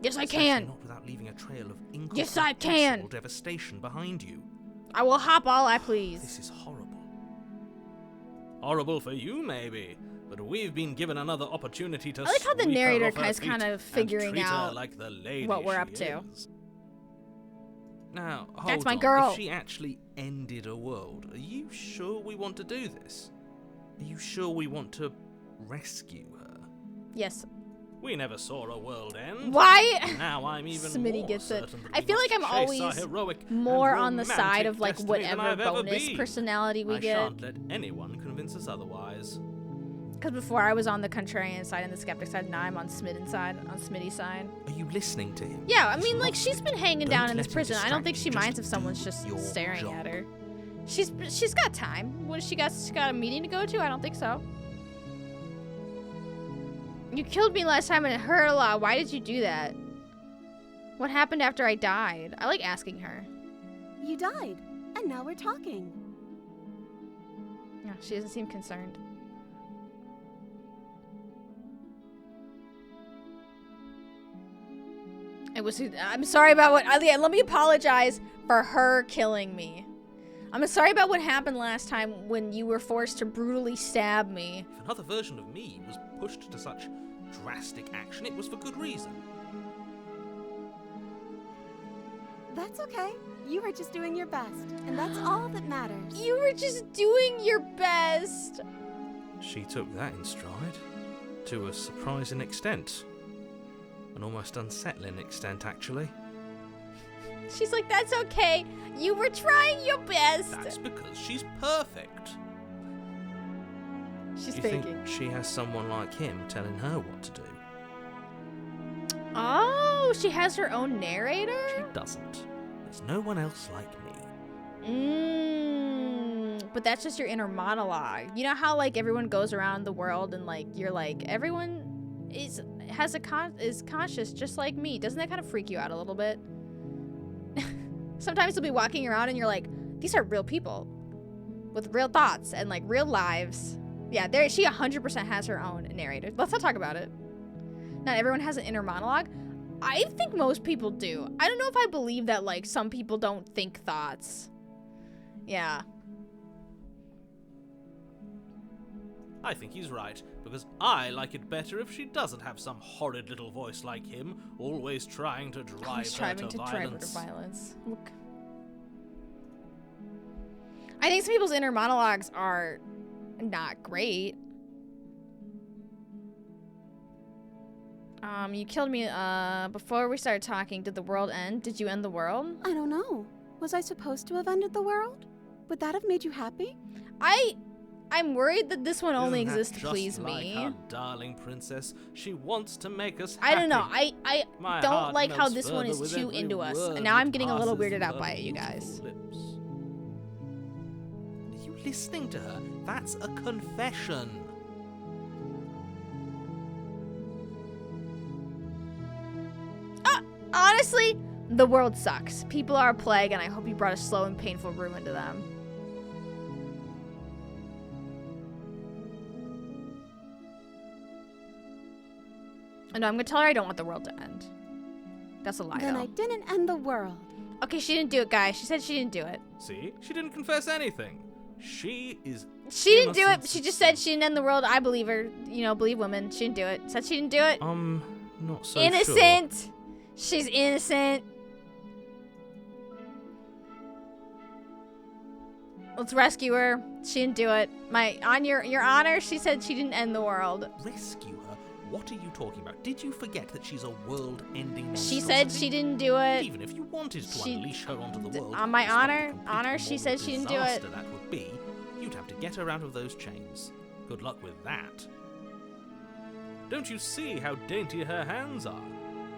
Yes, I Especially can. Not without leaving a trail of Yes, I can. incomprehensible devastation behind you. I will hop all I please. This is horrible. Horrible for you, maybe. But we've been given another opportunity to I like how the sweep her narrator off her is feet kind of and figuring treat her out like the lady what we're she up to. is. Now, hold That's my on. girl. If she actually ended a world, are you sure we want to do this? Are you sure we want to rescue her? Yes. We never saw a world end. Why? Now I'm even Smitty more gets it. certain that I we feel like must I'm chase our always heroic more and on the side of like romantic destiny than whatever I've ever bonus been. personality we I get. shan't let anyone convince us otherwise. Because before I was on the contrarian side and the skeptic side, now I'm on Smitty's side. Are you listening to him? Yeah, I He's mean, like, lost she's it. been hanging Don't down in let this him prison. I don't think distract she you. minds Just if someone's do just your staring job. at her. She's got time. What, she got a meeting to go to? I don't think so. You killed me last time and it hurt a lot. Why did you do that? What happened after I died? I like asking her. You died, and now we're talking. No, she doesn't seem concerned. I'm sorry about what. Let me apologize for her killing me. I'm sorry about what happened last time when you were forced to brutally stab me. If another version of me was pushed to such drastic action, it was for good reason. That's okay. You were just doing your best, and that's all that matters. You were just doing your best. She took that in stride. To a surprising extent. An almost unsettling extent, actually. She's like, that's okay. You were trying your best. That's because she's perfect. She's You faking. think she has someone like him telling her what to do? Oh, she has her own narrator? She doesn't. There's no one else like me. But that's just your inner monologue. You know how like everyone goes around the world and like you're like everyone is conscious just like me. Doesn't that kind of freak you out a little bit? Sometimes you'll be walking around and you're like, these are real people with real thoughts and like real lives. Yeah, she 100% has her own narrator. Let's not talk about it. Not everyone has an inner monologue. I think most people do. I don't know if I believe that like some people don't think thoughts. Yeah. I think he's right, because I like it better if she doesn't have some horrid little voice like him, always trying to drive her to violence. Look. I think some people's inner monologues are not great. You killed me, before we started talking. Did the world end? Did you end the world? I don't know. Was I supposed to have ended the world? Would that have made you happy? I'm worried that this one only Isn't that exists to please just like me. our darling princess? She wants to make us happy. I don't know. I My don't heart like how melts this one further is with too every into us. word And now I'm that getting a little passes weirded out her by it, you beautiful guys. lips. Are you listening to her? That's a confession. Honestly, the world sucks. People are a plague, and I hope you brought a slow and painful ruin to them. No, I'm gonna tell her I don't want the world to end. That's a lie, Then though. I didn't end the world. Okay, she didn't do it, guys. She said she didn't do it. See? She didn't confess anything. She is She didn't do it. innocent She just said she didn't end the world. I believe her. You know, believe women. She didn't do it. Said she didn't do it. Not so Innocent. She's innocent. Let's rescue her. She didn't do it. On your honor, she said she didn't end the world. sure. Rescue her? What are you talking about? Did you forget that she's a world-ending She said she didn't do it. Even if you wanted to She- unleash her onto the world, on my despite the honor- complete honor, she said moral she didn't do it. disaster that would be, you'd have to get her out of those chains. Good luck with that. Don't you see how dainty her hands are?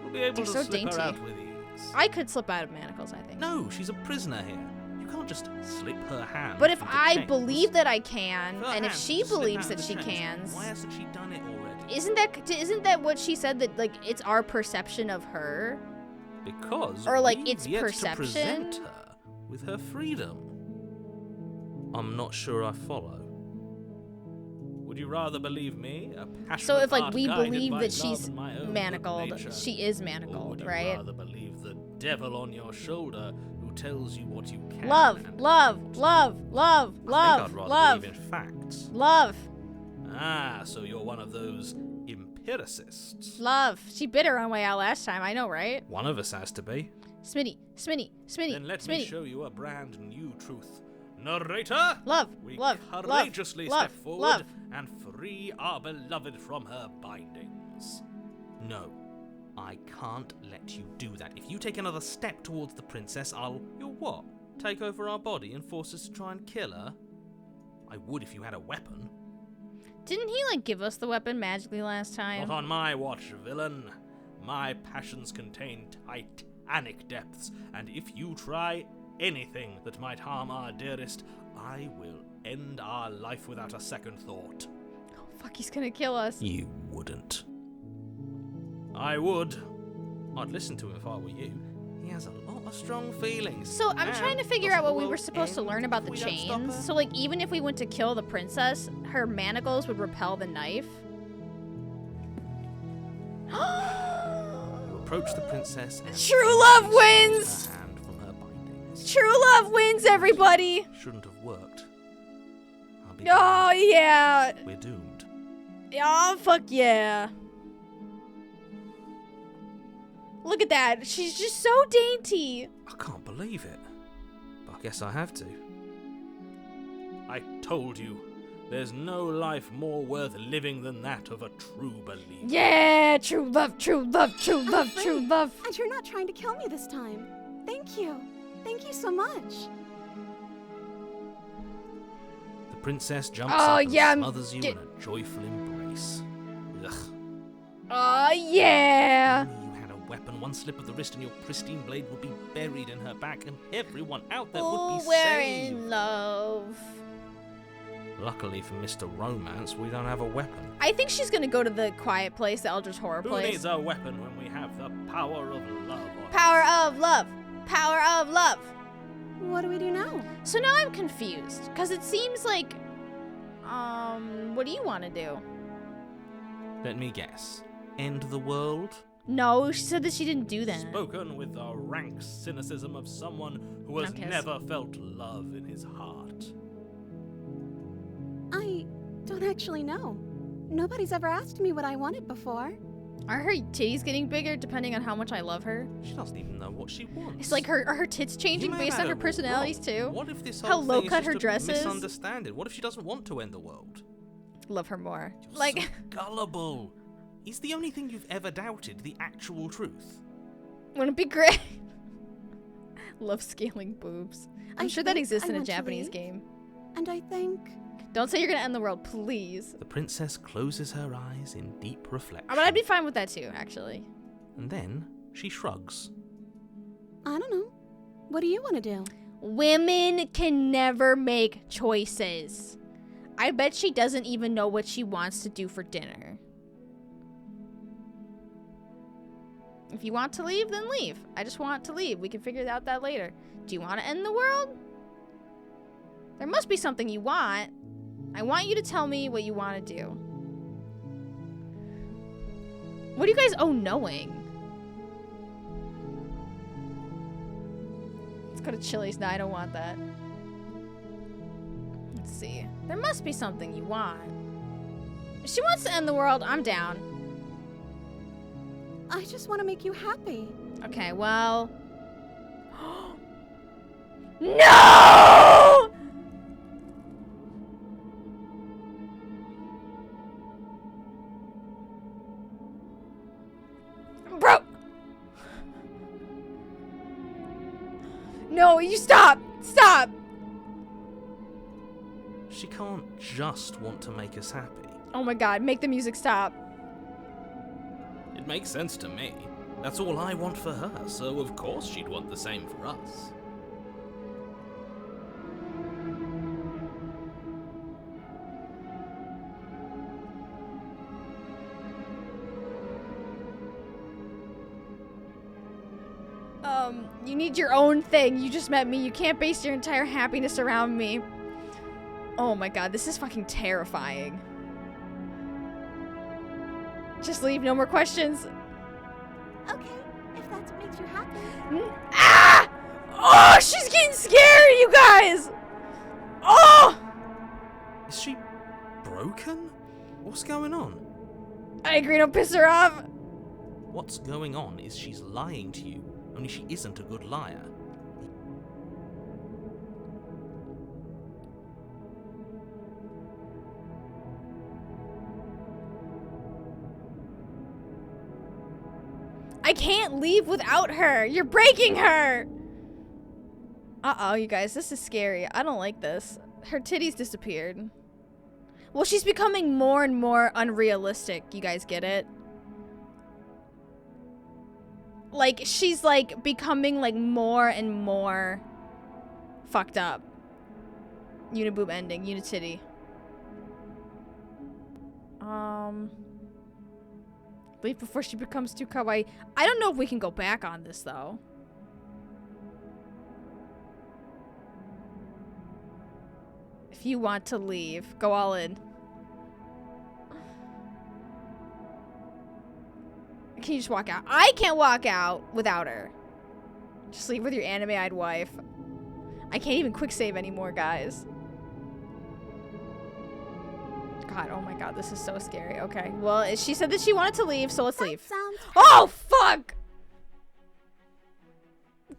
We'll be able They're to so slip dainty. her out with ease. I could slip out of manacles, I think. No, she's a prisoner here. You can't just slip her hand. But if through the I chains. believe that I can, Her and if hand she just slip believes out that of she the chains. can, Why hasn't she done it already? isn't that what she said, that like it's our perception of her? Because Or, like, we've it's yet perception? to present her with her freedom. I'm not sure I follow. Would Would you rather believe me, a passionate So if like heart we guided believe by that love she's and my own good manacled, nature? she is Or manacled, would you right? rather believe the devil on your shoulder who tells you what you can Love, and love, can't? love, love, I love, think I'd rather love, believe in facts. love, Ah, so you're one of those empiricists. love. She bit her own way out last time, I know, right? One of us has to be. Smitty, Smitty, Smitty, Then let me Smitty. show you a brand new truth. Narrator! Love, We love, courageously love, step forward love. and free our beloved from her bindings. No, I can't let you do that. If you take another step towards the princess, you'll what? Take over our body and force us to try and kill her? I would if you had a weapon. Didn't he like give us the weapon magically last time? Not on my watch, villain. My passions contain titanic depths, and if you try anything that might harm our dearest, I will end our life without a second thought. Oh, fuck, he's gonna kill us. You wouldn't. I would. I'd listen to him if I were you. He has a lot of strong feelings. So I'm And trying to figure doesn't out what the we were world supposed to end learn about if the we don't stop chains. her? So like even if we went to kill the princess, her manacles would repel the knife. You approach the princess and True love release wins! her hand from her bindings. True love wins, everybody! Shouldn't have worked. I'll be Oh damned. yeah! We're doomed. Oh fuck yeah! Look at that, she's just so dainty! I can't believe it. But I guess I have to. I told you, there's no life more worth living than that of a true believer. Yeah! True love, true love, true love, free. true love! And you're not trying to kill me this time. Thank you. Thank you so much. The princess jumps Oh, up and yeah, I'm smothers you get- in a joyful embrace. Ugh. Oh yeah! If only you had a weapon, one slip of the wrist and your pristine blade would be buried in her back and everyone out there would Oh, be we're saved. in love. Luckily for Mr. Romance, we don't have a weapon. I think she's gonna go to the quiet place, the Eldritch Horror Who place. needs a weapon when we have the power of love on us? Power of love! Power of love! What do we do now? So now I'm confused, because it seems like, what do you want to do? Let me guess. End the world? No, she said that she didn't do that. Spoken with the rank cynicism of someone who has Okay, never felt love in his heart. I don't actually know. Nobody's ever asked me what I wanted before. Are her titties getting bigger depending on how much I love her? She doesn't even know what she wants. It's like are her tits changing You may have based on had her it personalities wrong. too? What if this How whole low thing cut is her just dress a is? misunderstanding? What if she doesn't want to end the world? Love her more. You're Like, so gullible. Is the only thing you've ever doubted the actual truth? wouldn't it be great? Love scaling boobs. I'm I sure that think exists I in a want to Japanese leave. game. And I think Don't say you're gonna end the world, please. The princess closes her eyes in deep reflection. But I'd be fine with that too, actually. And then she shrugs. I don't know. What do you want to do? Women can never make choices. I bet she doesn't even know what she wants to do for dinner. If you want to leave, then leave. I just want to leave. We can figure out that later. Do you want to end the world? There must be something you want. I want you to tell me what you want to do. What do you guys owe knowing? Let's go to Chili's. No, I don't want that. Let's see. There must be something you want. If she wants to end the world, I'm down. I just want to make you happy. Okay, well... No! Bro! No, you stop! Stop! She can't just want to make us happy. Oh my god, make the music stop. It makes sense to me. That's all I want for her, so of course she'd want the same for us. You need your own thing. You just met me. You can't base your entire happiness around me. Oh my god, this is fucking terrifying. Just leave, no more questions. Okay, if that's what makes you happy. Ah! Oh, she's getting scary, you guys! Oh! Is she broken? What's going on? I agree, don't piss her off. What's going on is she's lying to you, only she isn't a good liar. I can't leave without her. You're breaking her. Uh-oh, you guys, this is scary. I don't like this. Her titties disappeared. Well, she's becoming more and more unrealistic. You guys get it? Like, she's, like, becoming, like, more and more fucked up. Uniboob ending. Unititty. Leave before she becomes too kawaii. I don't know if we can go back on this, though. If you want to leave, go all in. Can you just walk out? I can't walk out without her. Just leave with your anime-eyed wife. I can't even quick save anymore, guys. God, oh my god, this is so scary. Okay, well, she said that she wanted to leave, so let's leave. Sounds Oh, fuck!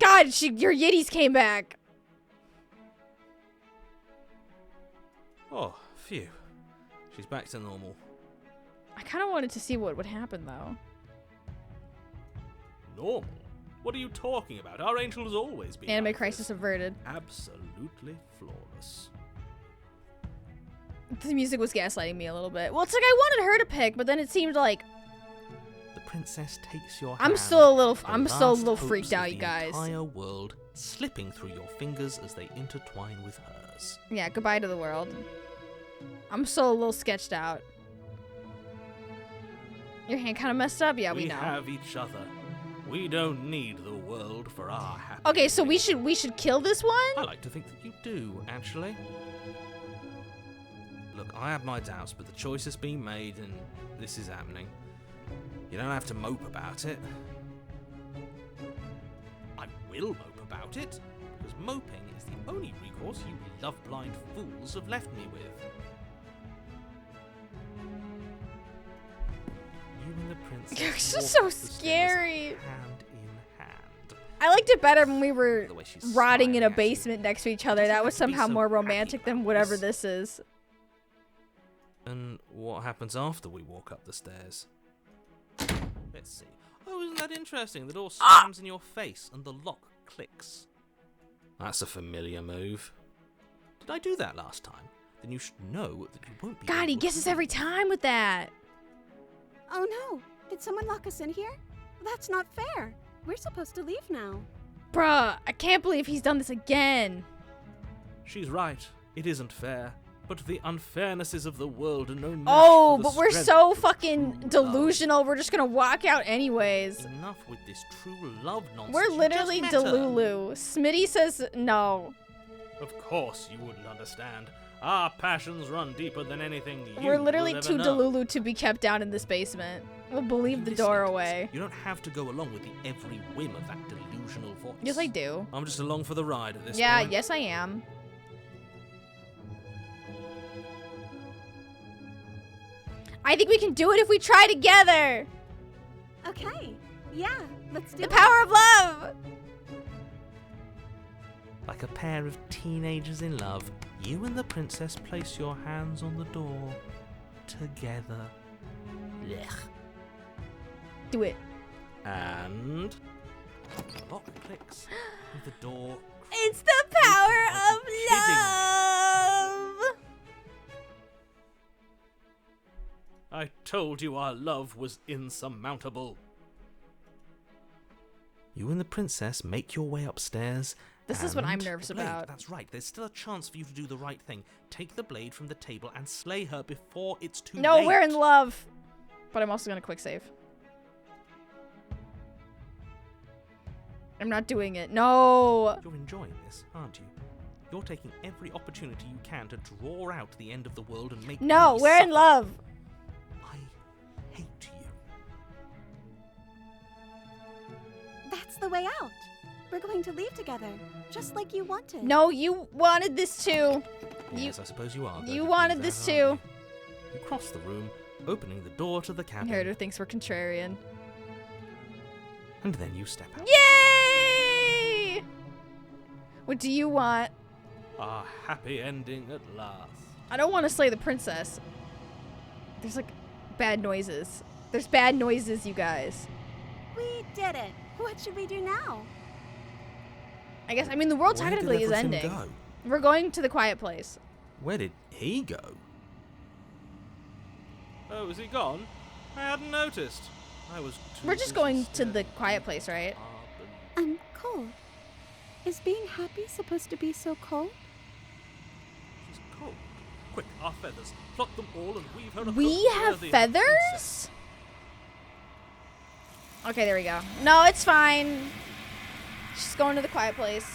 God, your yitties came back. Oh, phew. She's back to normal. I kind of wanted to see what would happen, though. Normal? What are you talking about? Our angel has always been Anime like crisis this. averted. Absolutely flawless. The music was gaslighting me a little bit. Well, it's like I wanted her to pick, but then it seemed like The princess takes your hand. I'm still a little the freaked last out, hopes you of guys. The entire world slipping through your fingers as they intertwine with hers. Yeah, goodbye to the world. I'm still a little sketched out. Your hand kind of messed up? Yeah, we know. have each other. We don't need the world for our happiness. Okay, so we should kill this I one? like to think that you do, actually. Look, I have my doubts, but the choice has been made and this is happening. You don't have to mope about it. I will mope about it, because moping is the only recourse you love-blind fools have left me with. You and the princess This is walked so up the stairs scary. hand in hand. I liked it better when we were The way she's rotting in a smiling at you. basement next to each other. Doesn't That was have to be somehow so more happy romantic than about whatever this. this is. And what happens after we walk up the stairs? Let's see. Oh, isn't that interesting? The door slams in your face and the lock clicks. That's a familiar move. Did I do that last time? Then you should know that you won't be. God, he able guesses to every time with that. Oh no! Did someone lock us in here? That's not fair. We're supposed to leave now. Bruh, I can't believe he's done this again. She's right. It isn't fair. But the unfairnesses of the world are no match Oh, for the but we're strength so of fucking delusional. We're just gonna walk out anyways. Enough with this true love nonsense. We're You literally just met her. Delulu. Smitty says no. Of course you wouldn't understand. Our passions run deeper than anything you We're literally will ever too know. Delulu to be kept down in this basement. We'll believe the Listen door to us. away. You don't have to go along with the every whim of that delusional voice. Yes, I do. I'm just along for the ride at this Yeah, point. yes, I am. I think we can do it if we try together. Okay. Yeah, let's do The it. power of love. Like a pair of teenagers in love, you and the princess place your hands on the door together. Blech. Do it. And the lock clicks and the door. It's the power Are of you kidding me? love. I told you our love was insurmountable. You and the princess make your way upstairs. This is what I'm and nervous the blade, about. That's right. There's still a chance for you to do the right thing. Take the blade from the table and slay her before it's too No, late. we're in love. But I'm also gonna quick save. I'm not doing it. No. You're enjoying this, aren't you? You're taking every opportunity you can to draw out the end of the world and make No, me we're in suffer. love. I hate you. the way out. We're going to leave together, just like you wanted. No, you wanted this too. Yes, I suppose you are. You wanted this too. You cross the room, opening the door to the cabin. Inheritor thinks we're contrarian. And then you step out. Yay! What do you want? A happy ending at last. I don't want to slay the princess. There's like bad noises. There's bad noises, you guys. We did it. What should we do now? I guess, I mean, the world Where did technically is everything ending. go? We're going to the quiet place. Where did he go? Oh, is he gone? I hadn't noticed. I was too We're just busy going to staring the at quiet place, right? up and- I'm cold. Is being happy supposed to be so cold? She's cold. Quick, our feathers. Pluck them all and weave her a We hook have worthy of a feathers? princess. Okay, there we go. No, it's fine. She's going to the quiet place.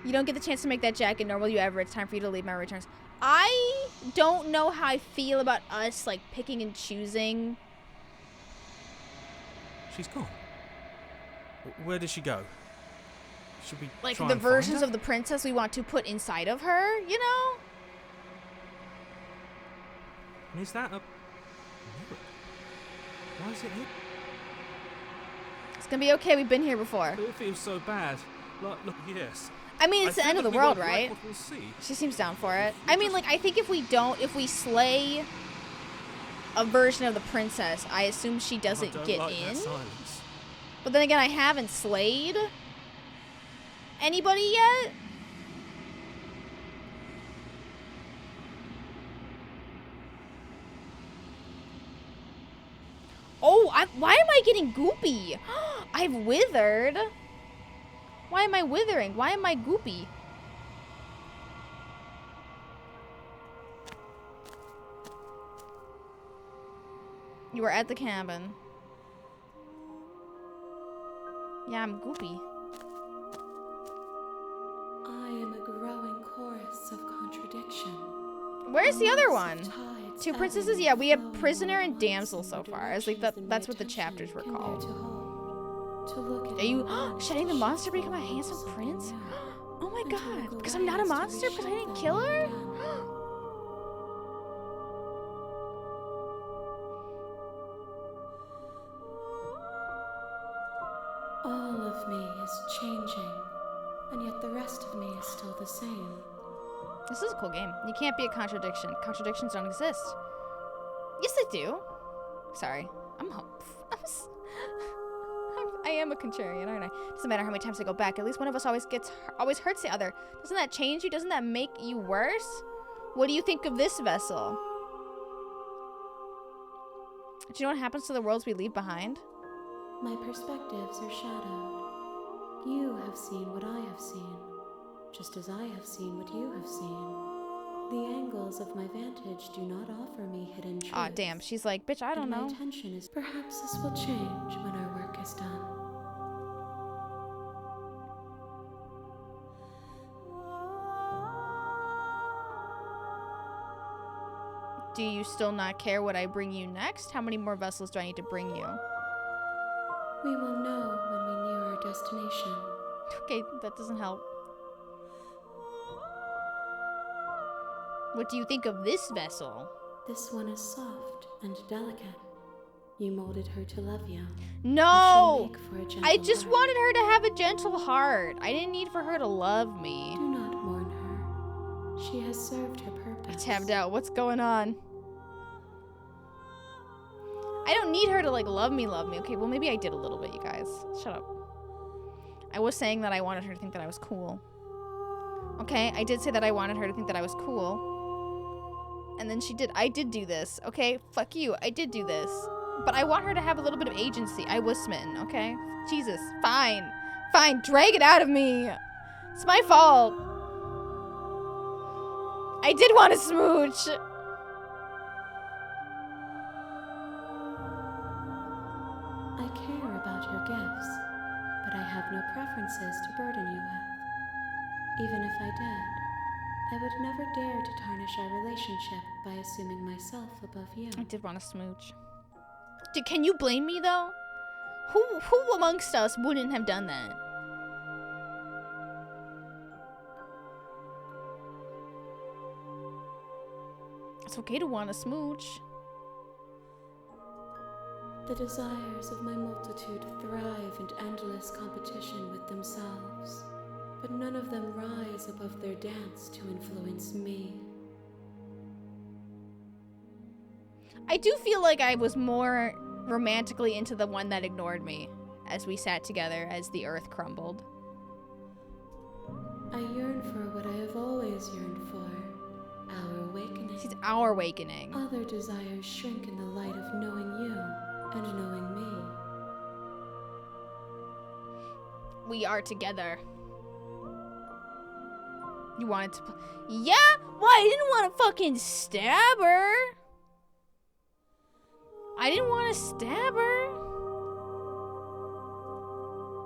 You don't get the chance to make that jacket, nor will you ever. It's time for you to leave my returns. I don't know how I feel about us, like, picking and choosing. She's gone. Where did she go? Should we Like, try the and find versions her? of the princess we want to put inside of her, you know? And is that a mirror? Why is it here? It's gonna be okay, we've been here before. It feels so bad. Look, yes. I mean, it's the I feel end of like the we world, won't like right? what we'll see. She seems down for it. I mean, like, I think if we slay a version of the princess, I assume she doesn't I don't get like in. that silence. But then again, I haven't slayed anybody yet. Oh, why am I getting goopy? I've withered. Why am I withering? Why am I goopy? You were at the cabin. Yeah, I'm goopy. I am a growing chorus of contradiction. Where's the other one? Amongst tides Two princesses? ebbing Yeah, and we have flowing prisoner and once damsel in so the far. It's like directions that's my what the attention chapters were can bear called. to hold. To look at Are you one shedding the to monster shift become a forward handsome something prince? new, Oh my and to god, look because away I'm not a is to monster, because I reshape didn't them kill her? again. All of me is changing, and yet the rest of me is still the same. This is a cool game. You can't be a contradiction. Contradictions don't exist. Yes, they do. Sorry. I am a contrarian, aren't I? Doesn't matter how many times I go back. At least one of us always hurts the other. Doesn't that change you? Doesn't that make you worse? What do you think of this vessel? Do you know what happens to the worlds we leave behind? My perspectives are shadowed. You have seen what I have seen, just as I have seen what you have seen. The angles of my vantage do not offer me hidden truths. Aw, damn. She's like, bitch, I don't and know. my intention is perhaps this will change when our work is done. Do you still not care what I bring you next? How many more vessels do I need to bring you? We will know when we near our destination. Okay, that doesn't help. What do you think of this vessel? This one is soft and delicate. You molded her to love you. No! It shall make for a gentle I just heart. wanted her to have a gentle heart. I didn't need for her to love me. Do not mourn her. She has served her I purpose. tabbed out. What's going on? I don't need her to, like, love me. Okay, well, maybe I did a little bit, you guys. Shut up. I was saying that I wanted her to think that I was cool. Okay, I did say that I wanted her to think that I was cool. And then she did. I did do this, okay? Fuck you. I did do this. But I want her to have a little bit of agency. I was smitten, okay? Jesus. Fine. Fine. Drag it out of me. It's my fault. I did want to smooch. I care about your gifts, but I have no preferences to burden you with. Even if I did, I would never dare to tarnish our relationship by assuming myself above you. I did want to smooch. Dude, can you blame me though? Who amongst us wouldn't have done that? It's okay to want to smooch. The desires of my multitude thrive in endless competition with themselves, but none of them rise above their dance to influence me. I do feel like I was more romantically into the one that ignored me as we sat together as the earth crumbled. I yearn for what I have always yearned for, our awakening. It's our awakening. Other desires shrink in the light of knowing you and knowing me. We are together. You wanted to yeah? Well, I didn't want to fucking stab her. I didn't want to stab her.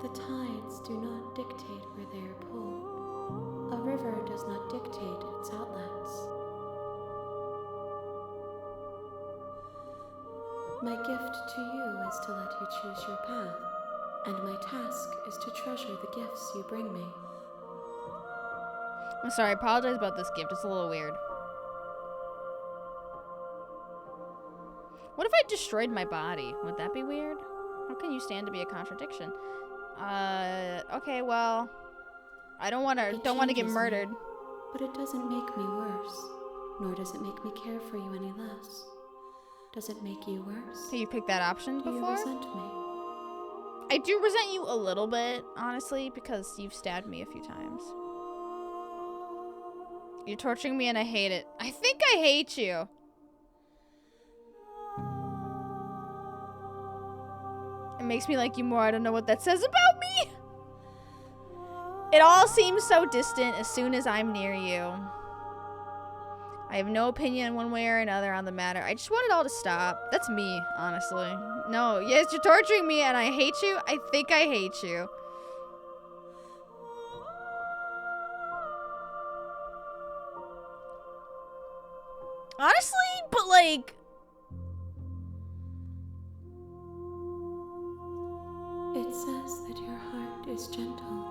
The tides do not dictate where they are pulled. A river does not dictate its outlets. My gift to you is to let you choose your path, and my task is to treasure the gifts you bring me. I'm sorry, I apologize about this gift. It's a little weird. What if I destroyed my body? Would that be weird? How can you stand to be a contradiction? Okay, well, I don't want to get murdered. Me, but it doesn't make me worse, nor does it make me care for you any less. Does it make you worse? Have you picked that option Do before? you resent me? I do resent you a little bit, honestly, because you've stabbed me a few times. You're torturing me and I hate it. I think I hate you. It makes me like you more. I don't know what that says about me. It all seems so distant as soon as I'm near you. I have no opinion one way or another on the matter. I just want it all to stop. That's me, honestly. No, yes, you're torturing me and I hate you. I think I hate you. Honestly, but like... It says that your heart is gentle.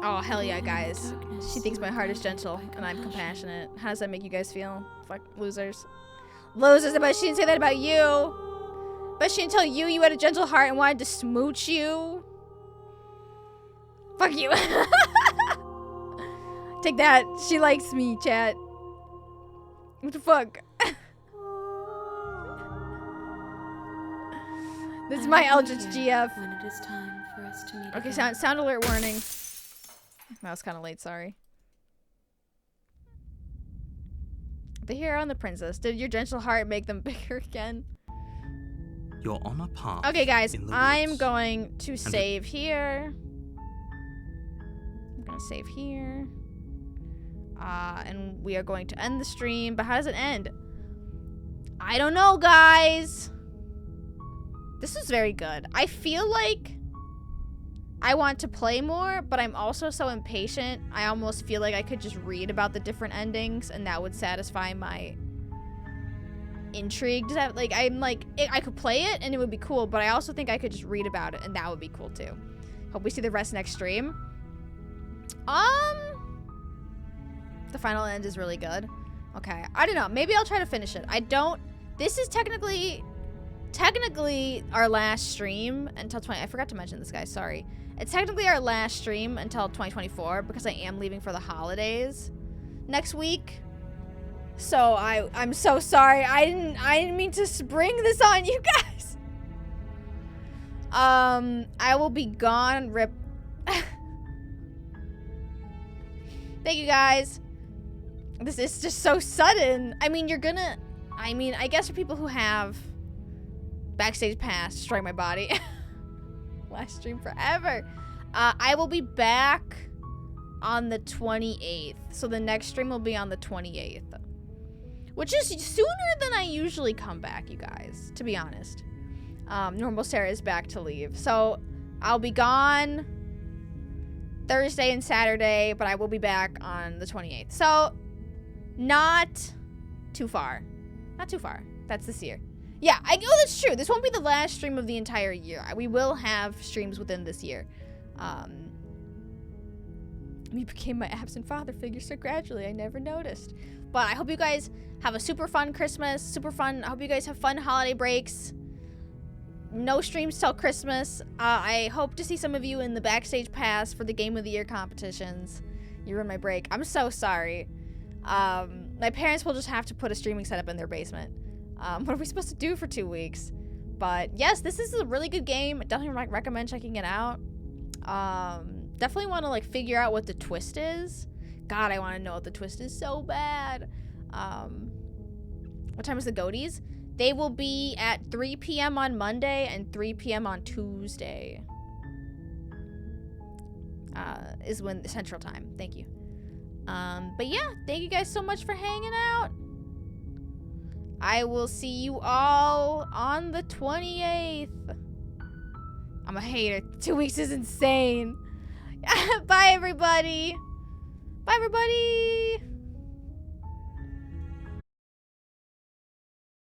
Oh, hell yeah, guys. She thinks my heart is gentle and I'm compassionate. How does that make you guys feel? Fuck, losers. Losers, but she didn't say that about you. But she didn't tell you you had a gentle heart and wanted to smooch you. Fuck you. Take that. She likes me, chat. What the fuck? This is my Eldritch GF. When it is time for us to meet Okay, again. sound alert warning. That was kind of late, sorry. The hero and the princess. Did your gentle heart make them bigger again? You're on a path. Okay, guys, in the I'm woods. going to save here. I'm gonna save here. And we are going to end the stream. But how does it end? I don't know, guys. This is very good. I feel like I want to play more, but I'm also so impatient. I almost feel like I could just read about the different endings and that would satisfy my intrigue. Does that, like, I'm like, I could play it and it would be cool, but I also think I could just read about it and that would be cool too. Hope we see the rest next stream. The final end is really good. Okay, I don't know. Maybe I'll try to finish it. This is technically our last stream until I forgot to mention this, guys, sorry. It's technically our last stream until 2024 because I am leaving for the holidays next week. So I'm so sorry. I didn't mean to spring this on you guys. I will be gone. Rip. Thank you, guys. This is just so sudden. I mean, I guess for people who have Backstage Pass, destroy my body. Last stream forever. I will be back on the 28th. So the next stream will be on the 28th. Which is sooner than I usually come back, you guys, to be honest. Normal Sarah is back to leave. So I'll be gone Thursday and Saturday, but I will be back on the 28th. So not too far. Not too far. That's this year. Yeah, that's true. This won't be the last stream of the entire year. We will have streams within this year. You became my absent father figure so gradually. I never noticed. But I hope you guys have a super fun Christmas. Super fun. I hope you guys have fun holiday breaks. No streams till Christmas. I hope to see some of you in the backstage pass for the Game of the Year competitions. You ruined my break. I'm so sorry. My parents will just have to put a streaming setup in their basement. What are we supposed to do for 2 weeks? But yes, this is a really good game. Definitely recommend checking it out. Definitely want to like figure out what the twist is. God, I want to know what the twist is so bad. What time is the GOTYs? They will be at 3 p.m. on Monday and 3 p.m. on Tuesday. Is when Central Time. Thank you. But yeah, thank you guys so much for hanging out. I will see you all on the 28th. I'm a hater. 2 weeks is insane. Bye, everybody. Bye, everybody.